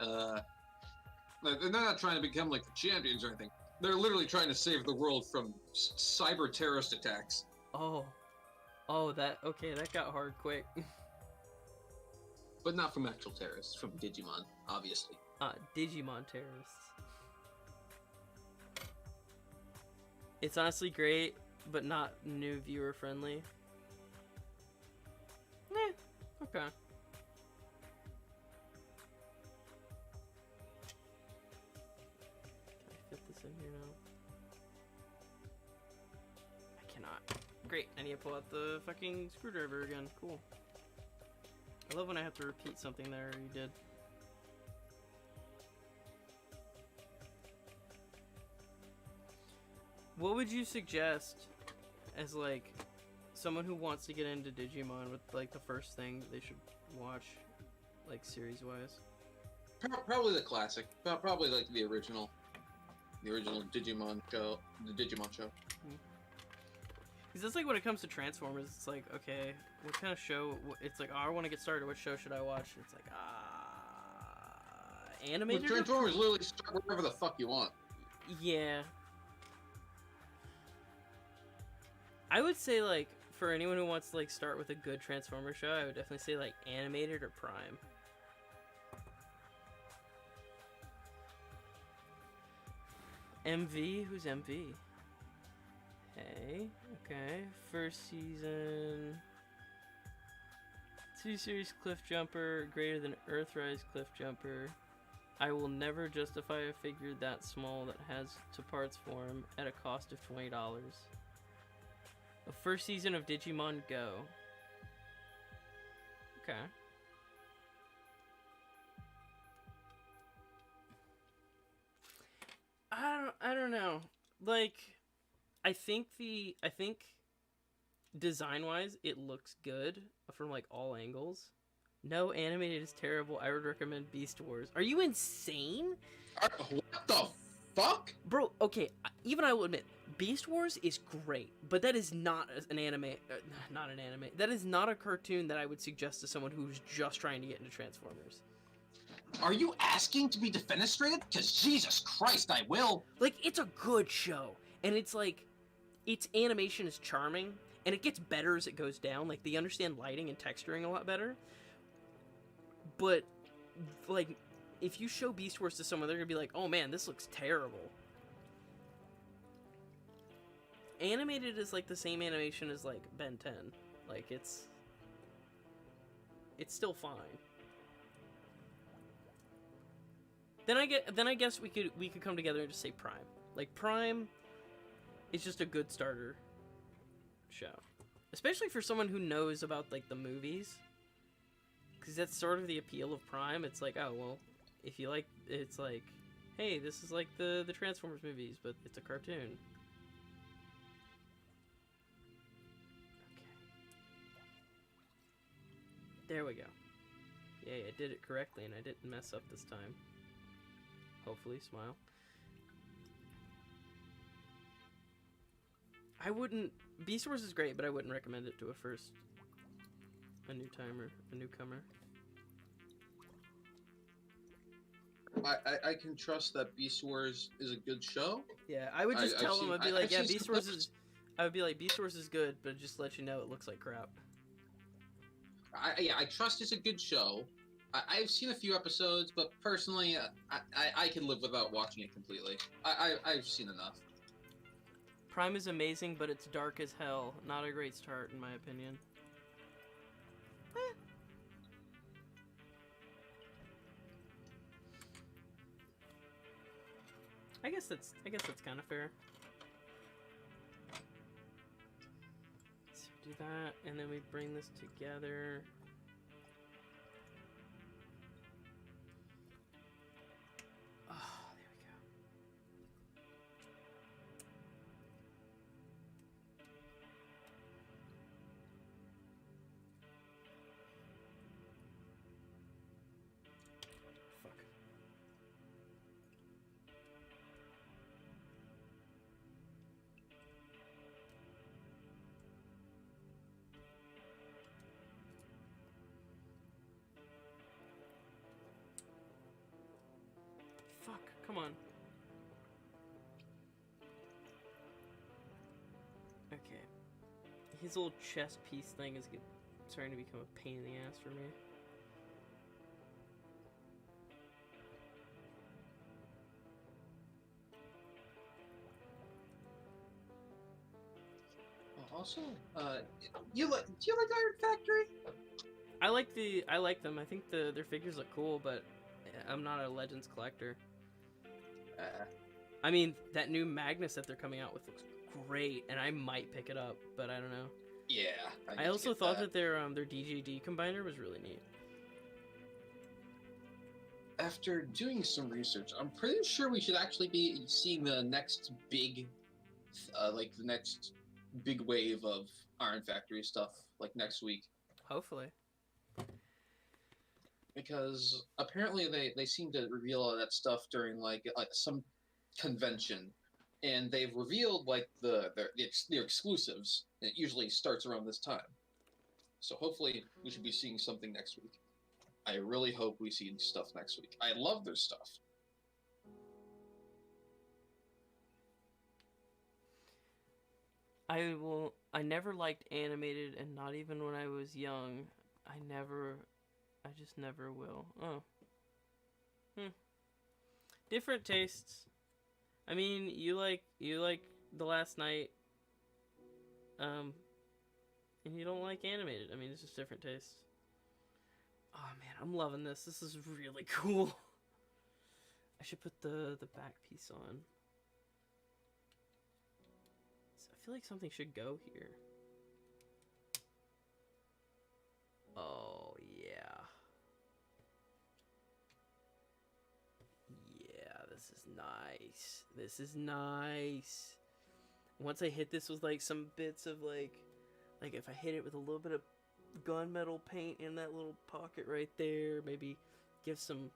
they're not trying to become like the champions or anything. They're literally trying to save the world from cyber terrorist attacks. Oh, that got hard quick. But not from actual terrorists, from Digimon, obviously. Digimon terrorists. It's honestly great, but not new viewer friendly. Okay. Can I fit this in here now? I cannot. Great, I need to pull out the fucking screwdriver again. Cool. I love when I have to repeat something that I already did. What would you suggest as like someone who wants to get into Digimon with like the first thing they should watch, like series wise? Probably the classic. Probably like the original Digimon show. The Digimon show. Because it's like when it comes to Transformers, it's like, okay, what kind of show? It's like, oh, I want to get started. What show should I watch? It's like, animated. With Transformers, literally start wherever the fuck you want. Yeah. I would say like for anyone who wants to like start with a good Transformer show, I would definitely say like animated or Prime. MV? Who's MV? Hey, okay. First season. 2 series Cliff Jumper, greater than Earthrise Cliff Jumper. I will never justify a figure that small that has to parts form at a cost of $20. The first season of Digimon Go. Okay. I don't know. Like, I think design-wise, it looks good from like all angles. No, animated is terrible. I would recommend Beast Wars. Are you insane? What the fuck? Bro, okay, even I will admit, Beast Wars is great, but that is not an anime, that is not a cartoon that I would suggest to someone who's just trying to get into Transformers. Are you asking to be defenestrated? Because Jesus Christ, I will! Like, it's a good show, and it's like, its animation is charming, and it gets better as it goes down. Like, they understand lighting and texturing a lot better. But, like, if you show Beast Wars to someone, they're gonna be like, oh man, this looks terrible. Animated is like the same animation as like Ben 10. Like, it's still fine. Then I guess we could come together and just say Prime. Like, Prime is just a good starter show. especially for someone who knows about like the movies, because that's sort of the appeal of Prime. It's like, oh well, if you like, it's like, hey, this is like the Transformers movies, but it's a cartoon. Okay. There we go. Yay, I did it correctly and I didn't mess up this time. Hopefully, smile. I wouldn't... Beast Wars is great, but I wouldn't recommend it to a newcomer. I can trust that Beast Wars is a good show. Yeah, I would just I've tell seen- them, I'd be I- like, I've yeah, seen Beast some Wars clips. is... I would be like, Beast Wars is good, but just let you know it looks like crap. I trust it's a good show. I've seen a few episodes, but personally, I can live without watching it completely. I've seen enough. Prime is amazing, but it's dark as hell. Not a great start, in my opinion. I guess that's kind of fair. So we do that, and then we bring this together. Oh, there we go. Fuck. Fuck, come on. Okay. His little chest piece thing is starting to become a pain in the ass for me. Also, do you like Iron Factory? I like them. I think their figures look cool, but I'm not a Legends collector. I mean, that new Magnus that they're coming out with looks great, and I might pick it up, but I don't know. Yeah. I also thought that their DJD combiner was really neat. After doing some research, I'm pretty sure we should actually be seeing the next big, the next big wave of Iron Factory stuff, like next week. Hopefully. Because apparently they seem to reveal all that stuff during like some convention, and they've revealed like their exclusives. It usually starts around this time, so hopefully we should be seeing something next week. I really hope we see stuff next week. I love their stuff. I never liked animated, and not even when I was young. I just never will. Oh. Different tastes. I mean, you like The Last Night, and you don't like animated. I mean, it's just different tastes. Oh man, I'm loving this. This is really cool. I should put the back piece on. I feel like something should go here. Oh, yeah. Yeah, this is nice. This is nice. Once I hit this with, like, some bits of, like if I hit it with a little bit of gunmetal paint in that little pocket right there, maybe give some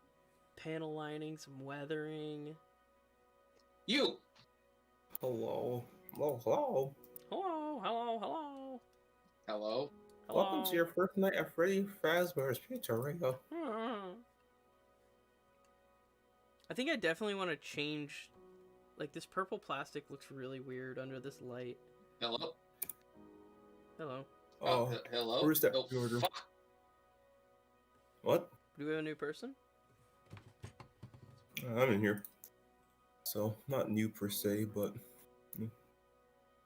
panel lining, some weathering. You! Hello. Hello, hello. Hello, hello, hello. Hello? Hello. Welcome to your first night at Freddy Fazbear's Pizzeria. I think I definitely want to change. Like, this purple plastic looks really weird under this light. Hello? Hello. Oh, hello? where's that Oh, order? fuck. What? Do we have a new person? I'm in here. So, not new per se, but...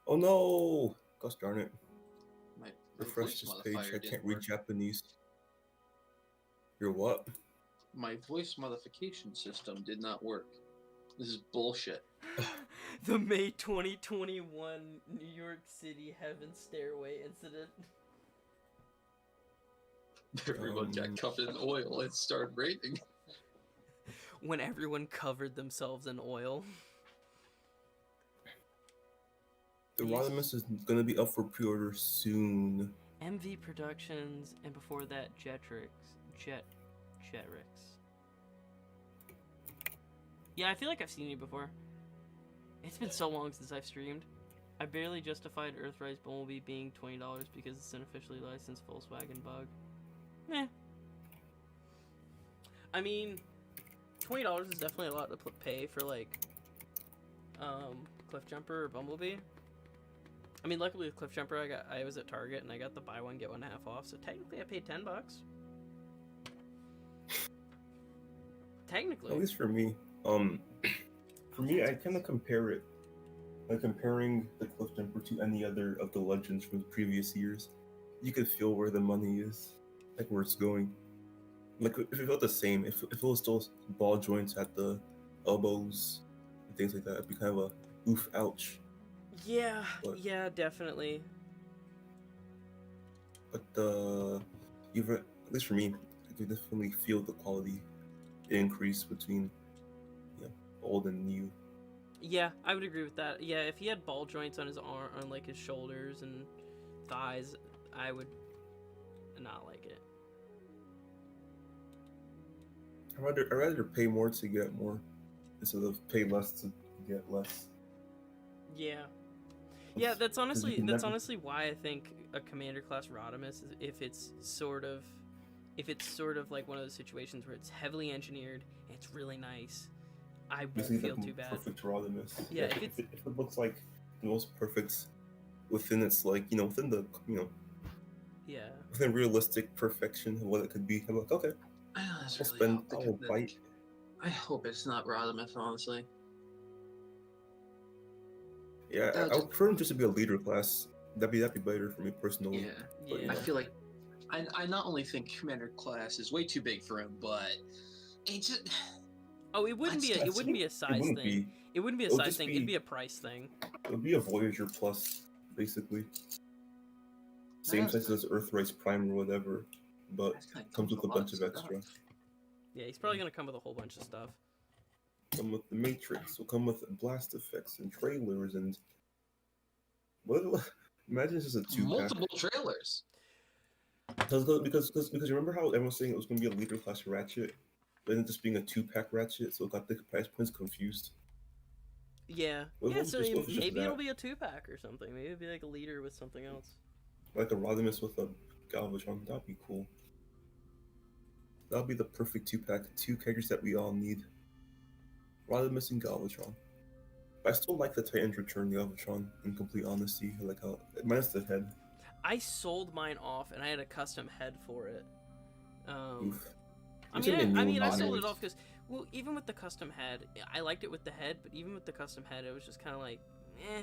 Oh no! Gosh darn it. My Refresh voice this modifier page, I didn't can't read work. Japanese. Your what? My voice modification system did not work. This is bullshit. The May 2021 New York City Heaven Stairway incident. Everyone got covered in oil. It started raining. When everyone covered themselves in oil. The Rodimus is gonna be up for pre-order soon. MV Productions, and before that, Jetrix. Yeah, I feel like I've seen you before. It's been so long since I've streamed. I barely justified Earthrise Bumblebee being $20 because it's an officially licensed Volkswagen bug. Eh. I mean, $20 is definitely a lot to pay for, like, Cliffjumper or Bumblebee. I mean, luckily with Cliffjumper, I was at Target and I got the buy one get one half off, so technically I paid $10. Technically. At least for me. For me, I kind of compare it, like comparing the Cliffjumper to any other of the legends from the previous years. You could feel where the money is, like where it's going. Like if it felt the same, if it was still ball joints at the elbows and things like that, it'd be kind of a oof, ouch. Yeah, But- yeah, definitely. But even at least for me, I could definitely feel the quality increase between old and new. Yeah, I would agree with that. Yeah, if he had ball joints on his arm, on like his shoulders and thighs, I would not like it. I'd rather pay more to get more instead of pay less to get less. Yeah. Yeah, that's Because you can never- honestly why I think a commander class Rodimus is if it's sort of like one of those situations where it's heavily engineered and it's really nice, I won't Basically, feel the too bad. perfect Rodimus. Yeah, if it looks like the most perfect within its within the Yeah. within realistic perfection of what it could be, I'm like, okay, I I'll honestly spend, hope they I'll could- bite. I hope it's not Rodimus, honestly. Yeah, That'll I would prefer him just to be a leader class. That'd be better for me personally. Yeah. But, Yeah. I feel like I not only think Commander class is way too big for him, but it just Oh, it wouldn't be a That's- size it wouldn't thing. be. It wouldn't be a It'll size just thing. be- It'd be a price thing. It would be a Voyager plus, basically. Same That's size good. as Earthrise Prime or whatever, but That's kinda comes with a bunch of stuff. extra. Yeah, he's probably gonna come with a whole bunch of stuff. Come with the Matrix. Will come with blast effects and trailers and what? Imagine this is a 2-pack. Multiple trailers. Because remember how everyone was saying it was going to be a leader class Ratchet, but then just being a 2-pack Ratchet, so it got the price points confused. Yeah. What Yeah, if so it's just maybe it'll that? be a 2-pack or something. Maybe it'll be like a leader with something else. Like a Rodimus with a Galvatron. That'd be cool. That'll be the perfect 2-pack. 2 characters that we all need. Rodimus and Galvatron. But I still like the Titan's Return Galvatron, in complete honesty. I like how minus the head. I sold mine off and I had a custom head for it. Oof. I You're mean, saying I new mean, I sold models. it off because, well, even with the custom head, I liked it with the head, but even with the custom head, it was just kind of like, eh.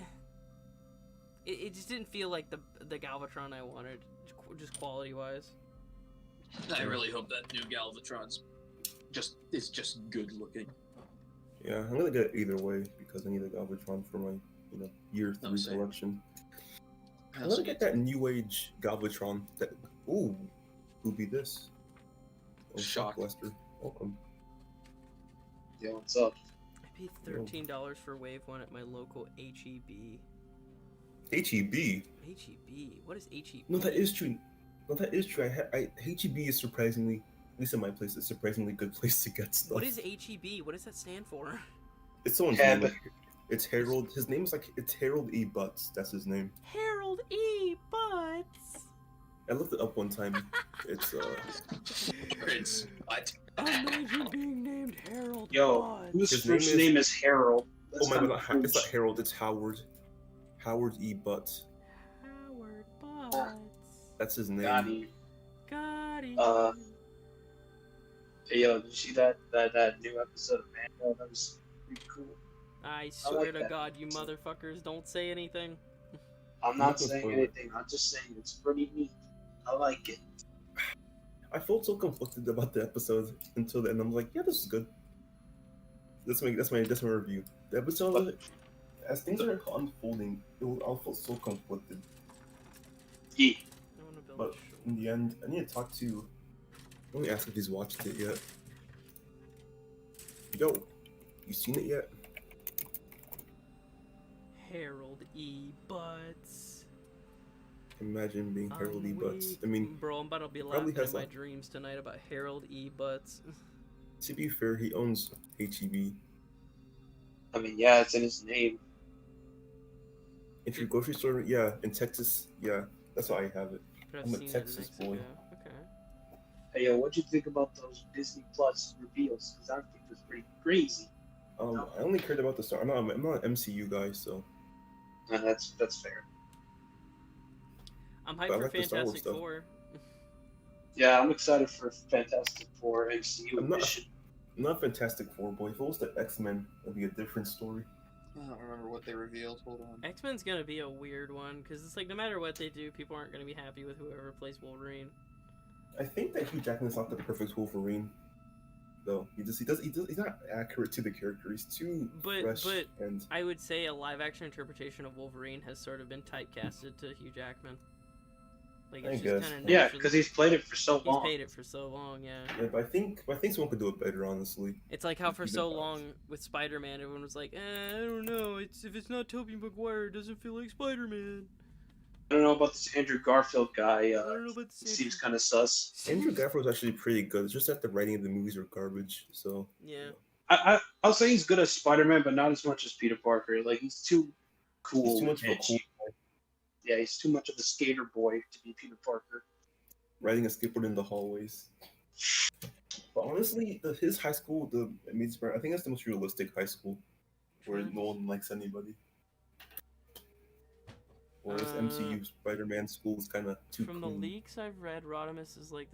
It just didn't feel like the Galvatron I wanted, just quality wise. I really hope that new Galvatron's just good looking. Yeah, I'm gonna get it either way because I need a Galvatron for my year 3 same. collection. I I'm also gonna get that new age Galvatron. That who'll be this? Oh, Shock. Shockbuster. Welcome. Yo, what's up? I paid $13 for Wave 1 at my local HEB. HEB. HEB? What is HEB? No, that is true. No, that is true. HEB is surprisingly, at least in my place, it's a surprisingly good place to get stuff. What is HEB? What does that stand for? It's someone's Heb. name. It's Harold. His name is it's Harold E. Butts. That's his name. Harold E. Butts. I looked it up one time. It's Prince. What? Imagine being named Harold Yo, Butts. whose His first name name is Harold? oh my kinda god, it's not cringe. Harold. It's Howard. Howard E. Butts. Howard Butts. That's his name. Got him. Got it. Hey, yo, did you see that new episode of Mando? That was pretty cool. I swear like to that. God, you motherfuckers, don't say anything. I'm Not not the saying spoiler. anything. I'm just saying it's pretty neat. I like it. I felt so conflicted about the episode until then. I'm like, yeah, this is good. That's my review. The episode, as things are unfolding, I'll feel so conflicted. Yeah. I want to build But a shore. in the end, I need to talk to. Let me ask if he's watched it yet. Yo, you seen it yet? Harold E. Butts. Imagine being Harold E. I'm Butts. weak. I mean, Bro, I'm about to be he probably laughing in has my a. dreams tonight about Harold E. Butts. To be fair, he owns HEB. I mean, yeah, it's in his name. If your grocery store, yeah, in Texas, yeah, that's how I have it. But I've I'm a seen Texas it in boy. Mexico. Okay. Hey, yo, what'd you think about those Disney Plus reveals? Because I think it was pretty crazy. I only cared about the Star. I'm not an MCU guy, so. And that's fair. I'm But hyped I for like the Star Wars Fantastic stuff. Four. Yeah, I'm excited for Fantastic Four MCU I'm not. edition. I'm not Fantastic Four boy. If it was the X-Men, it'd be a different story. I don't remember what they revealed. Hold on. X-Men's gonna be a weird one because it's like no matter what they do, people aren't gonna be happy with whoever plays Wolverine. I think that Hugh Jackman's not the perfect Wolverine, though. He's not accurate to the character. He's too fresh But and. I would say a live-action interpretation of Wolverine has sort of been typecasted to Hugh Jackman. Like I it's guess. just kind of Yeah, because he's played it for so he's long. paid it for so long. Yeah. Yeah, but I think someone could do it better, honestly. It's like how for Even so balanced. long with Spider-Man, everyone was like, I don't know. If it's not Tobey Maguire, it doesn't feel like Spider-Man. I don't know about this Andrew Garfield guy. I don't know about the Seems kind of sus. Andrew Garfield was actually pretty good. It's just that the writing of the movies are garbage. So. Yeah. I'll say he's good as Spider-Man, but not as much as Peter Parker. Like he's too cool. He's too much of a and cool edgy. Yeah, he's too much of a skater boy to be Peter Parker. riding a skateboard in the hallways. But honestly, his high school, the Amazing Spider, I think that's the most realistic high school, where no one likes anybody. Whereas MCU Spider-Man school is kind of too From clean. the leaks I've read, Rodimus is like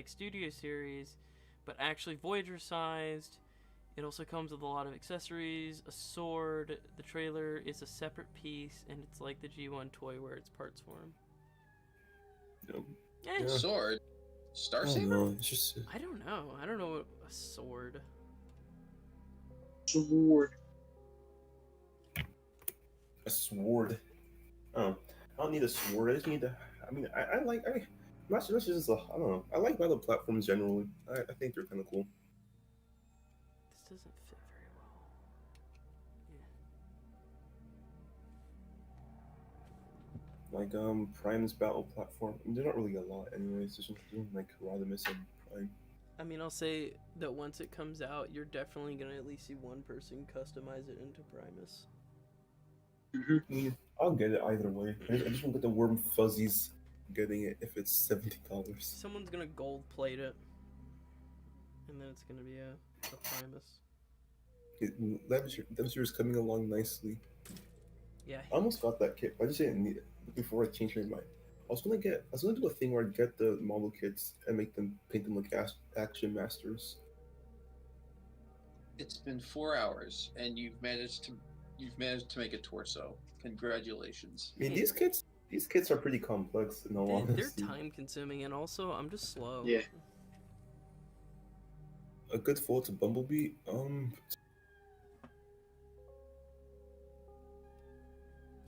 studio series, but actually Voyager sized. It also comes with a lot of accessories, a sword. The trailer is a separate piece, and it's like the G1 toy where it's parts for him. You know, Eh, Yeah. Sword. Star I don't Saber? know. It's just I don't know. I don't know what a sword. Sword. a sword. I don't need a sword. I just need to. I mean, I like. Not just I don't know. I like battle platforms generally. I think they're kind of cool. This doesn't fit very well. Like Prime's battle platform. I mean, they're not really a lot, anyways. There's like Rodimus and Prime. I mean, I'll say that once it comes out, you're definitely gonna at least see one person customize it into Primus. Mm-hmm. I mean, I'll get it either way. I just won't get the Worm Fuzzies getting it if it's $70. Someone's gonna gold plate it, and then it's gonna be a Primus. Devastator is coming along nicely. Yeah. I almost got that kit, but I just didn't need it before I changed my mind. I was gonna do a thing where I'd get the model kits and paint them like action masters. It's been 4 hours, and you've managed to make a torso. Congratulations. I mean, these kits are pretty complex in all They're honesty. time consuming, and also I'm just slow. Yeah. A good fold to Bumblebee.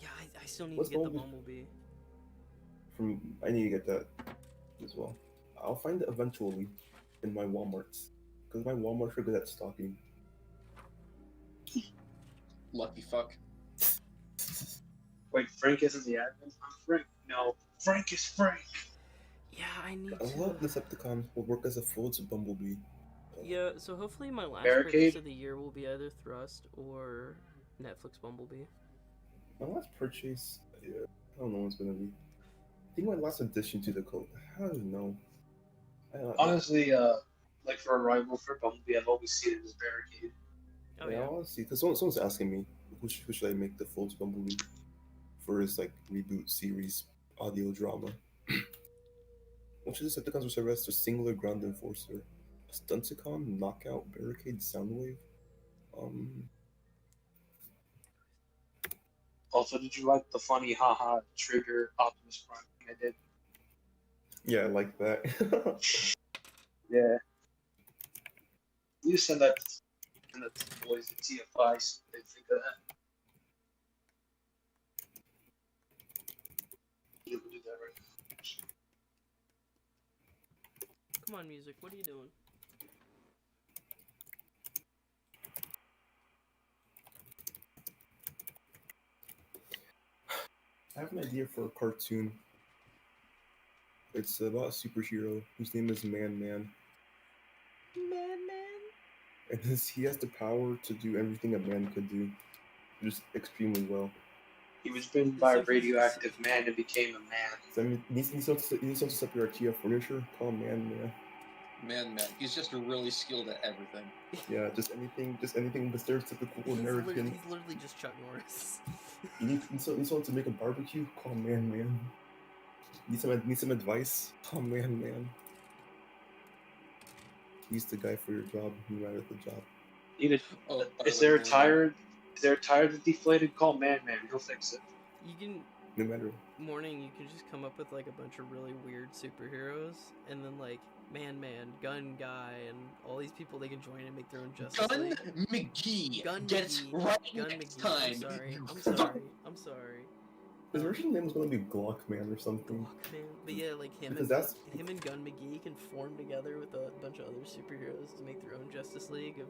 Yeah, I still need What's to get the Bumblebee? Bumblebee. I need to get that as well. I'll find it eventually in my WalMarts because my WalMarts are good at stocking. Lucky fuck. Wait, Frank isn't the admin? I'm Frank. No, Frank is Frank. Yeah, I need A lot of to. Decepticons will work as a fold to Bumblebee. Yeah, so hopefully my last Barricade? purchase of the year will be either Thrust or Netflix Bumblebee. My last purchase, yeah, I don't know what it's gonna be. I think my last addition to the code. I don't know. Honestly, like for a rival for Bumblebee, I've always seen it as Barricade. Oh yeah, yeah. honestly, because someone's asking me who should I make the Folds Bumblebee for his like reboot series audio drama. Which of the Decepticons will serve as the singular ground enforcer? Stunticon, Knockout, Barricade, Soundwave. Also, did you like the funny haha trigger Optimus Prime thing I did? Yeah, I like that. Yeah. You send that to the boys at TFI so they think of that. Come on, music. What are you doing? I have an idea for a cartoon. It's about a superhero whose name is Man. Man. And he has the power to do everything a man could do, just extremely well. He was bitten by So a radioactive man and became a man. So I mean, he needs to set your IKEA furniture. Call him Man. Man. He's just really skilled at everything. Yeah, just anything the stereotypical American. He's literally just Chuck Norris. You need someone to make a barbecue. Call Man. Need some advice. Call Man. He's the guy for your job, no matter the job. Oh, by Is the way, there a man, tire? Is there a tire that's deflated? Call Man. He'll fix it. You can No matter. morning. You can just come up with like a bunch of really weird superheroes, and then like Man, Gun Guy, and all these people they can join and make their own Justice Gun League. McGee Gun gets McGee. right Gun next McGee. time. I'm sorry. His original name was gonna be Glock Man or something. Glock Man. But yeah, like him Because and Gun McGee can form together with a bunch of other superheroes to make their own Justice League of.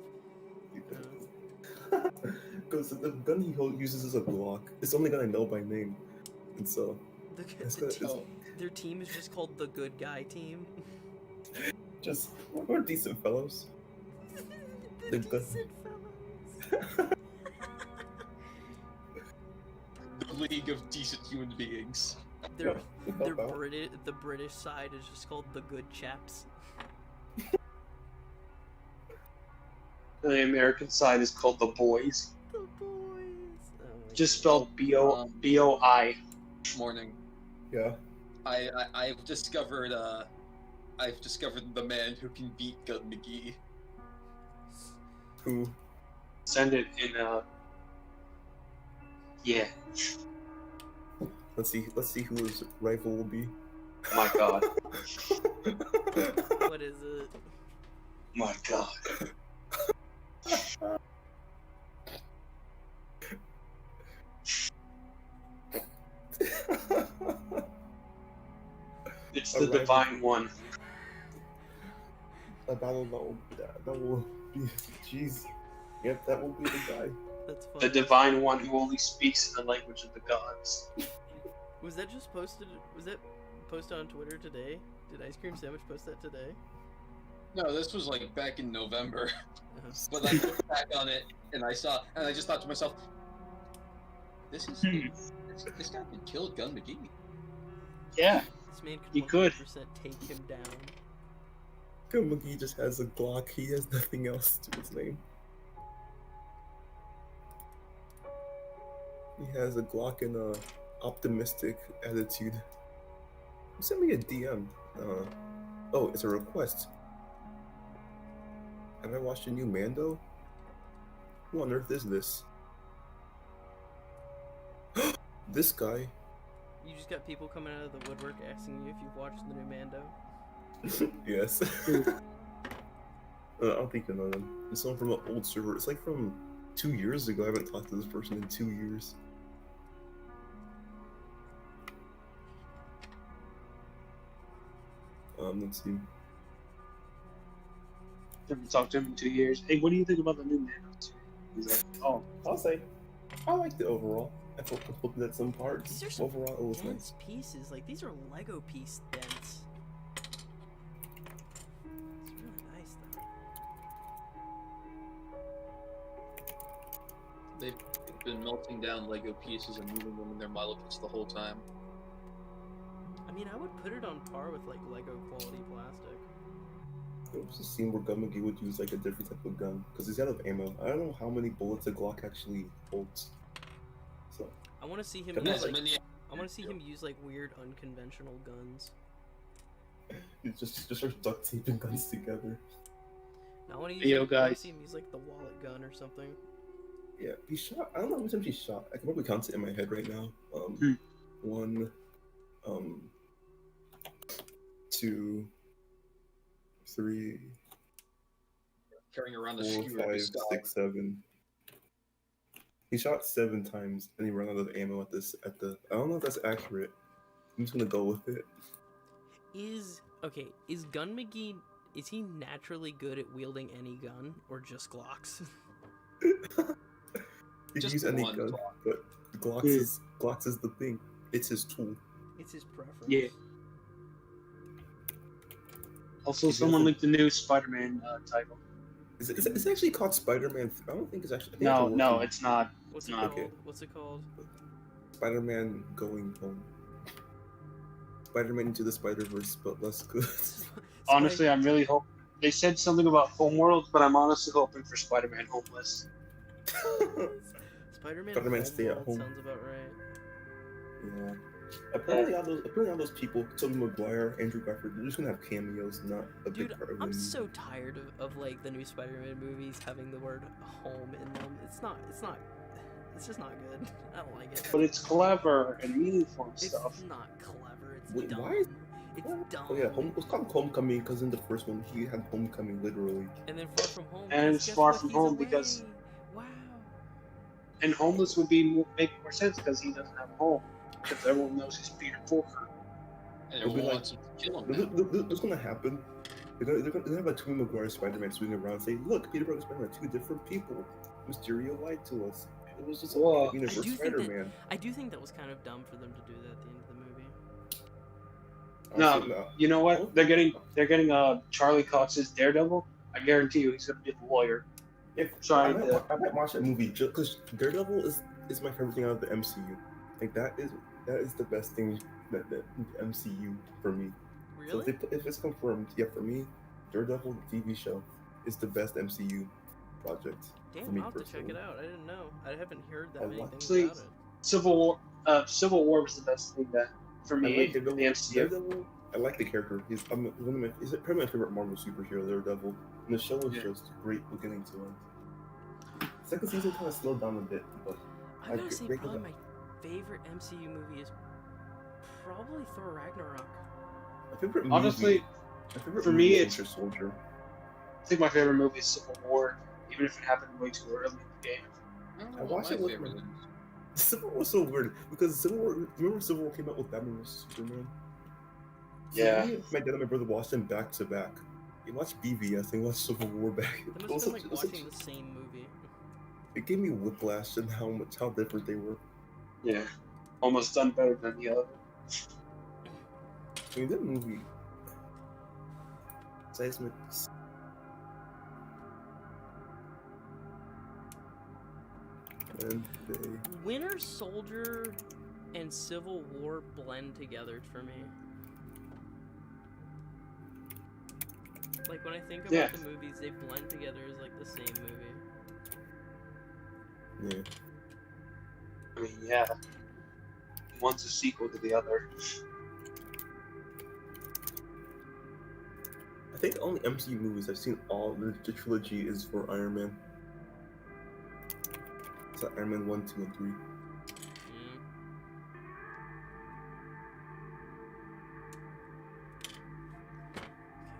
Because the gun he uses is a Glock. It's the only gun I know by name, and so Their team is just called the Good Guy Team. just we're decent fellows. the They're good. decent fellows. The League of Decent Human Beings. They're help out. British. The British side is just called the Good Chaps. The American side is called the Boys. The boys. Oh my Just God. spelled B-O-I. Morning. Yeah. I've discovered the man who can beat Gun McGee. Who? Send it in yeah. Let's see who his rival will be. My God. What is it? My God. It's the Alright. Divine One. A battle that will be. Jeez. Yep, that will be the guy. That's fun. The Divine One who only speaks in the language of the gods. Was that just posted? Was that posted on Twitter today? Did Ice Cream Sandwich post that today? No, this was like back in November. Uh-huh. But I looked back on it and I just thought to myself, this guy could kill Gun McGee. Yeah. This man He could could. 100% take him down. McGee just has a Glock. He has nothing else to his name. He has a Glock and a optimistic attitude. Who sent me a DM? Oh, it's a request. Have I watched a new Mando? Who on earth is this? This guy. You just got people coming out of the woodwork asking you if you've watched the new Mando. Yes. I don't think you know them. It's someone from an old server. It's like from 2 years ago. I haven't talked to this person in 2 years. Let's see. Haven't talked to him in 2 years. Hey, what do you think about the new man? He's like, oh, I'll say, I liked it overall. I felt that some parts. These are some Overall, it was dense nice. pieces. Like, these are Lego piece dense. It's really nice, though. They've been melting down Lego pieces and moving them in their model kits the whole time. I mean, I would put it on par with, like, Lego quality plastic. There was a scene where Gun McGee would use like a different type of gun because he's out of ammo. I don't know how many bullets a Glock actually holds. So I want to see him Come use, on. like, I want to see him use, like, weird, unconventional guns. he just starts duct taping guns together. Now, I want to Hey, yo, wanna guys. see him use, like, the wallet gun or something. Yeah, he shot. I don't know how many times he shot. I can probably count it in my head right now. 1, 2, 3, Carrying around a 4, skewer 5, of stock. 6, 7. He shot 7 times and he ran out of ammo at the. I don't know if that's accurate. I'm just gonna go with it. Is Gun McGee is he naturally good at wielding any gun or just Glocks? He can Just use any one gun, Glock. but Glocks is the thing. It's his tool. It's his preference. Yeah. Also, If you someone have linked the new Spider-Man title. It's actually called Spider-Man. I don't think it's actually. I think No, it's no, working. it's not. What's It's it not. called? Okay. What's it called? Spider-Man going home. Spider-Man into the Spider-Verse, but less good. Honestly, I'm really hope they said something about Homeworld, but I'm honestly hoping for Spider-Man Homeless. Spider-Man Spider-Man Stay at Homeworld Home. sounds about right. Yeah. Apparently, all those people, Tobey Maguire, Andrew Garfield, they're just gonna have cameos, not a Dude, big part of the I'm movie. so tired of like the new Spider-Man movies having the word home in them. It's just not good. I don't like it. But it's clever and meaningful and It's stuff. not clever. It's Wait, dumb. why is- It's dumb. Oh yeah, it was called Homecoming because in the first one he had Homecoming literally. And then Far From Home. And 'cause it's guess Far what? From He's Home away. because- Wow. And Homeless would be make more sense because he doesn't have a home. Because everyone knows he's Peter Porker. And It'll be everyone like- wants to kill him now. What's gonna happen? They're gonna have a Tobey Maguire Spider-Man swinging around and say, "Look, Peter Parker and Spider-Man are two different people. Mysterio lied to us. It was just a Well, universe I do think that- Spider-Man." I do think that was kind of dumb for them to do that at the end of the movie. No, you know what? They're getting Charlie Cox's Daredevil. I guarantee you, he's gonna be the lawyer. If Sorry, I might watch that movie just because Daredevil is my favorite thing out of the MCU. Like that is the best thing that the MCU for me. So Really? if it's confirmed, yeah, for me, Daredevil the TV show is the best MCU project. for Damn, me I'll have to check personally. it out. I didn't know. I haven't heard that I many want- things Actually, about it. Civil War was the best thing that for I me like in the MCU. Daredevil. I like the character. He's probably my favorite Marvel superhero, Daredevil. And the show was Yeah. just great beginning to end. Second season kind of slowed down a bit, but I gotta say, break it probably up. my favorite MCU movie is probably Thor Ragnarok. my favorite Honestly, movie, my favorite for movie me, is it's- Winter Soldier. I think my favorite movie is Civil War, even if it happened way too early in the game. I don't I know what watched my it with favorite my- is. Civil War was so weird because remember Civil War came out with Batman vs Superman? So Yeah. me, my dad and my brother watched them back to back. They watched BVS, they watched Civil War back. That It must was have been such- like it was watching such- the same movie. It gave me whiplash and how different they were. Yeah, almost done better than the other. I mean, that movie. Seismic. And they. Winter Soldier and Civil War blend together for me. Like when I think about Yeah. the movies, they blend together as like the same movie. Yeah. I mean, yeah. One's a sequel to the other. I think the only MCU movies I've seen all the trilogy is for Iron Man. It's like Iron Man 1, 2, and 3. Yeah. Okay,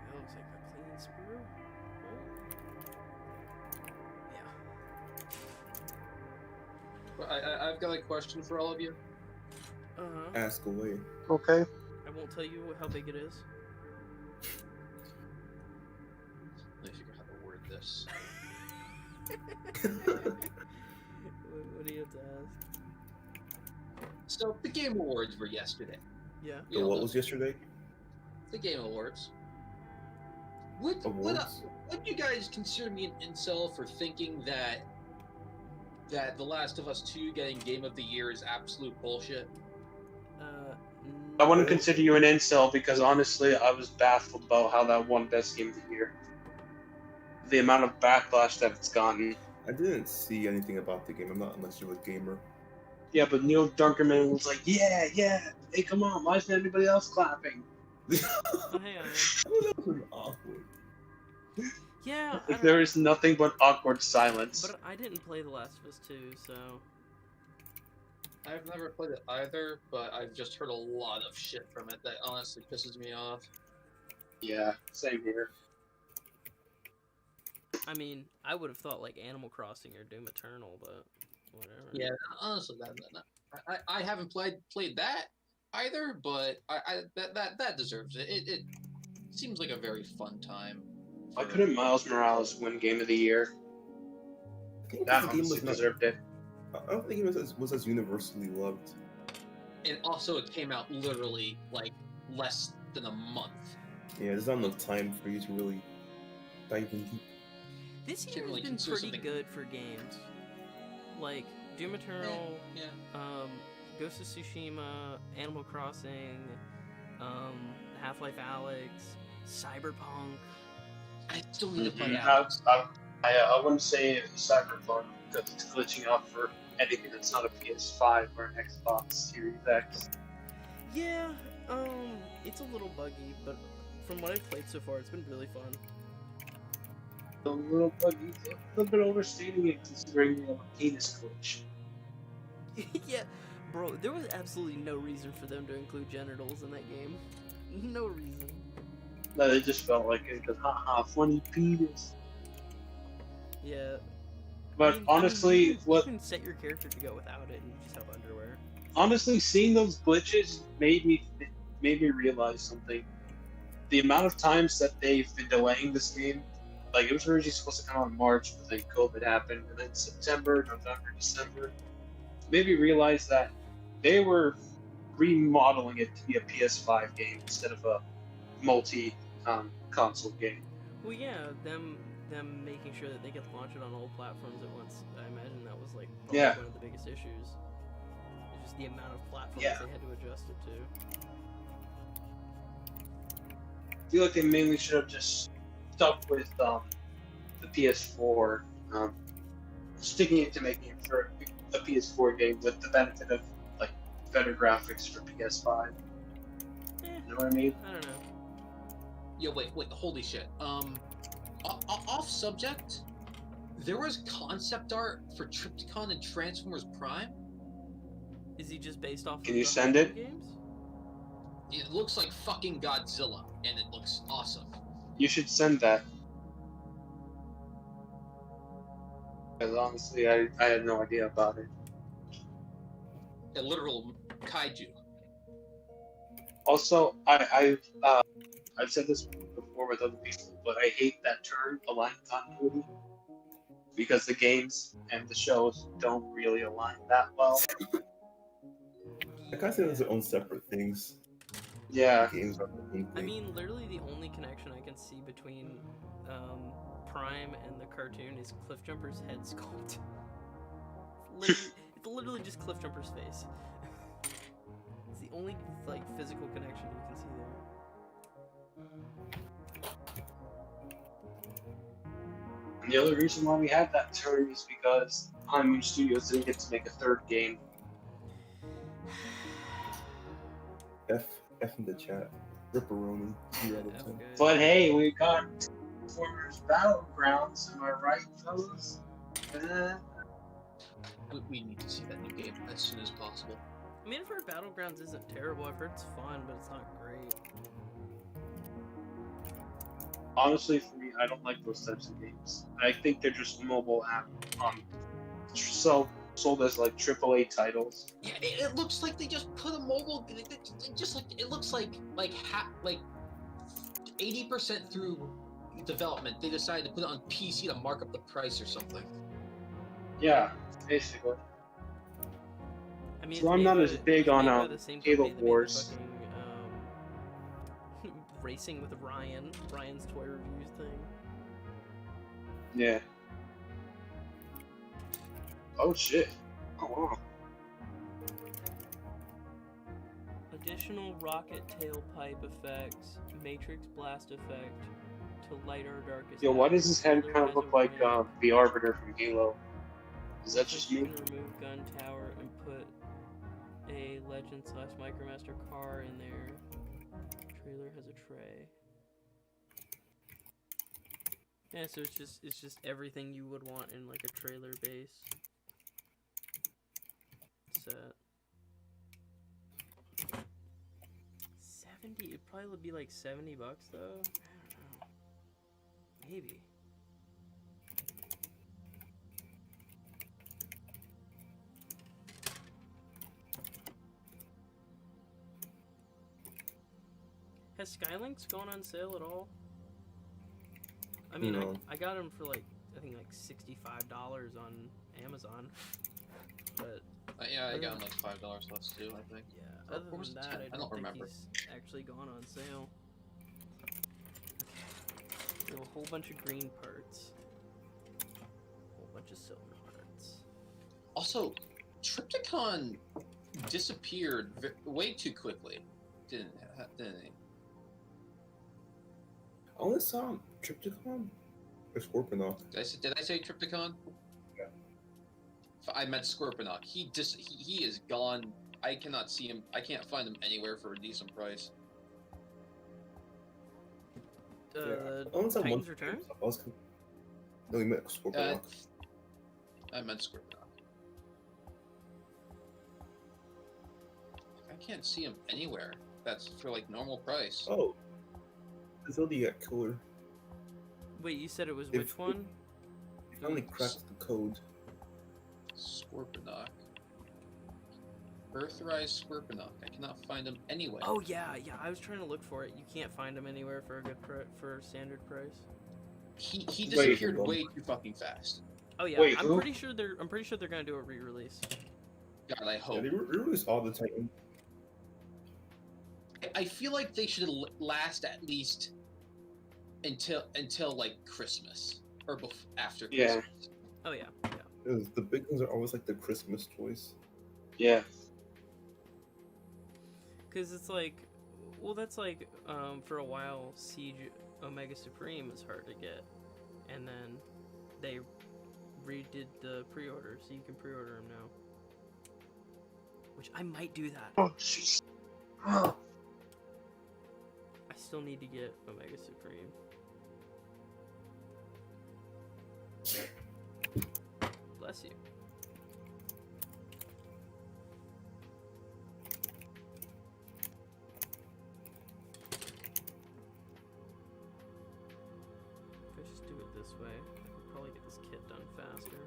that looks like a clean sprue. Oh. Yeah. I've got a question for all of you. Uh-huh. Ask away. Okay. I won't tell you how big it is. Let me figure out how to word this. What do you have to ask? So the Game Awards were yesterday. Yeah. You So know, what was yesterday? the Game Awards? Would Awards? would you guys consider me an incel for thinking that The Last of Us 2 getting Game of the Year is absolute bullshit? I wouldn't consider you an incel because honestly, I was baffled about how that won Best Game of the Year. The amount of backlash that it's gotten. I didn't see anything about the game. I'm not much of a gamer. Yeah, but Neil Dunkerman was like, yeah, hey, come on, why isn't anybody else clapping? Oh, hey, I am. That was really awkward. Yeah, I Like, don't- there is nothing but awkward silence. but I didn't play The Last of Us 2, so... I've never played it either, but I've just heard a lot of shit from it that honestly pisses me off. Yeah, same here. I mean, I would have thought like Animal Crossing or Doom Eternal, but whatever. Yeah, honestly, I haven't played that either, but that deserves it. seems like a very fun time. Why for- couldn't Miles Morales win Game of the Year? I think That the game honestly was not. deserved it. I don't think it was as universally loved. And also, it came out literally like less than a month. Yeah, there's not enough time for you to really dive in deep. This Can't year has really been consider pretty something- good for games. Like Doom Eternal, Yeah. Ghost of Tsushima, Animal Crossing, Half-Life Alyx, Cyberpunk. I still need to play Mhm. Alex. I wouldn't say Cyberpunk because it's glitching out for anything that's not a PS5 or an Xbox Series X. Yeah, it's a little buggy, but from what I've played so far, it's been really fun. A little buggy, a little bit overstating it considering you have a penis glitch. Yeah, bro, there was absolutely no reason for them to include genitals in that game. No reason. No, they just felt like it because haha, funny penis. Yeah. But honestly, you what can set your character to go without it, and you just have underwear. honestly seeing those glitches made me realize something. The amount of times that they've been delaying this game, like it was originally supposed to come out in March, but then COVID happened, and then September, November, December, made me realize that they were remodeling it to be a PS5 game instead of a multi-console game. Well, yeah, them making sure that they could launch it on all platforms at once. I imagine that was like probably Yeah. one of the biggest issues. It's just the amount of platforms Yeah. they had to adjust it to. I feel like they mainly should have just stuck with the PS4, sticking it to making it for a PS4 game with the benefit of like better graphics for PS5. Eh, You know what I mean? I don't know. Yo, wait, holy shit. Off subject, there was concept art for Trypticon and Transformers Prime. Is he just based off Can of you the send Halloween it? games? It looks like fucking Godzilla, and it looks awesome. You should send that. Because honestly, I had no idea about it. A literal kaiju. Also, I've said this before with other people, but I hate that term, aligned continuity, because the games and the shows don't really align that well. I can't say those are own separate things. Yeah, Games are the own I thing. mean, literally the only connection I can see between Prime and the cartoon is Cliffjumper's head sculpt. It's literally just Cliffjumper's face. It's the only like physical connection you can see there. and the other reason why we had that term is because High Moon Studios didn't get to make a third game. F in the chat. Ripperoni, 2 out of 10. Good. But hey, we got Transformers Battlegrounds, am I right, fellas? We need to see that new game as soon as possible. I mean, I've heard Battlegrounds isn't terrible. I've heard it's fun, but it's not great. Honestly, for me, I don't like those types of games. I think they're just mobile app sold as like AAA titles. Yeah, it looks like they just put a mobile. Just like it looks like 80% through development, they decided to put it on PC to mark up the price or something. Yeah, basically. I mean, So it's I'm made not by- as big it's on, made by the same Halo company that made the Wars. fucking, Racing with Ryan's toy reviews thing. Yeah. Oh shit. Oh wow. Additional rocket tailpipe effects, matrix blast effect to light our darkest. Yo, why does his head Killer kind has of look a like ring. the Arbiter from Halo? Is that Plus just you me? can remove gun tower and put a Legend / Micromaster car in there. Trailer has a tray. Yeah, so it's just everything you would want in like a trailer base set. 70, it'd probably be like $70 though. I don't know. Maybe. Has Skylinks gone on sale at all? I mean, No. I got them for like, I think like $65 on Amazon. But Yeah, I Other got him than- like $5 less too, I think. yeah, Or other was than it that, 10? I I don't don't think remember. he's actually gone on sale. We have a whole bunch of green parts. A whole bunch of silver parts. Also, Triptychon disappeared way too quickly, didn't he? I only saw Triptychon or Scorponok. Did I say Triptychon? Yeah. I meant Scorponok. He is gone. I cannot see him. I can't find him anywhere for a decent price. Yeah. The I only saw one. Titans Return? I was no, you meant Scorponok. I meant Scorponok. I can't see him anywhere. That's for like normal price. Oh, the Zodiac Killer. Wait, you said it was If- which one? He finally cracked the code. Scorponok. Earthrise Scorponok. I cannot find him anywhere. Oh yeah, I was trying to look for it. You can't find them anywhere for a good for a standard price. He Wait, disappeared hold on. way too fucking fast. Oh yeah, Wait, I'm who? pretty sure they're gonna do a re-release. God, I Yeah, hope. they released all the Titan. I feel like they should last at least until like Christmas or after Yeah. Christmas. Oh yeah. Because the big ones are always like the Christmas choice. Yeah. Because it's like, well, that's like, for a while, Siege Omega Supreme was hard to get, and then they redid the pre-order, so you can pre-order them now. Which I might do that. Oh, jeez. Oh. I still need to get Omega Supreme. Bless you. If I just do it this way, I could probably get this kit done faster.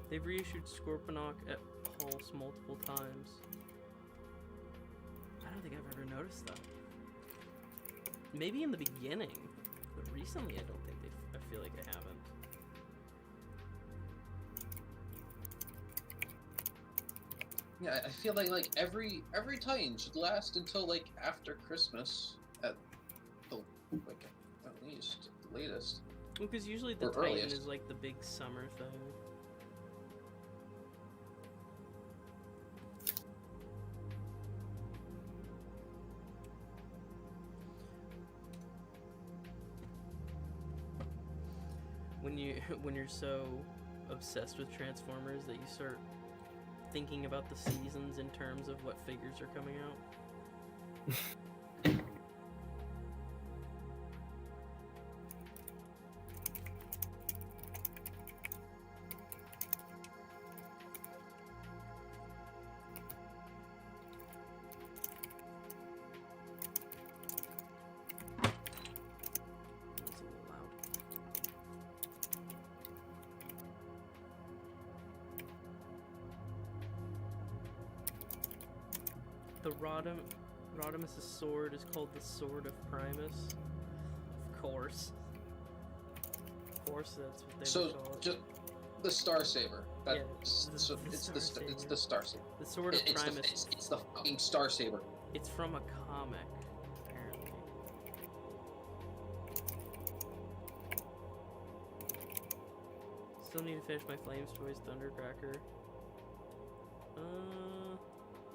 They've reissued Scorponok at Pulse multiple times. I don't think I've ever noticed that. Maybe in the beginning, but recently I don't think I feel like I haven't. Yeah, I feel like every Titan should last until like after Christmas at the like at least the latest. Well, because usually the Or Titan earliest. is like the big summer thing. When you're so obsessed with Transformers that you start thinking about the seasons in terms of what figures are coming out. That's a little loud. The Rodimus' sword is called the Sword of Primus. Of course. Of course, that's what they So would call it. just the Star Saber. Yeah, That's the so Star it's Saber. the Star Saber. The Sword of It's Primus. it's the fucking Star Saber. It's from a comic, apparently. Still need to finish my Flames Toys Thundercracker.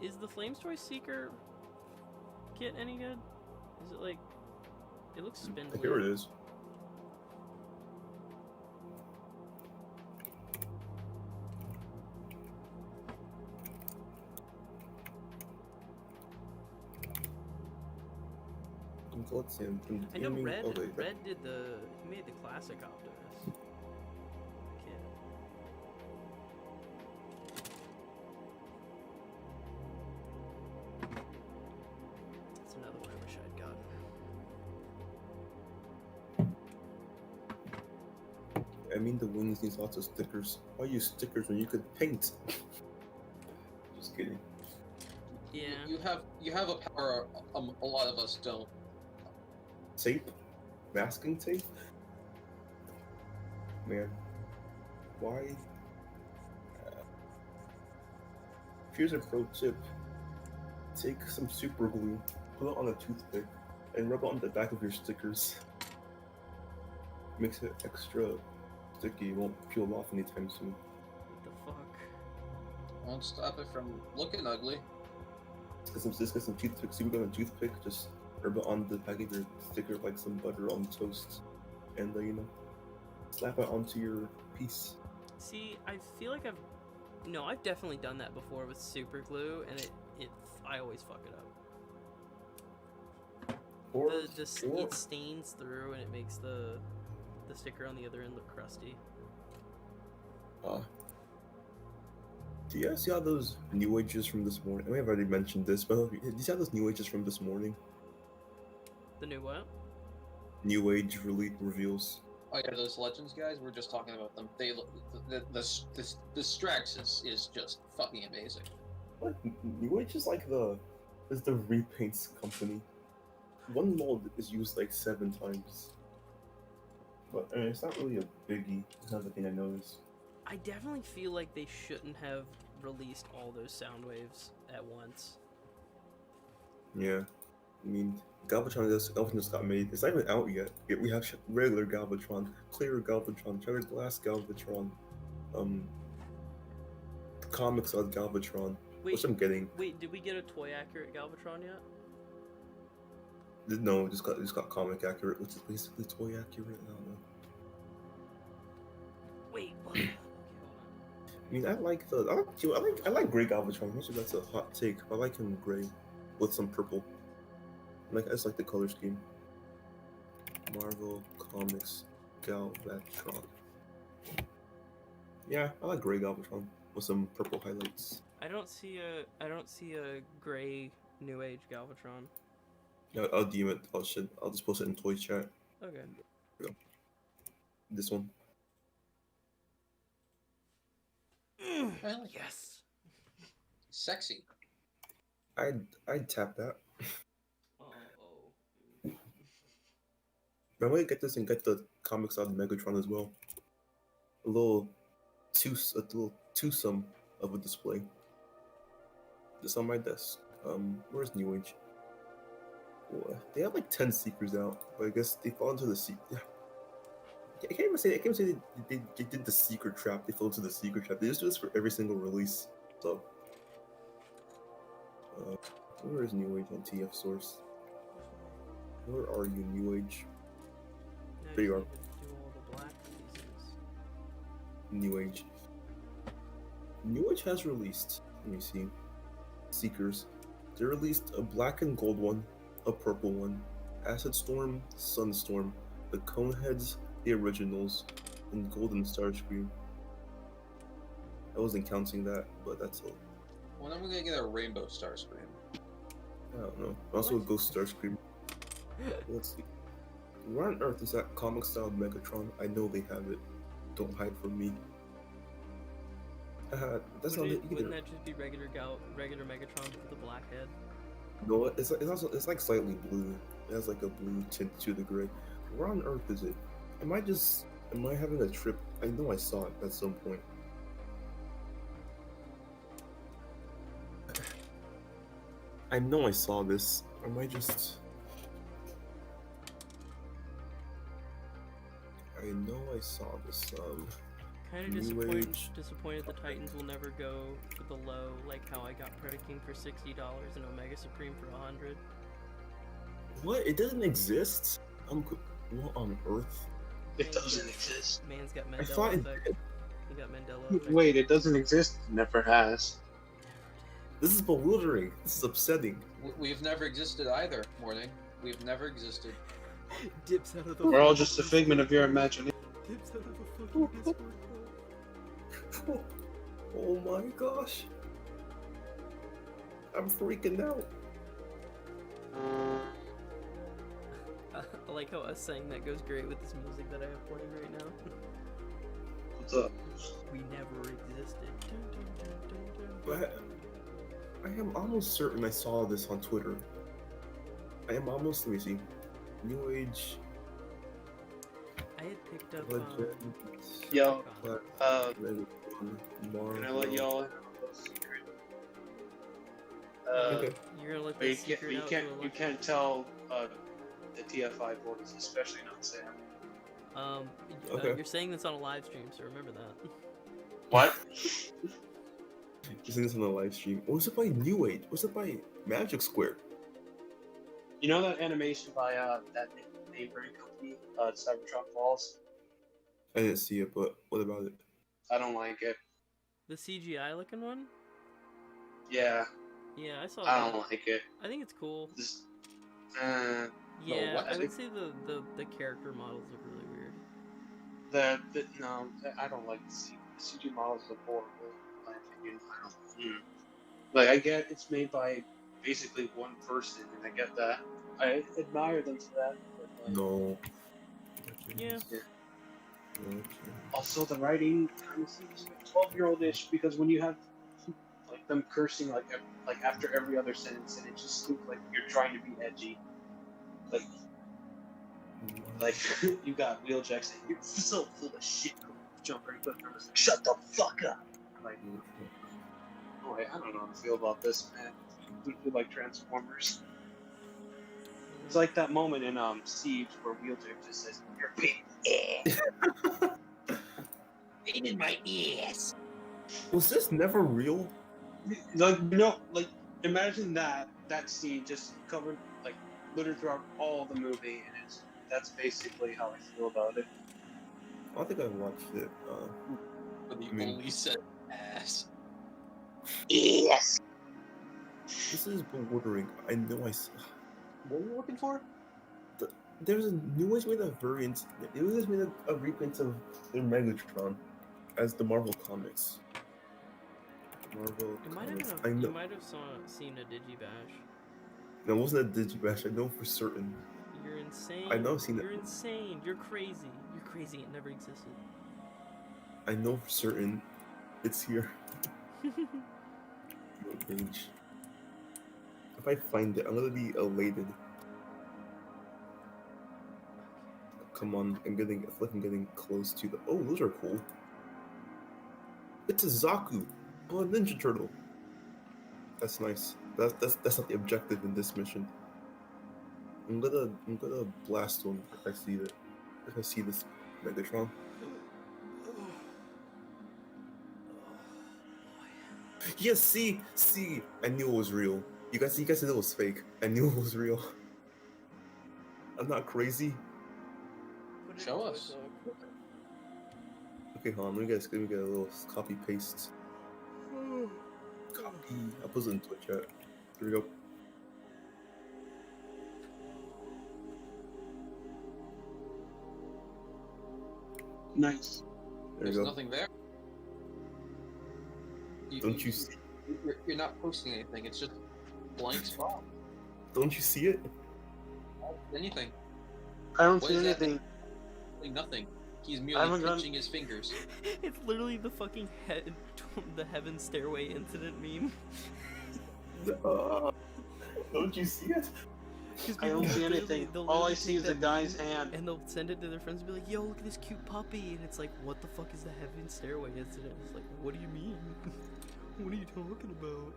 Is the Flames Toys Seeker kit any good? Is it like... It looks spindly. Here it is. Let's see. I know Red, Oh, wait, Red did the... He made the classic Optimus kit. That's another one I wish I'd gotten. I mean, the wings needs lots of stickers. Why use stickers when you could paint? Just kidding. Yeah. You have a power a lot of us don't. Tape? Masking tape? Man. Why? Here's a pro tip. Take some super glue, put it on a toothpick, and rub it on the back of your stickers. Makes it extra sticky, it won't peel off anytime soon. What the fuck? Won't stop it from looking ugly. Just get some toothpicks. You got a toothpick, just rub it on the back of your sticker like some butter on toast, and you know, slap it onto your piece. See, I feel like I've definitely done that before with super glue, and I always fuck it up. Or, It stains through, and it makes the sticker on the other end look crusty. Do you guys see how those new ages from this morning? I may have already mentioned this, but do you see how those new ages from this morning? The new what? New age reveals. Oh yeah, those Legends guys. We're just talking about them. They look the Strax is just fucking amazing. What? New age is like the repaints company. One mold is used like 7 times. But it's not really a biggie. It's not the thing I noticed. I definitely feel like they shouldn't have released all those sound waves at once. Yeah. I mean, Galvatron just got made. It's not even out yet. We have regular Galvatron, clear Galvatron, shattered glass Galvatron, comics on Galvatron, which I'm getting. Wait, did we get a toy accurate Galvatron yet? No, just got comic accurate, which is basically toy accurate. I don't know. Wait, what? Okay, hold I mean, I like gray Galvatron. I'm not sure that's a hot take, but I like him gray with some purple. I just like the color scheme. Marvel Comics Galvatron. Yeah, I like gray Galvatron with some purple highlights. on. I don't see a gray New Age Galvatron. Yeah, I'll DM it. I'll just post it in toy chat. Okay. This one. Well, Yes. sexy. I'd tap that. Oh. But I might get this and get the comics out of Megatron as well. A little twosome of a display. Just on my desk. Where's New Age? Boy, they have like 10 Seekers out, but I guess they fall into the Seeker. I can't even say they did the Seeker trap. They fell into the Seeker trap. They just do this for every single release. So, where is New Age on TF Source? Where are you, New Age? Now There you just are. need to do all the black pieces. New Age. New Age has released, let me see, Seekers. They released a black and gold one, a purple one, Acid Storm, Sunstorm, the Coneheads, the originals, and Golden Starscream. I wasn't counting that, but that's all. When am I gonna get a Rainbow Starscream? I don't know. Also a Ghost Starscream. Let's see. Where on earth is that comic style Megatron? I know they have it. Don't hide from me. That's not it either. Wouldn't that just be regular Megatron with the black head? No, it's like slightly blue. It has like a blue tint to the gray. Where on earth is it? Am I having a trip? I know I saw it at some point. I know I saw this. Am I just? I know I saw this. Kind of New Age. disappointed the Titans will never go for the low, like how I got Predaking for $60 and Omega Supreme for $100. What? It doesn't exist? What on earth? It doesn't exist. Man's got I thought Mandela it effect. did. He got Mandela effect. Wait, it doesn't exist? Never has. This is bewildering. This is upsetting. We've never existed either, Morning. We've never existed. Dips out of the We're all just a figment of your imagination. Dips out of the fucking Discord call. Oh my gosh. I'm freaking out. I like how us saying that goes great with this music that I have playing right now. What's up? We never existed. Dun, dun, dun, dun, dun. But I am almost certain I saw this on Twitter. I am almost. Let me see. New Age I had picked up. Legend. Yo, Marvel. can I let y'all in on a secret? Okay. You're gonna let But that secret you out can't to a you can't tell the TFI voters, especially not Sam. Okay. You're saying this on a live stream, so remember that. What? Isn't this on the live stream? Was it by New Age? Was it by Magic Square? You know that animation by that neighboring company, Cybertron Falls? I didn't see it, but what about it? I don't like it. The CGI looking one? Yeah, Yeah, I saw I that. don't like it. I think it's cool. This, Yeah, what? I would say the character models look really weird. no, I don't like the CG models look horrible, in my opinion. I don't. Like, I get it's made by basically one person, and I get that. I admire them for that. But, like, No. Yeah. Okay. also, the writing kind of seems like 12-year-old-ish because when you have like them cursing like after every other sentence, and it just looks like you're trying to be edgy. Like you got Wheeljack saying you're so full of shit, jumping quick numbers. Like, shut the fuck up. Like, oh, I don't know how to feel about this, man. You like Transformers? It's like that moment in Siege where Wheeljack just says, "You're pain in my ass." Was this never real? Like like imagine that scene just covered like littered throughout all the movie, and that's basically how I feel about it. I don't think I watched it. But the I mean- only said ass. Yes. This is bewildering. I know I saw. What are you looking for? There's a New Age made a variant. It was made a reprint of the Megatron as the Marvel comics. Marvel It might have comics. been I you know. might have seen a Digibash. No, it wasn't a Digibash. I know for certain. You're insane. I know I've seen it. You're insane. You're crazy. You're crazy. It never existed. I know for certain. It's here. Page. If I find it, I'm gonna be elated. Come on, I feel like I'm getting close to the. Oh, those are cool. It's a Zaku, oh, a Ninja Turtle. That's nice. That's not the objective in this mission. I'm gonna blast one if I see it. If I see this Megatron. Yes, see, I knew it was real. You guys said it was fake. I knew it was real. I'm not crazy. Put it Show into a us. doc. Okay, hold on. Let me get a little copy paste. Copy. I'll put it in Twitch chat. Here we go. Nice. There There's you go. nothing there. Don't you see? You're not posting anything. It's just blank spot. Don't you see it? Anything. I don't What see is that? anything. Nothing. He's I merely haven't done- pinching his fingers. It's literally the fucking the Heaven Stairway incident meme. Don't you see it? 'Cause I don't people see literally- anything. they'll All I literally see take is a that guy's meme hand. and they'll send it to their friends and be like, "Yo, look at this cute puppy," and it's like, "What the fuck is the Heaven Stairway incident?" It's like, "What do you mean? What are you talking about?"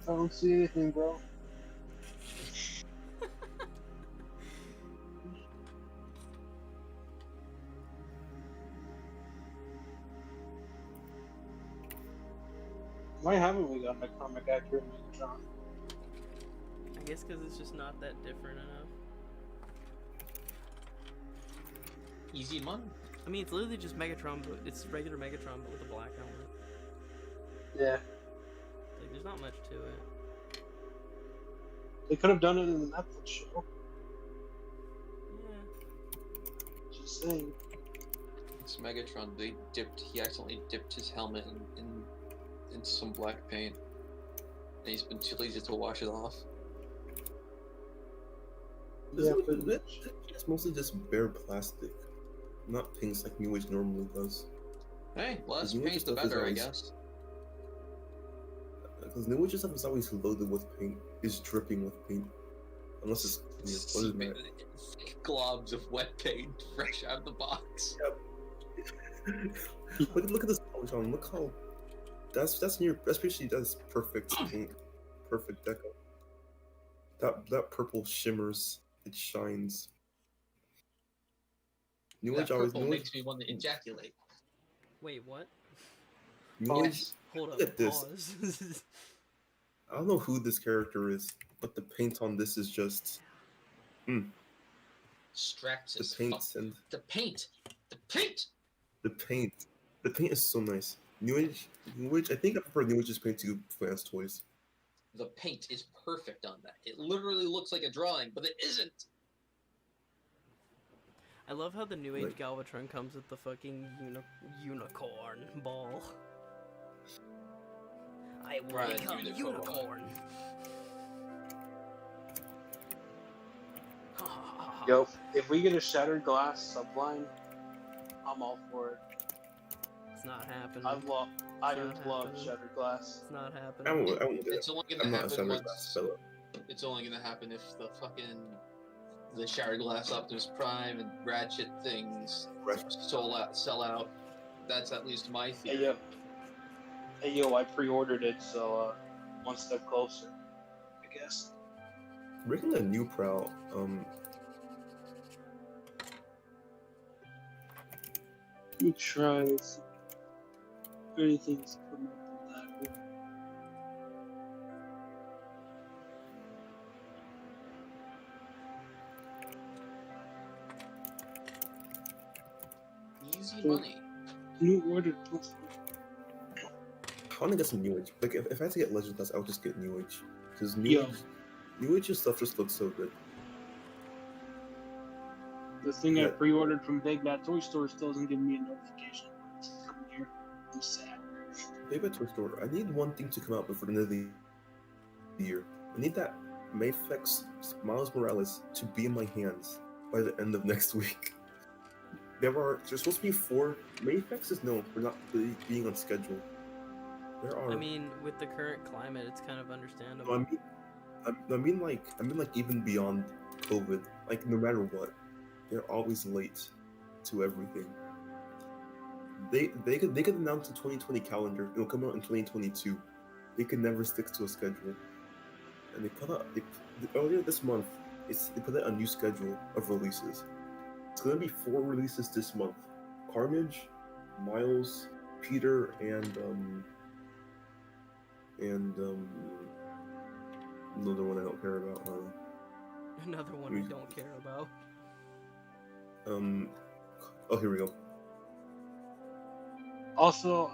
I don't see anything, bro. Why haven't we gotten a comic accurate Megatron? I guess because it's just not that different enough. Easy money. I mean, it's literally just Megatron, but it's regular Megatron, but with a black helmet. Yeah. Like, there's not much to it. They could have done it in the Netflix show. Yeah. Just saying. It's Megatron. He accidentally dipped his helmet in some black paint. And he's been too lazy to wash it off. Yeah, pretty much. It's mostly just bare plastic, not paints like New Age normally does. Hey, less New Age paint the stuff is better, I always- guess. Because New Age stuff is always loaded with paint, is dripping with paint. Unless it's clear. Other than that, Thick globs of wet paint fresh out of the box. look at this polish on. Look how that's basically that's perfect paint, perfect deco. That purple shimmers, it shines. New That Age always purple New Age. makes me want to ejaculate. Wait, what? New Age. Yes. Hold up. Look at this. Pause. I don't know who this character is, but the paint on this is just Strax the is paint fuck. and The paint! The paint! the paint. The paint is so nice. New Age. I think I prefer New Age's paint to Fans Toys. The paint is perfect on that. It literally looks like a drawing, but it isn't! I love how the New Age Like- Galvatron comes with the fucking unicorn ball. I will Right, become unicorn. unicorn. Yo, if we get a shattered glass subline, I'm all for it. It's not happening. I love not love happening. shattered glass. It's not I happening. won't get It's it. only gonna I'm not a happen Shattered Glass once. fellow. It's only gonna happen if the Shattered Glass Optimus Prime and Ratchet things sell out. That's at least my theory. Hey yo, I pre-ordered it, so one step closer, I guess. Breaking a new prowl. Let me try this. Anything's coming up with that one. Easy money. New order plus. I want to get some New Age. Like if I had to get Legend Class, I would just get New Age because Yo. New Age's stuff just looks so good. The thing I Yeah. pre-ordered from Big Bad Toy Store still doesn't give me a notification when it's coming here. I'm sad. Maybe Toy Store. I need one thing to come out before the end of the year. I need that Mayflex Miles Morales to be in my hands by the end of next week. There's supposed to be 4. Mayflex is known for not being on schedule. There are. I mean, with the current climate, it's kind of No, understandable. I mean like even beyond COVID. Like no matter what, they're always late to everything. They could announce the 2020 calendar. It'll come out in 2022. They could never stick to a schedule. And they put out earlier this month. They put out a new schedule of releases. It's gonna be 4 releases this month: Carnage, Miles, Peter, and another one I don't care about. Another one I don't care about. Oh, here we go. Also,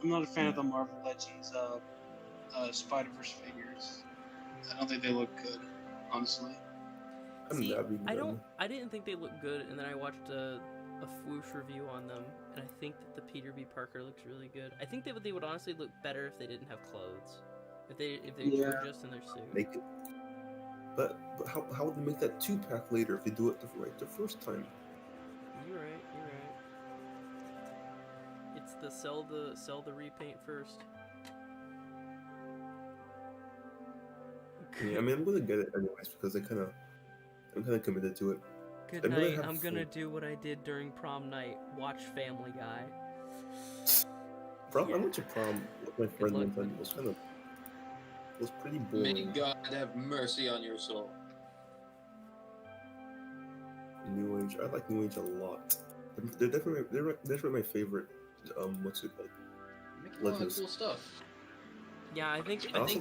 I'm not a fan of the Marvel Legends Spider-Verse figures. I don't think they look good, honestly. See, dabbing I them. didn't think they looked good, and then I watched a Fwoosh review on them, and I think that the Peter B. Parker looks really good. I think they would honestly look better if they didn't have clothes. If they Yeah. were just in their suit. Make it. But how would they make that 2-pack later if they do it the first time? You're right. It's the sell the repaint first. Yeah, I mean I'm gonna get it anyways because I'm kind of committed to it. Good I'm gonna night. have I'm gonna fun. do what I did during prom night. Watch Family Guy. I Yeah. went to prom with my friend luck, one time. buddy. It was pretty May boring. God have mercy on your soul. New Age. I like New Age a lot. They're definitely my favorite. What's it called? Make a lot of Legends. cool stuff. Yeah, I think Also-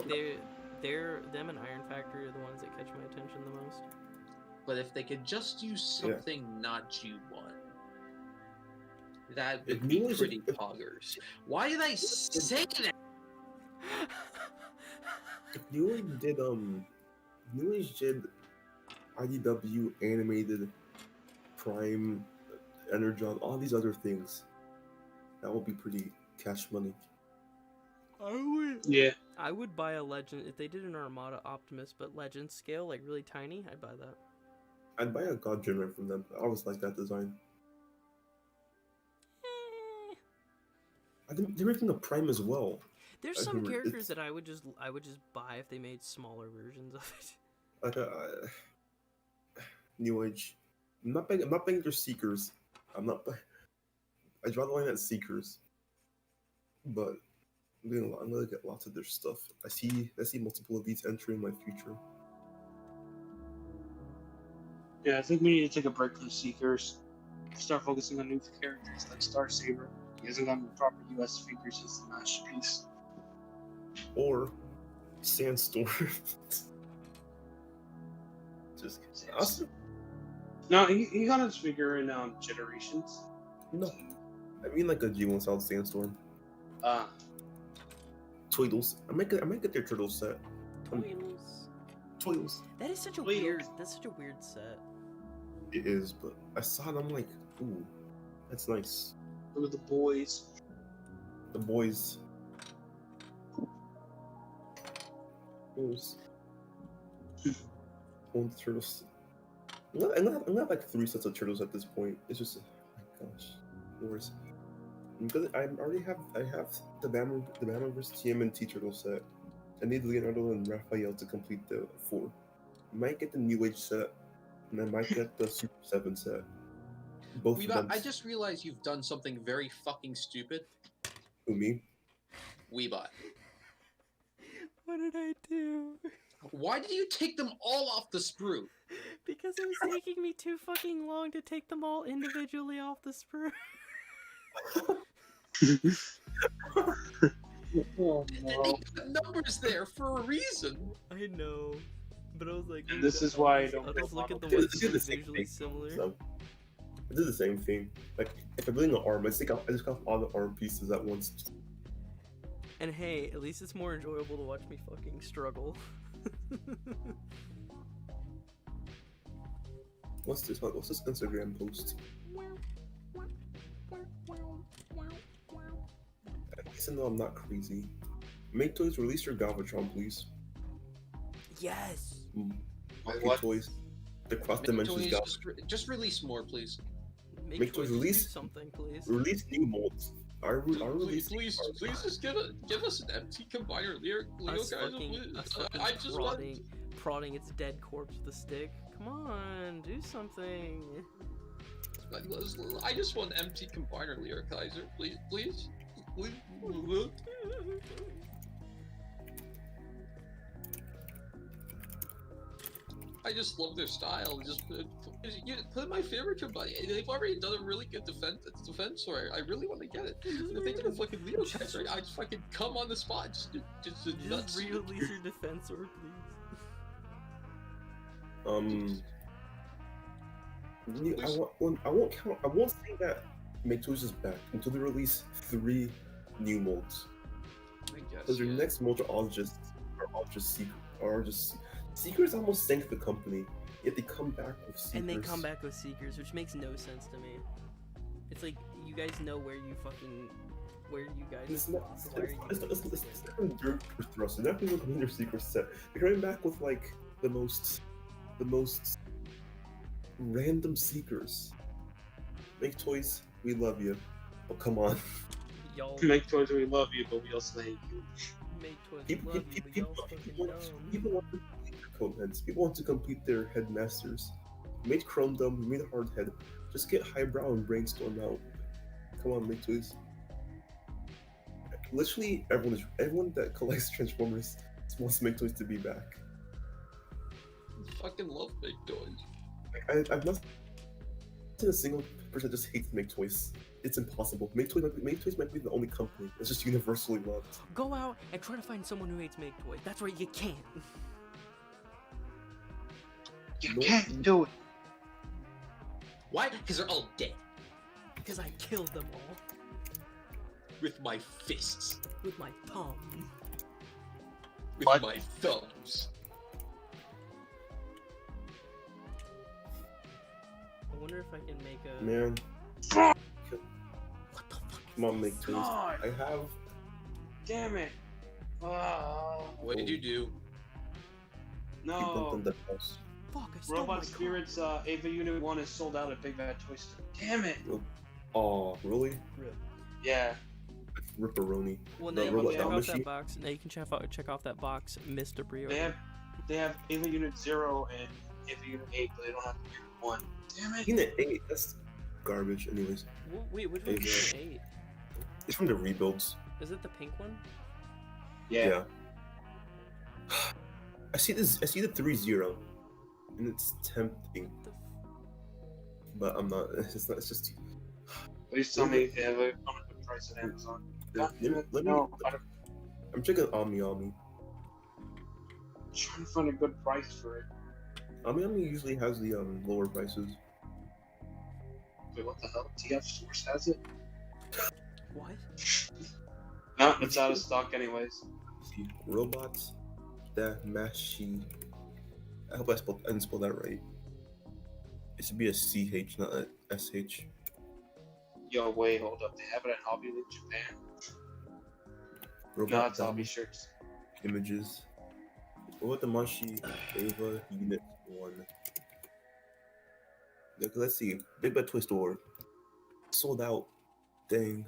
them and Iron Factory are the ones that catch my attention the most. But if they could just do something not G1, that If would be New Age- pretty if- poggers. Why did I say that? If New Age did IDW animated Prime, Energon, all these other things, that would be pretty cash money. Yeah. I would buy a Legend if they did an Armada Optimus, but Legend scale, like really tiny. I'd buy that. I'd buy a God Generate from them. I always like that design. Eh. They're making a Prime as well. There's I some remember characters it's- that I would just buy if they made smaller versions of it. Like New Age. I'm not buying their Seekers. I'm not. I draw the line at Seekers. But I'm gonna get lots of their stuff. I see multiple of these entering my future. Yeah, I think we need to take a break from Seekers. Start focusing on new characters like Star Saber. He hasn't gotten proper US figures since the masterpiece. Or Sandstorm. Just us. No, he got his figure in Generations. No, I mean like a G1 Solid Sandstorm. Tweedles. I might get their turtle set. Tweedles. That is such a Tweedles. weird. That's such a weird set. It is, but I saw it. I'm like, ooh, that's nice. Look at the boys. The boys. Turtles. Own the turtles. I'm gonna have like 3 sets of turtles at this point. It's just, oh my gosh, where's? Because I have the Batman vs TMNT turtle set. I need Leonardo and Raphael to complete the 4. I might get the New Age set, and I might get the Super 7 set. Both of them. Weebot, I just realized you've done something very fucking stupid. Who, me? Weebot. What did I do? Why did you take them all off the sprue? Because it was taking me too fucking long to take them all individually off the sprue. Oh, They put numbers there for a reason. I know, but I was like, And this is why I don't I'll go just look at the They ones do that the are same visually thing. similar. So, I did the same thing. Like, if I'm building an arm, I just got all the arm pieces at once. And hey, at least it's more enjoyable to watch me fucking struggle. What's this Instagram post? Even though I'm not crazy, Make Toys release your Galvatron, please. Yes. Make what? Toys, the cross Make dimensions toys, Galvatron. just release more, please. Make toys do release- something, please. Release new molds. Are releasing. Please just give us an empty combiner, Leo Us guys. fucking, us fucking I just want. prodding its dead corpse with a stick. Come on, do something. I just want an empty combiner, Leo Kaiser. Please. I just love their style. Just put my favorite combiner. They've already done a really good defense story. I really want to get it. And if they did a fucking Leo Kaiser, I'd fucking come on the spot. Just nuts. Just re-release your defensor, please. I won't say that Make Toys is back until they release 3 new molds. I guess. Because their next molds are all just Seekers almost sank the company. Yet they come back with Seekers. And they come back with Seekers, which makes no sense to me. It's like, you guys know where you guys... It's not why are you- not dirt for thrust. They're not going to their Seekers set. They're coming back with like the most random Seekers. Make Toys, we love you, but come on. Y'all Make Toys, we love you, but we also hate you. make toys People, love you, but y'all fucking people want to complete their code heads. People want to complete their headmasters. Made Chrome Dome, made Hardhead. Just get highbrow and brainstorm out. Come on, Make Toys. Literally, everyone that collects Transformers wants Make Toys to be back. Fucking love Make Toys. Like, I've not seen a single person that just hates Make Toys. It's impossible. Make Toys might be the only company that's just universally loved. Go out and try to find someone who hates Make Toys. That's right, you can't. You No. can't do it. Why? Because they're all dead. Because I killed them all With my fists. with my thumb. With What? my thumbs. I wonder if I can make a... Man, What the fuck? come on, Make Toys. God. I have. Damn it. Oh, What did you do? Keep them no. from the house. Fuck, I stole my Robot car. Spirits Ava Unit 1 is sold out at Big Bad Toy Store. Damn it! Oh, really? Rip. Yeah. Ripperoni. Well, The now you robot can check dog off machine. that box. Now you can check off that box, Mr. Pre-order. They have Ava Unit 0 and Ava Unit 8, but they don't have Unit 1. Damn it! Unit 8, that's garbage, anyways. Wait, which one's Ava. Unit 8? It's from the rebuilds. Is it the pink one? Yeah. I see the 3-0, and it's tempting, but I'm not. It's not. It's just. Please tell me they have a good price at Amazon. Let me. No, I'm checking Ami. I'm trying to find a good price for it. Ami usually has the lower prices. Wait, what the hell? TF Source has it? What? No, it's out of stock anyways. See, robots, that machine. I hope I didn't spell that right. It should be a CH, not a SH. Yo, wait, hold up. They have it at Hobby Link Japan? No, Robot it's Hobby Shirts. images. What the Mashi Ava Unit 1. Let's see. Big Bad Toy Store. Sold out. Dang.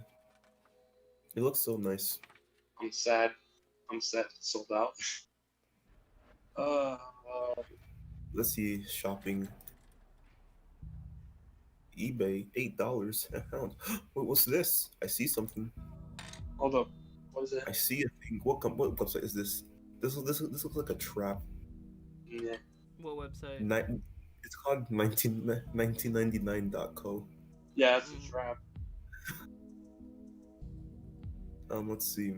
It looks so nice. I'm sad. It's sold out. Let's see. Shopping. eBay. $8 a pound. Wait, what's this? I see something. Hold up. What is it? I see a thing. What website is this? This looks like a trap. Yeah. What website? It's called 1999.co. Yeah, it's a trap. Let's see.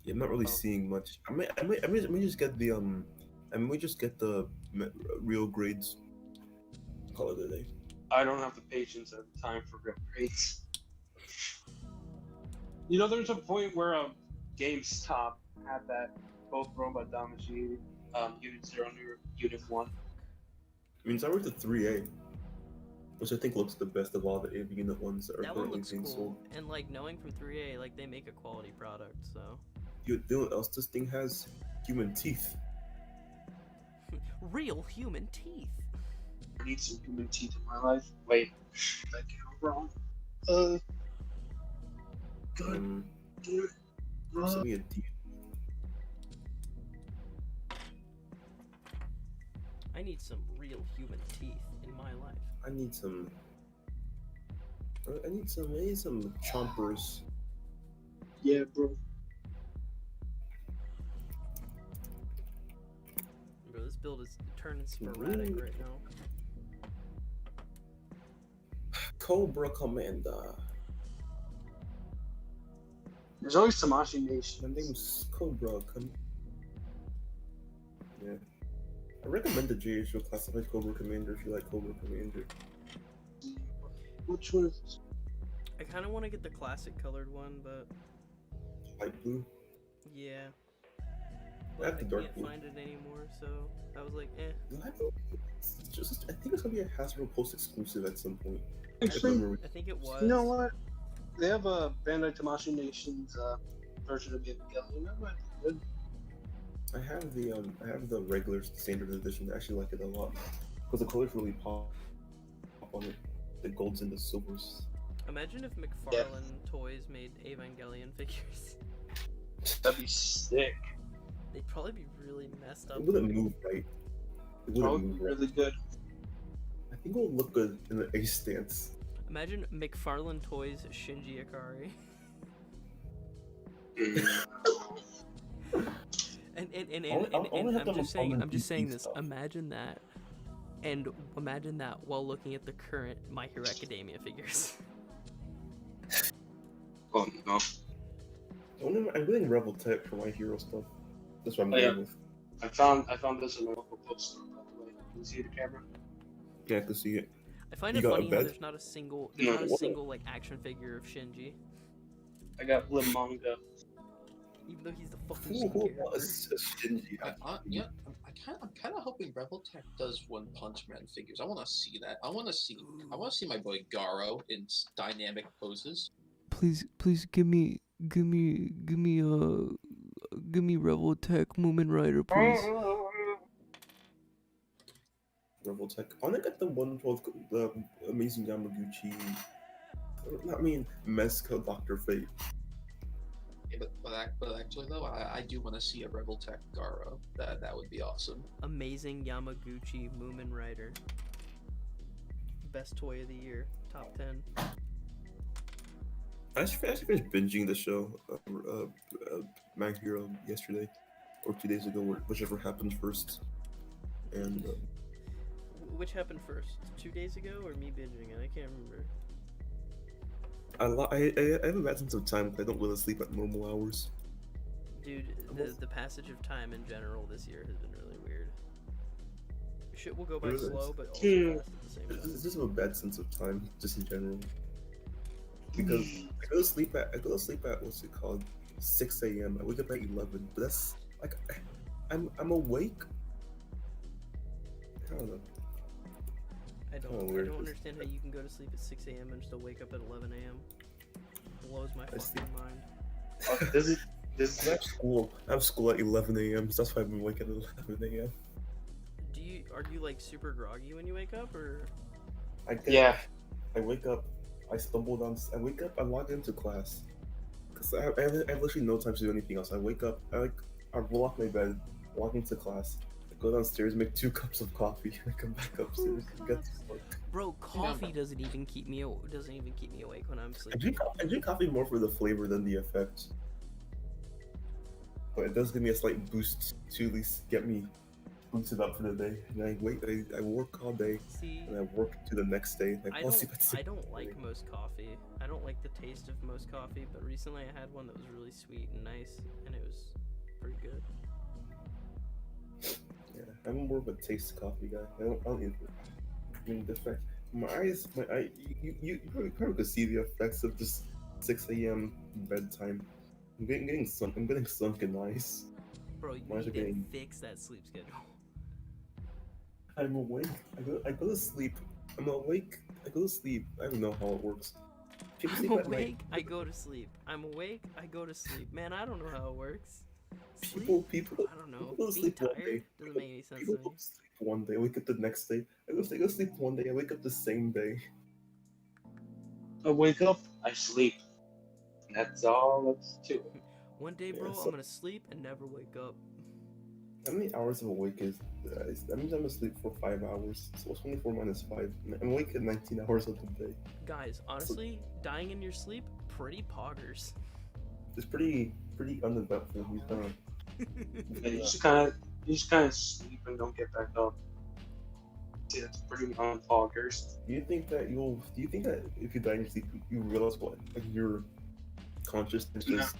Yeah, I'm not really seeing much. I may just get the real grades. Call it a day. I don't have the patience at the time for real grades. You know, there's a point where GameStop had that both Robot Damacy, Unit 0 and Unit 1. I mean, it's already the 3A, which I think looks the best of all the AV Unit ones that are That one currently looks being cool. sold. And like knowing from 3A, like they make a quality product, so. You know what else this thing has? Human teeth. Real human teeth. I need some human teeth in my life. Wait, that came out wrong. God damn it. Send me a D. I need some real human teeth in my life. I need some chompers. Yeah, bro. Bro, this build is turning sporadic right now. Cobra Commander. There's always Tamashi Nation. My name's Cobra Yeah. I recommend the JHO Classified Cobra Commander if you like Cobra Commander. Which one is this? I kind of want to get the classic colored one, but Light blue. yeah. I But have the dark can't blue. find it anymore, so I was like, eh. Light blue. I think it's gonna be a Hasbro Post exclusive at some point. Actually, I think it was. you know what? They have a Bandai Tamashi Nation's version of Evangelion. That might be good. I have the regular standard edition. I actually like it a lot because the colors really pop on it. The golds and the silvers. Imagine if McFarlane Toys made Evangelion figures. That'd be sick. They'd probably be really messed up. It wouldn't move right. It wouldn't Probably move be right. really good. I think it'll look good in the ace stance. Imagine McFarlane Toys Shinji Ikari. And I'm just saying this. Stuff. Imagine that, and imagine that while looking at the current My Hero Academia figures. Oh no. I'm getting Rebel Tech for my hero stuff. That's what I'm Oh, yeah. going with. I found this in a local bookstore, by the way. Can you see the camera? Yeah, I can see it. I find You it got a funny how bed? there's not a single like action figure of Shinji, I got the manga. even though he's the fucking Who main character. was Shinji? Yeah, I'm kind of hoping Rebel Tech does One Punch Man figures. I want to see that. I want to see my boy Garo in dynamic poses. Please give me Rebel Tech Moomin Rider, please. Revoltech. I want to get the one called the Amazing Yamaguchi. I mean, Mezco Dr. Fate. Yeah, but actually though, I do want to see a Revoltech Garo. That would be awesome. Amazing Yamaguchi Moomin Rider. Best toy of the year. Top 10. I actually finished binging the show, My Hero, yesterday or 2 days ago, whichever happened first. And Which happened first? 2 days ago or me binging it? I can't remember. I have a bad sense of time because I don't really sleep at normal hours. Dude, the passage of time in general this year has been really weird. Shit will go by Really? slow, but also Hmm. fast at the same time. It's just a bad sense of time, just in general. Because I go to sleep at what's it called, 6 a.m. I wake up at 11, but that's like I'm awake. I don't know. I Oh, weird. don't understand how you can go to sleep at 6 a.m. and still wake up at 11 a.m. Blows my I see. fucking mind. This I have school at 11 a.m. So that's why I've been waking at 11 a.m. Are you like super groggy when you wake up, or? Yeah. I wake up. I wake up. I log into class because I have literally no time to do anything else. I wake up. I roll off my bed, walk into class. I go downstairs, make 2 cups of coffee, and I come back upstairs and get to work. Bro, coffee doesn't even keep me awake when I'm I sleeping. drink coffee more for the flavor than the effect. But it does give me a slight boost to at least get me boosted up for the day. And I work all day, See, and I work to the next day. And I fall asleep at 6. I don't like most coffee. I don't like the taste of most coffee, but recently I had one that was really sweet and nice, and it was pretty good. Yeah, I'm more of a taste coffee guy. I don't even. I mean, the fact my eye, you probably could see the effects of just 6 a.m. bedtime. I'm getting sunken eyes. Bro, you Why is need it to getting- fix that sleep schedule. I'm awake. I go to sleep. I'm awake. I go to sleep. I don't know how it works. People I'm sleep at night. awake, I go to sleep. I'm awake, I go to sleep. Man, I don't know how it works. People I don't know. people go to Being sleep one tired day. doesn't make any sense People to go me. to sleep one day, wake up the next day. I go to sleep one day, I wake up the same day. I wake up, I sleep. And that's all that's to it. One day, Yeah, bro, so- I'm gonna sleep and never wake up. How many hours of awake is that means I'm asleep for 5 hours. So what's 24 minus 5? I'm awake at 19 hours of the day. Guys, honestly, dying in your sleep, pretty poggers. It's pretty uneventful. He's Yeah, you just kind of sleep and don't get back up. See, that's pretty unpoggers. Do you think that if you die in your sleep, you realize what like your consciousness No. is?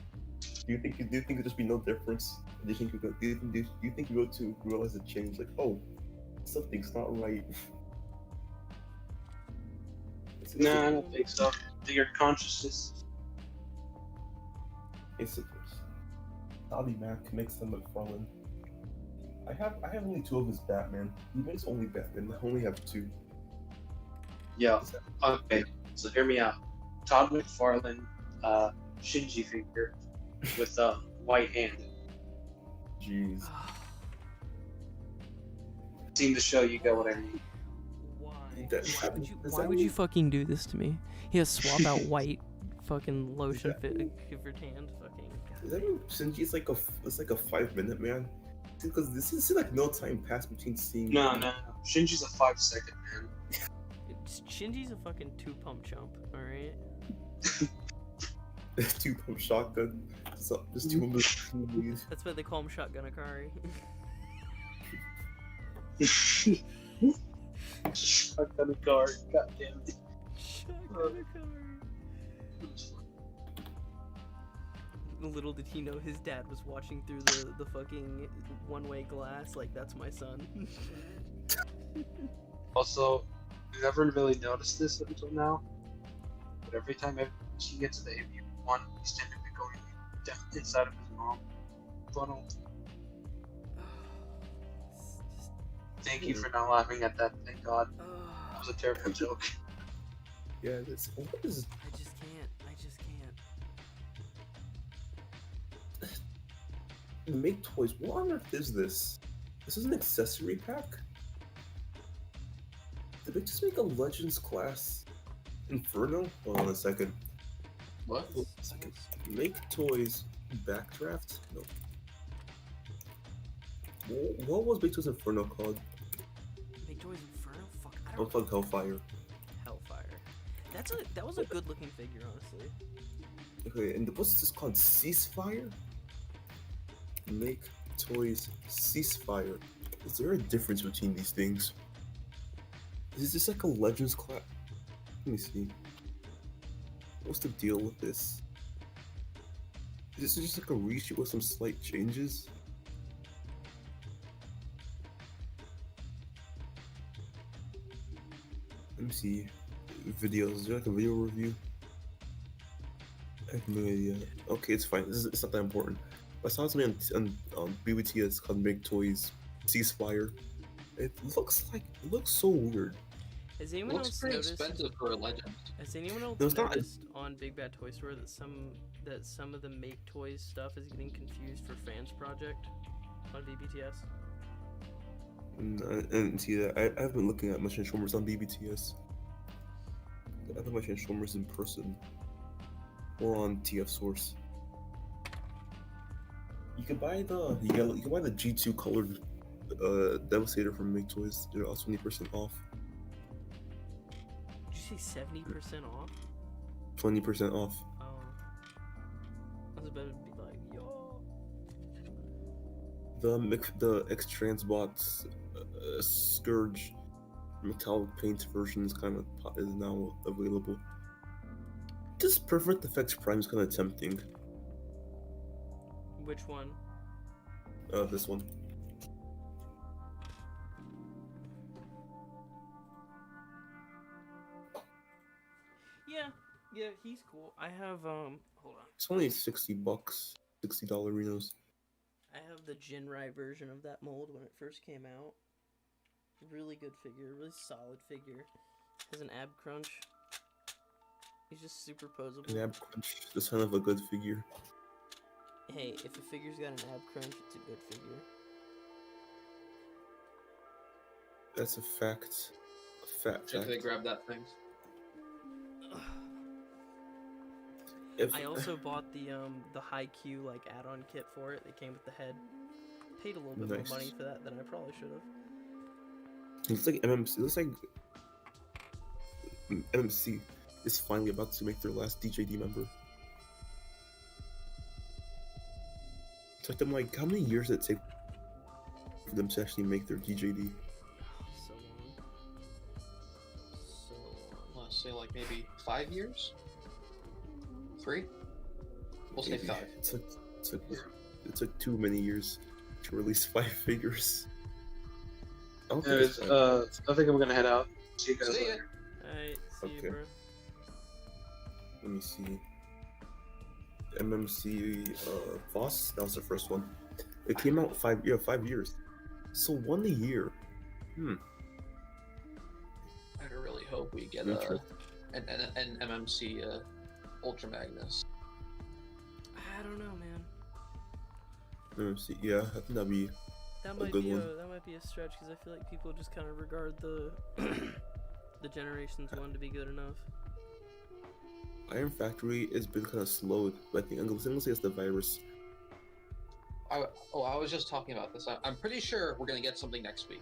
Do you think there'd just be no difference? Do you think you go to realize the change? Like, oh, something's not right. Nah, I don't think so. Your consciousness. It's Bobby Mack makes them McFarlane. I have only 2 of his Batman. He makes only Batman. I only have 2. Yeah. Okay. So hear me out. Todd McFarlane, Shinji figure with a white hand. Jeez. Seen the show, you get what I mean. Why? Does Why that would you mean- fucking do this to me? He has swap out white fucking lotion for tanned fucking. Does that mean Shinji's like a 5-minute man? Because this is like no time passed between seeing. No. Shinji's a 5-second man. Shinji's a fucking 2-pump chump, alright? 2-pump shotgun. Just 2 moves. That's why they call him Shotgun Akari. Shotgun a car. God damn it. Shotgun Akari. Little did he know his dad was watching through the fucking one-way glass, like, that's my son. Also, you never really noticed this until now, but every time he gets to the AV1, he's typically going down inside of his mom funnel. Thank you for not laughing at that, thank God. That was a terrible joke. Yeah, what is I just can't. make toys? What on earth is this? This is an accessory pack. Did they just make a Legends class Inferno? Hold on a second. What? Hold on a second. Make toys backdraft? No. What was Make Toys Inferno called? Big Toys Inferno? Fuck, I Oh, don't called Hellfire. Hellfire. That was a good looking figure, honestly. Okay, and what's this called? Ceasefire? Make Toys Ceasefire. Is there a difference between these things? Is this like a Legends class? Let me see. What's the deal with this? Is this just like a reshoot with some slight changes? Let me see. Videos. Is there like a video review? I have no idea. Okay, it's fine. It's not that important. I saw something on BBTS called Make Toys Ceasefire. It looks so weird. Has It anyone looks else pretty noticed? expensive for a legend. Has anyone else No, it's not- noticed on Big Bad Toy Store that some of the Make Toys stuff is getting confused for Fans Project on BBTS? I didn't see that. I haven't been looking at much Transformers on BBTS. I think my Transformers in person or on TF Source. You can buy the G2 colored Devastator from Make Toys. They're also 20% off. Did you say 70% off? 20% off. Oh. I was about to be like, yo. The X Transbots Scourge metallic paint version is now available. This Perfect Effects Prime is kind of tempting. Which one? This one. Yeah, he's cool. I have hold on. It's only $60, $60 Renos. I have the Jinrai version of that mold when it first came out. Really good figure, really solid figure. Has an ab crunch. He's just super posable. An ab crunch, the son of a good figure. Hey, if a figure's got an ab crunch, it's a good figure. That's a fact. A fat Should fact. they grab that thing? If, I also bought the high Q like add-on kit for it. They came with the head. Paid a little bit Nice. more money for that than I probably should have. It looks like MMC. It looks like MMC is finally about to make their last DJD member. So I'm like, how many years did it take for them to actually make their DJD? So long. So long. Let's say like maybe 5 years? 3? We'll say Maybe. 5. It took too many years to release 5 figures. I don't think Anyways, it's I think I'm gonna head out. See you guys See ya. later. Alright, see Okay. you, bro. Let me see. MMC Voss, that was the first one. It came out 5 years. So one a year. I really hope we get Interesting. an MMC Ultra Magnus. I don't know, man. MMC, yeah, I think that'd be That A might good be one. that might be a stretch because I feel like people just kind of regard the the Generations one to be good enough. Iron Factory has been kind of slowed, but I think I'm gonna say it's the virus. I was just talking about this. I'm pretty sure we're gonna get something next week.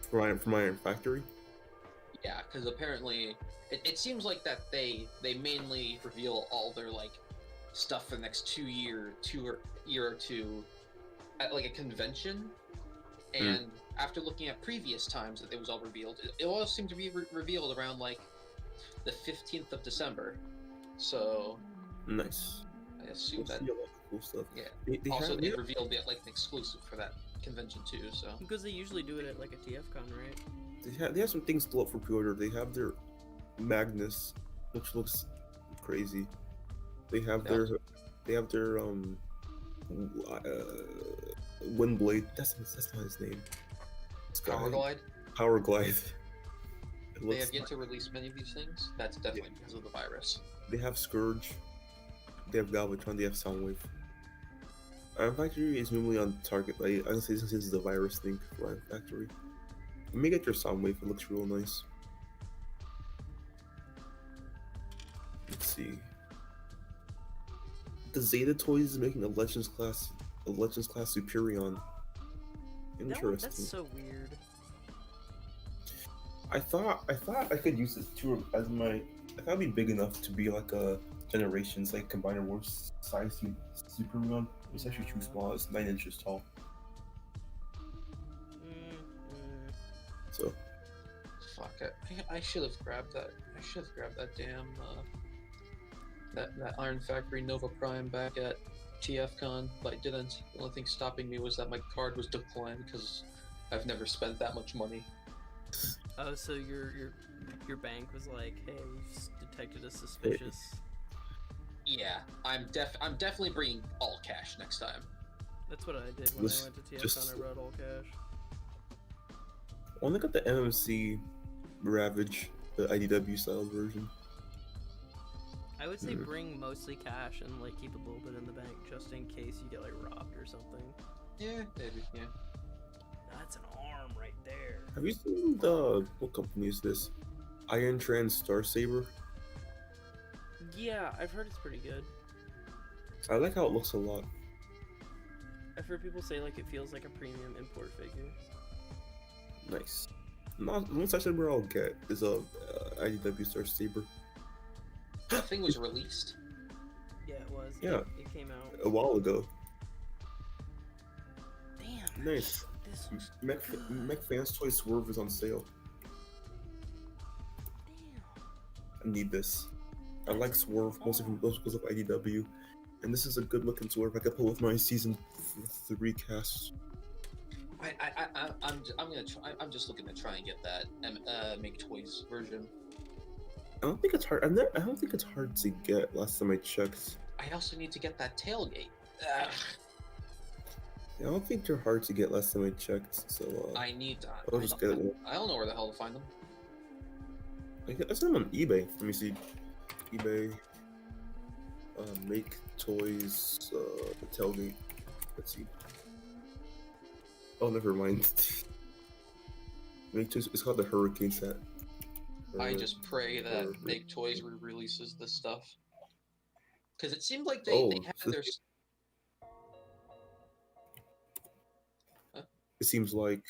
From Iron Factory. Yeah, because apparently it seems like that they mainly reveal all their like stuff for the next year or two at like a convention, and after looking at previous times that it was all revealed, it all seemed to be revealed around like the 15th of December. So Nice. I assume We'll that see a lot of cool stuff. yeah. They Also, have, they revealed it like an exclusive for that convention too. So Because they usually do it at like a TFCon, right? they have some things still up for pre-order. They have their Magnus, which looks crazy. They have their Windblade. That's not his name. This guy. Power Glide. Power Glide. It They looks have yet like- to release many of these things. That's definitely because of the virus. They have Scourge, they have Galvatron, they have Soundwave. Iron Factory is normally on target, but honestly, this is the virus thing for Iron Factory. You may get your Soundwave, it looks real nice. Let's see. The Zeta Toys is making a Legends class Superion. Interesting. That's so weird. I thought I could use this too as my. I thought it'd be big enough to be like a Generations like Combiner Wars size Superion. It's actually too small. It's 9 inches tall. So. Fuck it. I should have grabbed that. I should have grabbed that damn that Iron Factory Nova Prime back at TFCon, but I didn't. The only thing stopping me was that my card was declined because I've never spent that much money. Oh, so your bank was like, hey, we've detected a suspicious. Yeah, I'm definitely bringing all cash next time. That's what I did when I went to TFCon. I brought all cash. I only got the MMC Ravage, the IDW style version. I would say bring mostly cash and like keep a little bit in the bank just in case you get like robbed or something. Yeah, maybe. Yeah. That's an arm right there. Have you seen the what company is this? Iron Trans Star Saber. Yeah, I've heard it's pretty good. I like how it looks a lot. I've heard people say like it feels like a premium import figure. Nice. Not one Saber I'll get is a IDW Star Saber. That thing was released. Yeah, it was. Yeah. It came out A while ago. Damn. Nice. This looks Mech Fans Toy Swerve is on sale. damn. I need this. I like Swerve mostly from those because of IDW, and this is a good looking Swerve I could put with my season 3 cast. I'm just looking to try and get that Make Toys version. I don't think it's hard. I don't think it's hard to get. Last time I checked. I also need to get that tailgate. I don't think they're hard to get. Last time I checked, so I need to. I'll just get it. I don't know where the hell to find them. I saw them on eBay. Let me see. eBay. Make Toys. Tailgate. Let's see. Oh, never mind. Make Toys. It's called the Hurricane set. I just pray that Make Toys re-releases this stuff. Because it seemed like they had so their... It seems like...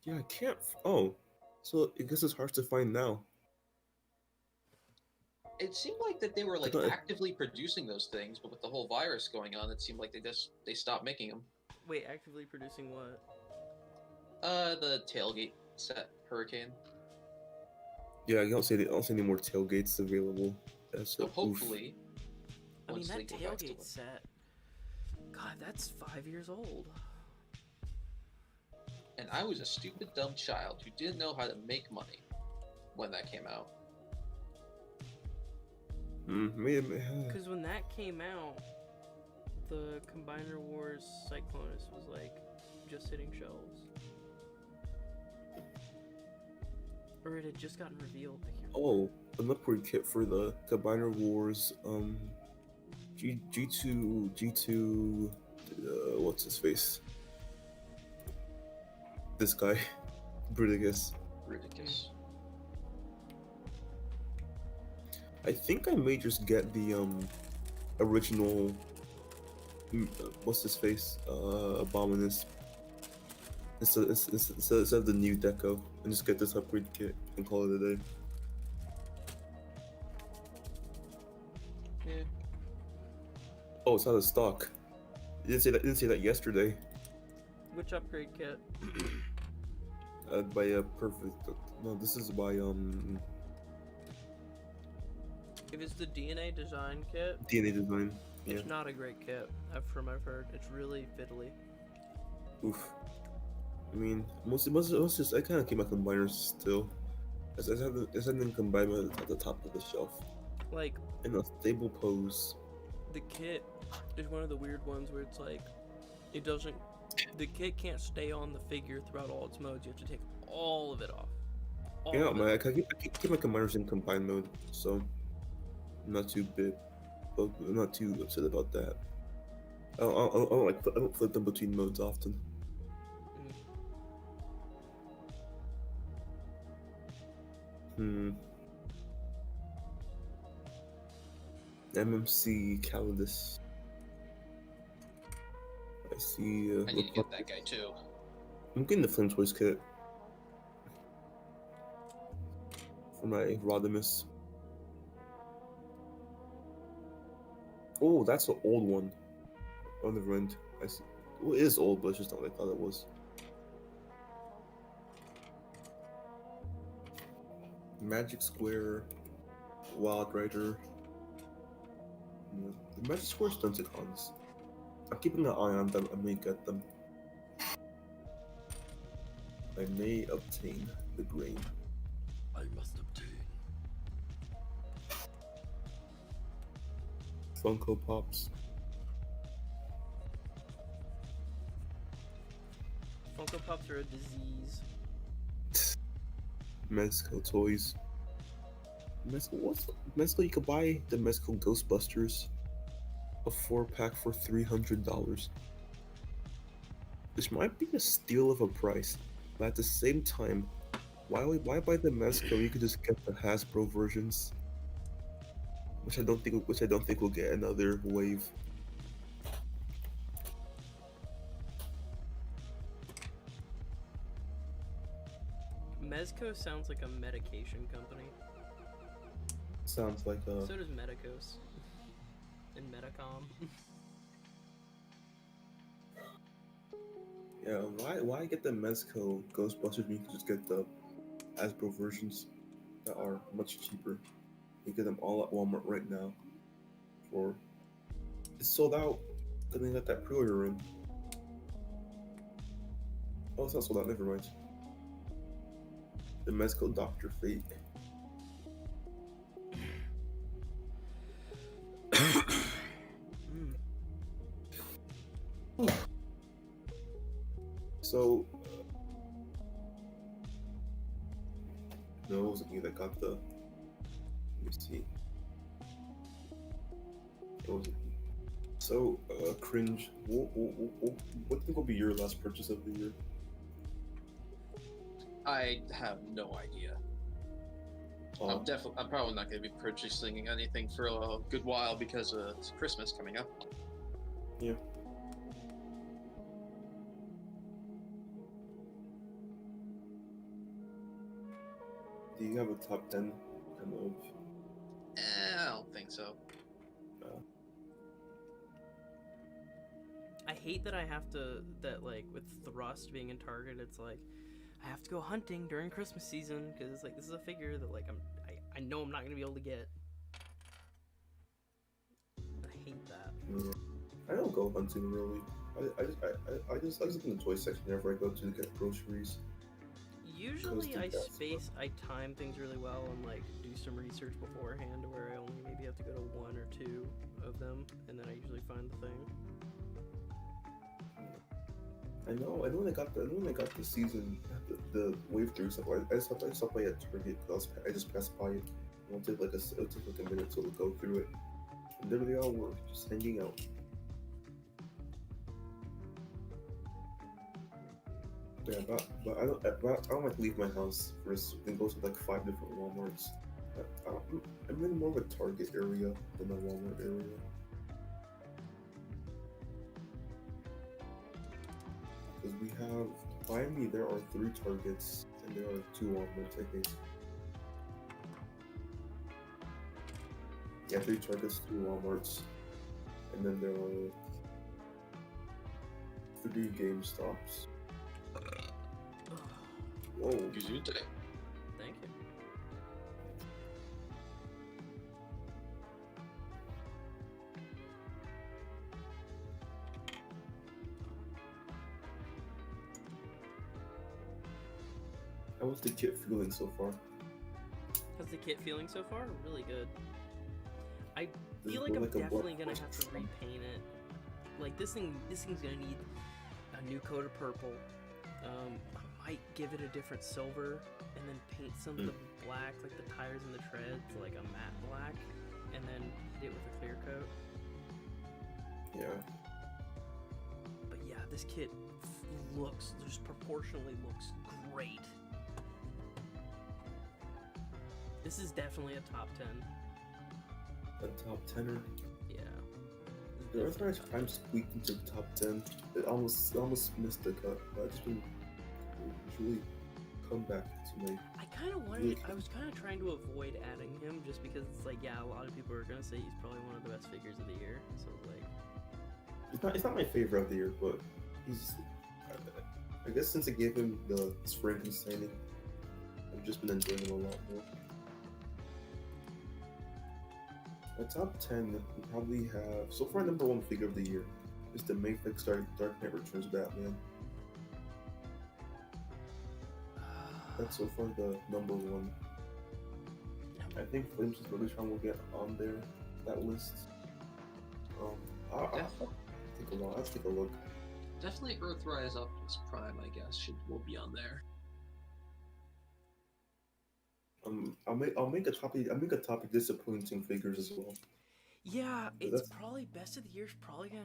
Yeah, I can't... Oh. So I guess it's hard to find now. It seemed like that they were like thought- actively producing those things, but with the whole virus going on, it seemed like they stopped making them. Wait, actively producing what? The tailgate set Hurricane. Yeah, I don't see any more tailgates available. So hopefully, I mean, once that they go back to tailgate it. set. God, that's 5 years old. And I was a stupid, dumb child who didn't know how to make money when that came out. Maybe. Because when that came out, the Combiner Wars Cyclonus was like just hitting shelves. Or it had just gotten revealed. I can't remember. Oh, an upgrade kit for the Combiner Wars. G2. What's his face? This guy, Bruticus. Ridiculous. I think I may just get the original. What's his face? Abominus. Instead of the new deco, and just get this upgrade kit and call it a day. Yeah. Oh, it's out of stock. You didn't say that yesterday. Which upgrade kit? By a perfect. No, this is by If it's the DNA design kit, DNA Design. Yeah. it's not a great kit. From I've heard, it's really fiddly. Oof. I mean, most just I kind of keep my combiners still. I have them combined at the top of the shelf Like in a stable pose. the kit is one of the weird ones where it's like it doesn't. The kit can't stay on the figure throughout all its modes. You have to take all of it off. All Yeah, of I it. keep my combiners in combined mode, so I'm not too I'm not too upset about that. I don't flip them between modes often. MMC Calidus. I see. I need to get that guy too. I'm getting the Flame Toys kit for my Rodimus. Oh, that's an old one. On the rent. I see. Well, it is old, but it's just not what I thought it was. Magic Square, Wild Rider. The Magic Square Stunticons. I'm keeping an eye on them. I may get them. I may obtain the grain. I must obtain. Funko Pops. Funko Pops are a disease. Mezco toys. Mezco, you could buy the Mezco Ghostbusters, a 4-pack for $300. Which might be a steal of a price, but at the same time, why buy the Mezco? You could just get the Hasbro versions, which I don't think will get another wave. Mezco sounds like a medication company. Sounds like a. So does Medicos. And Medicom. Yeah, why get the Mezco Ghostbusters when you can just get the Hasbro versions that are much cheaper? You get them all at Walmart right now. It's sold out. Then they got that pre-order in. Oh, it's not sold out. Never mind. The Mezco Dr. Fate. So, no, it wasn't me that got the. Let me see. It wasn't me. So, cringe. What do you think will be your last purchase of the year? I have no idea. I'm probably not going to be purchasing anything for a good while because it's Christmas coming up. Yeah. Do you have a top 10 kind of? I don't think so. I hate that I have to, like, with Thrust being in Target, it's like, I have to go hunting during Christmas season, because it's like, this is a figure that, like, I know I'm not going to be able to get. I hate that. Yeah. I don't go hunting really. I just look in the toy section whenever I go to get groceries. Usually I time things really well and like do some research beforehand where I only maybe have to go to one or two of them and then I usually find the thing. I know when I got the season, the wave through stuff. I stopped by at Target because I just passed by it. It'll take like a minute to go through it. And there they all were, just hanging out. Yeah, but I don't like to leave my house first and go to like 5 different Walmarts. I'm in more of a Target area than a Walmart area. Because we have, by me, there are 3 Targets and there are 2 Walmarts, I think. Yeah, 3 Targets, 2 Walmarts, and then there are 3 GameStops. Whoa. Thank you. How's the kit feeling so far? How's the kit feeling so far? Really good. I Does feel it like look I'm like a definitely black gonna have to repaint it. Like this thing's gonna need a new coat of purple. I might give it a different silver and then paint some of the black, like the tires and the treads, like a matte black, and then hit it with a clear coat. Yeah. But yeah, this kit just proportionally looks great. This is definitely a top 10. a top 10er. Yeah. The Earthrise Prime squeaked into the top 10. It almost missed the cut, but I just been really come back to my. I kind of wanted. I was kind of trying to avoid adding him just because it's like, yeah, a lot of people are gonna say he's probably one of the best figures of the year. So like, It's not my favorite of the year, but he's. I guess since I gave him the spring signing, I've just been enjoying him a lot more. My top 10 will probably have so far number one figure of the year is the Mayfix Dark Knight Returns Batman. That's so far the number one. I think Flames' Megatron will get on there, that list. I'll take a look. I'll take a look. Definitely Earthrise Optimus Prime, I guess, will be on there. I'll make a topic disappointing figures as well. yeah, it's probably best of the year's probably gonna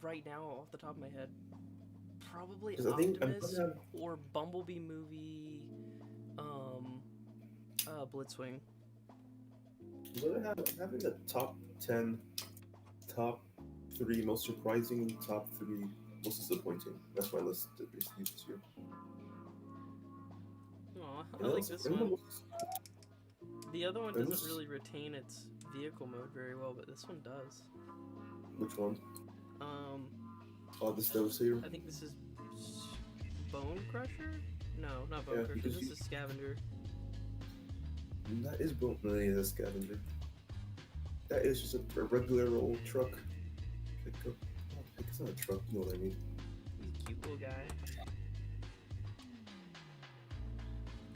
right now off the top of my head, probably 'Cause I think I'm Optimus gonna have- or Bumblebee movie, Blitzwing. I'm gonna have having a top 10, top 3 most surprising, and top 3 most disappointing. That's my list this year. Aw, I And like also- this and one. most- The other one and doesn't this- really retain its vehicle mode very well, but this one does. Which one? Um, Oh, this Devastator. I think this is Bone Crusher? No, not Bone Yeah, Crusher. because This you- is Scavenger. That is both. No, yeah, that's Scavenger. That is just a regular old truck. Pickup. It's not a truck. You know what I mean? He's a cute little guy.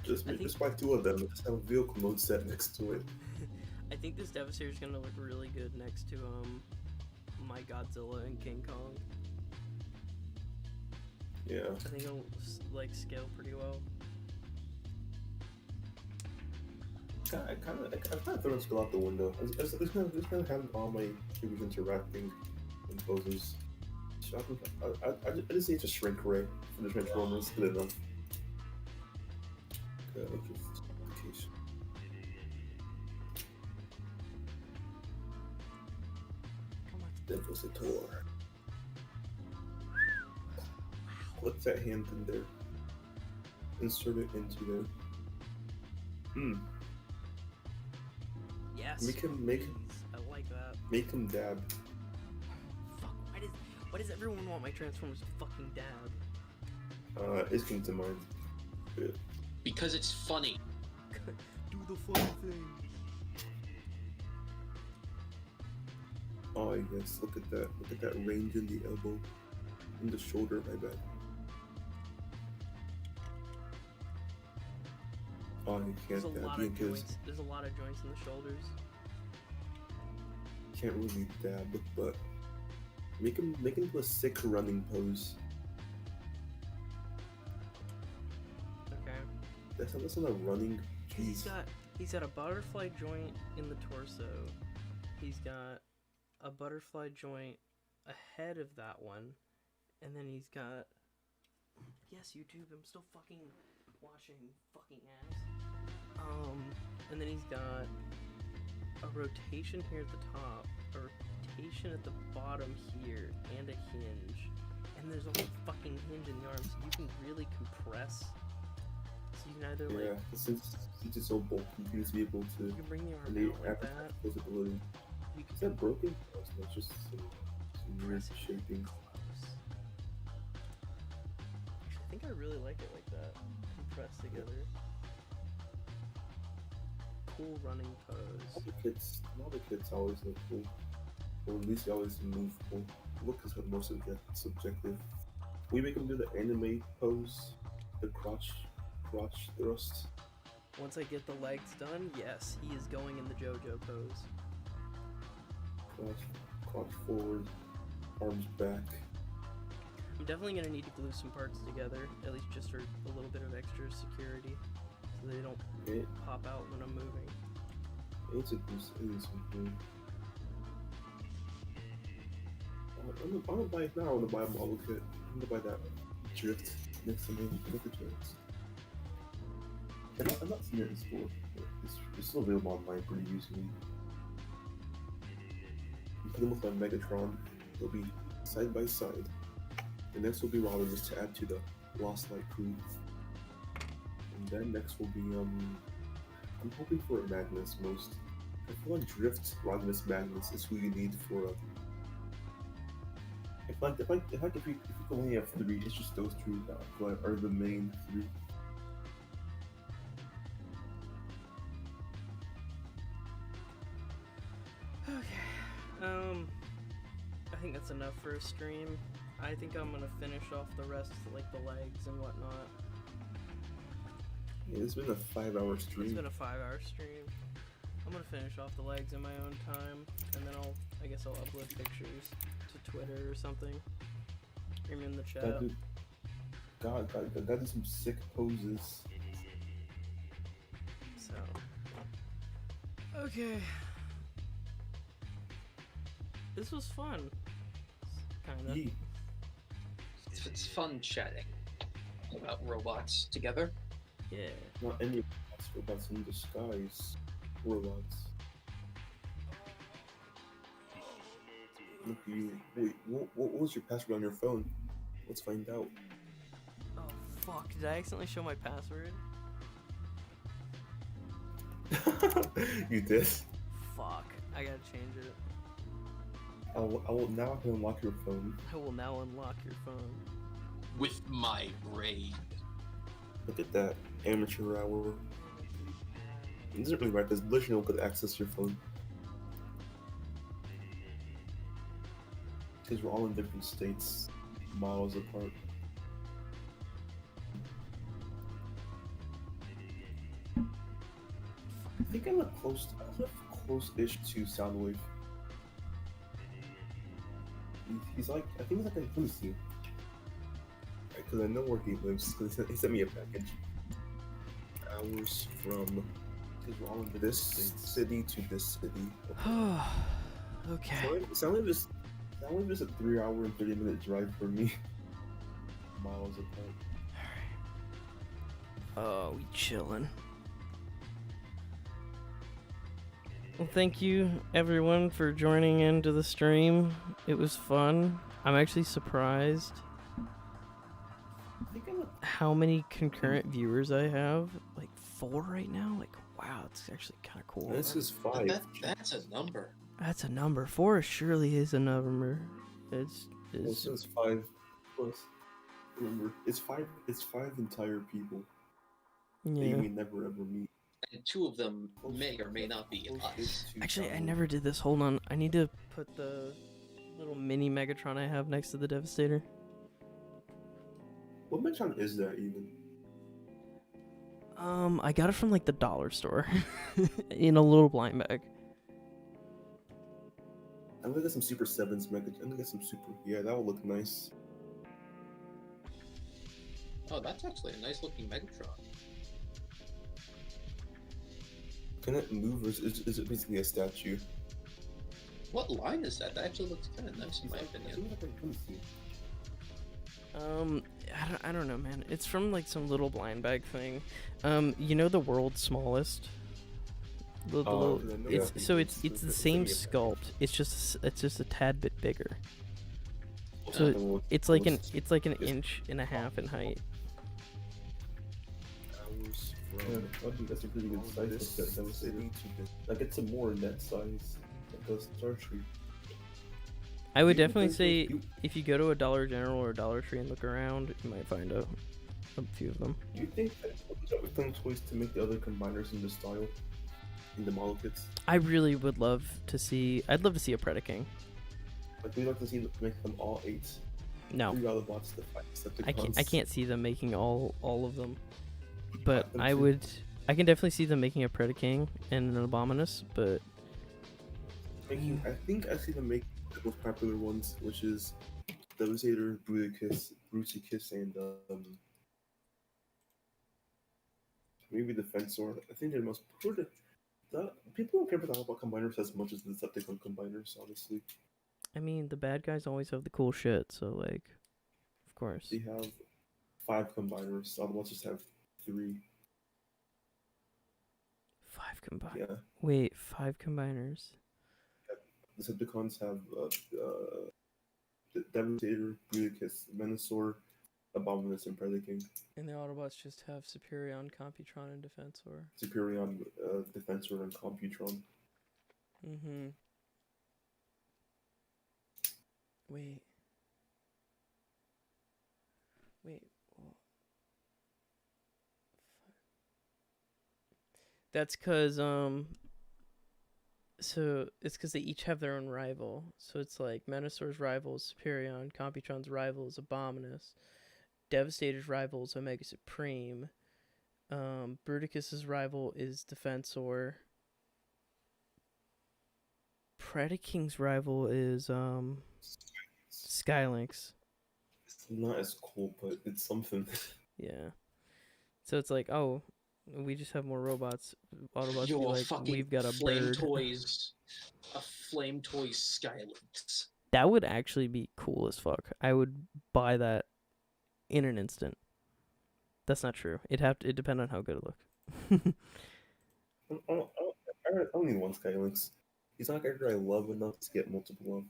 Just I think- just buy 2 of them and just have a vehicle mode set next to it. I think this Devastator is gonna look really good next to my Godzilla and King Kong. Yeah. I think it'll like scale pretty well. I kind of thrown skill out the window. I was just gonna have all my figures interacting in poses. So I just need to shrink ray for the Transformers. Good enough. Okay, electrification. Come on. Devastator. Put that hand in there. Insert it into there. Yes. Make him- please. I like that. Make him dab. Fuck. Why does everyone want my Transformers to fucking dab? It came to mind. Good. Because it's funny. Do the funny thing. Oh yes, look at that. Look at that range in the elbow. In the shoulder, my bad. Oh, you There's can't a lot dab of because joints. There's a lot of joints in the shoulders. you can't really dab, but make him do a sick running pose. Okay. That's not a running. He's Jeez. got a butterfly joint in the torso. He's got a butterfly joint ahead of that one, and then he's got. Yes, YouTube. I'm still fucking watching fucking ass. And then he's got a rotation here at the top, a rotation at the bottom here, and a hinge. And there's a whole fucking hinge in the arm, so you can really compress. So you can either like Yeah, since it's so bulky, you can just be able to. you can bring the arm And the out like average that. visibility. You Is can that broken? No, it's not, it's just some weird press it shaping. close. Actually, I think I really like it like that. Compressed together. Cool running pose. All the kids always look cool. Or at least they always move cool. Look is more subjective. We make them do the anime pose, the crotch thrust. Once I get the legs done, yes, he is going in the JoJo pose. Crotch forward, arms back. I'm definitely gonna need to glue some parts together, at least just for a little bit of extra security, so they don't It pop out when I'm moving. needs a boost. It needs some cool. I'm gonna buy it now. I'm gonna buy a model kit. I'm gonna buy that drift next to me. Look at drifts. I'm not seeing it in store. But it's still available online pretty easily. put them with my Megatron. They'll be side by side. The next will be Rodimus to add to the Lost Light crew. And then next will be I'm hoping for a Magnus most. I feel like Drift, Rodimus, Magnus is who you need for if you can only have three, it's just those three that I feel like are the main three. Okay. I think that's enough for a stream. I think I'm gonna finish off the rest, like the legs and whatnot. Yeah, it's been a 5-hour stream. It's been a 5-hour stream. I'm gonna finish off the legs in my own time, and then I guess I'll upload pictures to Twitter or something. Or in the chat. God did some sick poses. So. Okay. This was fun. Kinda. Yeah. It's fun chatting about robots together. Yeah. Not any robots in disguise. Robots. Look, wait, what was your password on your phone? Let's find out. Oh fuck, did I accidentally show my password? You did? Fuck, I gotta change it. I will now unlock your phone. I will now unlock your phone. With my brain. Look at that. Amateur hour. It isn't really right, there's literally no good access to your phone. Because we're all in different states, miles apart. I think I'm close-ish to Soundwave. He's like, I think he's like, let me see. Because I know where he lives, because he sent me a package. Hours from, because we're all in this city to this city. Okay. Soundwave is a 3-hour and 30-minute drive for me. Miles apart. Oh, we chillin'. Well, thank you everyone for joining into the stream. It was fun. I'm actually surprised how many concurrent viewers I have. Like 4 right now. Like, wow, it's actually kind of cool. This is 5. That's a number. That's a number. 4 surely is a number. This is 5 plus. Remember, it's 5 entire people that Yeah. you may never ever meet. And 2 of them may or may not be us. Actually, I never did this. Hold on. I need to put the little mini Megatron I have next to the Devastator. What Megatron is that even? I got it from like the dollar store in a little blind bag. I'm gonna get some Super 7s Megatron. I'm gonna get some Super. Yeah, that will look nice. Oh, that's actually a nice looking Megatron. Can it move, or is it basically a statue? What line is that? That actually looks kind of nice in my opinion. I don't know, man. It's from like some little blind bag thing. You know the world's smallest. It's the same sculpt. It's just a tad bit bigger. So it's like an inch and a half in height. Yeah, that's a pretty good size. Like it's a more net size like a Star Tree. I would definitely say if you go to a Dollar General or a Dollar Tree and look around, you might find a few of them. Do you think that we find toys to make the other combiners in the style, in the model kits? I really would love to see. I'd love to see a Predaking. Like we'd like to see make them all 8. No, 3 Autobots to fight Decepticons. I can't see them making all of them. But I can definitely see them making a Predaking and an Abominus, but I think I see them make the most popular ones, which is Devastator, Bruticus, and maybe Defensor. I think they're the most people don't care about combiners as much as the Decepticon combiners, honestly. I mean the bad guys always have the cool shit, so like, of course. They have 5 combiners. Autobots just have 3. 5 combiners. Yeah. Wait, 5 combiners. Decepticons have Devastator, Bruticus, Venusaur, Abominus, and Predaking. And the Autobots just have Superion, Computron, and Defensor. Superion, Defensor, and Computron. Mm-hmm. Wait. Wait. Well, that's because so it's because they each have their own rival. So it's like Menastor's rival is Superion, Computron's rival is Abominus, Devastator's rival is Omega Supreme, Bruticus's rival is Defensor, Predaking's rival is Skylynx. It's not as cool, but it's something. Yeah. So it's like, oh, we just have more robots. Autobots be Yo, like, fucking we've got a flame bird. toys. A flame toy Skylynx. That would actually be cool as fuck. I would buy that in an instant. That's not true. It'd depend on how good it looked. I only one Skylynx. He's not a character I love enough to get multiple of.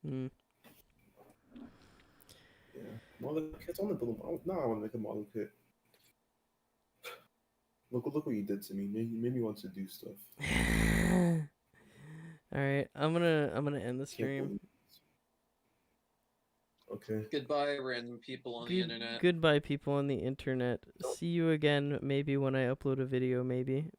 Mm. Yeah, model kits. I want to build them. Now I want to make a model kit. Look what you did to me. Made me want to do stuff. All right, I'm gonna end the stream. Okay. Goodbye, random people on the internet. Goodbye, people on the internet. See you again. Maybe when I upload a video. Maybe.